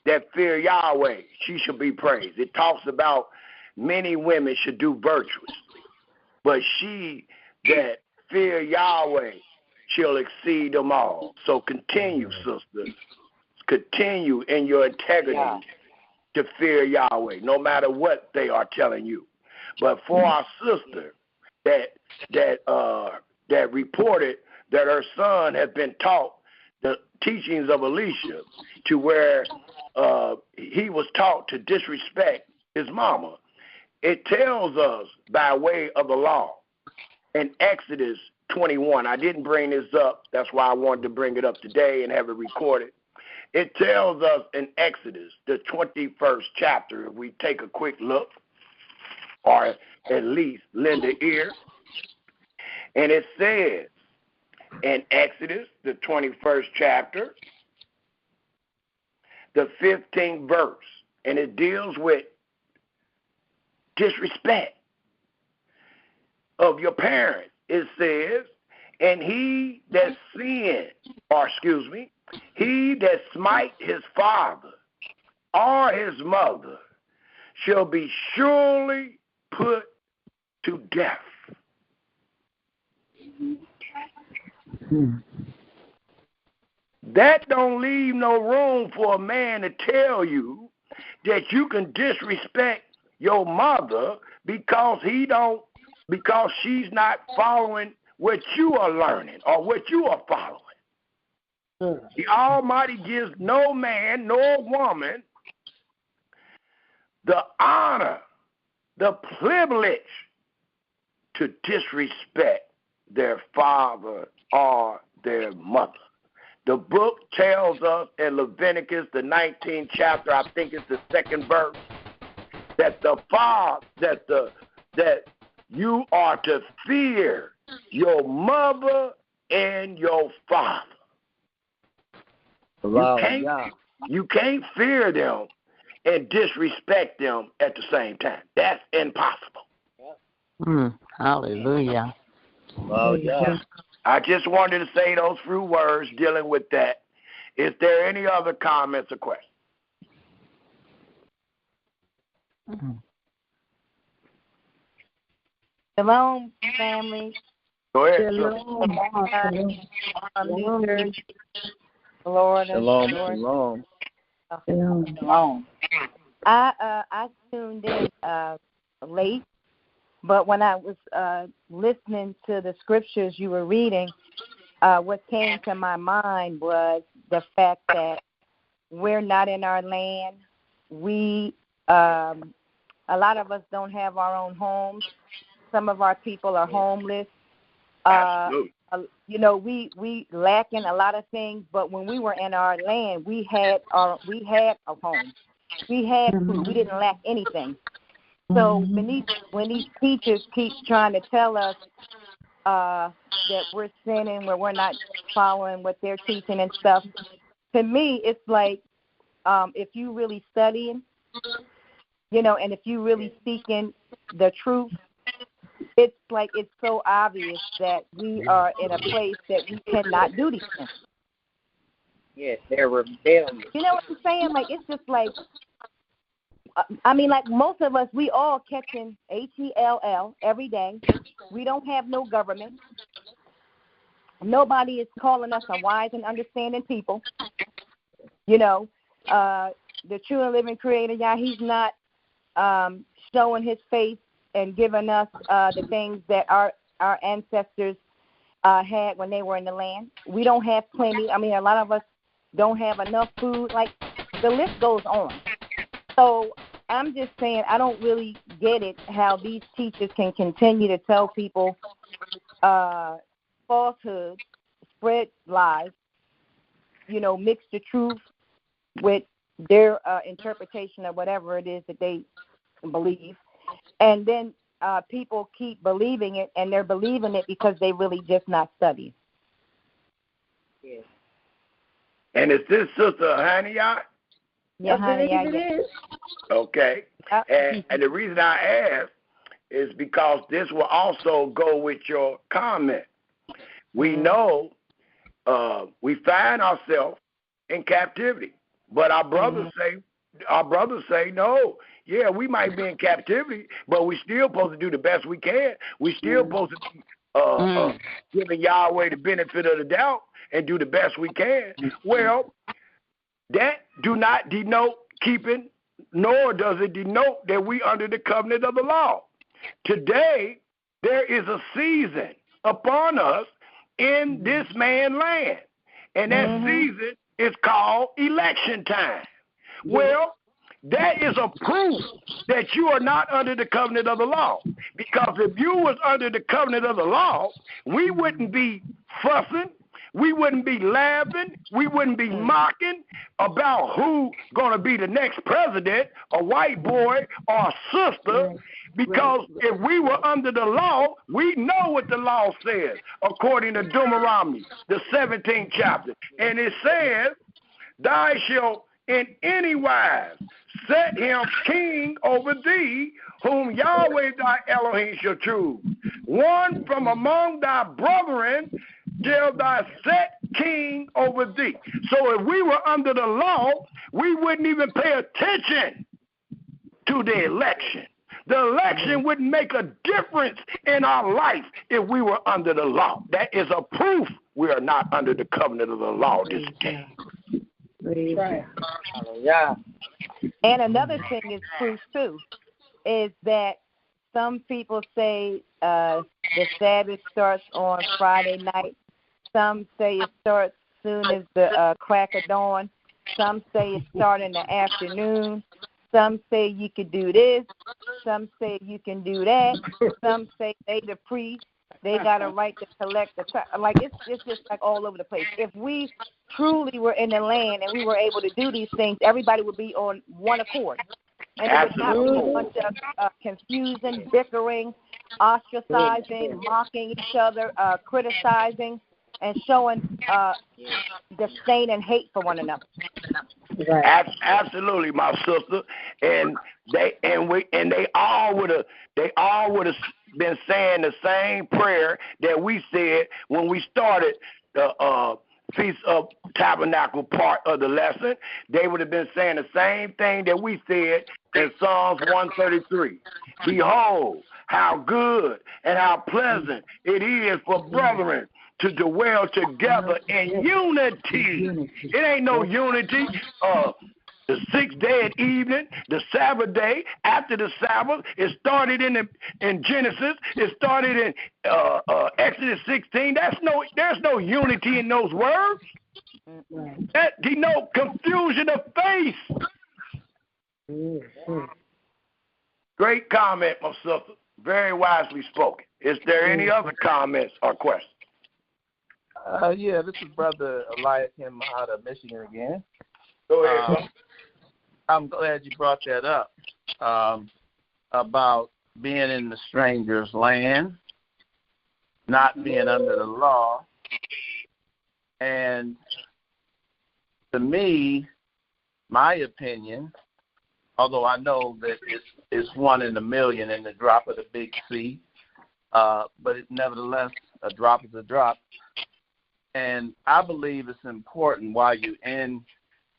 that fear Yahweh, she should be praised. It talks about many women should do virtuously, but she that fear Yahweh shall exceed them all. So continue, sister. Continue in your integrity to fear Yahweh, no matter what they are telling you. But for our sister that reported that her son had been taught the teachings of Elisha, to where he was taught to disrespect his mama, it tells us by way of the law in Exodus 21. I didn't bring this up. That's why I wanted to bring it up today and have it recorded. It tells us in Exodus, the 21st chapter, if we take a quick look, or at least lend an ear, and it says in Exodus, the 21st chapter, the 15th verse, and it deals with disrespect of your parents. It says, and he that he that smite his father or his mother shall be surely put to death. That don't leave no room for a man to tell you that you can disrespect your mother because she's not following what you are learning or what you are following. The Almighty gives no man nor woman the honor, the privilege to disrespect their father or their mother. The book tells us in Leviticus, the 19th chapter, I think it's the 2nd verse, that that you are to fear your mother and your father. You can't fear them and disrespect them at the same time. That's impossible. Hallelujah. Oh, yeah. I just wanted to say those few words dealing with that. Is there any other comments or questions? Shalom, family. Go ahead. Shalom. Florida. Shalom, shalom. Shalom. I tuned in late, but when I was listening to the scriptures you were reading, what came to my mind was the fact that we're not in our land. We, a lot of us don't have our own homes. Some of our people are homeless. We lacking a lot of things, but when we were in our land, we had a home. We had food. We didn't lack anything. So when these teachers keep trying to tell us that we're sinning, where we're not following what they're teaching and stuff, to me, it's like if you really studying, and if you really seeking the truth, it's like it's so obvious that we are in a place that we cannot do these things. Yes, they're rebellious. You know what I'm saying? Like, it's just like, like most of us, we all catching HELL every day. We don't have no government. Nobody is calling us a wise and understanding people. The true and living creator, he's not showing his face and giving us the things that our ancestors had when they were in the land. We don't have plenty. A lot of us don't have enough food. Like, the list goes on. So I'm just saying, I don't really get it how these teachers can continue to tell people falsehoods, spread lies, mix the truth with their interpretation of whatever it is that they believe. And then people keep believing it, and they're believing it because they really just not studying. Yes. And is this Sister Hania? Yeah, Hania, it is. Okay. And the reason I ask is because this will also go with your comment. We know we find ourselves in captivity, but our brothers say no. Yeah, we might be in captivity, but we still supposed to do the best we can. We still supposed to be giving Yahweh the benefit of the doubt and do the best we can. Well, that do not denote keeping, nor does it denote that we under the covenant of the law. Today, there is a season upon us in this man's land, and that season is called election time. Well, that is a proof that you are not under the covenant of the law. Because if you was under the covenant of the law, we wouldn't be fussing, we wouldn't be laughing, we wouldn't be mocking about who going to be the next president, a white boy or a sister. Because if we were under the law, we know what the law says, according to Deuteronomy, the 17th chapter. And it says, thou shalt in any wise set him king over thee, whom Yahweh thy Elohim shall choose. One from among thy brethren shall thou set king over thee. So if we were under the law, we wouldn't even pay attention to the election. The election wouldn't make a difference in our life if we were under the law. That is a proof we are not under the covenant of the law this day. Right. Yeah. And another thing is proof too, is that some people say the Sabbath starts on Friday night. Some say it starts soon as the crack of dawn. Some say it starts in the afternoon. Some say you could do this. Some say you can do that. Some say they the priest. They got a right to collect the like it's just like all over the place. If we truly were in the land and we were able to do these things, everybody would be on one accord. And it would not be a bunch of confusion, bickering, ostracizing, mocking each other, criticizing, and showing disdain and hate for one another. Right. Absolutely, my sister, and they all would have been saying the same prayer that we said when we started the Feast of Tabernacle part of the lesson. They would have been saying the same thing that we said in Psalms 133. Behold, how good and how pleasant it is for brethren to dwell together in unity. It ain't no unity. The sixth day at evening, the Sabbath day, after the Sabbath, it started in Genesis. It started in Exodus 16. There's no unity in those words. That denote confusion of face. Great comment, my sister. Very wisely spoken. Is there any other comments or questions? Yeah, this is Brother Eliakim out of Michigan again. Go ahead. I'm glad you brought that up about being in the stranger's land, not being under the law. And to me, my opinion, although I know that it's 1 in a million in the drop of the big sea, but nevertheless, a drop is a drop. And I believe it's important while you're in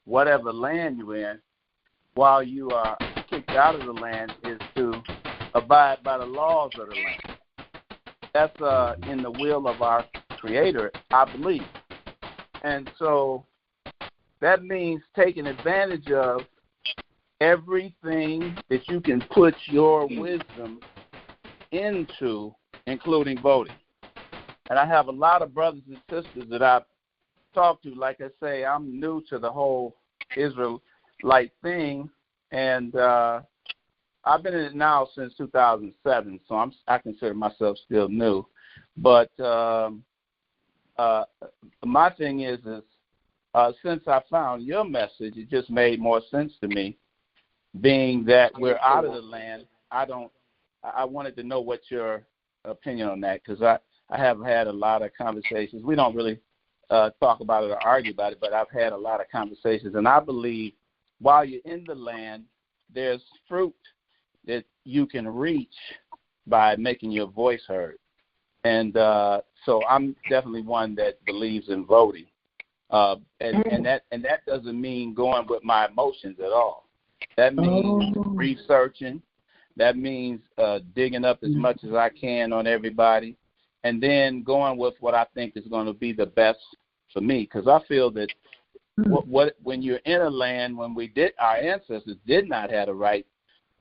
whatever land you're in, while you are kicked out of the land, is to abide by the laws of the land. That's in the will of our Creator, I believe. And so that means taking advantage of everything that you can put your wisdom into, including voting. And I have a lot of brothers and sisters that I've talked to. Like I say, I'm new to the whole Israelite thing, and I've been in it now since 2007, so I consider myself still new. But my thing is since I found your message, it just made more sense to me, being that we're out of the land. I wanted to know what your opinion on that, because I have had a lot of conversations. We don't really talk about it or argue about it, but I've had a lot of conversations. And I believe while you're in the land, there's fruit that you can reach by making your voice heard. And so I'm definitely one that believes in voting. And that doesn't mean going with my emotions at all. That means researching. That means digging up as much as I can on everybody, and then going with what I think is going to be the best for me. Because I feel that when you're in a land, our ancestors did not have the right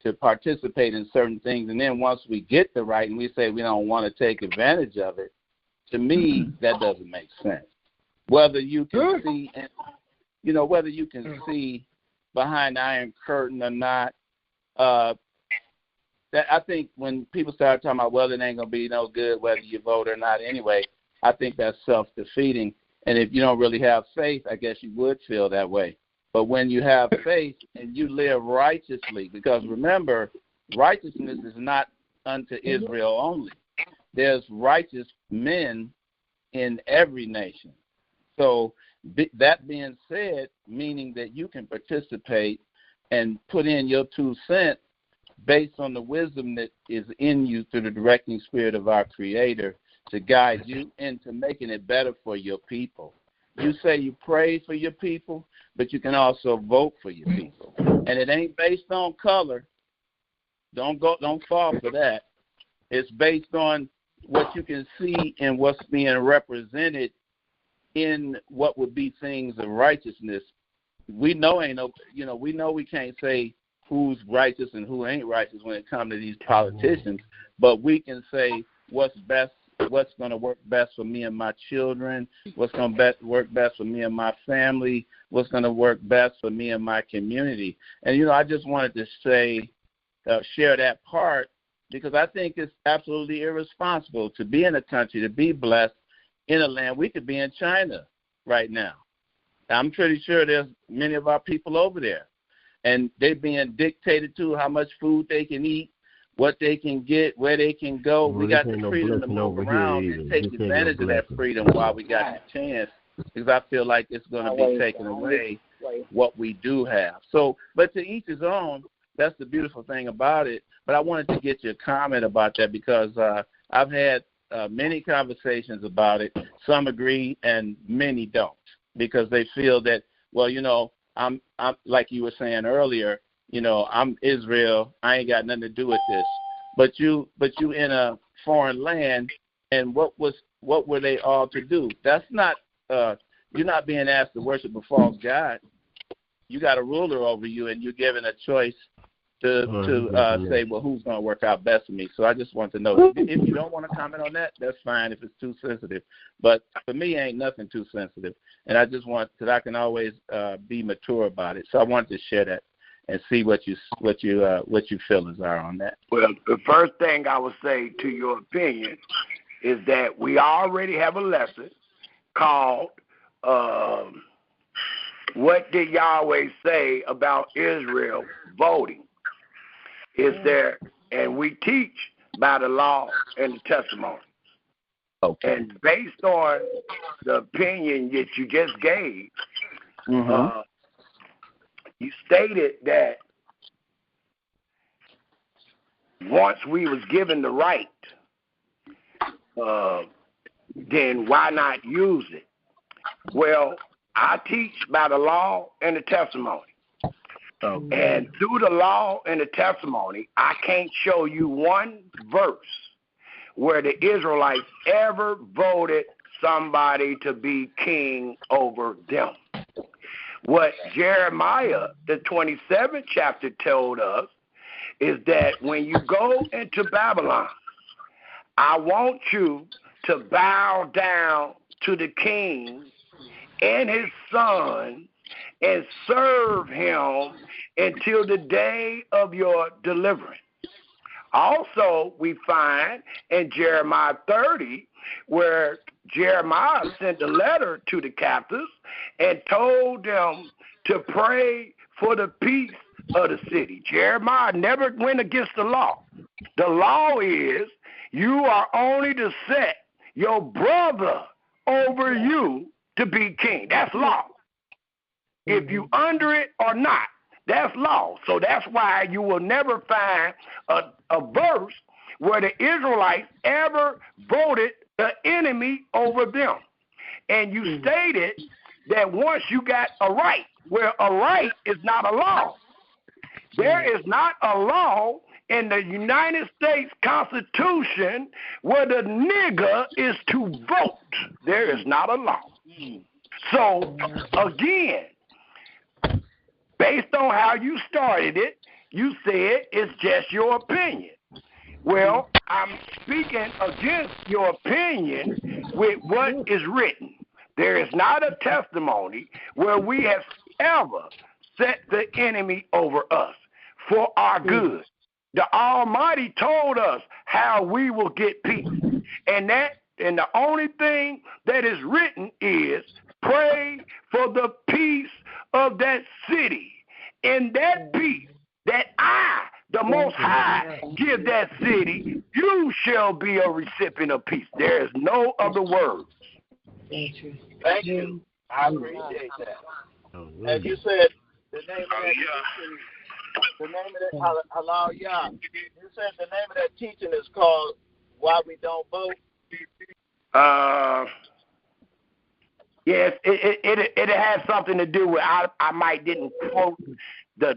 to participate in certain things, and then once we get the right and we say we don't want to take advantage of it, to me that doesn't make sense. Whether you can see, whether you can see behind the Iron Curtain or not. That I think when people start talking about, well, it ain't going to be no good whether you vote or not anyway, I think that's self-defeating. And if you don't really have faith, I guess you would feel that way. But when you have faith and you live righteously, because remember, righteousness is not unto Israel only. There's righteous men in every nation. So that being said, meaning that you can participate and put in your 2 cents based on the wisdom that is in you through the directing spirit of our Creator to guide you into making it better for your people. You say you pray for your people, but you can also vote for your people. And it ain't based on color. Don't fall for that. It's based on what you can see and what's being represented in what would be things of righteousness. We know we can't say who's righteous and who ain't righteous when it comes to these politicians, but we can say what's going to work best for me and my children, what's going to work best for me and my family, what's going to work best for me and my community. And, I just wanted to say, share that part, because I think it's absolutely irresponsible to be in a country, to be blessed in a land. We could be in China right now. I'm pretty sure there's many of our people over there, and they're being dictated to how much food they can eat, what they can get, where they can go. We got the freedom to move around and take advantage of that freedom while we got the chance, because I feel like it's going to be taken away what we do have. So, but to each his own, that's the beautiful thing about it. But I wanted to get your comment about that because I've had many conversations about it. Some agree and many don't because they feel that, well, I'm like you were saying earlier, I'm Israel. I ain't got nothing to do with this. But you in a foreign land, and what were they all to do? That's not you're not being asked to worship a false god. You got a ruler over you, and you're given a choice to say, well, who's going to work out best for me? So I just want to know. If you don't want to comment on that, that's fine if it's too sensitive. But for me, ain't nothing too sensitive. And I just want, because I can always be mature about it. So I wanted to share that and see what your feelings are on that. Well, the first thing I would say to your opinion is that we already have a lesson called what did Yahweh say about Israel voting? Is there, and we teach by the law and the testimony. Okay. And based on the opinion that you just gave, you stated that once we was given the right, then why not use it? Well, I teach by the law and the testimony. And through the law and the testimony, I can't show you one verse where the Israelites ever voted somebody to be king over them. What Jeremiah, the 27th chapter, told us is that when you go into Babylon, I want you to bow down to the king and his son and serve him until the day of your deliverance. Also, we find in Jeremiah 30 where Jeremiah sent a letter to the captives and told them to pray for the peace of the city. Jeremiah never went against the law. The law is you are only to set your brother over you to be king. That's law. If you under it or not, that's law. So that's why you will never find a verse where the Israelites ever voted the enemy over them. And you stated that once you got a right, where a right is not a law. There is not a law in the United States Constitution where the nigger is to vote. There is not a law. So, again, based on how you started it, you said it's just your opinion. Well, I'm speaking against your opinion with what is written. There is not a testimony where we have ever set the enemy over us for our good. The Almighty told us how we will get peace. And the only thing that is written is pray for the peace of that city. And that peace that I, the Most High, give that city, you shall be a recipient of peace. There is no other word. Thank you. I appreciate that. As you said, the name of that Hallelujah. You said the name of that teaching is called Why We Don't Vote. Yes, it has something to do with I might didn't quote the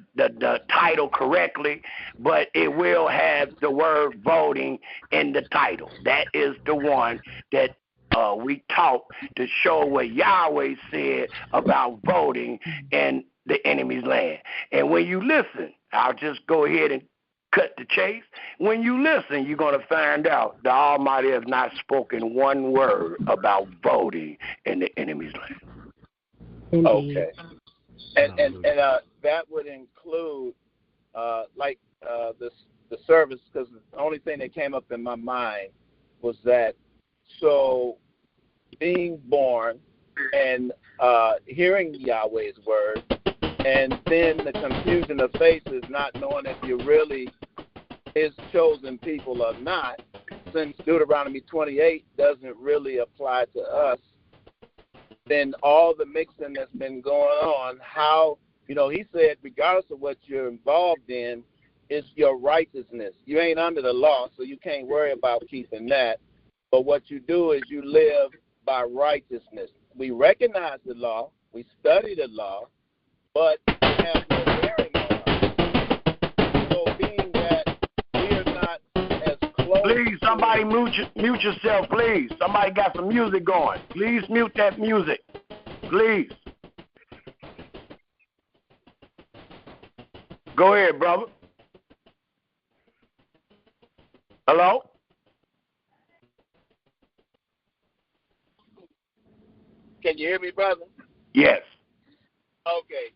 title correctly, but it will have the word voting in the title. That is the one that we taught to show what Yahweh said about voting in the enemy's land. And when you listen, I'll just go ahead and cut the chase. When you listen, you're going to find out the Almighty has not spoken one word about voting in the enemy's land. Indeed. Okay. And that would include the service, because the only thing that came up in my mind was that, so being born and hearing Yahweh's word, and then the confusion of faces, not knowing if you're really his chosen people or not, since Deuteronomy 28 doesn't really apply to us, then all the mixing that's been going on, how he said, regardless of what you're involved in, it's your righteousness. You ain't under the law, so you can't worry about keeping that. But what you do is you live by righteousness. We recognize the law, we study the law, but we have no bearing on it. So being that we are not as close. Please, somebody mute yourself, please. Somebody got some music going. Please mute that music. Please. Go ahead, brother. Hello? Can you hear me, brother? Yes. Okay.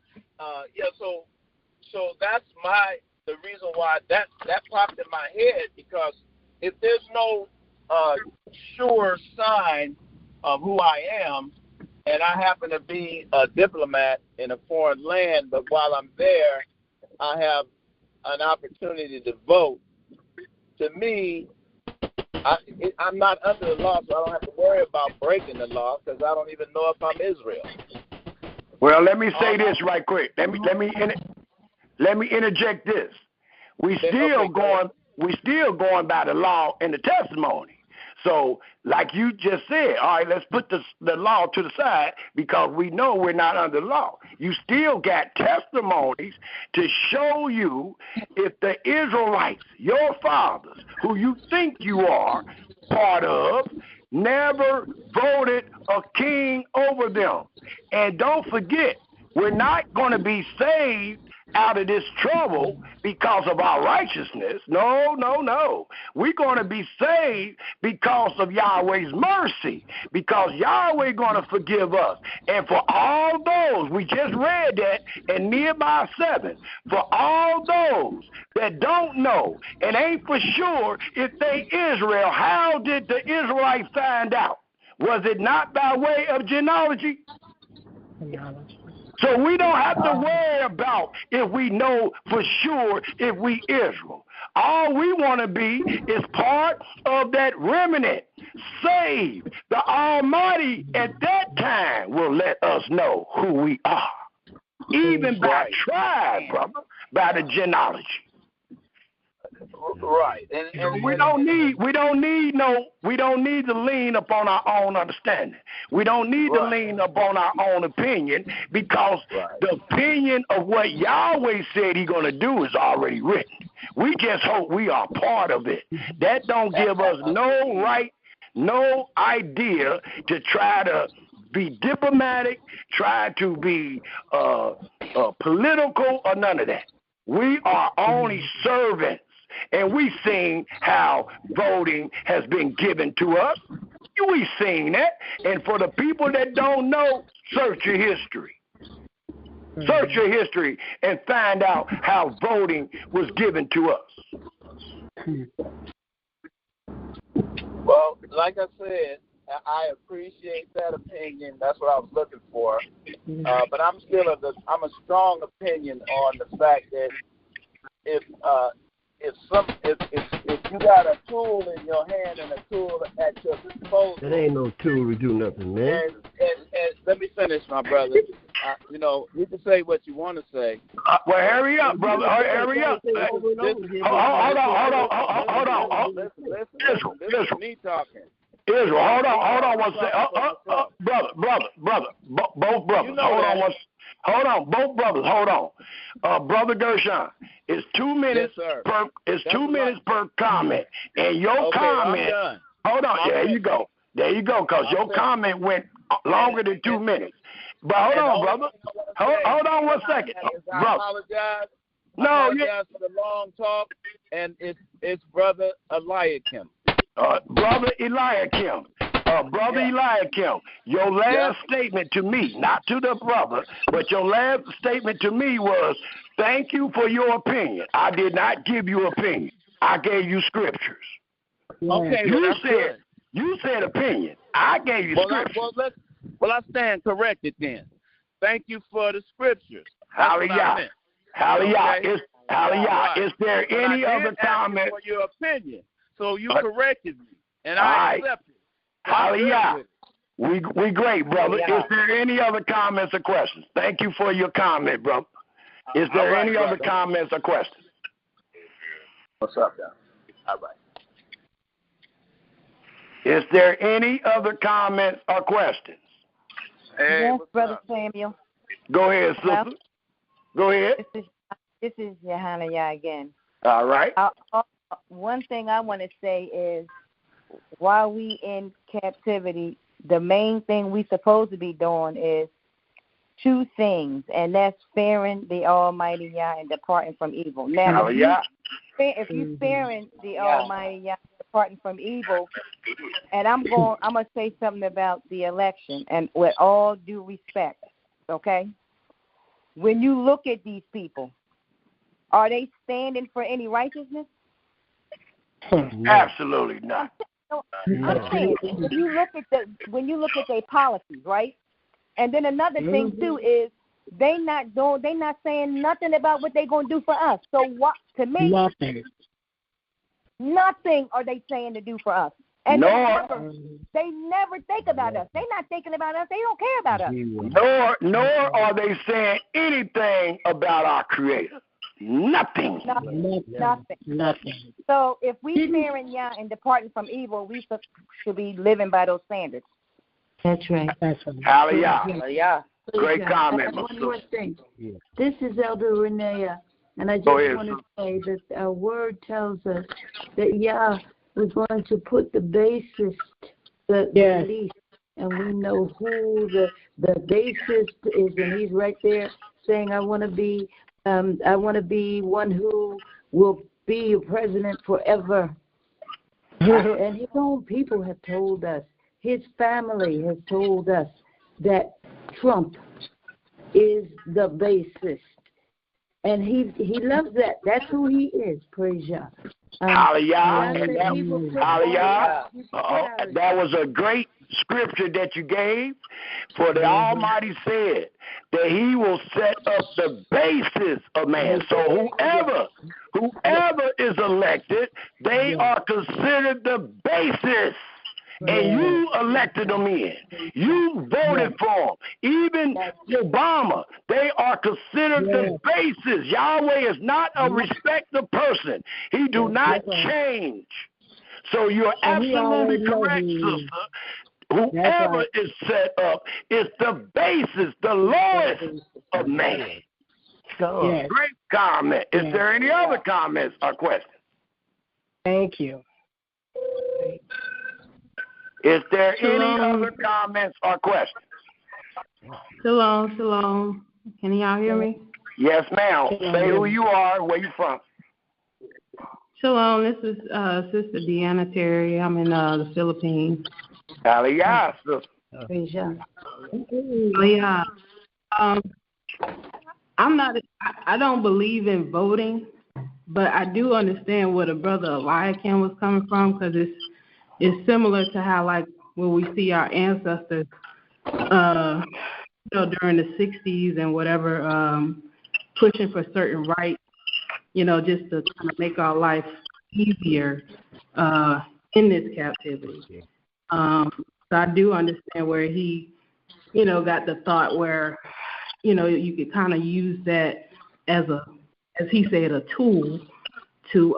So that's the reason why that popped in my head, because if there's no sure sign of who I am, and I happen to be a diplomat in a foreign land, but while I'm there, I have an opportunity to vote. To me, I'm not under the law, so I don't have to worry about breaking the law, because I don't even know if I'm Israel. Well, let me say this right quick. Let me interject this. We still going by the law and the testimony. So, like you just said, all right, let's put the law to the side, because we know we're not under the law. You still got testimonies to show you if the Israelites, your fathers, who you think you are part of, never voted a king over them. And don't forget, we're not going to be saved out of this trouble because of our righteousness. No. We're going to be saved because of Yahweh's mercy, because Yahweh going to forgive us. And for all those, we just read that in Nehemiah 7, for all those that don't know and ain't for sure if they Israel, how did the Israelites find out? Was it not by way of genealogy? So we don't have to worry about if we know for sure if we Israel. All we want to be is part of that remnant, saved. The Almighty at that time will let us know who we are, even by tribe, brother, by the genealogy. Right. And we don't need to lean upon our own understanding. We don't need to lean upon our own opinion, because the opinion of what Yahweh said he's going to do is already written. We just hope we are part of it. That don't give us no idea to try to be diplomatic, try to be political, or none of that. We are only servants. And we seen how voting has been given to us. We seen that. And for the people that don't know, search your history. Search your history and find out how voting was given to us. Well, like I said, I appreciate that opinion. That's what I was looking for. But I'm a strong opinion on the fact that if you got a tool in your hand and a tool at your disposal, that ain't no tool to do nothing, man. And let me finish, my brother. You can say what you want to say. Well, hurry up, brother. Hurry up. Hold on. Listen, me talking. Israel, hold on one second. Brother. Both brothers. Hold on, both brothers. Hold on. Brother Gershon, it's 2 minutes per comment. And your comment, hold on, there you go, because your comment went longer than 2 minutes. But hold on, brother. Hold on 1 second. I apologize. I apologize for the long talk, and it's Brother Eliakim. Brother Eliakim, your last statement to me, not to the brother, but your last statement to me was, thank you for your opinion. I did not give you opinion. I gave you scriptures. Okay, you said opinion. I gave you scriptures. I stand corrected then. Thank you for the scriptures. Hallelujah. Is there any other comment? For your opinion. So you corrected me, and I accept it. Hallelujah. We great, brother. Yeah. Is there any other comments or questions? Thank you for your comment, brother. Is there any other comments or questions? What's up, y'all? All right. Is there any other comments or questions? Hey, Yes, Brother Samuel. Go ahead, sister. Go ahead. This is Johanna again. All right. One thing I want to say is, while we in captivity, the main thing we supposed to be doing is two things, and that's fearing the Almighty Yah and departing from evil. Now, if you fearing the Almighty Yah and departing from evil, and I'm gonna say something about the election, and with all due respect, okay? When you look at these people, are they standing for any righteousness? Absolutely not. I'm saying, when you look at their policies, right? And then another thing too is they not saying nothing about what they're gonna do for us. So what? To me, nothing are they saying to do for us. And they never think about us. They're not thinking about us. They don't care about us. Nor are they saying anything about our Creator. Nothing. So if we fearing Yah and departing from evil, we should be living by those standards. That's right. Hallelujah. Great comment. One more thing. This is Elder Renea, and I just want to say that our word tells us that Yah was going to put the bassist, the least, and we know who the bassist is, and he's right there saying, I want to be one who will be a president forever. And his own people have told us, his family has told us that Trump is the bassist. And he loves that. That's who he is. Praise Yah. Hallelujah. That was a great scripture that you gave. For the Almighty said that he will set up the basis of man. So whoever is elected, they are considered the basis. And you elected them in. You voted for them. Even Obama, they are considered the basis. Yahweh is not a respecter person. He do not change. So you're absolutely correct, sister. Whoever is set up is the basis, the lowest of man. Great comment. Is there any other comments or questions? Thank you. Is there any other comments or questions? Shalom. Can y'all hear me? Yes, ma'am. Say who you are and where you from. Shalom. This is Sister Deanna Terry. I'm in the Philippines. Hallelujah, sister. Yeah. I don't believe in voting, but I do understand where the brother Eliakim was coming from, because it's similar to how, like, when we see our ancestors, during the 60s and whatever, pushing for certain rights, just to kind of make our life easier in this captivity. So I do understand where he, got the thought where, you could kind of use that as he said, a tool to,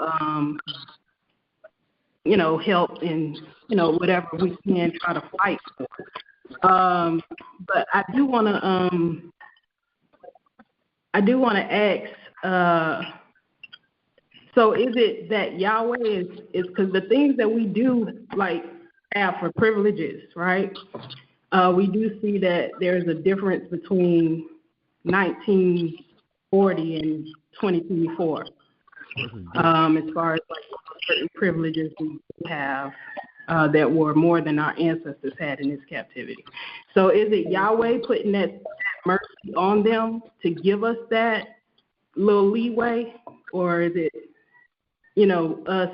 help in, whatever we can try to fight for. But I do want to ask, so is it that Yahweh is because the things that we do, like, have for privileges, right? We do see that there's a difference between 1940 and 2024. As far as, like, certain privileges we have that were more than our ancestors had in this captivity. So is it Yahweh putting that mercy on them to give us that little leeway, or is it, us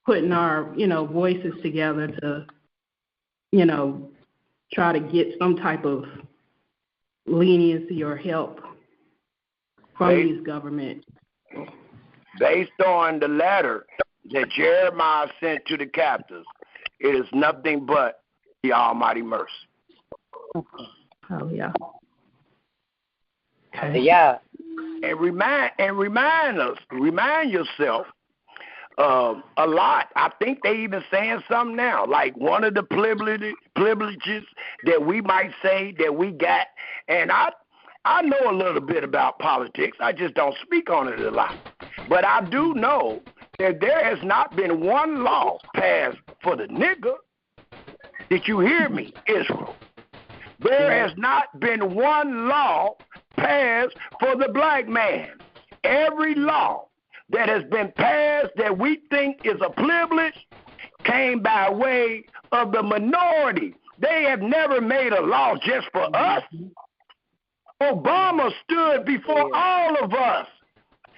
putting our, voices together to, try to get some type of leniency or help from these government? Based on the letter that Jeremiah sent to the captives, it is nothing but the Almighty mercy. Oh, yeah. Yeah. and remind yourself a lot. I think they even saying something now, like one of the privileges that we might say that we got, and I know a little bit about politics. I just don't speak on it a lot. But I do know that there has not been one law passed for the nigger. Did you hear me, Israel? There has not been one law passed for the black man. Every law that has been passed that we think is a privilege came by way of the minority. They have never made a law just for us. Obama stood before all of us.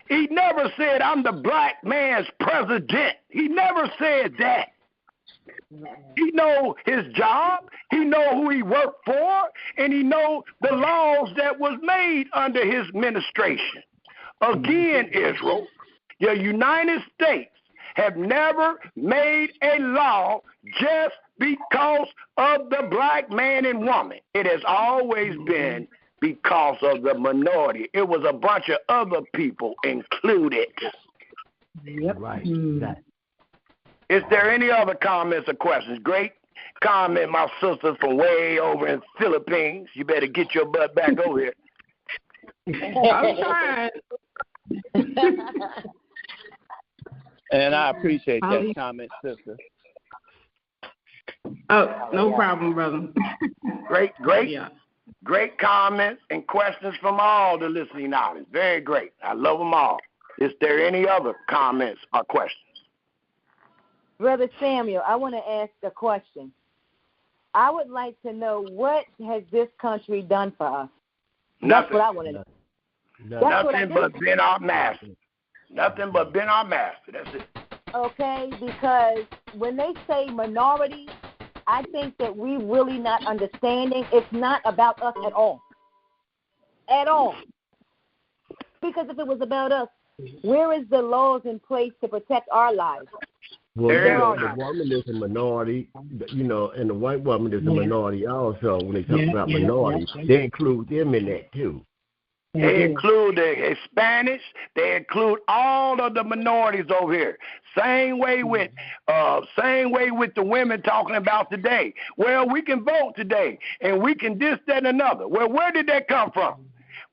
He never said, I'm the black man's president. He never said that. He know his job, he know who he worked for, and he know the laws that was made under his administration. Again, Israel, the United States have never made a law just because of the black man and woman. It has always been because of the minority. It was a bunch of other people included. Yep. Right. Is there any other comments or questions? Great comment, my sister from way over in Philippines. You better get your butt back over here. I'm trying. And I appreciate that comment, sister. Oh, no problem, brother. Great comments and questions from all the listening audience. Very great. I love them all. Is there any other comments or questions? Brother Samuel, I want to ask a question. I would like to know, what has this country done for us? That's what I want to know. Nothing but been our master. Nothing but been our master. That's it. Okay, because when they say minority, I think that we really not understanding. It's not about us at all. At all. Because if it was about us, where is the laws in place to protect our lives? Well, the woman is a minority, and the white woman is a minority also. When they talk about minorities, they include them in that too. They include the Hispanics. They include all of the minorities over here. Same way with the women talking about today. Well, we can vote today, and we can this, that, and another. Well, where did that come from?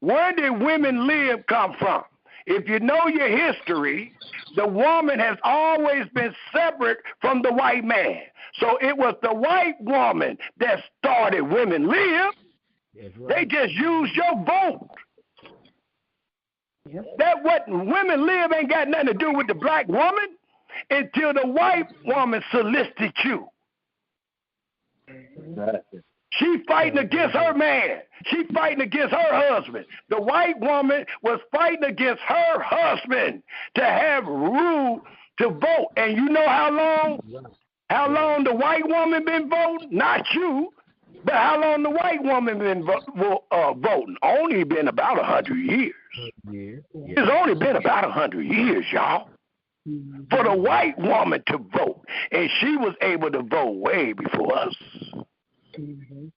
Where did women live come from? If you know your history, the woman has always been separate from the white man. So it was the white woman that started women live. Right. They just used your vote. Yep. That what women live ain't got nothing to do with the black woman until the white woman solicited you. Exactly. She fighting against her man. She fighting against her husband. The white woman was fighting against her husband to have rule to vote. And you know how long the white woman been voting? Not you, but how long the white woman been voting? Only been about 100 years. It's only been about 100 years, y'all, for the white woman to vote. And she was able to vote way before us. Mm-hmm.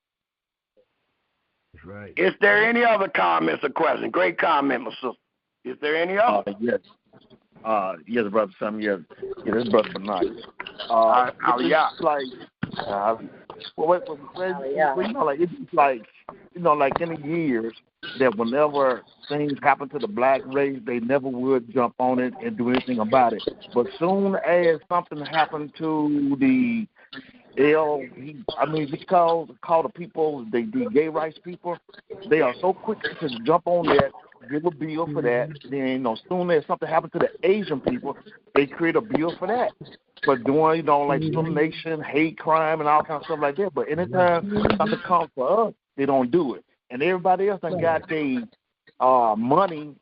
That's right. Is there any other comments or questions? Great comment, my sister. Is there any other? Yes. Yes, Brother Sam. Yes, this is Brother Bernard. It's like in the years that whenever things happen to the black race, they never would jump on it and do anything about it. But soon as something happened to the call the people, the gay rights people, they are so quick to jump on that, give a bill for that. Then, soon as something happened to the Asian people, they create a bill for that. For doing, like discrimination, hate crime, and all kinds of stuff like that. But anytime something comes for us, they don't do it. And everybody else done got their money,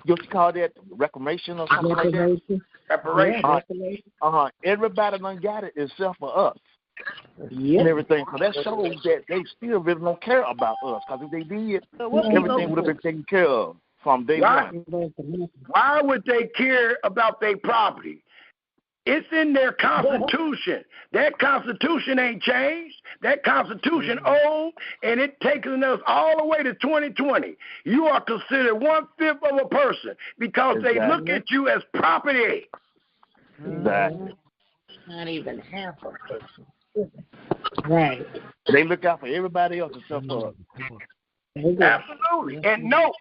you call that reclamation or something like that? Reparation. Everybody done got it except for us. And everything. So that shows that they still really don't care about us. Because if they did, everything would have been taken care of from day one. Why would they care about their property? It's in their constitution. That constitution ain't changed. That constitution old, and it takes us all the way to 2020. You are considered 1/5 of a person because they look at you as property. Exactly. Not even half a person. Right. They look out for everybody else except for us. Absolutely. And note,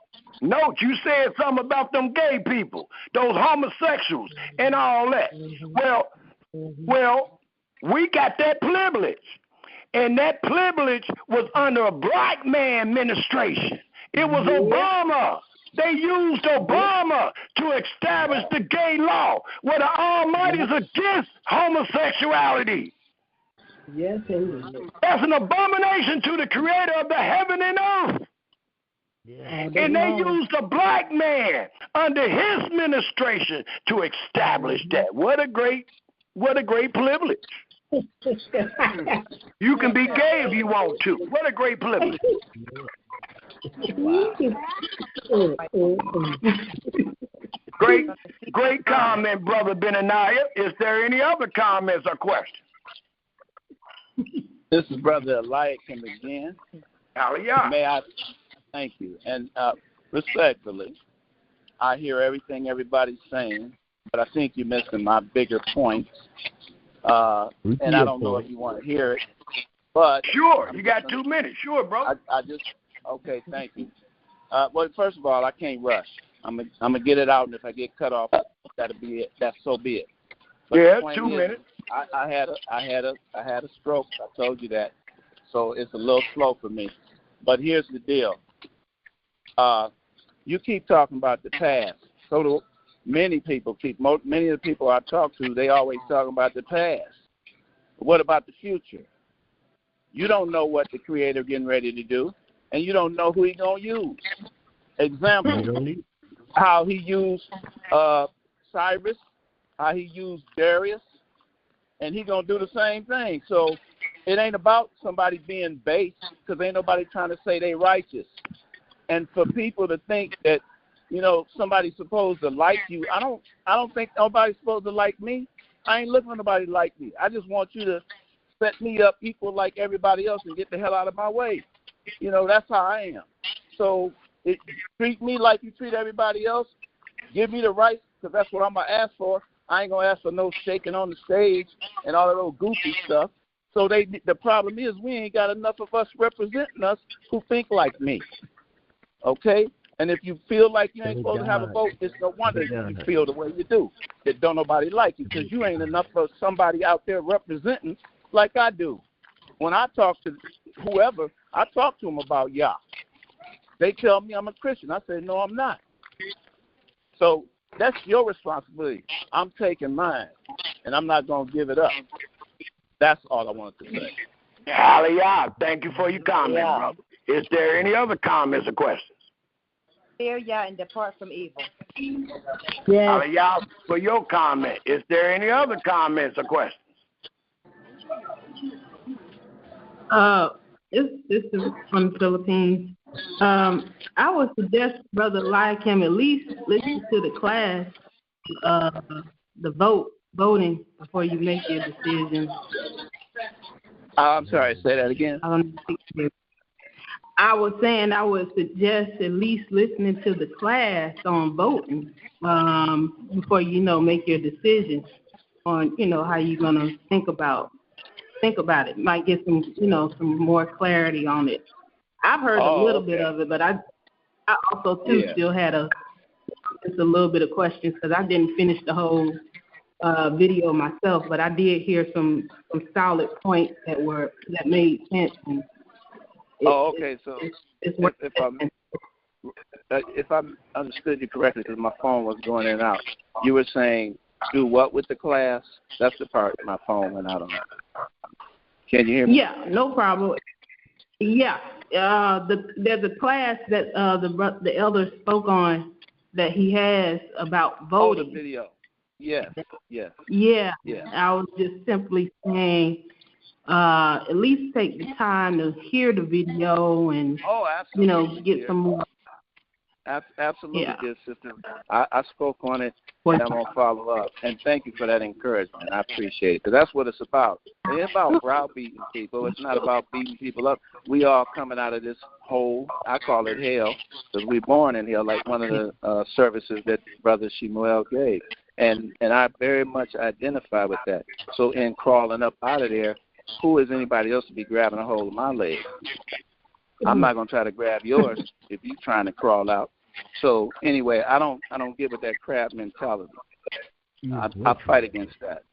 you said something about them gay people, those homosexuals, and all that. Well, we got that privilege, and that privilege was under a black man administration. It was Obama. They used Obama to establish the gay law, where the Almighty is against homosexuality. Yes, indeed. That's an abomination to the creator of the heaven and earth. Yeah. And they used a black man under his administration to establish that. What a great privilege. You can be gay if you want to. What a great privilege. Great comment, Brother Benaniah. Is there any other comments or questions? This is Brother Eliakim again. Hallelujah. May I thank you. And respectfully, I hear everything everybody's saying, but I think you're missing my bigger points. And I don't know if you want to hear it. But sure, you got 2 minutes. Sure, bro. Okay, thank you. Well, first of all, I can't rush. I'm gonna get it out, and if I get cut off, that'll be it. That's so be it. But yeah, 2 minutes. I had a stroke. I told you that, so it's a little slow for me. But here's the deal. You keep talking about the past. So do many people many of the people I talk to, they always talking about the past. What about the future? You don't know what the Creator getting ready to do, and you don't know who He's gonna use. Example: how He used Cyrus, how He used Darius. And He's going to do the same thing. So it ain't about somebody being base, because ain't nobody trying to say they righteous. And for people to think that, somebody's supposed to like you, I don't think nobody's supposed to like me. I ain't looking for nobody to like me. I just want you to set me up equal like everybody else and get the hell out of my way. That's how I am. So treat me like you treat everybody else. Give me the rights, because that's what I'm going to ask for. I ain't gonna ask for no shaking on the stage and all that old goofy stuff. So the problem is we ain't got enough of us representing us who think like me. Okay? And if you feel like you ain't supposed to have a vote, it's no wonder you feel the way you do. That don't nobody like you, because you ain't enough of somebody out there representing like I do. When I talk to whoever, I talk to them about Yah. They tell me I'm a Christian. I say, no, I'm not. So that's your responsibility. I'm taking mine, and I'm not going to give it up. That's all I wanted to say. Hallelujah. Thank you for your comment, brother. Is there any other comments or questions? Fear Yah and depart from evil. Yes. Hallelujah for your comment. Is there any other comments or questions? This is from the Philippines. I would suggest Brother Eliakim at least listen to the class, the voting before you make your decision. I'm sorry, say that again. I was saying I would suggest at least listening to the class on voting before make your decision on how you're gonna think about it. Might get some more clarity on it. I've heard a little bit of it, but I also still had just a little bit of questions, because I didn't finish the whole video myself, but I did hear some solid points that made sense. And okay. So if I understood you correctly, because my phone was going in and out, you were saying do what with the class? That's the part my phone went out on. Can you hear me? Yeah, no problem. Yeah. There's a class that the elder spoke on that he has about voting. Oh, the video. Yes. Yeah. I was just simply saying, at least take the time to hear the video and get some more. Absolutely, Yeah. dear sister. I spoke on it, and I'm going to follow up. And thank you for that encouragement. I appreciate it, because that's what it's about. It ain't about browbeating people. It's not about beating people up. We all coming out of this hole. I call it hell, because we're born in hell, like one of the services that Brother Shemuel gave. And I very much identify with that. So in crawling up out of there, who is anybody else to be grabbing a hold of my leg? I'm not going to try to grab yours if you're trying to crawl out. So anyway, I don't get with that crab mentality. I fight against that.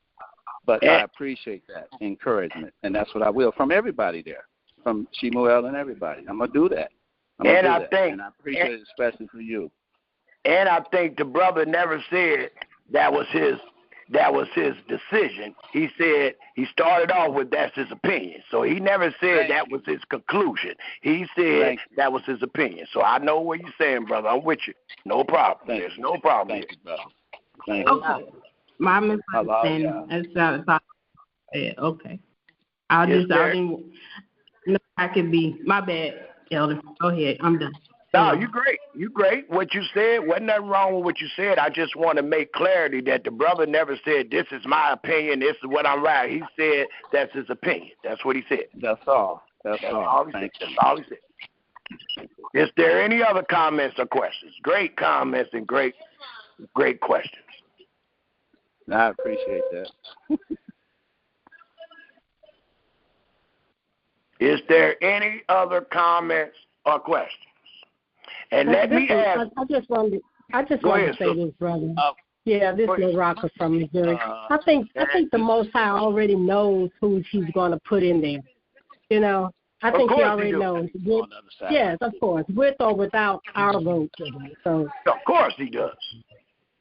But I appreciate that encouragement, and that's what I will from everybody there, from Shemuel and everybody. I'm going to do that. And I appreciate it especially for you. And I think the brother never said that was his decision. He said he started off with that's his opinion. So he never said that was his conclusion. He said that was his opinion. So I know what you're saying, brother. I'm with you. No problem. There's no problem. Thank you, brother. Thank you. Okay. My misunderstanding. That's all. Okay. I didn't. No, I could be. My bad, Elder. Go ahead. I'm done. No, you're great. You're great. What you said, wasn't nothing wrong with what you said. I just want to make clarity that the brother never said, this is my opinion, this is what I'm right. He said that's his opinion. That's what he said. That's all. That's all. That's all he said. Is there any other comments or questions? Great comments and great questions. I appreciate that. Is there any other comments or questions? And let me ask. I just wanted to say this, brother. This is Rocker from Missouri. I think the Most High already knows who He's going to put in there. You know, I think He already knows. Yes, of course, with or without our vote. So of course He does.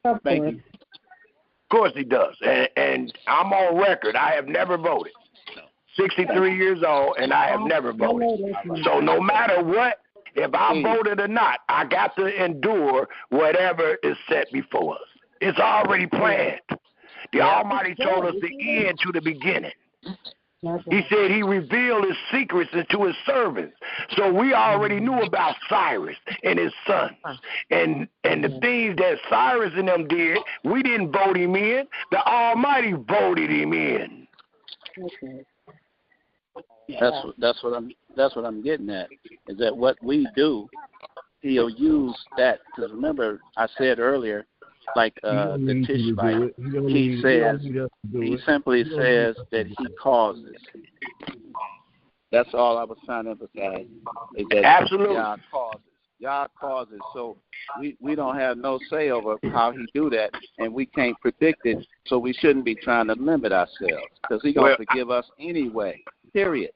Of course. Of course He does. And I'm on record. I have never voted. 63 years old, and I have never voted. So no matter what, if I voted or not, I got to endure whatever is set before us. It's already planned. The Almighty told us the end to the beginning. He said He revealed His secrets into His servants. So we already knew about Cyrus and his sons. And the things that Cyrus and them did, we didn't vote him in. The Almighty voted him in. Okay. That's what I'm getting at, is that what we do, He'll use that. Because remember, I said earlier, like the Tishbite, he simply says that He causes. That's all I was trying to emphasize. Is that absolutely. Yah causes. So we don't have no say over how He do that, and we can't predict it. So we shouldn't be trying to limit ourselves, because He's gonna forgive us anyway. Period.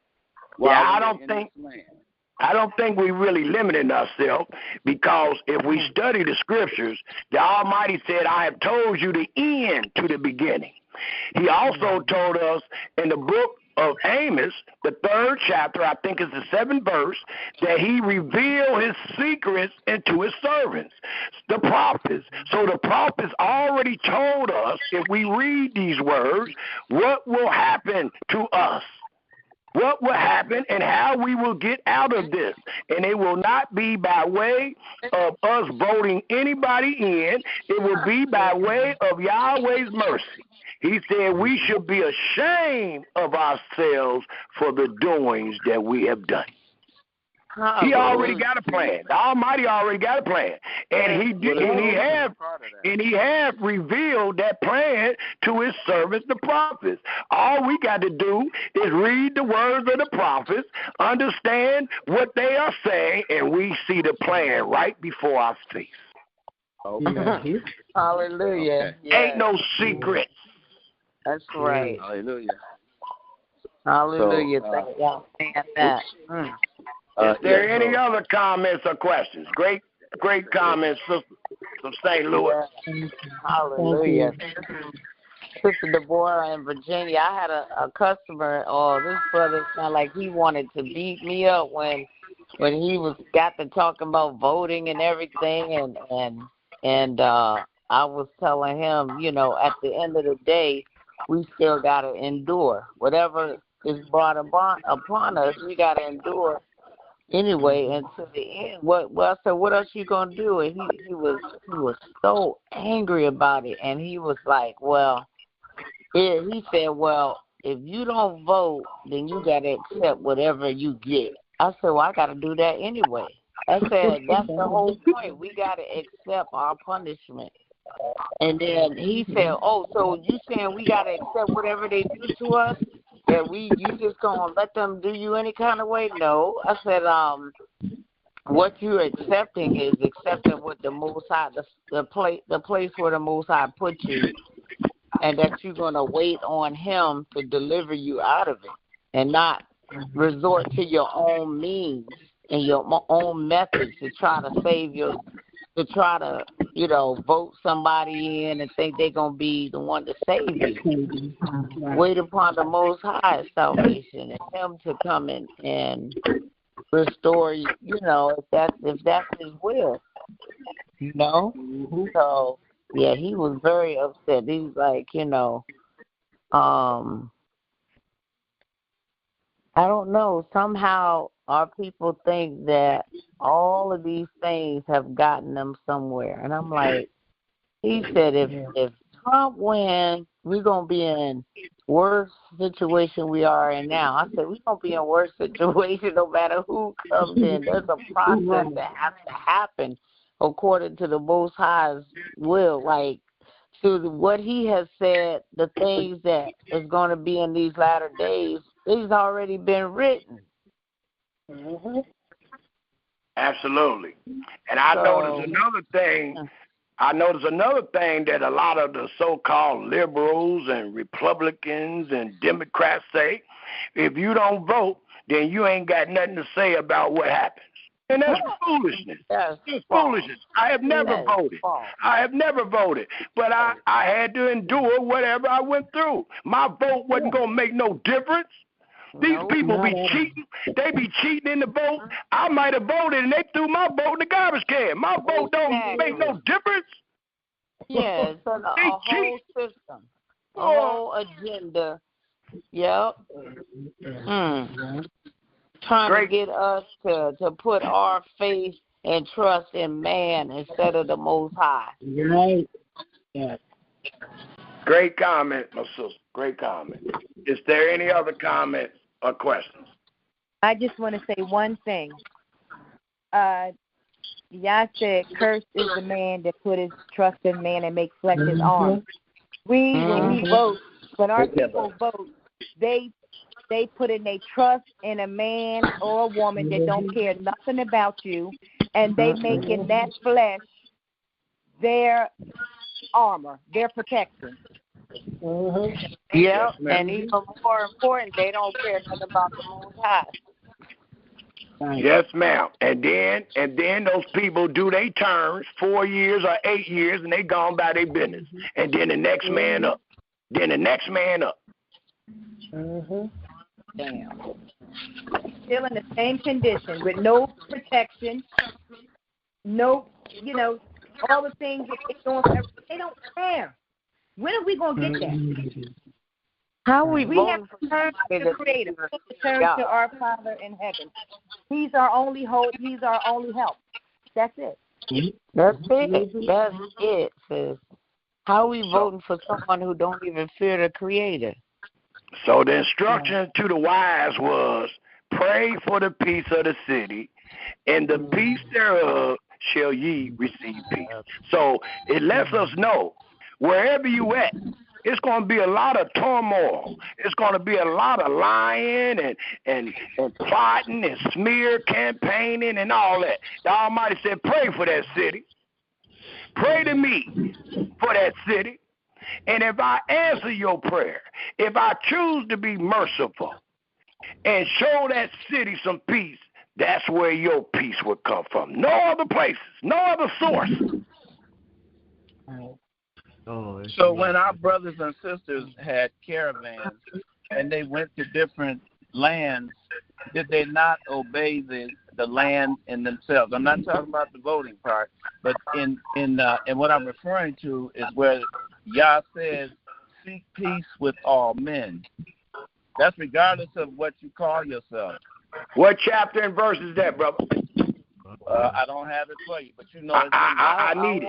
I don't think we really limited ourselves, because if we study the scriptures, the Almighty said, I have told you the end to the beginning. He also told us in the book of Amos, the 3rd chapter, I think it's the 7th verse, that He revealed His secrets into His servants, the prophets. So the prophets already told us, if we read these words, what will happen to us. What will happen and how we will get out of this. And it will not be by way of us voting anybody in. It will be by way of Yahweh's mercy. He said we should be ashamed of ourselves for the doings that we have done. He already got a plan. The Almighty already got a plan, and He have revealed that plan to His servants, the prophets. All we got to do is read the words of the prophets, understand what they are saying, and we see the plan right before our face. Okay. Hallelujah. Okay. Yes. Ain't no secrets. That's right. Hallelujah. Hallelujah. So, thank y'all saying that. Is there any other comments or questions? Great comments, Sister from St. Louis. Yeah. Hallelujah. Sister Deborah in Virginia, I had a customer, this brother sounded like he wanted to beat me up when he got to talking about voting and everything, and I was telling him, at the end of the day, we still got to endure. Whatever is brought upon us, we got to endure anyway, and to the end, I said, what else you gonna do? And he was so angry about it, and he was like, he said, well, if you don't vote, then you gotta accept whatever you get. I said, well, I gotta do that anyway. I said, that's the whole point. We gotta accept our punishment. And then he said, oh, so you saying we gotta accept whatever they do to us? That you just gonna let them do you any kind of way? No. I said, what you're accepting is accepting what the Most High, the place where the Most High put you, and that you're gonna wait on Him to deliver you out of it, and not resort to your own means and your own methods to try to save to try to, vote somebody in and think they're going to be the one to save you. Wait upon the Most High salvation and Him to come in and restore you, if that's His will, So, yeah, he was very upset. He was like, I don't know. Somehow our people think that all of these things have gotten them somewhere. And I'm like, he said, if Trump wins, we're going to be in worse situation we are in now. I said, we're going to be in worse situation no matter who comes in. There's a process that has to happen according to the Most High's will. Like, to what He has said, the things that is going to be in these latter days, it's already been written. Mm-hmm. Absolutely. And I noticed another thing that a lot of the so-called liberals and Republicans and Democrats say, if you don't vote, then you ain't got nothing to say about what happens. And that's foolishness. It's foolishness. I have never voted. But I had to endure whatever I went through. My vote wasn't going to make no difference. These people be cheating. They be cheating in the vote. I might have voted, and they threw my vote in the garbage can. My vote don't make no difference. Yeah, so a whole system, a whole agenda. Yep. Trying to get us to put our faith and trust in man instead of the Most High. Right. Yes. Great comment, my sister. Great comment. Is there any other comments or questions? I just want to say one thing. Yah said, cursed is the man that put his trust in man and make flesh his arm. When we vote, when our people vote, they put in their trust in a man or a woman that don't care nothing about you, and they making that flesh their armor, their protection. Yep, and even more important, they don't care nothing about the Most High. Yes, ma'am. And then those people do their terms, 4 years or 8 years, and they gone by their business. And then the next man up. Damn. Still in the same condition with no protection, no, all the things that they're doing. They don't care. When are we going to get that? How we have to turn to the Creator, turn to our Father in heaven. He's our only hope. He's our only help. That's it. That's it, sis. How are we voting for someone who don't even fear the Creator? So the instruction to the wise was, pray for the peace of the city, and the peace thereof shall ye receive peace. So it lets us know, wherever you at, it's going to be a lot of turmoil. It's going to be a lot of lying and plotting and smear campaigning and all that. The Almighty said, pray for that city. Pray to me for that city. And if I answer your prayer, if I choose to be merciful and show that city some peace, that's where your peace will come from. No other places, no other source. So when our brothers and sisters had caravans and they went to different lands, did they not obey the land in themselves? I'm not talking about the voting part, but in what I'm referring to is where Yah says, seek peace with all men. That's regardless of what you call yourself. What chapter and verse is that, brother? I don't have it for you, but you know it's I need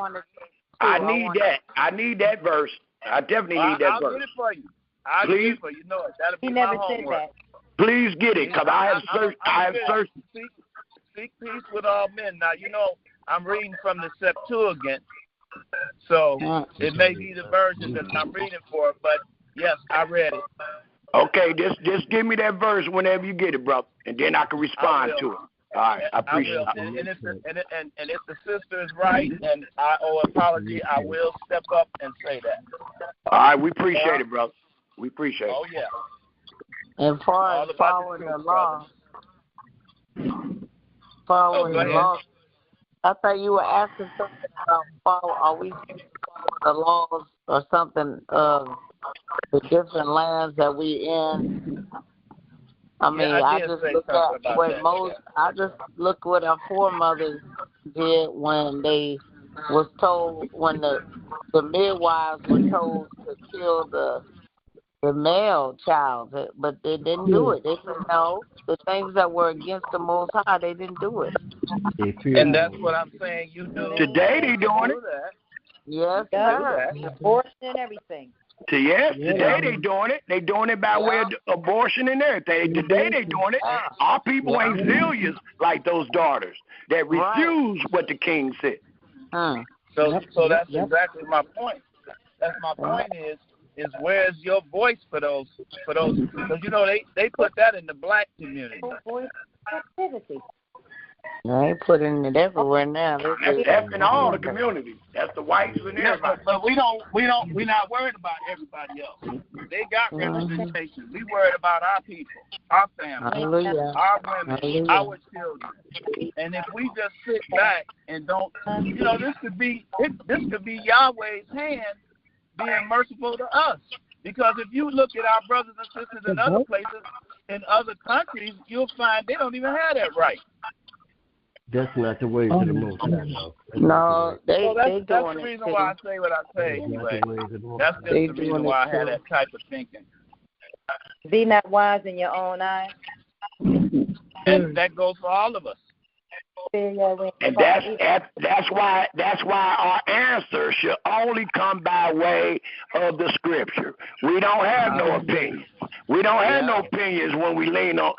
it. I need that verse. I definitely need that verse. I'll get it for you. I'll get it for you. No, that'll be my homework. Please get it, because I have searched. Seek peace with all men. Now, you know, I'm reading from the Septuagint, so it may be the version that I'm reading for, but yes, I read it. Okay, just give me that verse whenever you get it, brother, and then I can respond to it. All right, I appreciate it. And if the sister is right and I owe apology, I will step up and say that. All right, we appreciate it, brother. We appreciate it. Oh, yeah. And far as following the law, I thought you were asking something about are we the laws or something of the different lands that we in? I mean, I just look what our foremothers did when they was told, when the midwives were told to kill the male child, but they didn't do it. They said no. The things that were against the Most High, they didn't do it. And that's what I'm saying. You do. Today they doing it. Yes, sir. Abortion and everything. Yes, today they doing it. They doing it by way of abortion and everything. Today they doing it. Our people ain't zealous like those daughters that refuse what the king said. So that's exactly my point. That's my point is where's your voice for those because you know they put that in the black community. They putting it everywhere now. That's in all the communities. That's the whites and everybody. But we're not worried about everybody else. They got representation. We worried about our people, our families, our women, our children. And if we just sit back and don't, you know, this could be Yahweh's hand being merciful to us. Because if you look at our brothers and sisters in other places, in other countries, you'll find they don't even have that right. That's not the way to the Most High. No, that's the reason why I say what I say. Anyway, that's just the reason why I had that type of thinking. Be not wise in your own eyes. And that goes for all of us. And that's why our answer should only come by way of the scripture. We don't have no opinions. We don't have no opinions when we don't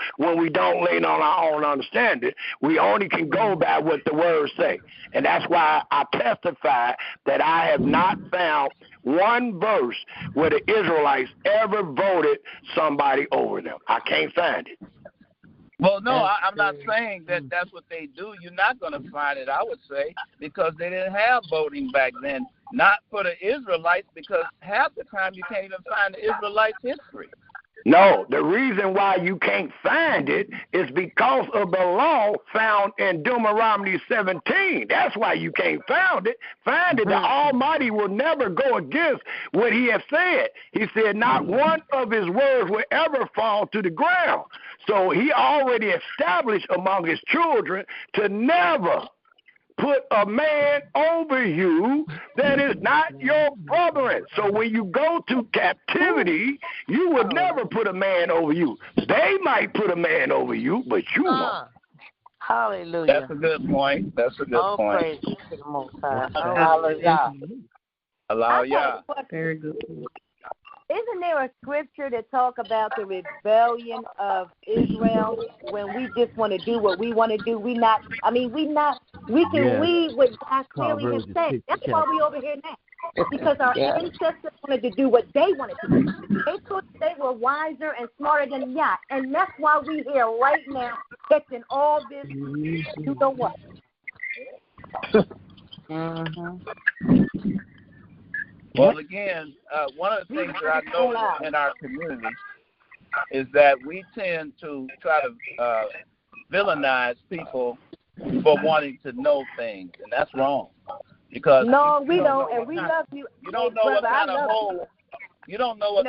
lean on our own understanding. We only can go by what the words say. And that's why I testify that I have not found one verse where the Israelites ever voted somebody over them. I can't find it. Well, no, I'm not saying that that's what they do. You're not going to find it, I would say, because they didn't have voting back then. Not for the Israelites, because half the time you can't even find the Israelites' history. No, the reason why you can't find it is because of the law found in Deuteronomy 17. That's why you can't find it. The Almighty will never go against what he has said. He said not one of his words will ever fall to the ground. So he already established among his children to never put a man over you that is not your brethren. So when you go to captivity, you would never put a man over you. They might put a man over you, but you won't. Hallelujah. That's a good point. Point. Praise to the Most High. Hallelujah. Hallelujah. Very good. Isn't there a scripture that talk about the rebellion of Israel when we just want to do what we want to do? We can read what God clearly has said. That's why we over here now. Because our ancestors wanted to do what they wanted to do. They thought they were wiser and smarter than Yah. And that's why we here right now catching all this, you know what? Well, again, one of the things that I notice in our community is that we tend to try to villainize people for wanting to know things, and that's wrong. Because no, we don't, and we love you. You don't know what kind of hole. You don't know what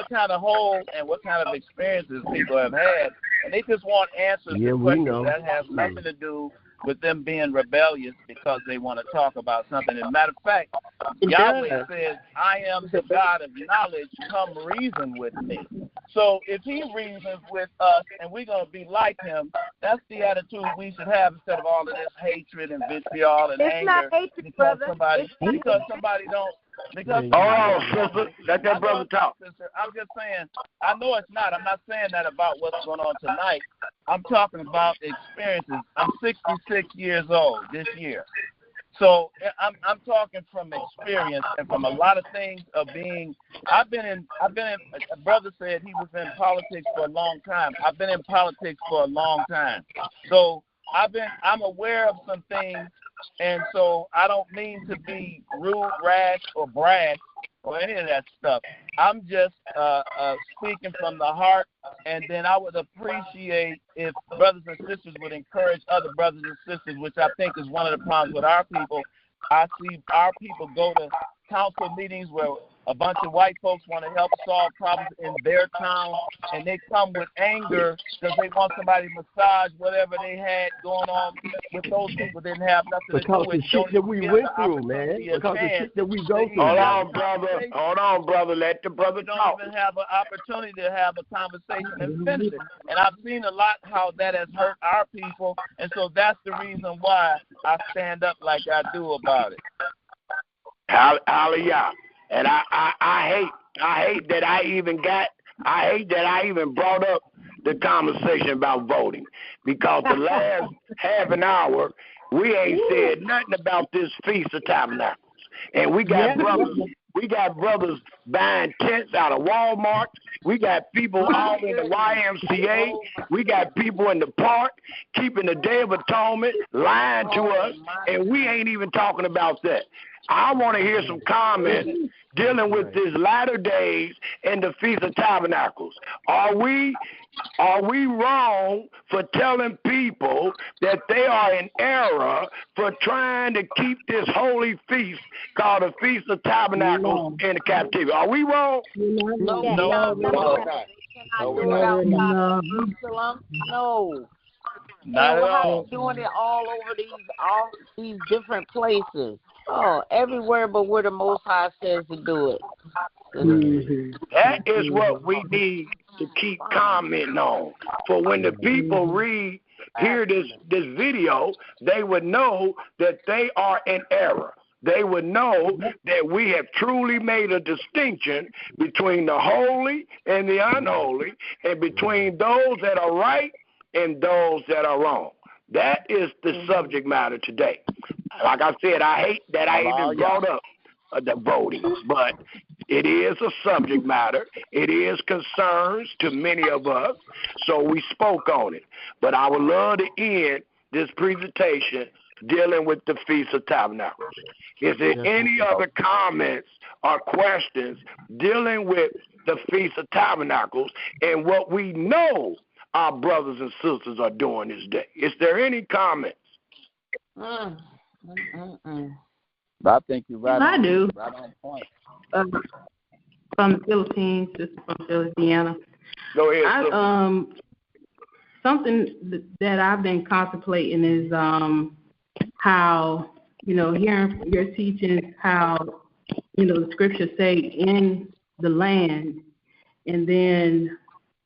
kind of hole and what kind of experiences people have had, and they just want answers to questions that have nothing to do with them being rebellious because they want to talk about something. As a matter of fact, Yahweh says, I am the God of knowledge, come reason with me. So if he reasons with us and we're going to be like him, that's the attitude we should have instead of all of this hatred and vitriol and it's anger. Not hatred, because brother. somebody don't. Because sister, let that brother talk. Sister, I'm just saying, I know it's not. I'm not saying that about what's going on tonight. I'm talking about experiences. I'm 66 years old this year. So I'm talking from experience and from a lot of things of being. I've been in. A brother said he was in politics for a long time. I've been in politics for a long time. So I'm aware of some things, and so I don't mean to be rude, rash, or brash or any of that stuff. I'm just speaking from the heart, and then I would appreciate if brothers and sisters would encourage other brothers and sisters, which I think is one of the problems with our people. I see our people go to council meetings where a bunch of white folks want to help solve problems in their town, and they come with anger because they want somebody to massage whatever they had going on with those people didn't have nothing to do with. Because the shit that we went through, man. Because the shit that we go through. Hold on, brother. Let the brother talk. Don't even have an opportunity to have a conversation and finish it. And I've seen a lot how that has hurt our people, and so that's the reason why I stand up like I do about it. Hallelujah. And I hate that I even brought up the conversation about voting, because the last half an hour we ain't said nothing about this Feast of Tabernacles. And we got brothers buying tents out of Walmart. We got people all in the YMCA. We got people in the park keeping the Day of Atonement, lying to us, and we ain't even talking about that. I want to hear some comments dealing with this latter days and the Feast of Tabernacles. Are we wrong for telling people that they are in error for trying to keep this holy feast called the Feast of Tabernacles in the captivity? Are we wrong? No. Not at all. Doing it all over these different places. Oh, everywhere but where the Most High says to do it. That is what we need to keep commenting on. For when the people hear this video, they would know that they are in error. They would know that we have truly made a distinction between the holy and the unholy, and between those that are right and those that are wrong. That is the subject matter today. Like I said, I hate that I even brought up the voting, but it is a subject matter. It is concerns to many of us, so we spoke on it. But I would love to end this presentation dealing with the Feast of Tabernacles. Is there any other comments or questions dealing with the Feast of Tabernacles and what we know our brothers and sisters are doing this day? Is there any comments? I think you're right. I do. Right on point. From the Philippines, just from Louisiana. Go ahead. Something that I've been contemplating is how, hearing your teachings, how, the scriptures say in the land, and then,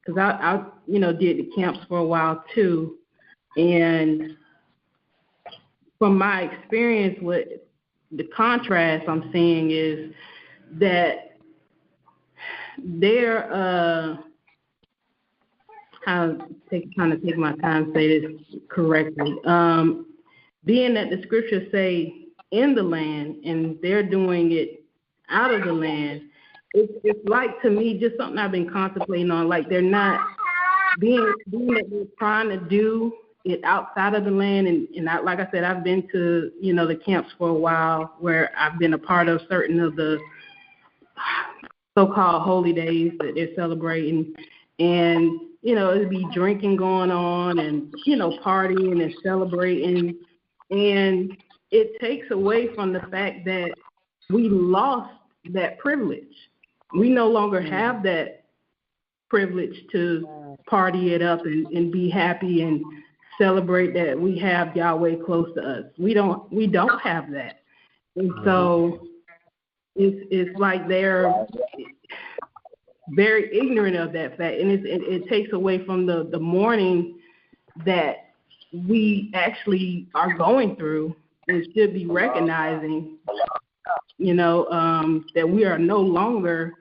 because I did the camps for a while too, and from my experience with the contrast I'm seeing is that they're trying to take my time to say this correctly. Being that the scriptures say in the land and they're doing it out of the land, it's like, to me, just something I've been contemplating on. Like, they're not being that they're trying to do it outside of the land, and I, like I said, I've been to the camps for a while where I've been a part of certain of the so-called holy days that they're celebrating, and it'd be drinking going on and partying and celebrating, and it takes away from the fact that we lost that privilege. We no longer have that privilege to party it up and be happy and celebrate that we have Yahweh close to us. We don't have that. And so it's like they're very ignorant of that fact, and it takes away from the mourning that we actually are going through and should be recognizing, that we are no longer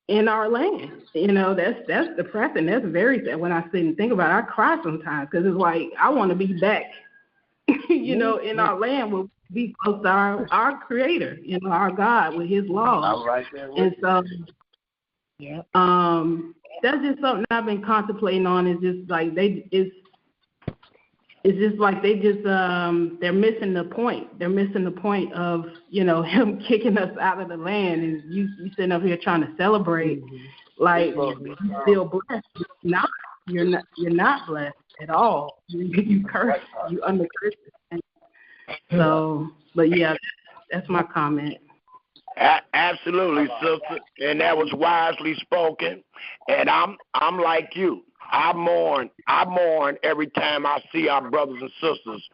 in our land. That's depressing. That's very sad. When I sit and think about it, I cry sometimes because it's like I want to be back, in our land where we be close to our Creator, our God with His laws. And so, that's just something I've been contemplating on. Is just like it's just like they're missing the point. They're missing the point of Him kicking us out of the land, and you sitting up here trying to celebrate like you're still blessed. You're not blessed at all. You curse. You under curse. So, but yeah, that's my comment. Absolutely, sister, and that was wisely spoken. And I'm like you. I mourn every time I see our brothers and sisters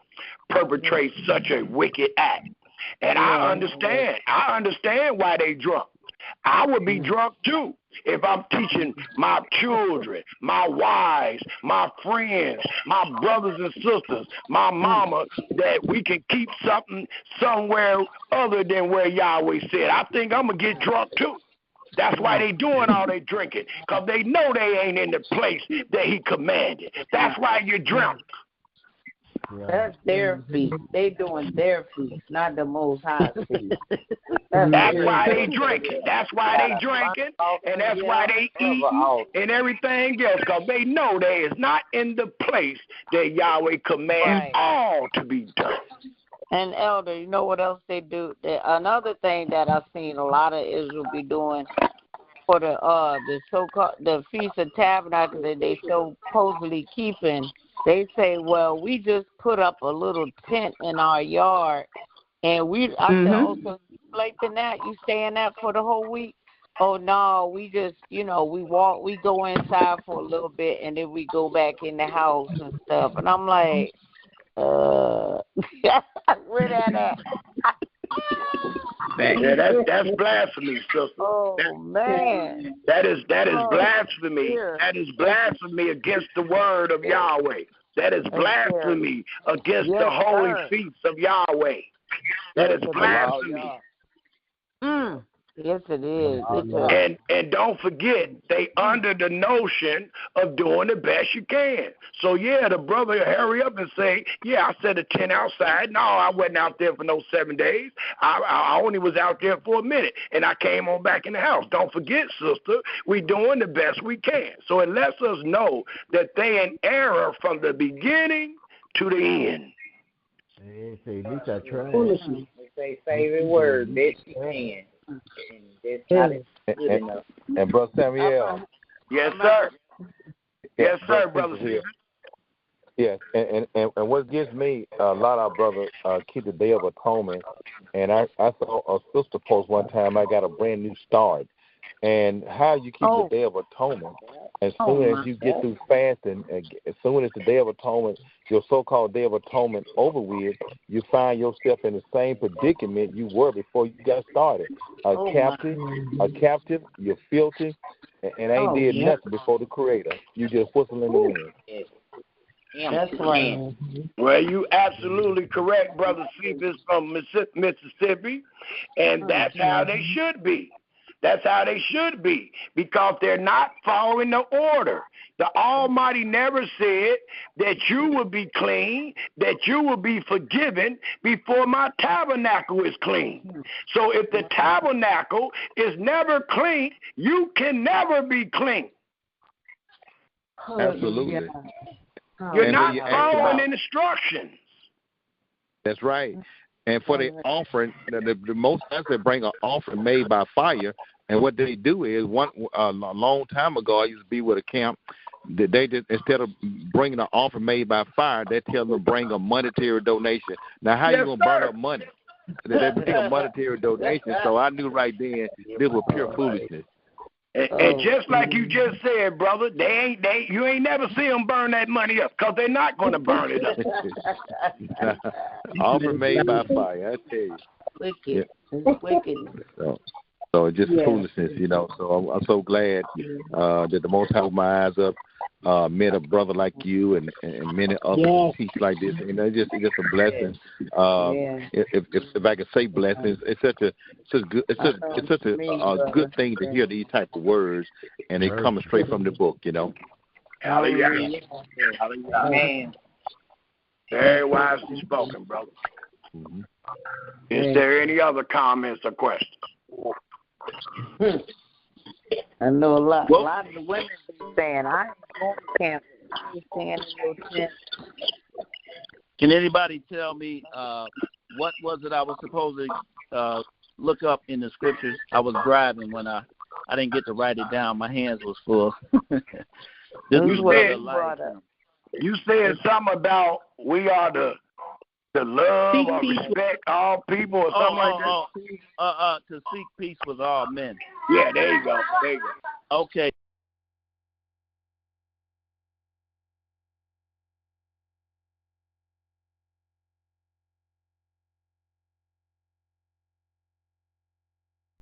perpetrate such a wicked act. And I understand why they drunk. I would be drunk too if I'm teaching my children, my wives, my friends, my brothers and sisters, my mama, that we can keep something somewhere other than where Yahweh said. I think I'm going to get drunk too. That's why they doing all they drinking, because they know they ain't in the place that He commanded. That's why you're drunk. That's their feast. They doing their feast, not the Most High feast. That's why they drinking. That's why they drinking, and that's why they eating and everything else, because they know they is not in the place that Yahweh commands all to be done. And Elder, you know what else they do? Another thing that I've seen a lot of Israel be doing for the so-called the Feast of Tabernacles that they supposedly keeping. They say, well, we just put up a little tent in our yard, and I said, oh, so like that, you stay in that for the whole week? Oh no, we just, we go inside for a little bit, and then we go back in the house and stuff. And I'm like, where that at? That's blasphemy, sister. Oh man, that is blasphemy. That is blasphemy against the word of Yahweh. That is blasphemy against the holy feasts of Yahweh. That is blasphemy. Yes, it is. And don't forget, they under the notion of doing the best you can. So, the brother will hurry up and say, I set a tent outside. No, I wasn't out there for no 7 days. I only was out there for a minute, and I came on back in the house. Don't forget, sister, we doing the best we can. So it lets us know that they in error from the beginning to the end. They say, at least I tried. Foolishness. They say favorite word, best you can. And Brother Samuel. Yes, sir. Yes, sir, Brother Stephen. Yes, and what gives me, a lot of our brothers keep the Day of Atonement, and I saw a sister post one time, I got a brand new start, and how you keep the Day of Atonement, as soon as you get through fasting, as soon as the Day of Atonement, your so-called Day of Atonement over with, you find yourself in the same predicament you were before you got started. A captive, you're filthy, and ain't did nothing before the Creator. You just whistling in the wind. That's right. Well, you absolutely correct, Brother Stevens from Mississippi, and that's how they should be. That's how they should be, because they're not following the order. The Almighty never said that you will be clean, that you will be forgiven before my tabernacle is clean. So if the tabernacle is never clean, you can never be clean. Absolutely. You're not following instructions. That's right. And for the offering, the most times they bring an offering made by fire, and what they do is a long time ago, I used to be with a camp. They just, instead of bringing an offering made by fire, they tell them to bring a monetary donation. Now, how you gonna burn up money? They bring a monetary donation. So I knew right then this was pure foolishness. And just like you just said, brother, you ain't never see them burn that money up because they're not going to burn it up. Offering made by fire, I tell you. Wicked. Wicked. So it's just foolishness, you know. So I'm so glad that the Most High opened my eyes up, met a brother like you and many others who teach like this. You know, it's just a blessing. If I could say blessings, it's such a good thing to hear these type of words, and they coming straight from the book, you know. Hallelujah. Amen. Very wisely spoken, brother. Mm-hmm. Is there any other comments or questions? I know a lot of the women be saying, I ain't going to camp. I ain't staying in no tent. Can anybody tell me what was it I was supposed to look up in the scriptures? I was driving when I didn't get to write it down. My hands was full. You said something about we are to love or respect all people or something like that? To seek peace with all men. Yeah, there you go. Okay.